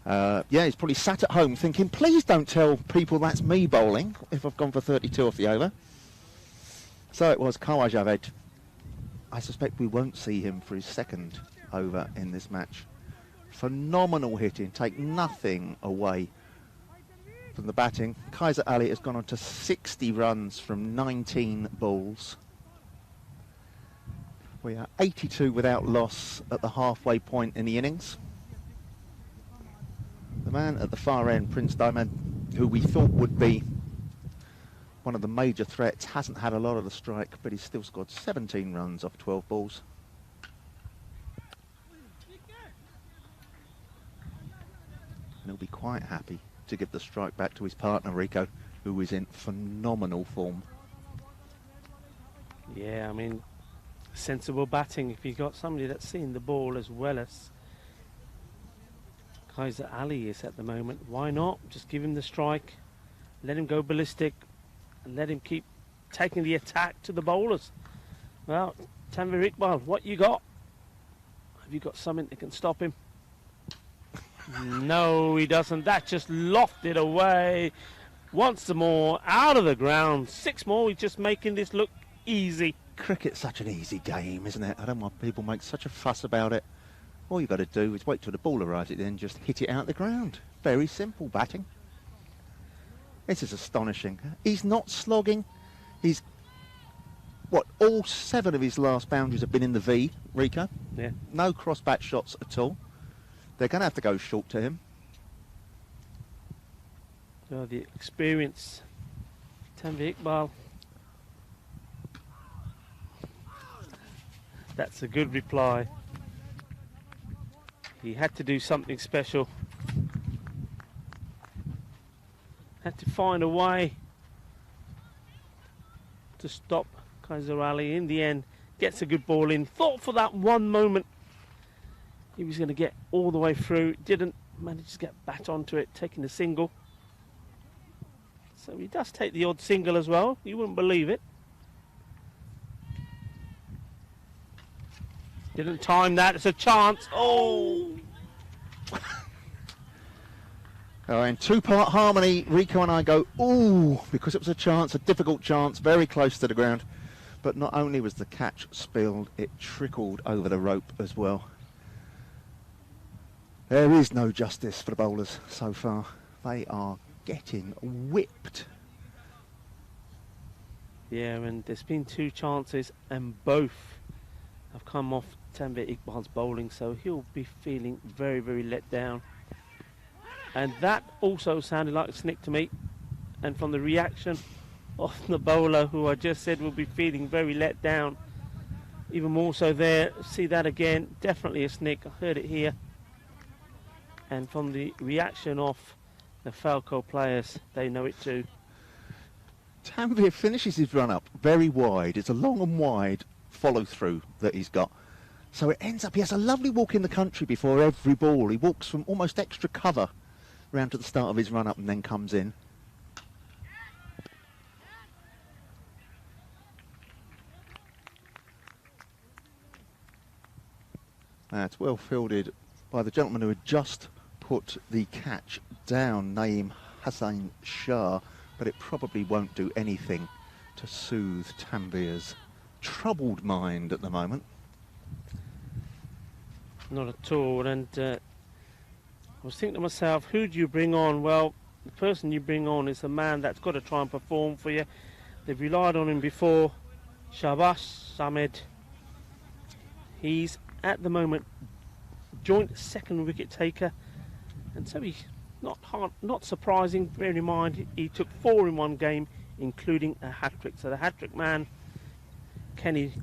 Yeah, he's probably sat at home thinking, please don't tell people that's me bowling if I've gone for 32 off the over. So it was Karwa Javid. I suspect we won't see him for his second over in this match. Phenomenal hitting, take nothing away from the batting. Kaiser Ali has gone on to 60 runs from 19 balls. We are 82 without loss at the halfway point in the innings. The man at the far end, Prince Dhiman, who we thought would be one of the major threats, hasn't had a lot of the strike, but he's still scored 17 runs off 12 balls. And he'll be quite happy to give the strike back to his partner, Rico, who is in phenomenal form. Yeah, I mean, sensible batting. If you've got somebody that's seen the ball as well as Kaiser Ali is at the moment, why not? Just give him the strike, let him go ballistic, and let him keep taking the attack to the bowlers. Well, Tanvir Iqbal, what you got? Have you got something that can stop him? No, he doesn't. That just lofted away. Once more, out of the ground. 6 more, he's just making this look easy. Cricket's such an easy game, isn't it? I don't want people make such a fuss about it. All you've got to do is wait till the ball arrives, then just hit it out the ground. Very simple batting. This is astonishing. He's not slogging. He's, what, all 7 of his last boundaries have been in the V, Rico. Yeah. No cross-bat shots at all. They're going to have to go short to him. So the experience, Tanvir Iqbal. That's a good reply. He had to do something special. Had to find a way to stop Kaiser Ali. In the end, Gets a good ball in. Thought for that one moment he was going to get all the way through. Didn't manage to get back onto it, taking the single. So he does take the odd single as well. You wouldn't believe it. Didn't time that. It's a chance. Oh! In two-part harmony, Rico and I go, ooh, because it was a chance, a difficult chance, very close to the ground. But not only was the catch spilled, it trickled over the rope as well. There is no justice for the bowlers so far. They are getting whipped. Yeah, and there's been two chances and both have come off Tanveer Iqbal's bowling, so he'll be feeling very, very let down. And that also sounded like a snick to me. And from the reaction of the bowler, who I just said will be feeling very let down, even more so there. See that again, definitely a snick. I heard it here. And from the reaction of the Falco players, they know it too. Tanveer finishes his run up very wide. It's a long and wide follow through that he's got. So it ends up, he has a lovely walk in the country before every ball. He walks from almost extra cover round to the start of his run up and then comes in. That's well fielded by the gentleman who had just put the catch down, Naeem Hussain Shah, but it probably won't do anything to soothe Tanveer's troubled mind at the moment. Not at all. And I was thinking to myself, who do you bring on? Well, the person you bring on is the man that's got to try and perform for you. They've relied on him before. Shahbaz Ahmed. He's at the moment joint second wicket taker, and so he's not surprising. Bear in mind he took 4 in one game, including a hat-trick. So the hat-trick man, can he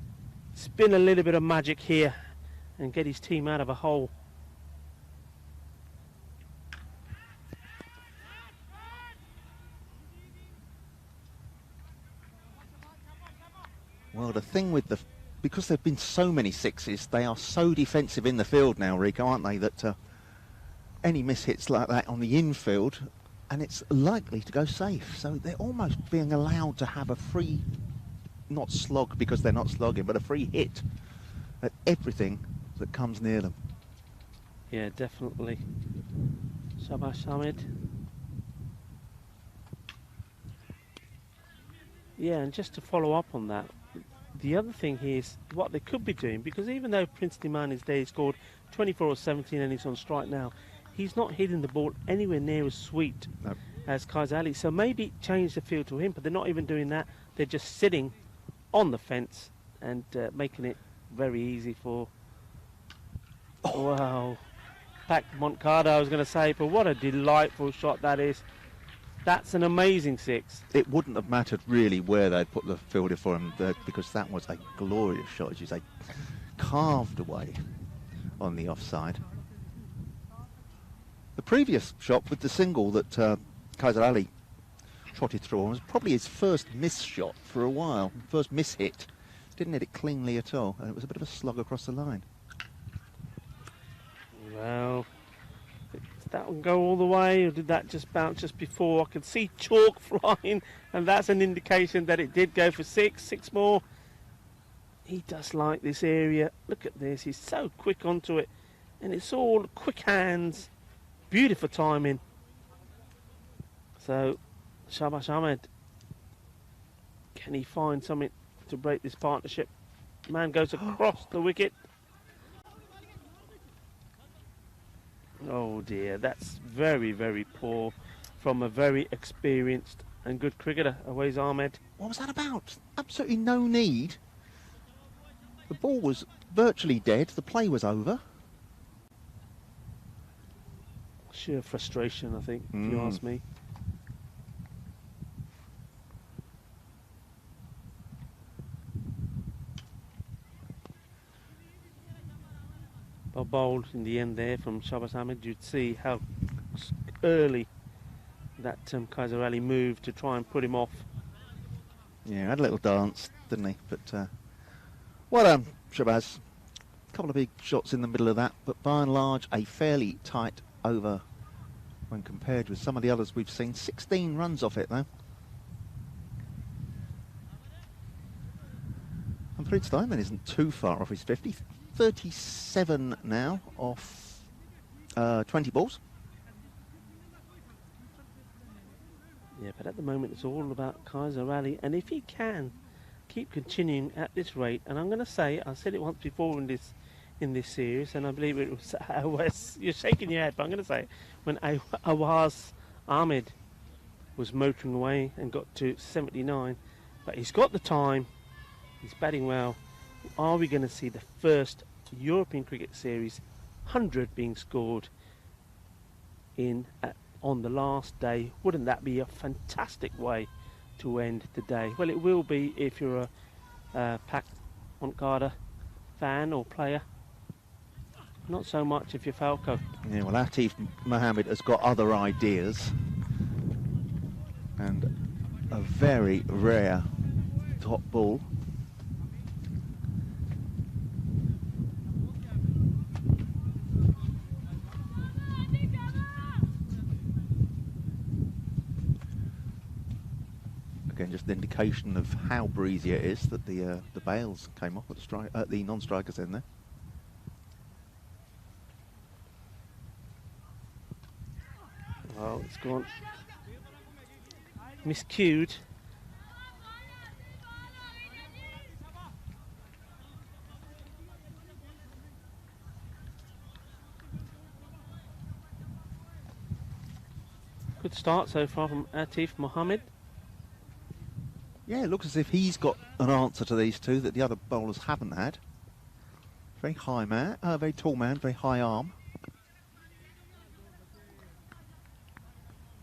spin a little bit of magic here and get his team out of a hole? Well, the thing with because there have been so many sixes, they are so defensive in the field now, Rico, aren't they, that any mishits like that on the infield, and it's likely to go safe. So they're almost being allowed to have a free, not slog because they're not slogging, but a free hit at everything that comes near them. Yeah, definitely. Shahbaz Ahmed. Yeah, and just to follow up on that, the other thing here is what they could be doing, because even though Prince Liman is there, he scored 24 or 17 and he's on strike now, he's not hitting the ball anywhere near as sweet as Kaiser Ali. So maybe change the field to him, but they're not even doing that. They're just sitting on the fence and making it very easy for... Wow. Pac Moncada, I was going to say, but what a delightful shot that is. That's an amazing six. It wouldn't have mattered really where they'd put the fielder for him, because that was a glorious shot, as you say, carved away on the offside. The previous shot with the single that Kaiser Ali trotted through was probably his first miss shot for a while, first miss hit. Didn't hit it cleanly at all, and it was a bit of a slog across the line. Well, did that one go all the way, or did that just bounce just before? I could see chalk flying, and that's an indication that it did go for six more. He does like this area. Look at this, he's so quick onto it, and it's all quick hands, beautiful timing. So, Shahbaz Ahmed, can he find something to break this partnership? Man goes across the wicket. Oh dear, that's very, very poor from a very experienced and good cricketer, Awais Ahmed. What was that about? Absolutely no need. The ball was virtually dead, the play was over. Sheer frustration, I think, if you ask me. Well bowled in the end there from Shahbaz Ahmed. You'd see how early that Kaiser Ali moved to try and put him off. Yeah, had a little dance, didn't he? But Well done, Shabazz. A couple of big shots in the middle of that, but by and large a fairly tight over when compared with some of the others we've seen. 16 runs off it though. And Fritz Steinman isn't too far off his 50. 37 now off 20 balls. Yeah, but at the moment it's all about Kaiser Ali, and if he can keep continuing at this rate, and I'm going to say, I said it once before in this series, and I believe it was Awaz. You're shaking your head, but I'm going to say, when Awaz Ahmed was motoring away and got to 79, but he's got the time, he's batting well. Are we going to see the first European Cricket Series 100 being scored on the last day? Wouldn't that be a fantastic way to end the day? Well, it will be if you're a Pak Moncada fan or player. Not so much if you're Falco. Yeah, well, Atif Mohammed has got other ideas, and a very rare top ball. Again, just an indication of how breezy it is that the bails came off at the non-strikers in there. Well, it's gone miscued. Good start so far from Atif Mohammed. Yeah, it looks as if he's got an answer to these two that the other bowlers haven't had. Very high man, very tall man, very high arm.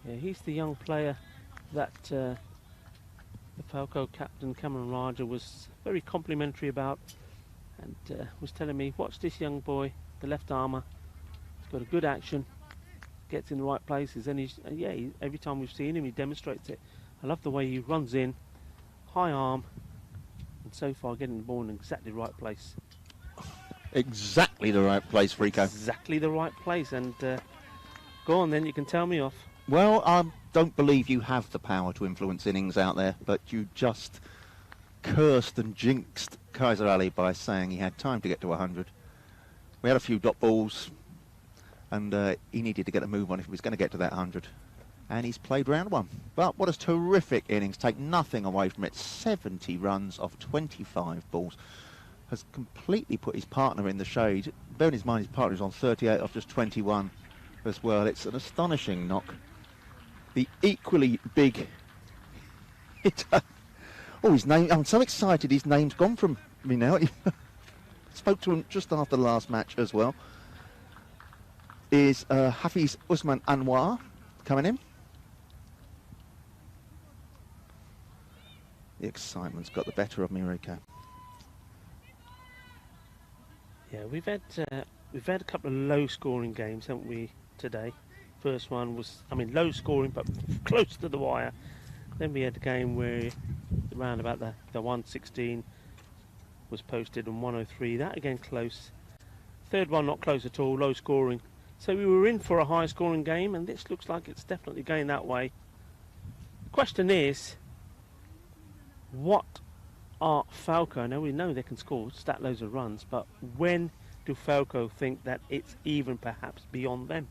Yeah, he's the young player that the Falco captain Cameron Raja was very complimentary about, and was telling me, watch this young boy, the left armour. He's got a good action, gets in the right places, and every time we've seen him, he demonstrates it. I love the way he runs in, high arm, and so far getting the ball in exactly the right place. Exactly the right place, Rico. Exactly the right place, and go on then, you can tell me off. Well, I don't believe you have the power to influence innings out there, but you just cursed and jinxed Kaiser Ali by saying he had time to get to 100. We had a few dot balls, and he needed to get a move on if he was going to get to that 100. And he's played round one. But what a terrific innings. Take nothing away from it. 70 runs off 25 balls. Has completely put his partner in the shade. Bearing in mind his partner is on 38 off just 21 as well. It's an astonishing knock. The equally big hitter. Oh, his name. I'm so excited his name's gone from me now. Spoke to him just after the last match as well. Is Hafiz Usman Anwar coming in. The excitement's got the better of me, Rico. Yeah, we've had a couple of low-scoring games, haven't we, today? First one was, low scoring, but close to the wire. Then we had a game where around about the 116 was posted and 103. That again close. Third one not close at all, low scoring. So we were in for a high-scoring game, and this looks like it's definitely going that way. The question is, what are Falco? Now we know they can score stat loads of runs, but when do Falco think that it's even perhaps beyond them?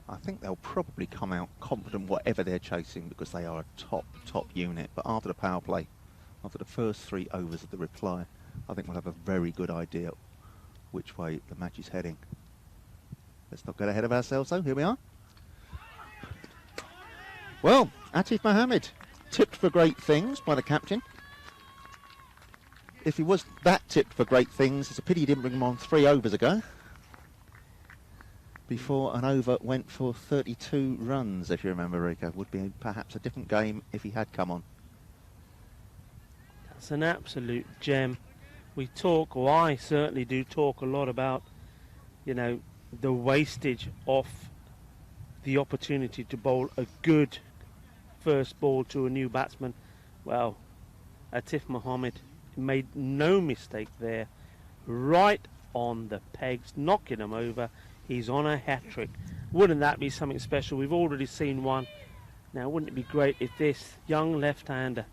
I think they'll probably come out confident whatever they're chasing because they are a top unit. But after the power play, after the first 3 overs of the reply, I think we'll have a very good idea which way the match is heading. Let's not get ahead of ourselves though. Here we are. Well, Atif Mohammed tipped for great things by the captain. If he was that tipped for great things, it's a pity he didn't bring him on 3 overs ago. Before an over went for 32 runs, if you remember, Rico. Would be perhaps a different game if he had come on. That's an absolute gem. We talk, or I certainly do talk a lot about, the wastage of the opportunity to bowl a good first ball to a new batsman. Well, Atif Mohammed made no mistake there. Right on the pegs, knocking him over. He's on a hat-trick. Wouldn't that be something special? We've already seen one. Now, wouldn't it be great if this young left-hander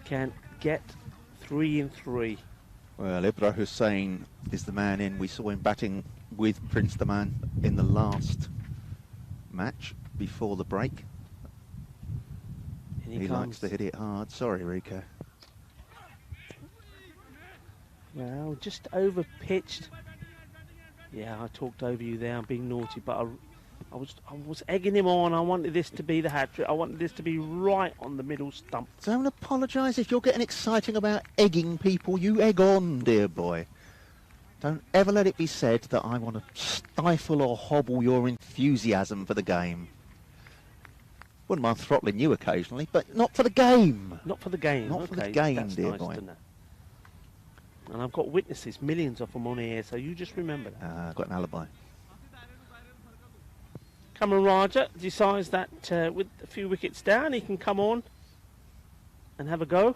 can get 3 in 3? Well, Ibra Hussain is the man in. We saw him batting with Prince Daman in the last match before the break. And He likes to hit it hard. Sorry, Rico. Well, just over-pitched. Yeah, I talked over you there. I'm being naughty, but I was egging him on. I wanted this to be the hat-trick. I wanted this to be right on the middle stump. Don't apologise if you're getting exciting about egging people. You egg on, dear boy. Don't ever let it be said that I want to stifle or hobble your enthusiasm for the game. Wouldn't mind throttling you occasionally, but not for the game. Not for the game. Not okay, for the game, that's dear nice boy. to know. And I've got witnesses, millions of them on here, so you just remember that. I've got an alibi. Cameron Raja decides that with a few wickets down, he can come on and have a go.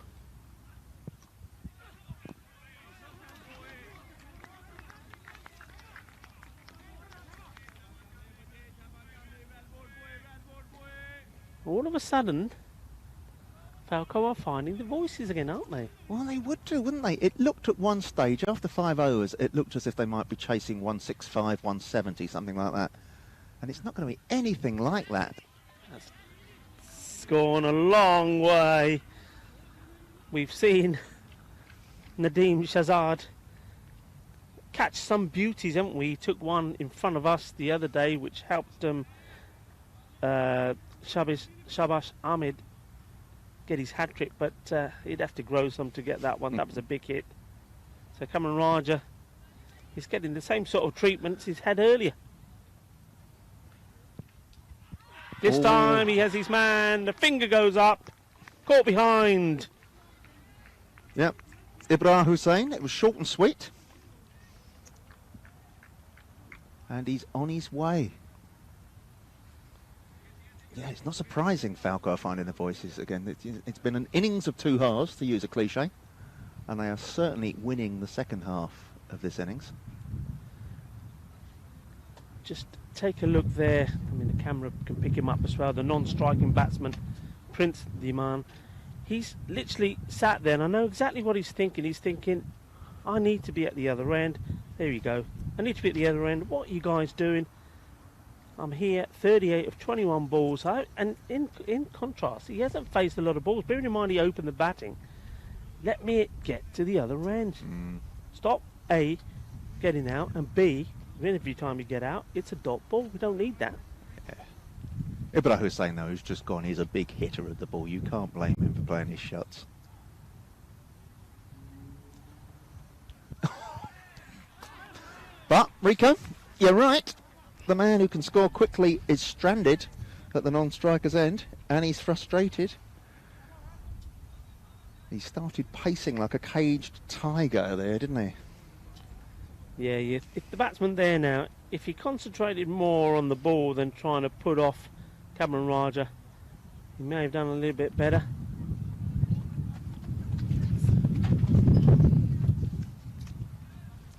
All of a sudden, Falco are finding the voices again, aren't they? Well, they would do, wouldn't they? It looked at one stage, after 5 overs, it looked as if they might be chasing 165, 170, something like that. And it's not going to be anything like that. It's gone a long way. We've seen Nadeem Shahzad catch some beauties, haven't we? He took one in front of us the other day, which helped Shabash Ahmed get his hat-trick, but he'd have to grow some to get that one. That was a big hit. So Cameron Raja is getting the same sort of treatments he's had earlier. This time he has his man, the finger goes up, caught behind. Yep, Ibra Hussain, it was short and sweet. And he's on his way. Yeah, it's not surprising Falco are finding the voices again. It's been an innings of 2 halves, to use a cliche, and they are certainly winning the second half of this innings. Just take a look there. I mean, the camera can pick him up as well. The non-striking batsman, Prince Daman. He's literally sat there, and I know exactly what he's thinking. He's thinking, I need to be at the other end. There you go. I need to be at the other end. What are you guys doing? I'm here, 38 of 21 balls out, and in contrast, he hasn't faced a lot of balls. Bearing in mind he opened the batting. Let me get to the other end. Stop, A, getting out, and B, every time you get out, it's a dot ball. We don't need that. Yeah. Ibra Hussain, though, who's just gone, he's a big hitter of the ball. You can't blame him for playing his shots. But, Rico, you're right. The man who can score quickly is stranded at the non-striker's end, and he's frustrated. He started pacing like a caged tiger there, didn't he? Yeah, if the batsman there now, if he concentrated more on the ball than trying to put off Cameron Raja, he may have done a little bit better.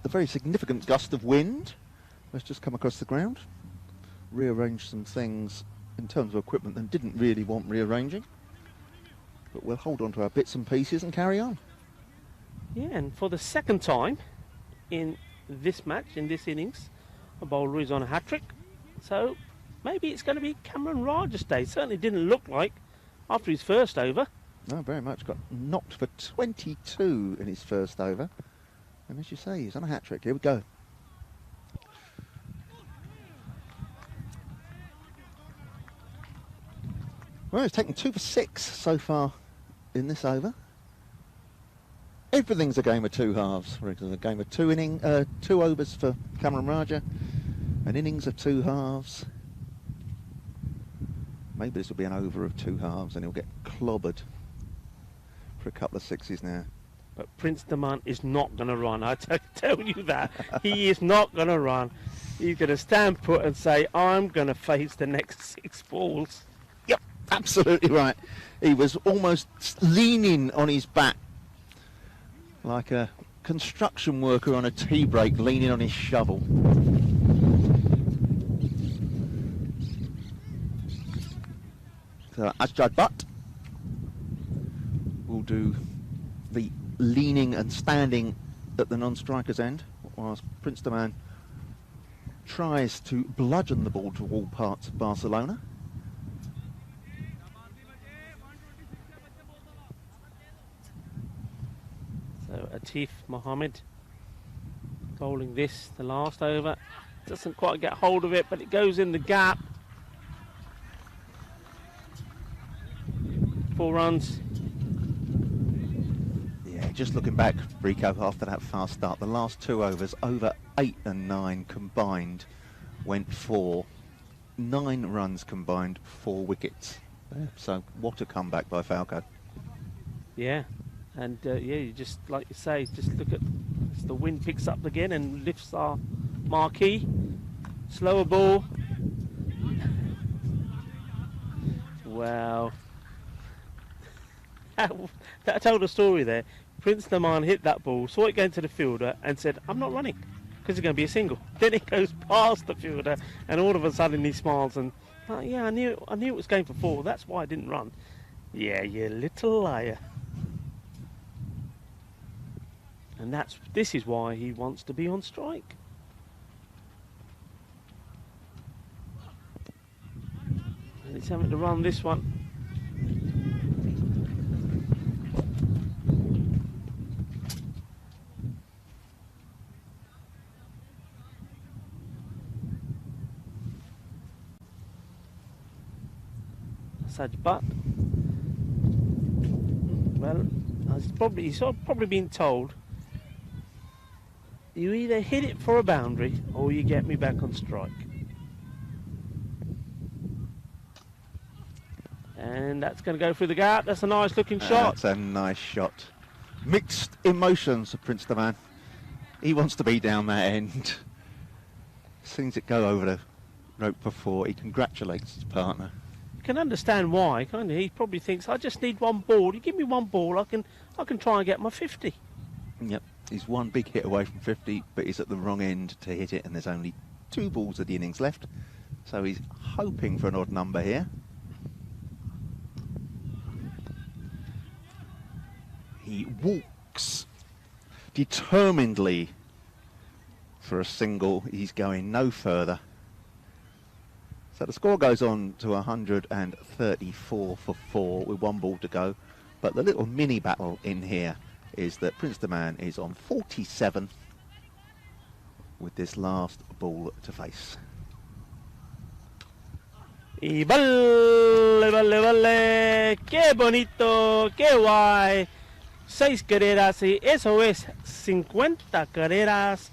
A very significant gust of wind has just come across the ground. Rearranged some things in terms of equipment that didn't really want rearranging. But we'll hold on to our bits and pieces and carry on. Yeah, and for the second time in this match, in this innings, a bowler is on a hat-trick. So maybe it's going to be Cameron Raja's day. Certainly didn't look like after his first over. No, very much. Got knocked for 22 in his first over. And as you say, he's on a hat-trick. Here we go. Well, he's taken 2 for 6 so far in this over. Everything's a game of 2 halves. It's a game of 2 overs for Cameron Raja, an innings of 2 halves. Maybe this will be an over of 2 halves, and he'll get clobbered for a couple of 6s now. But Prince Daman is not going to run. I tell you that. He is not going to run. He's going to stand put and say, I'm going to face the next 6 balls. Yep, Absolutely right. He was almost leaning on his back like a construction worker on a tea break leaning on his shovel. So Asjad Butt will do the leaning and standing at the non-striker's end, whilst Prince Daman tries to bludgeon the ball to all parts of Barcelona. So Atif Mohammed bowling this, the last over. Doesn't quite get hold of it, but it goes in the gap. 4 runs. Yeah, just looking back, Rico, after that fast start, the last 2 overs, over 8 and 9 combined, went for 9 runs combined, 4 wickets. Yeah, so what a comeback by Falco. Yeah, and yeah, you just, like you say, just look at as the wind picks up again and lifts our marquee. Slower ball. Wow. That told a story there. Prince Daman hit that ball, saw it going to the fielder and said, I'm not running because it's going to be a single. Then it goes past the fielder and all of a sudden he smiles and, yeah, I knew it was going for 4. That's why I didn't run. Yeah, you little liar. And this is why he wants to be on strike. And he's having to run this one. But well, he's probably been told, you either hit it for a boundary or you get me back on strike. And that's going to go through the gap. That's a nice looking shot. That's a nice shot. Mixed emotions of Prince Daman. He wants to be down that end. Sees it go over the rope before. He congratulates his partner. Can understand why, can't he? He probably thinks, I just need 1 ball. You give me 1 ball, I can try and get my 50. Yep, he's 1 big hit away from 50, but he's at the wrong end to hit it, and there's only 2 balls of the innings left. So he's hoping for an odd number here. He walks determinedly for a single. He's going no further. So the score goes on to 134 for 4 with 1 ball to go. But the little mini battle in here is that Prince Daman is on 47 with this last ball to face. Y vale, vale, vale, qué bonito, qué guay. 6 carreras y eso es 50 carreras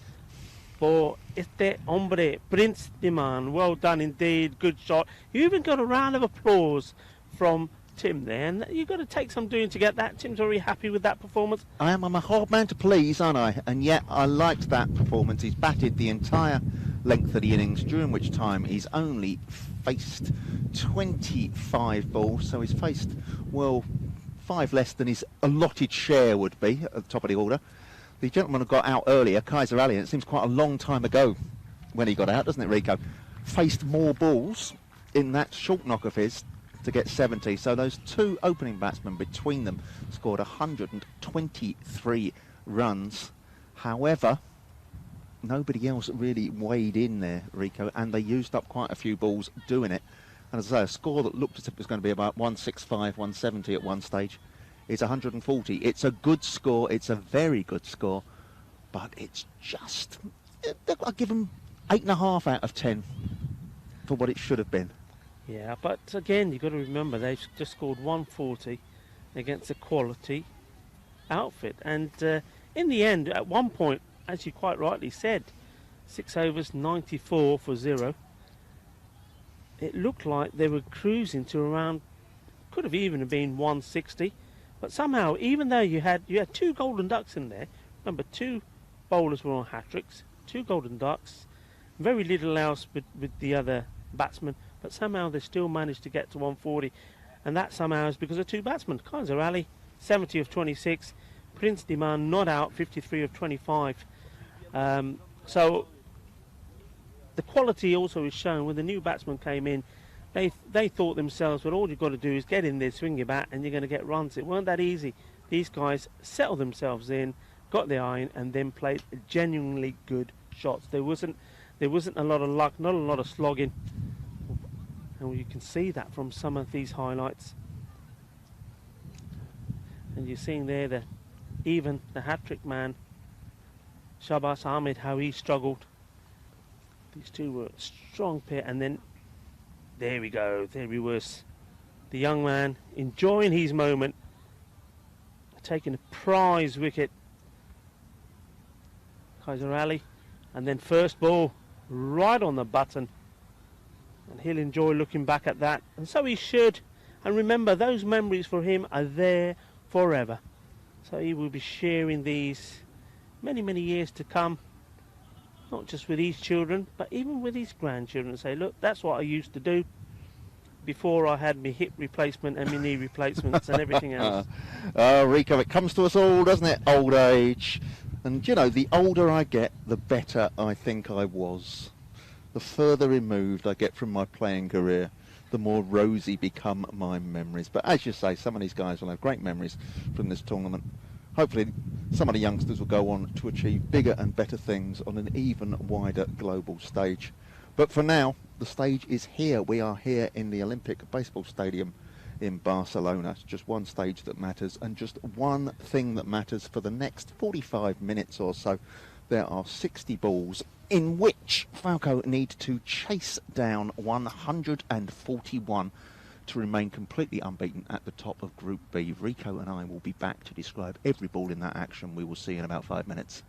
for este hombre, Prince Daman. Well done indeed, good shot. You even got a round of applause from Tim there, and you've got to take some doing to get that. Tim's already happy with that performance. I'm a hard man to please, aren't I? And yet I liked that performance. He's batted the entire length of the innings, during which time he's only faced 25 balls, so he's faced, well, 5 less than his allotted share would be at the top of the order. The gentleman who got out earlier, Kaiser Ali, it seems quite a long time ago when he got out, doesn't it, Rico? Faced more balls in that short knock of his to get 70. So those 2 opening batsmen between them scored 123 runs. However, nobody else really weighed in there, Rico, and they used up quite a few balls doing it. And as I say, a score that looked as if it was going to be about 165, 170 at one stage is 140. It's a good score. It's a very good score. But it's just, I'll give them 8.5 out of 10 for what it should have been. Yeah, but again, you've got to remember they've just scored 140 against a quality outfit. And in the end, at one point, as you quite rightly said, 6 overs, 94 for 0. It looked like they were cruising to around, could have even been 160. But somehow, even though you had 2 golden ducks in there, remember 2 bowlers were on hat-tricks, 2 golden ducks, very little else with the other batsmen, but somehow they still managed to get to 140. And that somehow is because of two batsmen. Kaiser Ali, 70 of 26. Prince Demand not out, 53 of 25. So the quality also is shown when the new batsman came in. They thought themselves, well, all you've got to do is get in there, swing your bat, and you're going to get runs. It weren't that easy. These guys settled themselves in, got their iron, and then played genuinely good shots. There wasn't a lot of luck, not a lot of slogging, and you can see that from some of these highlights. And you're seeing there even the hat-trick man, Shahbaz Ahmed, how he struggled. These two were a strong pair, and then there we go, there he was, the young man enjoying his moment, taking a prize wicket. Kaiser Ali, and then first ball right on the button, and he'll enjoy looking back at that, and so he should. And remember, those memories for him are there forever, so he will be sharing these many years to come, not just with his children but even with his grandchildren, and say, look, that's what I used to do before I had my hip replacement and my knee replacements and everything else. Rico, it comes to us all, doesn't it? Old age. And, you know, the older I get, the better I think I was. The further removed I get from my playing career, the more rosy become my memories. But as you say, some of these guys will have great memories from this tournament. Hopefully some of the youngsters will go on to achieve bigger and better things on an even wider global stage. But for now, the stage is here. We are here in the Olympic Baseball Stadium in Barcelona. It's just one stage that matters, and just one thing that matters for the next 45 minutes or so. There are 60 balls in which Falco need to chase down 141 to remain completely unbeaten at the top of Group B. Rico and I will be back to describe every ball in that action. We will see in about 5 minutes.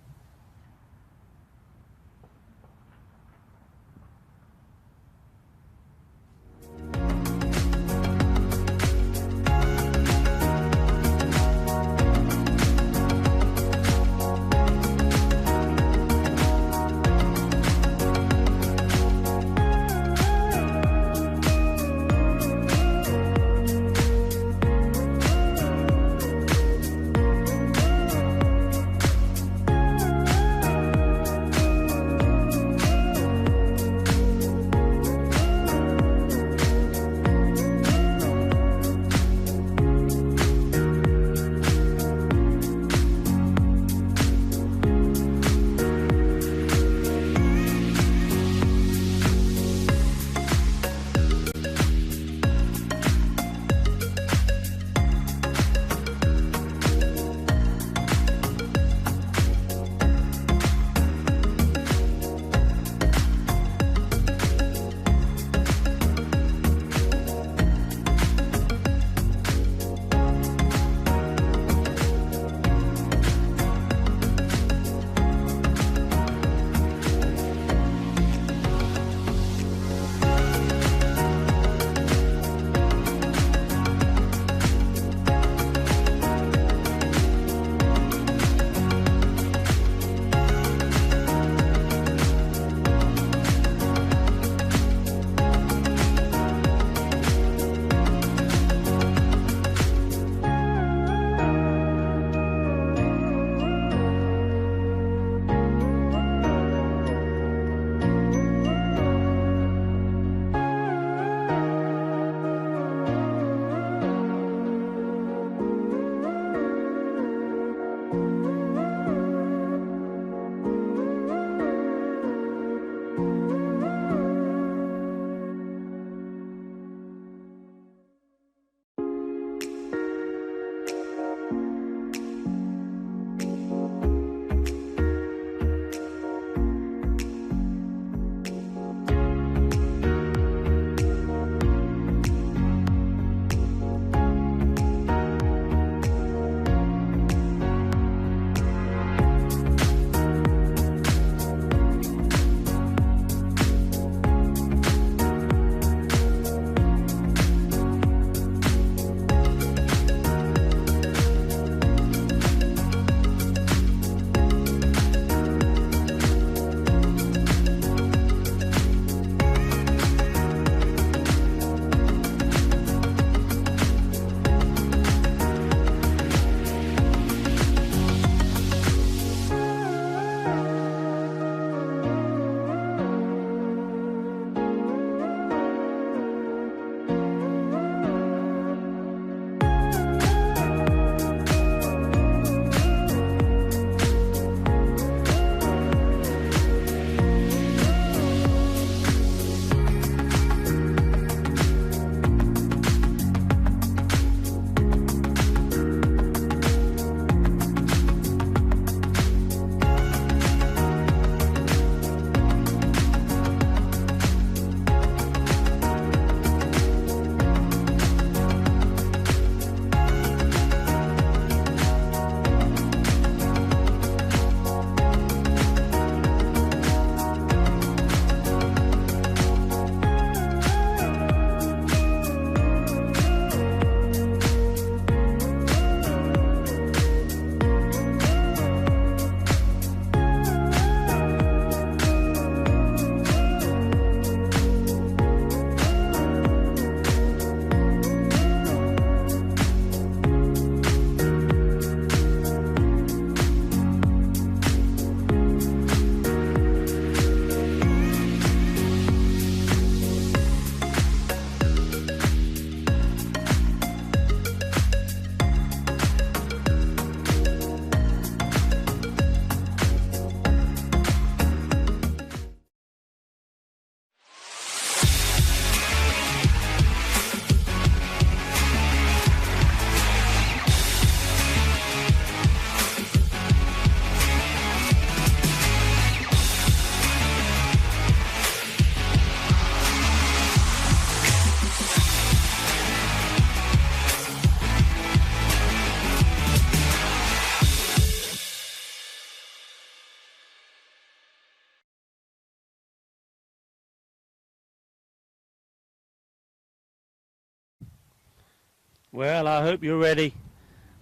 Well, I hope you're ready.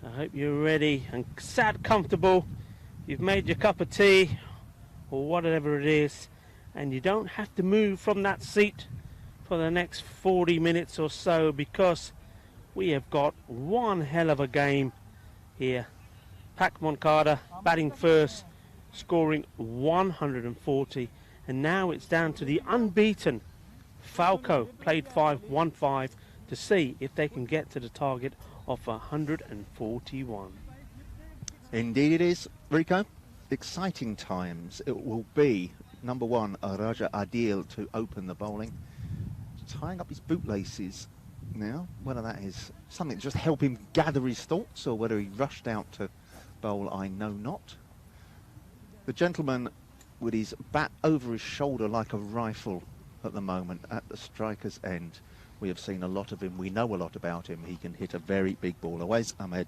I hope you're ready and sat comfortable. You've made your cup of tea or whatever it is, and you don't have to move from that seat for the next 40 minutes or so, because we have got one hell of a game here. Pac Moncada batting first, scoring 140, and now it's down to the unbeaten Falco, played 5-1-5, to see if they can get to the target of 141. Indeed it is, Rico. Exciting times. It will be, number one, Raja Adil to open the bowling. Tying up his bootlaces now. Whether that is something to just help him gather his thoughts or whether he rushed out to bowl, I know not. The gentleman with his bat over his shoulder like a rifle at the moment at the striker's end. We have seen a lot of him. We know a lot about him. He can hit a very big ball. Awais Ahmed.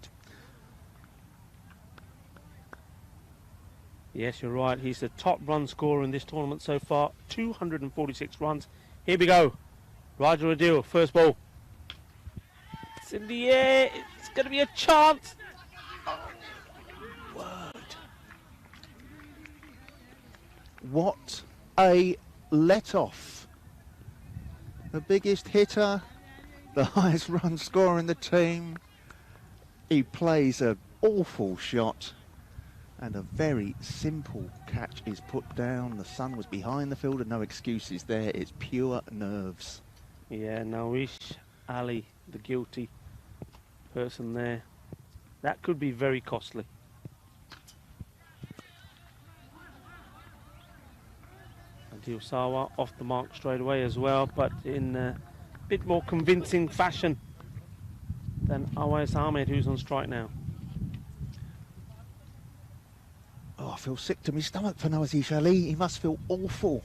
Yes, you're right. He's the top run scorer in this tournament so far. 246 runs. Here we go. Raja Adil, first ball. It's in the air. It's going to be a chance. Oh, word. What a let-off. The biggest hitter, the highest run scorer in the team. He plays an awful shot, and a very simple catch is put down. The sun was behind the fielder, no excuses there. It's pure nerves. Yeah, Nawish Ali, the guilty person there. That could be very costly. Adil Sawa off the mark straight away as well, but in a bit more convincing fashion than Awais Ahmed, who's on strike now. Oh, I feel sick to my stomach for Nawazish Ali. He must feel awful.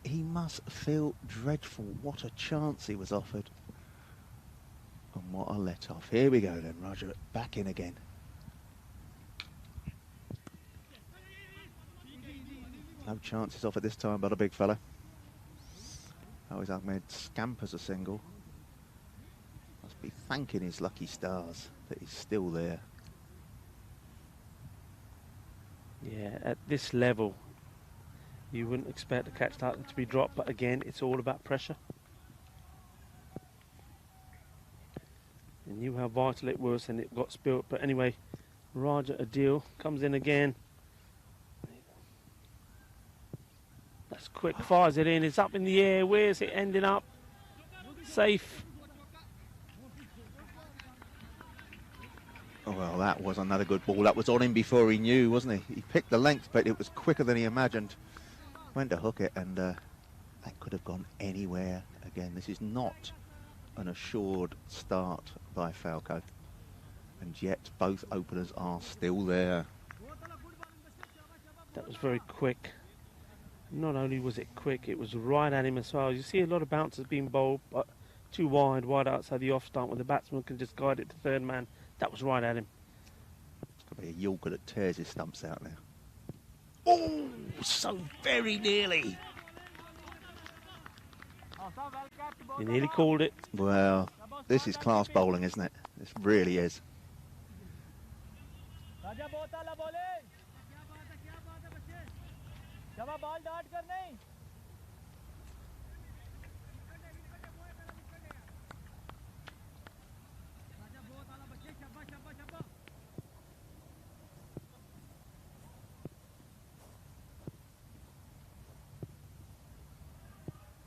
He must feel dreadful. What a chance he was offered. And what a let-off. Here we go then, Roger, back in again. No chances off at this time by the big fella. Awais Ahmed scampers a single. Must be thanking his lucky stars that he's still there. Yeah, at this level, you wouldn't expect a catch to be dropped, but again, it's all about pressure. He knew how vital it was and it got spilt, but anyway, Raja Adil comes in again. That's quick, fires it in, it's up in the air. Where's it ending up? Safe. Oh, well, that was another good ball. That was on him before he knew, wasn't he? He picked the length, but it was quicker than he imagined. Went to hook it, and that could have gone anywhere. Again, this is not an assured start by Falco. And yet, both openers are still there. That was very quick. Not only was it quick, it was right at him as well. You see a lot of bounces being bowled, but too wide outside the off stump, when the batsman can just guide it to third man. That was right at him. It's going to be a Yorker that tears his stumps out now. Oh, so very nearly. He nearly called it. Well, this is class bowling, isn't it? This really is.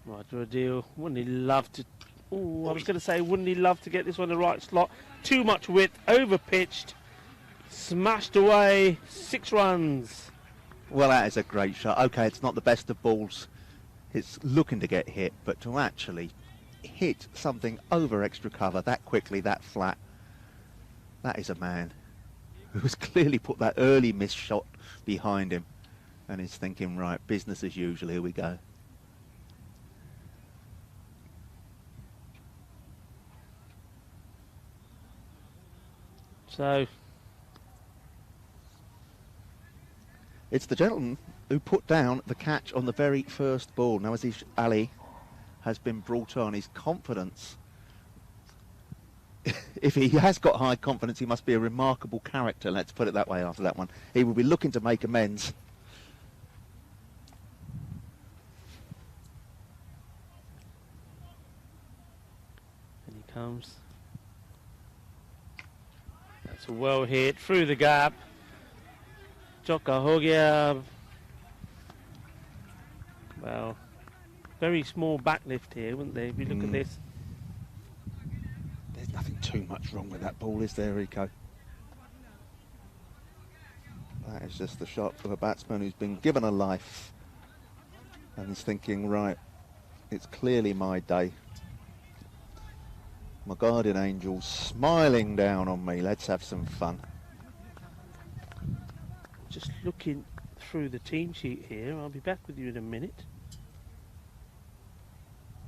Raja Adil, wouldn't he love to... Ooh, I was going to say, wouldn't he love to get this one in the right slot? Too much width, over-pitched, smashed away, 6 runs. Well, that is a great shot. OK, it's not the best of balls. It's looking to get hit, but to actually hit something over extra cover that quickly, that flat, that is a man who has clearly put that early missed shot behind him and is thinking, right, business as usual, here we go. So it's the gentleman who put down the catch on the very first ball. Nawazish Ali has been brought on. His confidence if he has got high confidence, he must be a remarkable character, let's put it that way after that one. He will be looking to make amends. And he comes. That's a well hit through the gap. Joka ho gaya. Well, very small backlift here, wouldn't they, if you look at this? There's nothing too much wrong with that ball, is there, Rico? That is just the shot of a batsman who's been given a life and is thinking, right, it's clearly my day. My guardian angel smiling down on me. Let's have some fun. Just looking through the team sheet here. I'll be back with you in a minute.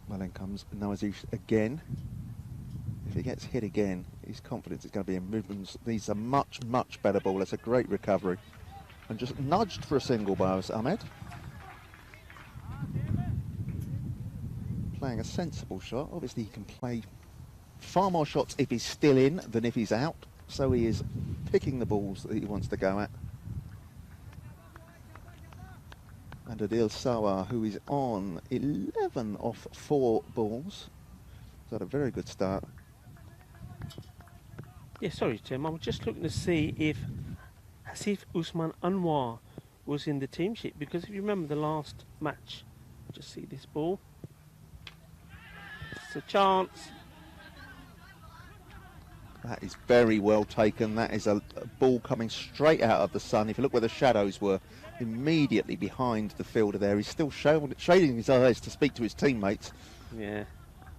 Well, then comes Nawazush again. If he gets hit again, his confidence is going to be in movements. These are much, much better ball. It's a great recovery. And just nudged for a single by Ahmed. Playing a sensible shot. Obviously, he can play far more shots if he's still in than if he's out. So he is picking the balls that he wants to go at. And Adil Sawar, who is on 11 off 4 balls. He's had a very good start. Yeah, sorry, Tim. I was just looking to see if Hasif Usman Anwar was in the team sheet, because if you remember the last match, just see this ball. It's a chance. That is very well taken. That is a ball coming straight out of the sun. If you look where the shadows were, immediately behind the fielder there, he's still shading his eyes to speak to his teammates. Yeah.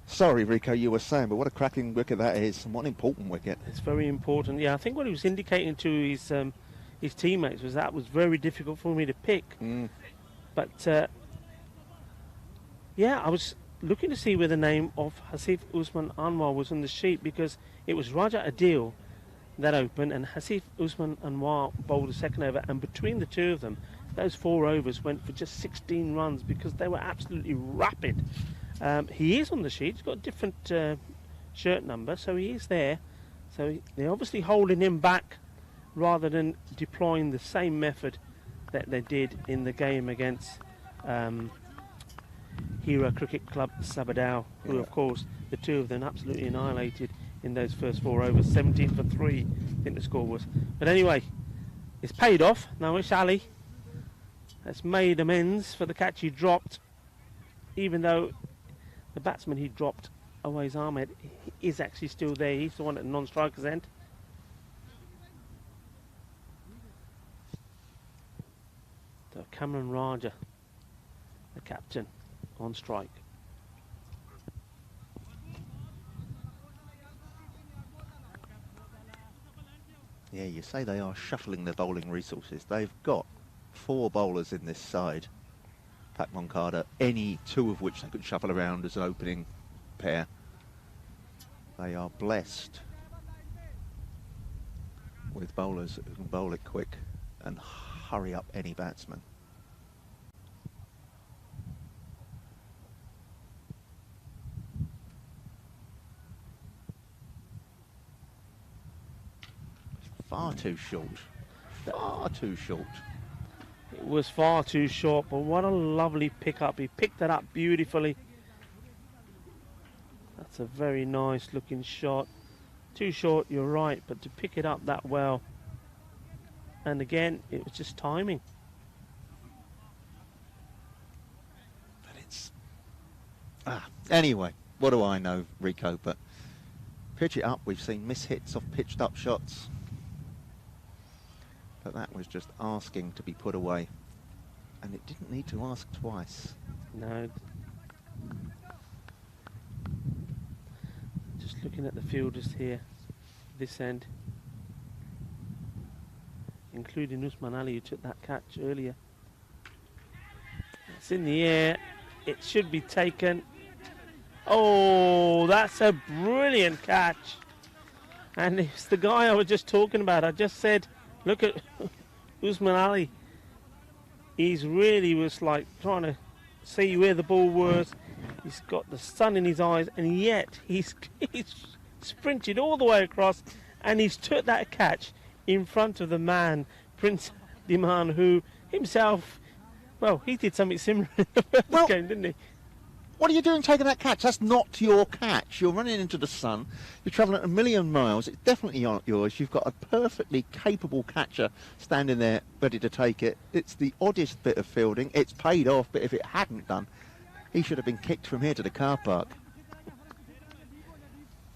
Sorry, Rico, you were saying, but what a cracking wicket that is, and what an important wicket. It's very important. Yeah, I think what he was indicating to his teammates was that was very difficult for me to pick. But yeah, I was looking to see where the name of Hasif Usman Anwar was on the sheet, because it was Raja Adil that opened, and Hasif Usman Anwar bowled a second over, and between the two of them, those 4 overs went for just 16 runs because they were absolutely rapid. He is on the sheet. He's got a different shirt number, so he is there. So they're obviously holding him back rather than deploying the same method that they did in the game against Hera Cricket Club Sabadell, who, of course, the two of them absolutely annihilated in those first 4 overs. 17 for 3, I think the score was. But anyway, it's paid off. Nawish Ali has made amends for the catch he dropped, even though the batsman he dropped, Awais Ahmed, is actually still there. He's the one at the non-striker's end. So Cameron Raja, the captain, on strike. Yeah, you say they are shuffling their bowling resources. They've got 4 bowlers in this side. Pak Moncada, any 2 of which they could shuffle around as an opening pair. They are blessed with bowlers who can bowl it quick and hurry up any batsman. Far too short. Far too short. It was far too short, but what a lovely pick-up. He picked that up beautifully. That's a very nice looking shot. Too short, you're right, but to pick it up that well. And again, it was just timing. But it's... anyway, what do I know, Rico, but pitch it up. We've seen miss-hits off pitched up shots. But that was just asking to be put away. And it didn't need to ask twice. No. Just looking at the fielders here, this end. Including Usman Ali, who took that catch earlier. It's in the air. It should be taken. Oh, that's a brilliant catch. And it's the guy I was just talking about. I just said, look at Usman Ali. He's really was like trying to see where the ball was. He's got the sun in his eyes, and yet he's sprinted all the way across, and he's took that catch in front of the man, Prince Diman, who himself, well, he did something similar in the first game, didn't he? What are you doing taking that catch? That's not your catch. You're running into the sun. You're travelling at 1,000,000 miles. It's definitely not yours. You've got a perfectly capable catcher standing there ready to take it. It's the oddest bit of fielding. It's paid off, but if it hadn't done, he should have been kicked from here to the car park.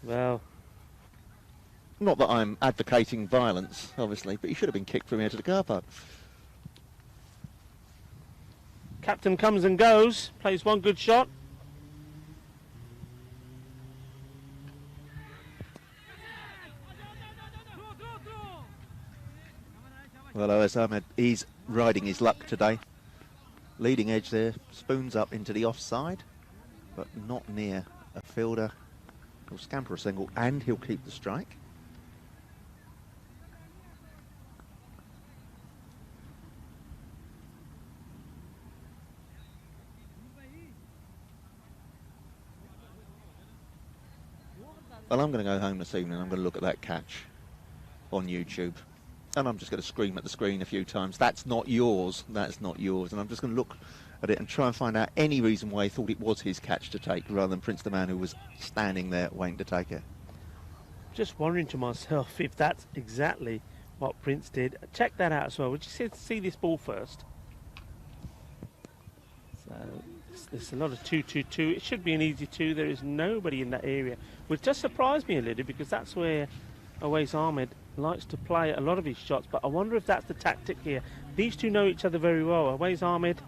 Well, not that I'm advocating violence, obviously, but he should have been kicked from here to the car park. Captain comes and goes, plays one good shot. Well, Awais Ahmed, he's riding his luck today. Leading edge there, spoons up into the offside, but not near a fielder. He'll scamper a single and he'll keep the strike. Well, I'm going to go home this evening. I'm going to look at that catch on YouTube. And I'm just going to scream at the screen a few times. That's not yours. That's not yours. And I'm just going to look at it and try and find out any reason why he thought it was his catch to take rather than Prince Diman, who was standing there waiting to take it. Just wondering to myself if that's exactly what Prince did. Check that out as well. Would you see this ball first? So there's a lot of 2-2-2. It should be an easy 2. There is nobody in that area, which just surprised me a little because that's where Awais Ahmed likes to play a lot of his shots, but I wonder if that's the tactic here. These two know each other very well. Awais Ahmed,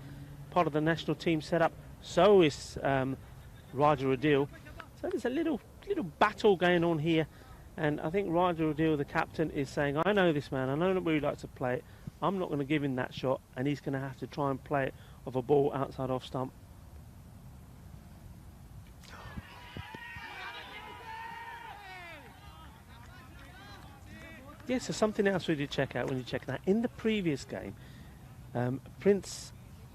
part of the national team setup, so is Raja Adil. So there's a little battle going on here, and I think Raja Adil, the captain, is saying, I know this man, I know where he likes to play it, I'm not going to give him that shot, and he's going to have to try and play it off a ball outside off stump. Yes, there's something else we did check out when you check that. In the previous game, Prince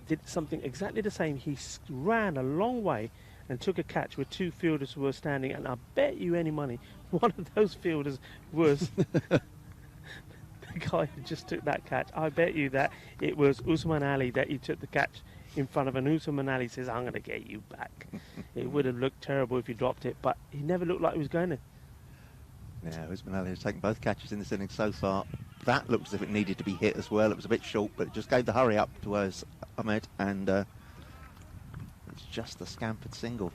did something exactly the same. He ran a long way and took a catch where two fielders were standing, and I bet you any money one of those fielders was the guy who just took that catch. I bet you that it was Usman Ali that he took the catch in front of, and Usman Ali says, I'm going to get you back. It would have looked terrible if he dropped it, but he never looked like he was going to. Yeah, Usman Ali has taken both catches in this inning so far. That looked as if it needed to be hit as well. It was a bit short, but it just gave the hurry up to Awais Ahmed, and it's just a scampered single.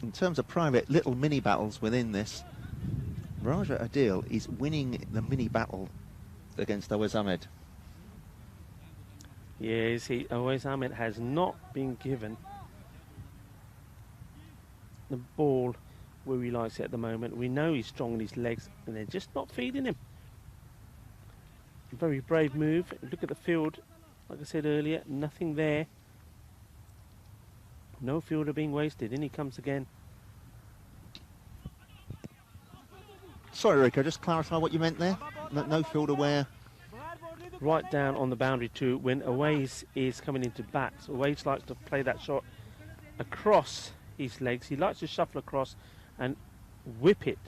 In terms of private little mini battles within this, Raja Adil is winning the mini battle against Awais Ahmed. Yes, Awais Ahmed has not been given the ball where he likes it at the moment. We know he's strong in his legs, and they're just not feeding him. A very brave move. Look at the field. Like I said earlier, nothing there. No fielder being wasted. In he comes again. Sorry, Rico, just clarify what you meant there. No fielder where? Right down on the boundary too, when Awais is coming into bat. So Awais likes to play that shot across his legs. He likes to shuffle across and whip it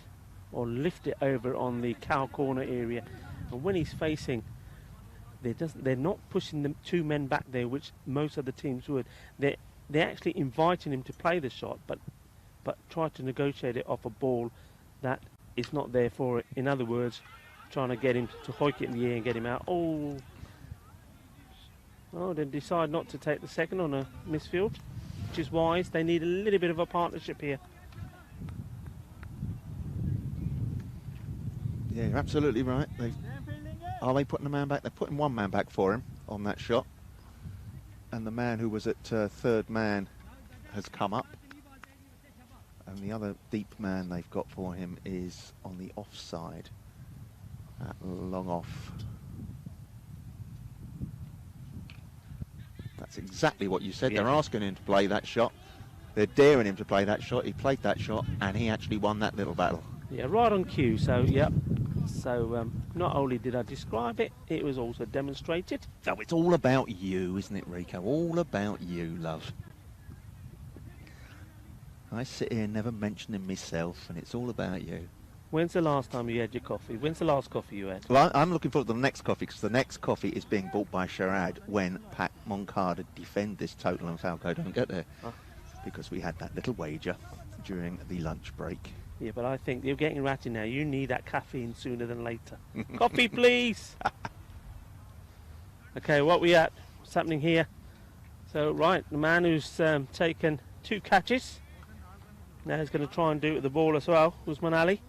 or lift it over on the cow corner area. And when he's facing, they're not pushing the two men back there, which most of the teams would. They're actually inviting him to play the shot, but try to negotiate it off a ball that is not there for it. In other words, trying to get him to hoik it in the air and get him out. Oh, they decide not to take the second on a misfield, which is wise. They need a little bit of a partnership here. Yeah, you're absolutely right. Are they putting a man back? They're putting one man back for him on that shot. And the man who was at third man has come up. And the other deep man they've got for him is on the offside. At long off. That's exactly what you said. Yeah. They're asking him to play that shot. They're daring him to play that shot. He played that shot and he actually won that little battle. Yeah, right on cue. So, yep. So, not only did I describe it, it was also demonstrated. So it's all about you, isn't it, Rico? All about you, love. I sit here never mentioning myself, and it's all about you. When's the last time you had your coffee? When's the last coffee you had? Well, I'm looking forward to the next coffee, because the next coffee is being bought by Sharad when Pac Moncada defend this total and Falco don't get there. Oh. Because we had that little wager during the lunch break. Yeah, but I think you're getting ratty now. You need that caffeine sooner than later. Coffee, please. Okay, what we at? What's happening here? So, right, the man who's taken 2 catches. Now he's going to try and do it with the ball as well. Usman Ali.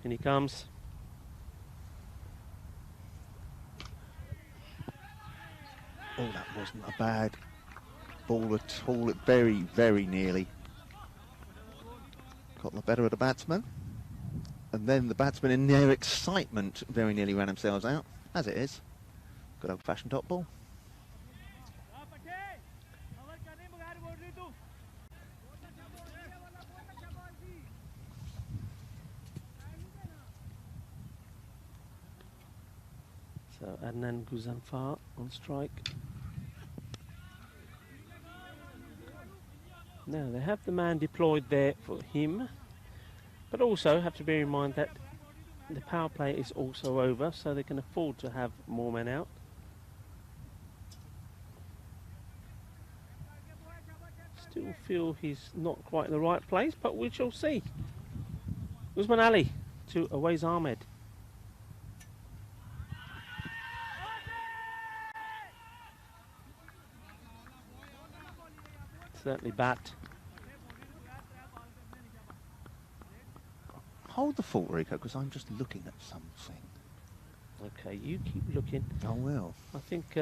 In he comes. Oh, that wasn't a bad ball at all. It very, very nearly got the better of the batsman. And then the batsmen, in their excitement, very nearly ran themselves out, as it is. Good old-fashioned dot ball. So Adnan Guzanfar on strike. Now they have the man deployed there for him, but also have to bear in mind that the power play is also over, so they can afford to have more men out. Still feel he's not quite in the right place, but we shall see. Usman Ali to Awais Ahmed. Certainly bat. Hold the fort, Rico, because I'm just looking at something. Okay, you keep looking. I will. I think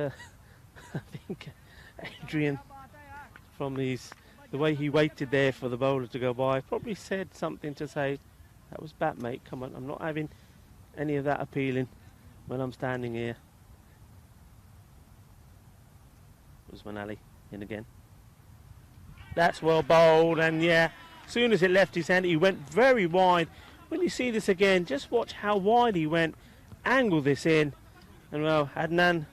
Adrian, from the way he waited there for the bowler to go by, probably said something to say, that was bat, mate, come on, I'm not having any of that appealing when I'm standing here. Usman Ali in again. That's well bowled, and yeah, as soon as it left his hand, he went very wide. When you see this again, just watch how wide he went. Angle this in, and well, Adnan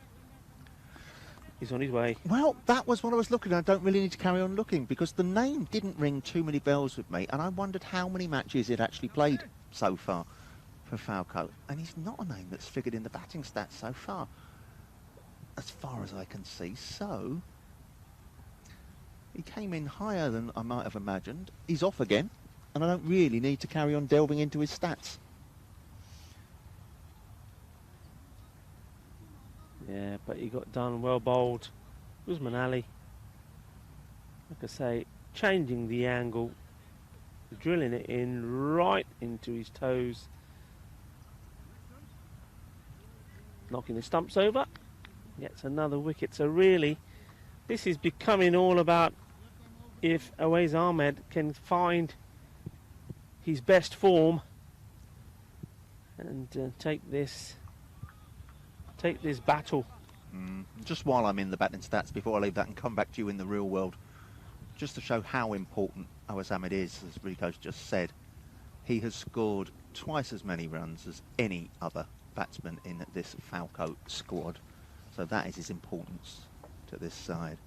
is on his way. Well, that was what I was looking at. I don't really need to carry on looking, because the name didn't ring too many bells with me, and I wondered how many matches he'd actually played so far for Falco. And he's not a name that's figured in the batting stats so far as I can see. So he came in higher than I might have imagined. He's off again, and I don't really need to carry on delving into his stats. Yeah, but he got done, well bowled. Usman Ali, like I say, changing the angle, drilling it in right into his toes, knocking the stumps over. Gets another wicket. So really, this is becoming all about if Awais Ahmed can find his best form and take this battle. Just while I'm in the batting stats, before I leave that and come back to you in the real world, just to show how important Awais Ahmed is, as Rico's just said, he has scored twice as many runs as any other batsman in this Falco squad. So that is his importance to this side.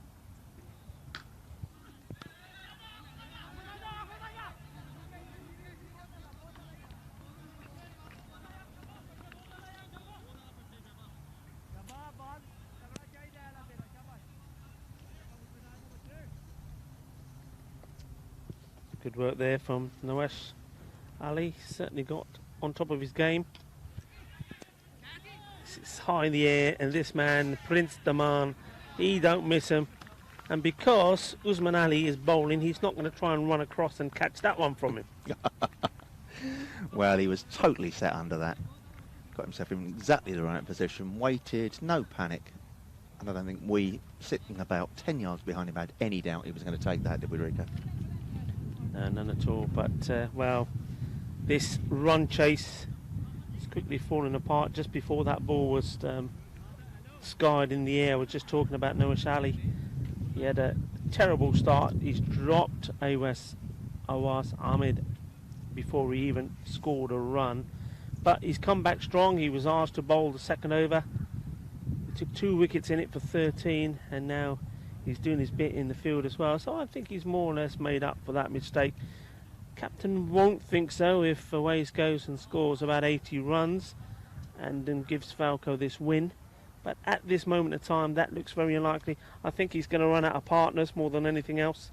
Good work there from Nawaz Ali. Certainly got on top of his game. It's high in the air, and this man, Prince Daman, he don't miss him. And because Usman Ali is bowling, he's not going to try and run across and catch that one from him. Well, he was totally set under that. Got himself in exactly the right position, waited, no panic. And I don't think we, sitting about 10 yards behind him, had any doubt he was going to take that, did we, Rico? No, none at all. But, well, this run chase is quickly falling apart just before that ball was skied in the air. We're just talking about Nawaz Ali. He had a terrible start. He's dropped Awais Ahmed before he even scored a run. But he's come back strong. He was asked to bowl the second over. The Took 2 wickets in it for 13, and now he's doing his bit in the field as well. So I think he's more or less made up for that mistake. Captain won't think so if Aways goes and scores about 80 runs and then gives Falco this win. But at this moment of time, that looks very unlikely. I think he's going to run out of partners more than anything else.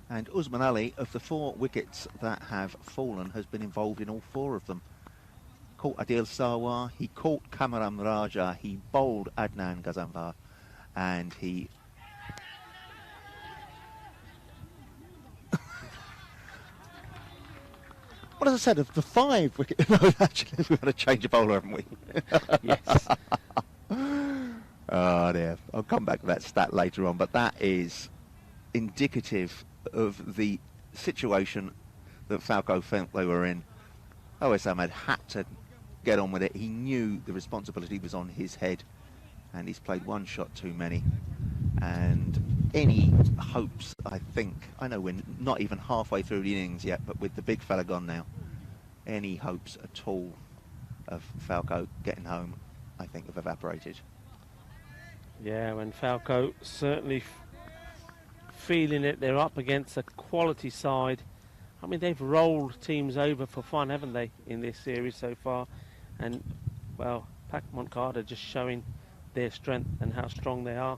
And Usman Ali, of the 4 wickets that have fallen, has been involved in all 4 of them. Caught Adil Sarwar, he caught Kamaram Raja, he bowled Adnan Gazanfar, and he... Well, as I said, of the 5 wickets... No, actually, we've got to change a bowler, haven't we? Yes. Oh, dear. I'll come back to that stat later on, but that is indicative of the situation that Falco felt they were in. OS Ahmed had to get on with it. He knew the responsibility was on his head, and he's played 1 shot too many. And any hopes, I think, I know we're not even halfway through the innings yet, but with the big fella gone now, any hopes at all of Falco getting home, I think, have evaporated. Yeah, when Falco certainly feeling it, they're up against a quality side. I mean, they've rolled teams over for fun, haven't they, in this series so far? And, well, Pak Moncada just showing their strength and how strong they are.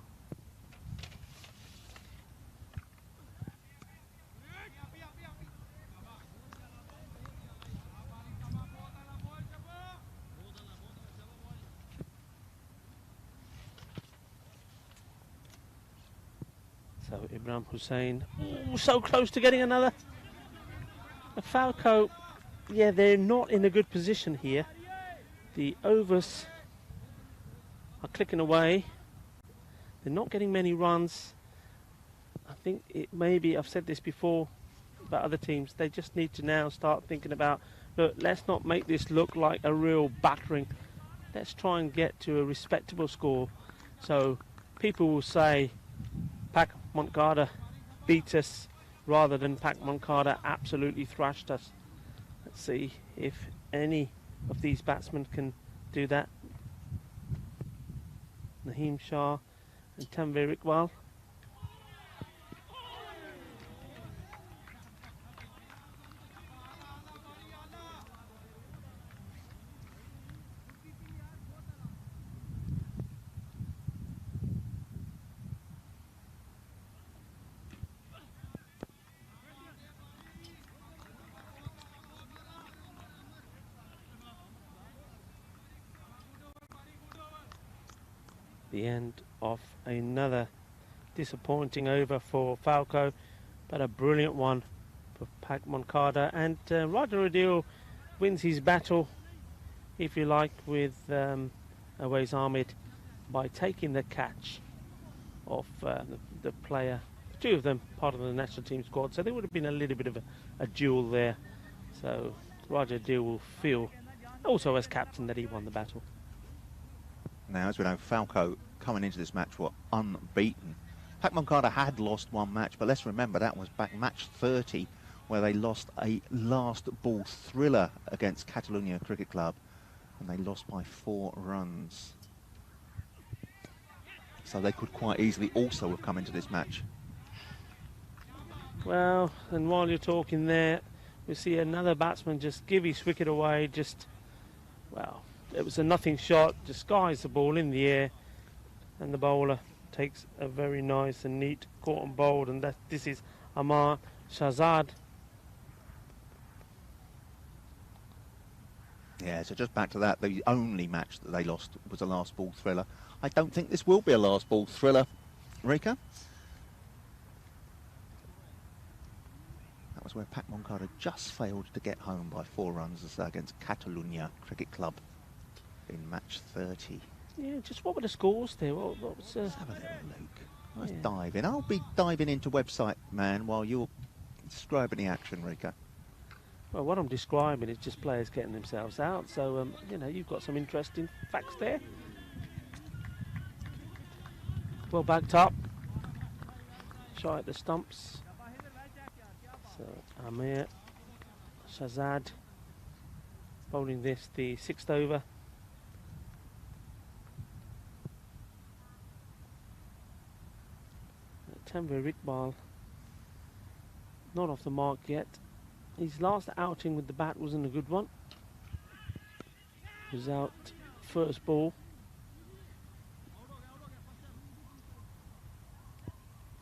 So Imran Hussain, ooh, so close to getting another. Falco, yeah, they're not in a good position here. The overs are clicking away. They're not getting many runs. I think it maybe, I've said this before about other teams, they just need to now start thinking about, look, let's not make this look like a real battering. Let's try and get to a respectable score. So people will say, Pak Moncada beat us rather than Pak Moncada absolutely thrashed us. Let's see if any of these batsmen can do that. Naheem Shah and Tanveer Iqbal. The end of another disappointing over for Falco, but a brilliant one for Pak Moncada. And Raja Adil wins his battle, if you like, with Aways Ahmed by taking the catch of the player, 2 of them part of the national team squad, so there would have been a little bit of a duel there. So Raja Adil will feel, also as captain, that he won the battle. Now, as we know, Falco coming into this match were unbeaten. Pak Moncada had lost 1 match, but let's remember that was back match 30, where they lost a last ball thriller against Catalunya Cricket Club, and they lost by 4 runs. So they could quite easily also have come into this match. Well, and while you're talking there, we see another batsman just give his wicket away, well, it was a nothing shot, just skies the ball in the air, and the bowler takes a very nice and neat caught and bowled, and this is Amar Shahzad. Yeah, so just back to that, the only match that they lost was a last ball thriller. I don't think this will be a last ball thriller, Rika. That was where Pak Moncada just failed to get home by 4 runs against Catalunya Cricket Club in match 30. Yeah, just what were the scores there? What was, Let's have a little look. Let's dive in. I'll be diving into website, man, while you're describing the action, Rika. Well, what I'm describing is just players getting themselves out. So, you know, you've got some interesting facts there. Well backed up. Shy at the stumps. So, Amir Shahzad bowling this, the 6th over. Tanveer Iqbal not off the mark yet. His last outing with the bat wasn't a good one. Was out first ball.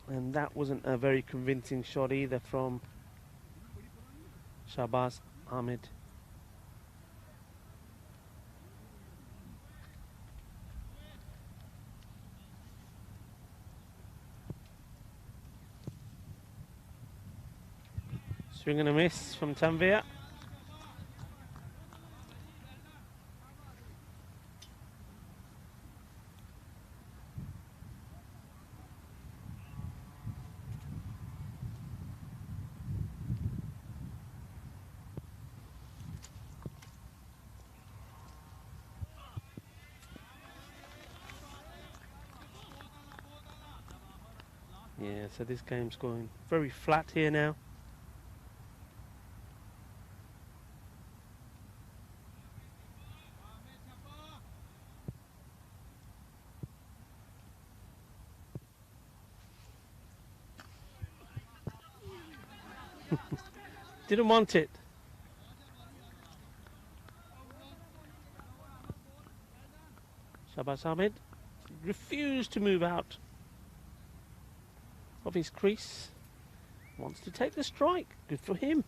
And that wasn't a very convincing shot either from Shahbaz Ahmed. Swing and a miss from Tanveer. Yeah, so this game's going very flat here now. Didn't want it. Shahbaz Ahmed refused to move out of his crease. Wants to take the strike. Good for him.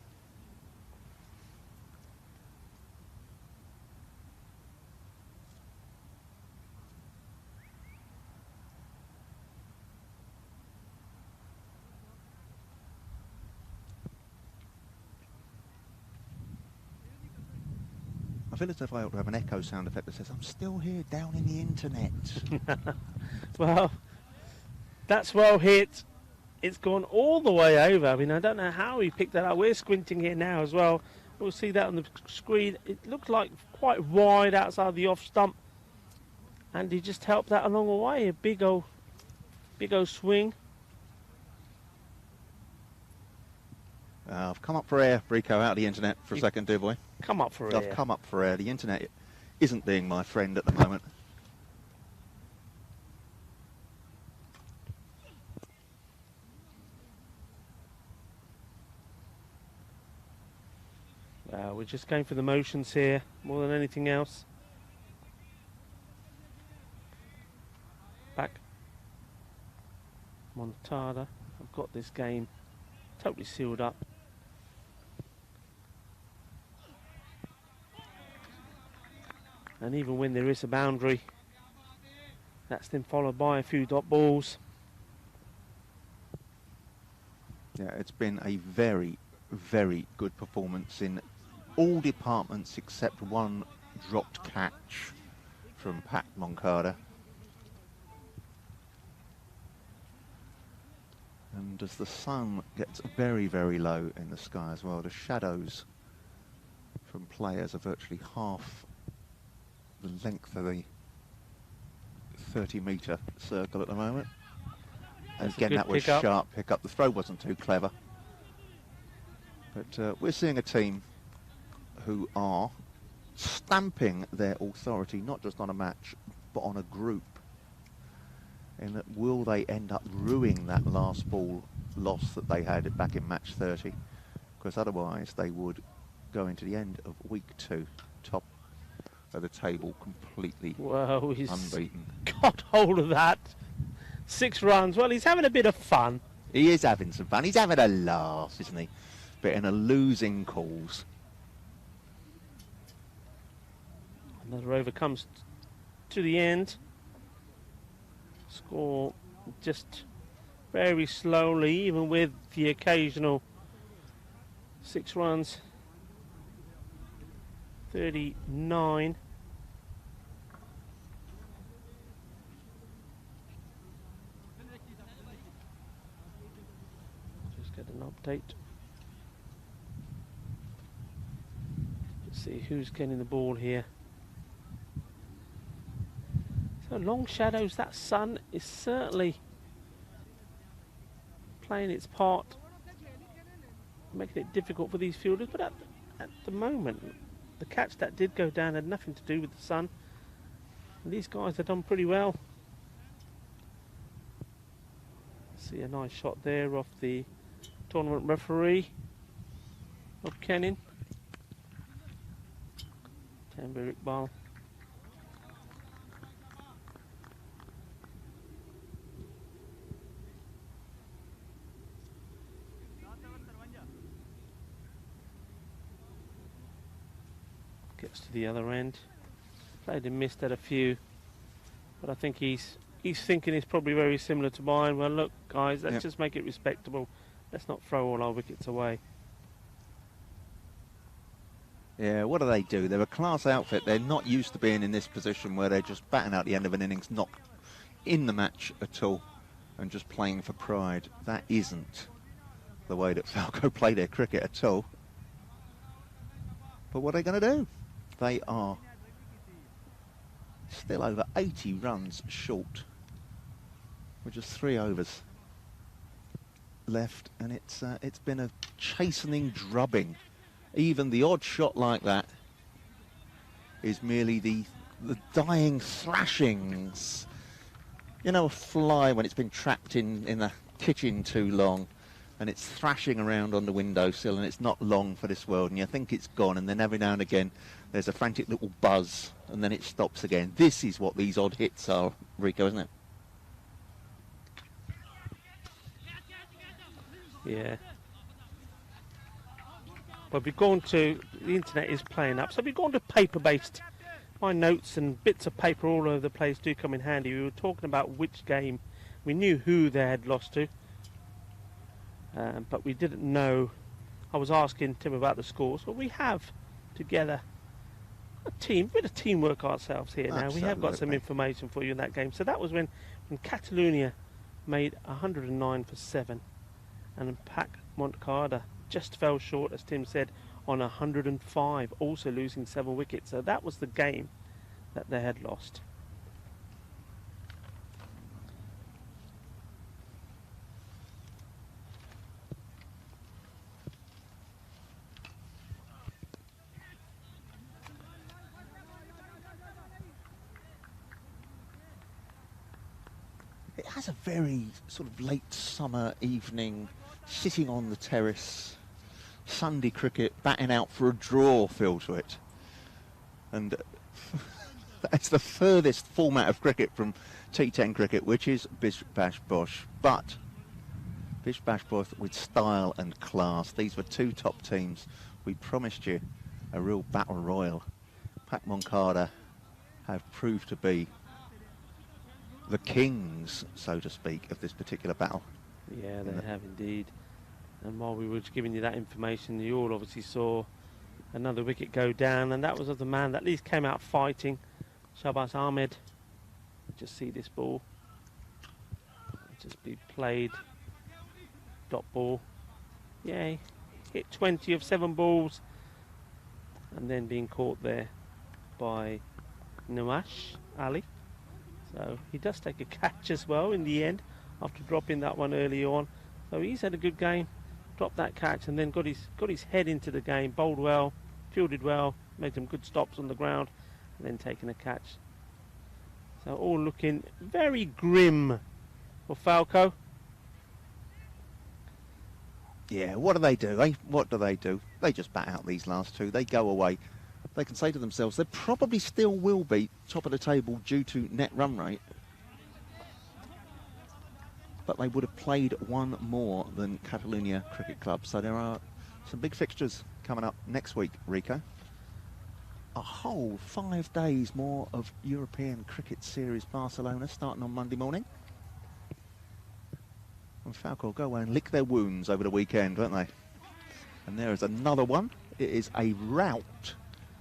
I feel as if I ought to have an echo sound effect that says, I'm still here down in the internet. Well, that's well hit. It's gone all the way over. I mean, I don't know how he picked that up. We're squinting here now as well. We'll see that on the screen. It looked like quite wide outside the off stump. And he just helped that along the way. A big old swing. I've come up for air, Rico, out of the internet for a second, dear boy. Come up for air. I've come up for air. The internet isn't being my friend at the moment. We're just going for the motions here more than anything else. Back. Montada. I've got this game totally sealed up. And even when there is a boundary, that's then followed by a few dot balls. Yeah, it's been a very, very good performance in all departments except one dropped catch from Pak Moncada. And as the sun gets very, very low in the sky as well, the shadows from players are virtually half the length of the 30-metre circle at the moment. And again, that was sharp pick-up. The throw wasn't too clever. But we're seeing a team who are stamping their authority, not just on a match, but on a group. In that, will they end up ruining that last ball loss that they had back in match 30? Because otherwise they would go into the end of week 2, top of the table, completely unbeaten. Got hold of that. 6 runs. Well, he's having a bit of fun. He is having some fun. He's having a laugh, isn't he? But in a losing cause. Another over comes to the end. Score just very slowly, even with the occasional 6 runs. 39. Just get an update. Let's see who's getting the ball here. So long shadows, that sun is certainly playing its part, making it difficult for these fielders, but at the moment the catch that did go down had nothing to do with the sun. And these guys have done pretty well. See a nice shot there off the tournament referee of Kenin, Tanveer Iqbal. Gets to the other end. Played and missed at a few, but I think he's thinking it's probably very similar to mine. Well, look, guys, let's just make it respectable. Let's not throw all our wickets away. Yeah, what do? They're a class outfit. They're not used to being in this position where they're just batting out the end of an innings, not in the match at all, and just playing for pride. That isn't the way that Falco play their cricket at all. But what are they going to do? They are still over 80 runs short, with just 3 overs left, and it's been a chastening drubbing. Even the odd shot like that is merely the dying thrashings. You know, a fly when it's been trapped in the kitchen too long, and it's thrashing around on the windowsill, and it's not long for this world, and you think it's gone, and then every now and again there's a frantic little buzz, and then it stops again. This is what these odd hits are, Rico, isn't it? Yeah. But we've gone to, the internet is playing up, so we've gone to paper-based. My notes and bits of paper all over the place do come in handy. We were talking about which game. We knew who they had lost to, but we didn't know. I was asking Tim about the scores. Well, we have together a bit of teamwork ourselves here now. We have got some information for you in that game. So that was when Catalunya made 109 for 7, and Pac Montcada just fell short, as Tim said, on 105, also losing 7 wickets. So that was the game that they had lost. It has a very sort of late summer evening, sitting on the terrace, Sunday cricket, batting out for a draw feel to it. And that's the furthest format of cricket from T10 cricket, which is Bish Bash Bosh. But Bish Bash Bosh with style and class. These were 2 top teams. We promised you a real battle royal. Pac Moncada have proved to be the kings, so to speak, of this particular battle. Yeah, they have indeed. And while we were giving you that information, you all obviously saw another wicket go down, and that was of the man that at least came out fighting, Shahbaz Ahmed. Just see this ball just be played, dot ball. Yeah, hit 20 of 7 balls, and then being caught there by Nawash Ali. So he does take a catch as well in the end after dropping that one early on. So he's had a good game, dropped that catch, and then got his head into the game, bowled well, fielded well, made some good stops on the ground, and then taken a catch. So all looking very grim for Falco. Yeah, what do they do? What do they do? They just bat out these last 2. They go away. They can say to themselves, they probably still will be top of the table due to net run rate. But they would have played 1 more than Catalunya Cricket Club. So there are some big fixtures coming up next week, Rico. A whole 5 days more of European Cricket Series Barcelona starting on Monday morning. And Falco will go away and lick their wounds over the weekend, won't they? And there is another one. It is a rout.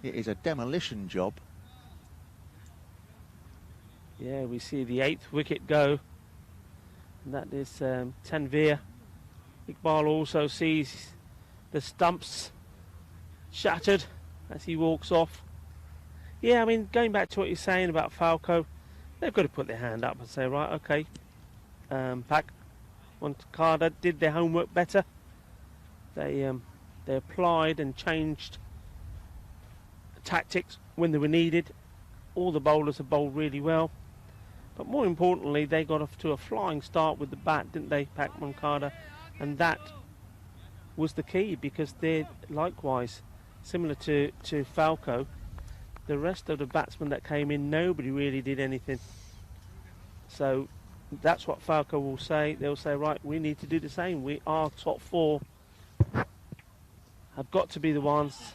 It is a demolition job. Yeah, we see the 8th wicket go. And that is Tanveer. Iqbal also sees the stumps shattered as he walks off. Yeah, I mean, going back to what you're saying about Falco, they've got to put their hand up and say, right, okay, Pac Moncada did their homework better. They applied and changed tactics when they were needed. All the bowlers have bowled really well. But more importantly, they got off to a flying start with the bat, didn't they, Pak Moncada? And that was the key, because they're likewise, similar to Falco, the rest of the batsmen that came in, nobody really did anything. So that's what Falco will say. They'll say, right, we need to do the same. We are top four. Have got to be the ones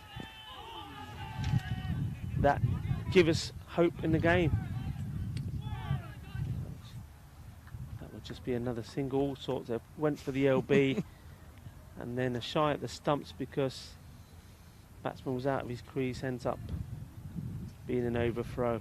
that give us hope in the game. That would just be another single. All sorts. They went for the LB and then a shy at the stumps because batsman was out of his crease, ends up being an overthrow.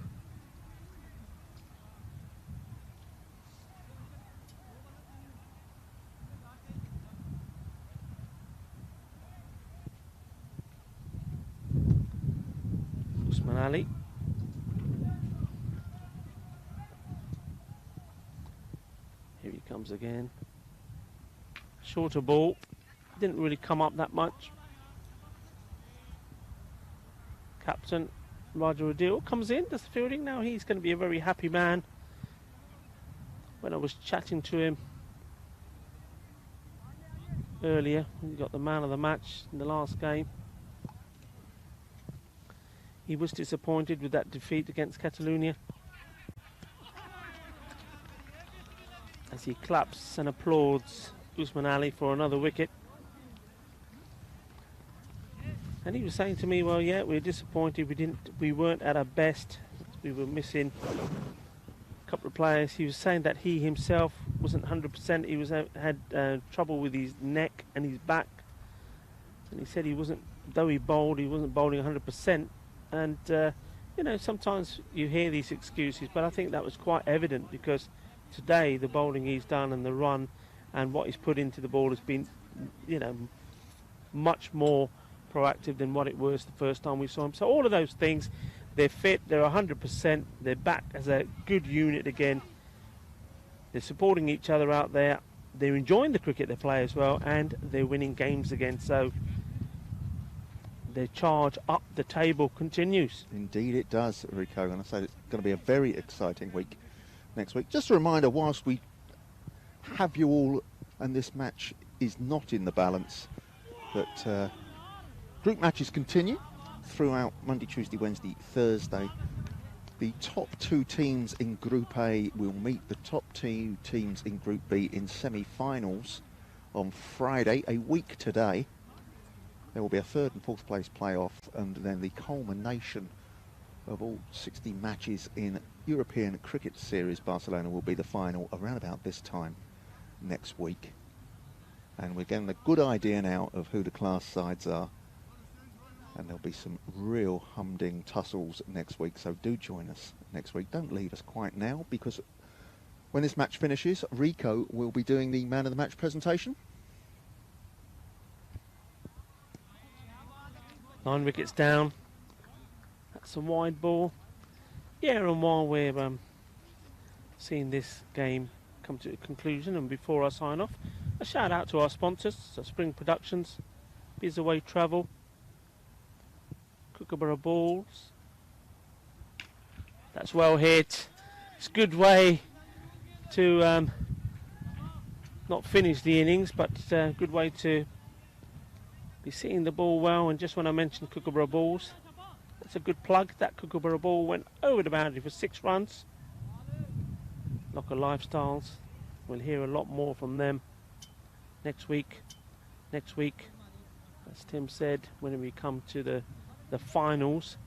Usman Ali. Here he comes again. Shorter ball. Didn't really come up that much. Captain Roger Adil comes in, does the fielding. Now he's going to be a very happy man. When I was chatting to him earlier, he got the man of the match in the last game. He was disappointed with that defeat against Catalonia. As he claps and applauds Usman Ali for another wicket. And he was saying to me, well, yeah, we were disappointed. We weren't at our best. We were missing a couple of players. He was saying that he himself wasn't 100%. He was had trouble with his neck and his back. And he said he wasn't, though he bowled, he wasn't bowling 100%. And you know, sometimes you hear these excuses, but I think that was quite evident, because today the bowling he's done and the run and what he's put into the ball has been, you know, much more proactive than what it was the first time we saw him. So all of those things, they're fit, they're 100%, they're back as a good unit again. They're supporting each other out there. They're enjoying the cricket they play as well, and they're winning games again. So their charge up the table continues. Indeed it does, Rico, and I say it's going to be a very exciting week next week. Just a reminder, whilst we have you all and this match is not in the balance, that group matches continue throughout Monday, Tuesday, Wednesday, Thursday. The top two teams in Group A will meet the top two teams in Group B in semi-finals on Friday, a week today. There will be a third and fourth place playoff, and then the culmination of all 60 matches in European Cricket Series Barcelona will be the final around about this time next week. And we're getting a good idea now of who the class sides are. And there'll be some real humding tussles next week, so do join us next week. Don't leave us quite now, because when this match finishes, Rico will be doing the man of the match presentation. 9 wickets down. That's a wide ball. Yeah, and while we're seeing this game come to a conclusion, and before I sign off, a shout out to our sponsors, so Spring Productions, Bizaway Travel, Kookaburra Balls. That's well hit. It's a good way to not finish the innings, but good way to be seeing the ball well. And just when I mentioned Kookaburra Balls, that's a good plug. That Kookaburra ball went over the boundary for 6 runs. Locker Lifestyles, we'll hear a lot more from them next week. Next week, as Tim said, when we come to the finals.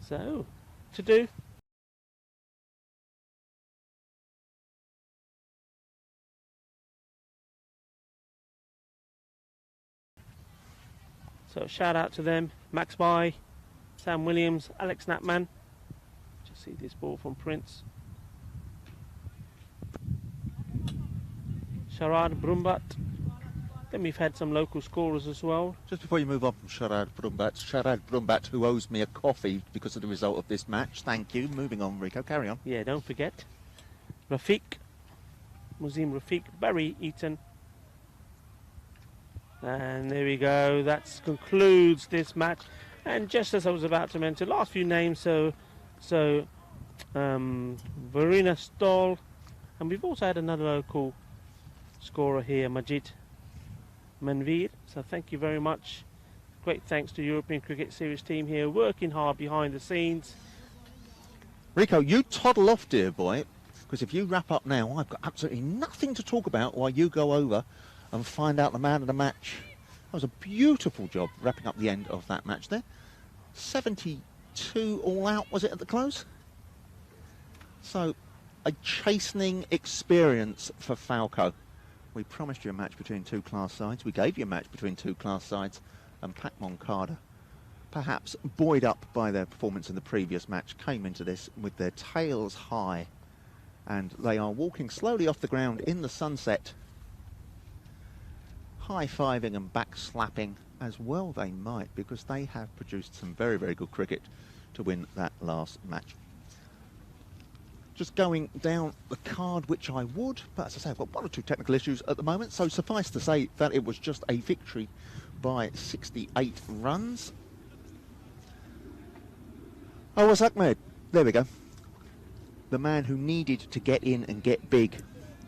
So, to do. So shout out to them, Max Bai, Sam Williams, Alex Knappman. Just see this ball from Prince. Sharad Brumbat. Then we've had some local scorers as well. Just before you move on from Sharad Brumbat, who owes me a coffee because of the result of this match. Thank you. Moving on, Rico, carry on. Yeah, don't forget. Rafiq, Museum Rafiq, Barry Eaton, And there we go. That concludes this match. And just as I was about to mention, last few names. So Verena Stoll, and we've also had another local scorer here, Majid Manveer. So thank you very much. Great thanks to European Cricket Series team here, working hard behind the scenes. Rico, you toddle off, dear boy, because if you wrap up now, I've got absolutely nothing to talk about while you go over and find out the man of the match. That was a beautiful job wrapping up the end of that match there. 72 all out, was it, at the close? So, a chastening experience for Falco. We promised you a match between two class sides. We gave you a match between two class sides. And Pak Moncada, perhaps buoyed up by their performance in the previous match, came into this with their tails high. And they are walking slowly off the ground in the sunset, high-fiving and back-slapping as well they might, because they have produced some very, very good cricket to win that last match. Just going down the card, which I would, but as I say, I've got one or two technical issues at the moment, so suffice to say that it was just a victory by 68 runs. Awais Ahmed, there we go. The man who needed to get in and get big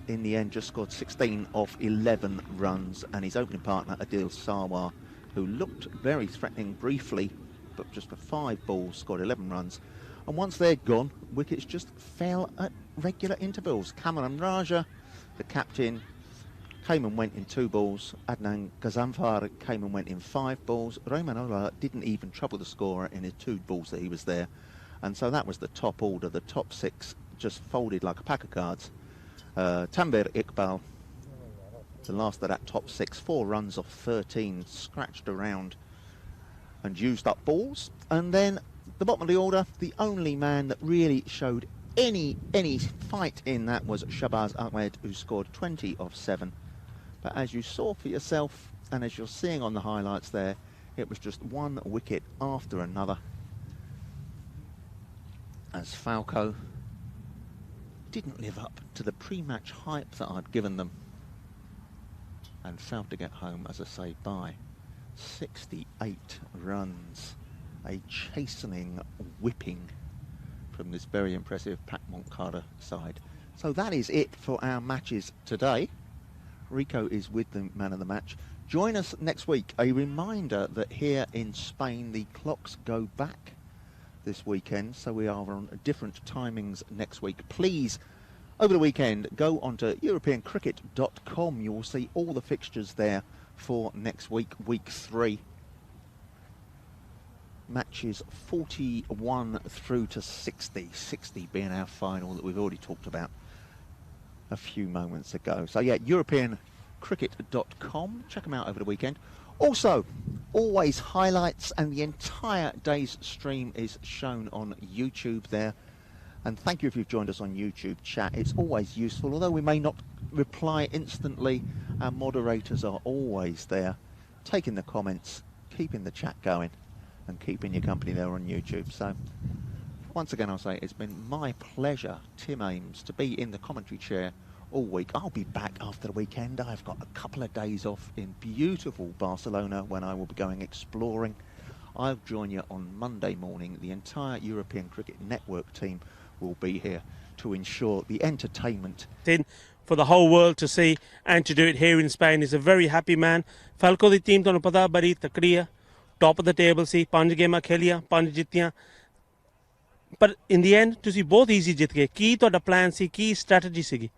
in the end just scored 16 off 11 runs, and his opening partner Adil Sarwar, who looked very threatening briefly, but just for 5 balls scored 11 runs. And once they're gone, wickets just fell at regular intervals. Cameron Raja, the captain, came and went in 2 balls. Adnan Gazanfar came and went in 5 balls. Rehman Ullah didn't even trouble the scorer in his 2 balls that he was there. And so that was the top order. The top 6 just folded like a pack of cards. Tanvir Iqbal, the last of that top 6, 4 runs off 13, scratched around and used up balls. And then the bottom of the order, the only man that really showed any fight in that was Shahbaz Ahmed, who scored 20 off 7. But as you saw for yourself, and as you're seeing on the highlights there, it was just one wicket after another, as Falco didn't live up to the pre-match hype that I'd given them, and failed to get home, as I say, by 68 runs. A chastening whipping from this very impressive Pak Moncada side. So that is it for our matches today. Rico is with the man of the match. Join us next week. A reminder that here in Spain the clocks go back this weekend, so we are on different timings next week. Please, over the weekend, go onto europeancricket.com. You will see all the fixtures there for next week, week 3. Matches 41 through to 60. 60 being our final that we've already talked about a few moments ago. So yeah, europeancricket.com. Check them out over the weekend. Also, always highlights, and the entire day's stream is shown on YouTube there. And thank you if you've joined us on YouTube chat. It's always useful. Although we may not reply instantly, our moderators are always there, taking the comments, keeping the chat going, and keeping your company there on YouTube. So once again, I'll say it's been my pleasure, Tim Ames, to be in the commentary chair all week. I'll be back after the weekend. I've got a couple of days off in beautiful Barcelona when I will be going exploring. I'll join you on Monday morning. The entire European Cricket Network team will be here to ensure the entertainment for the whole world to see, and to do it here in Spain. He's a very happy man. Falco the team ਤੁਹਾਨੂੰ ਪਤਾ ਬੜੀ ਤਕੜੀ ਹੈ, top of the table ਸੀ, 5 ਗੇਮਾਂ ਖੇਲੀਆਂ, 5 ਜਿੱਤੀਆਂ, ਪਰ in the end ਤੁਸੀਂ ਬਹੁਤ easy ਜਿੱਤ ਗਏ। ਕੀ ਤੁਹਾਡਾ ਪਲਾਨ ਸੀ, ਕੀ ਸਟ੍ਰੈਟਜੀ ਸੀਗੀ?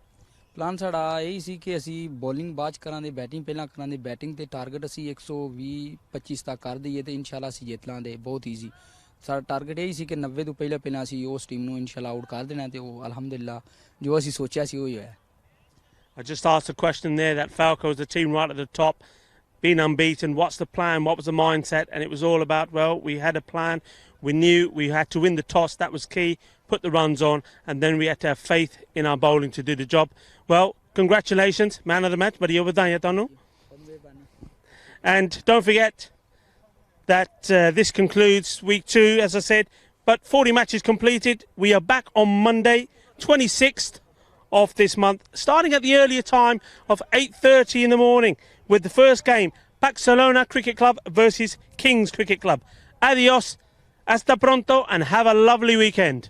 ਪਲਾਨ ਸਾਡਾ ਇਹੀ ਸੀ ਕਿ ਅਸੀਂ ਬੋਲਿੰਗ ਬਾਅਦ 'ਚ ਕਰਾਂਗੇ, ਬੈਟਿੰਗ ਪਹਿਲਾਂ ਕਰਾਂਗੇ। ਬੈਟਿੰਗ ਤੇ ਟਾਰਗੇਟ ਅਸੀਂ 120-25 ਤੱਕ ਕਰ ਦਈਏ ਤੇ ਇਨਸ਼ਾਅੱਲਾ ਅਸੀਂ ਜਿੱਤ ਲਾਂਗੇ। ਬਹੁਤ ਈਜ਼ੀ ਸਾਡਾ ਟਾਰਗੇਟ ਇਹੀ ਸੀ ਕਿ 90 ਤੋਂ ਪਹਿਲਾਂ ਅਸੀਂ ਉਸ ਟੀਮ ਨੂੰ ਇਨਸ਼ਾਅੱਲਾ ਆਊਟ ਕਰ ਦੇਣਾ, ਤੇ ਉਹ ਅਲਹਮਦੁਲਿਲਾ ਜੋ ਅਸੀਂ ਸੋਚਿਆ ਸੀ ਉਹੀ ਹੋਇਆ। I just asked a question there that Falco is the team right at the top, being unbeaten. What's the plan? What was the mindset? And it was all about, well, we had a plan. We knew we had to win the toss. That was key. Put the runs on. And then we had to have faith in our bowling to do the job. Well, congratulations, man of the match. And don't forget that this concludes week 2, as I said. But 40 matches completed. We are back on Monday, 26th of this month, starting at the earlier time of 8:30 in the morning with the first game, Barcelona Cricket Club versus Kings Cricket Club. Adios, hasta pronto, and have a lovely weekend.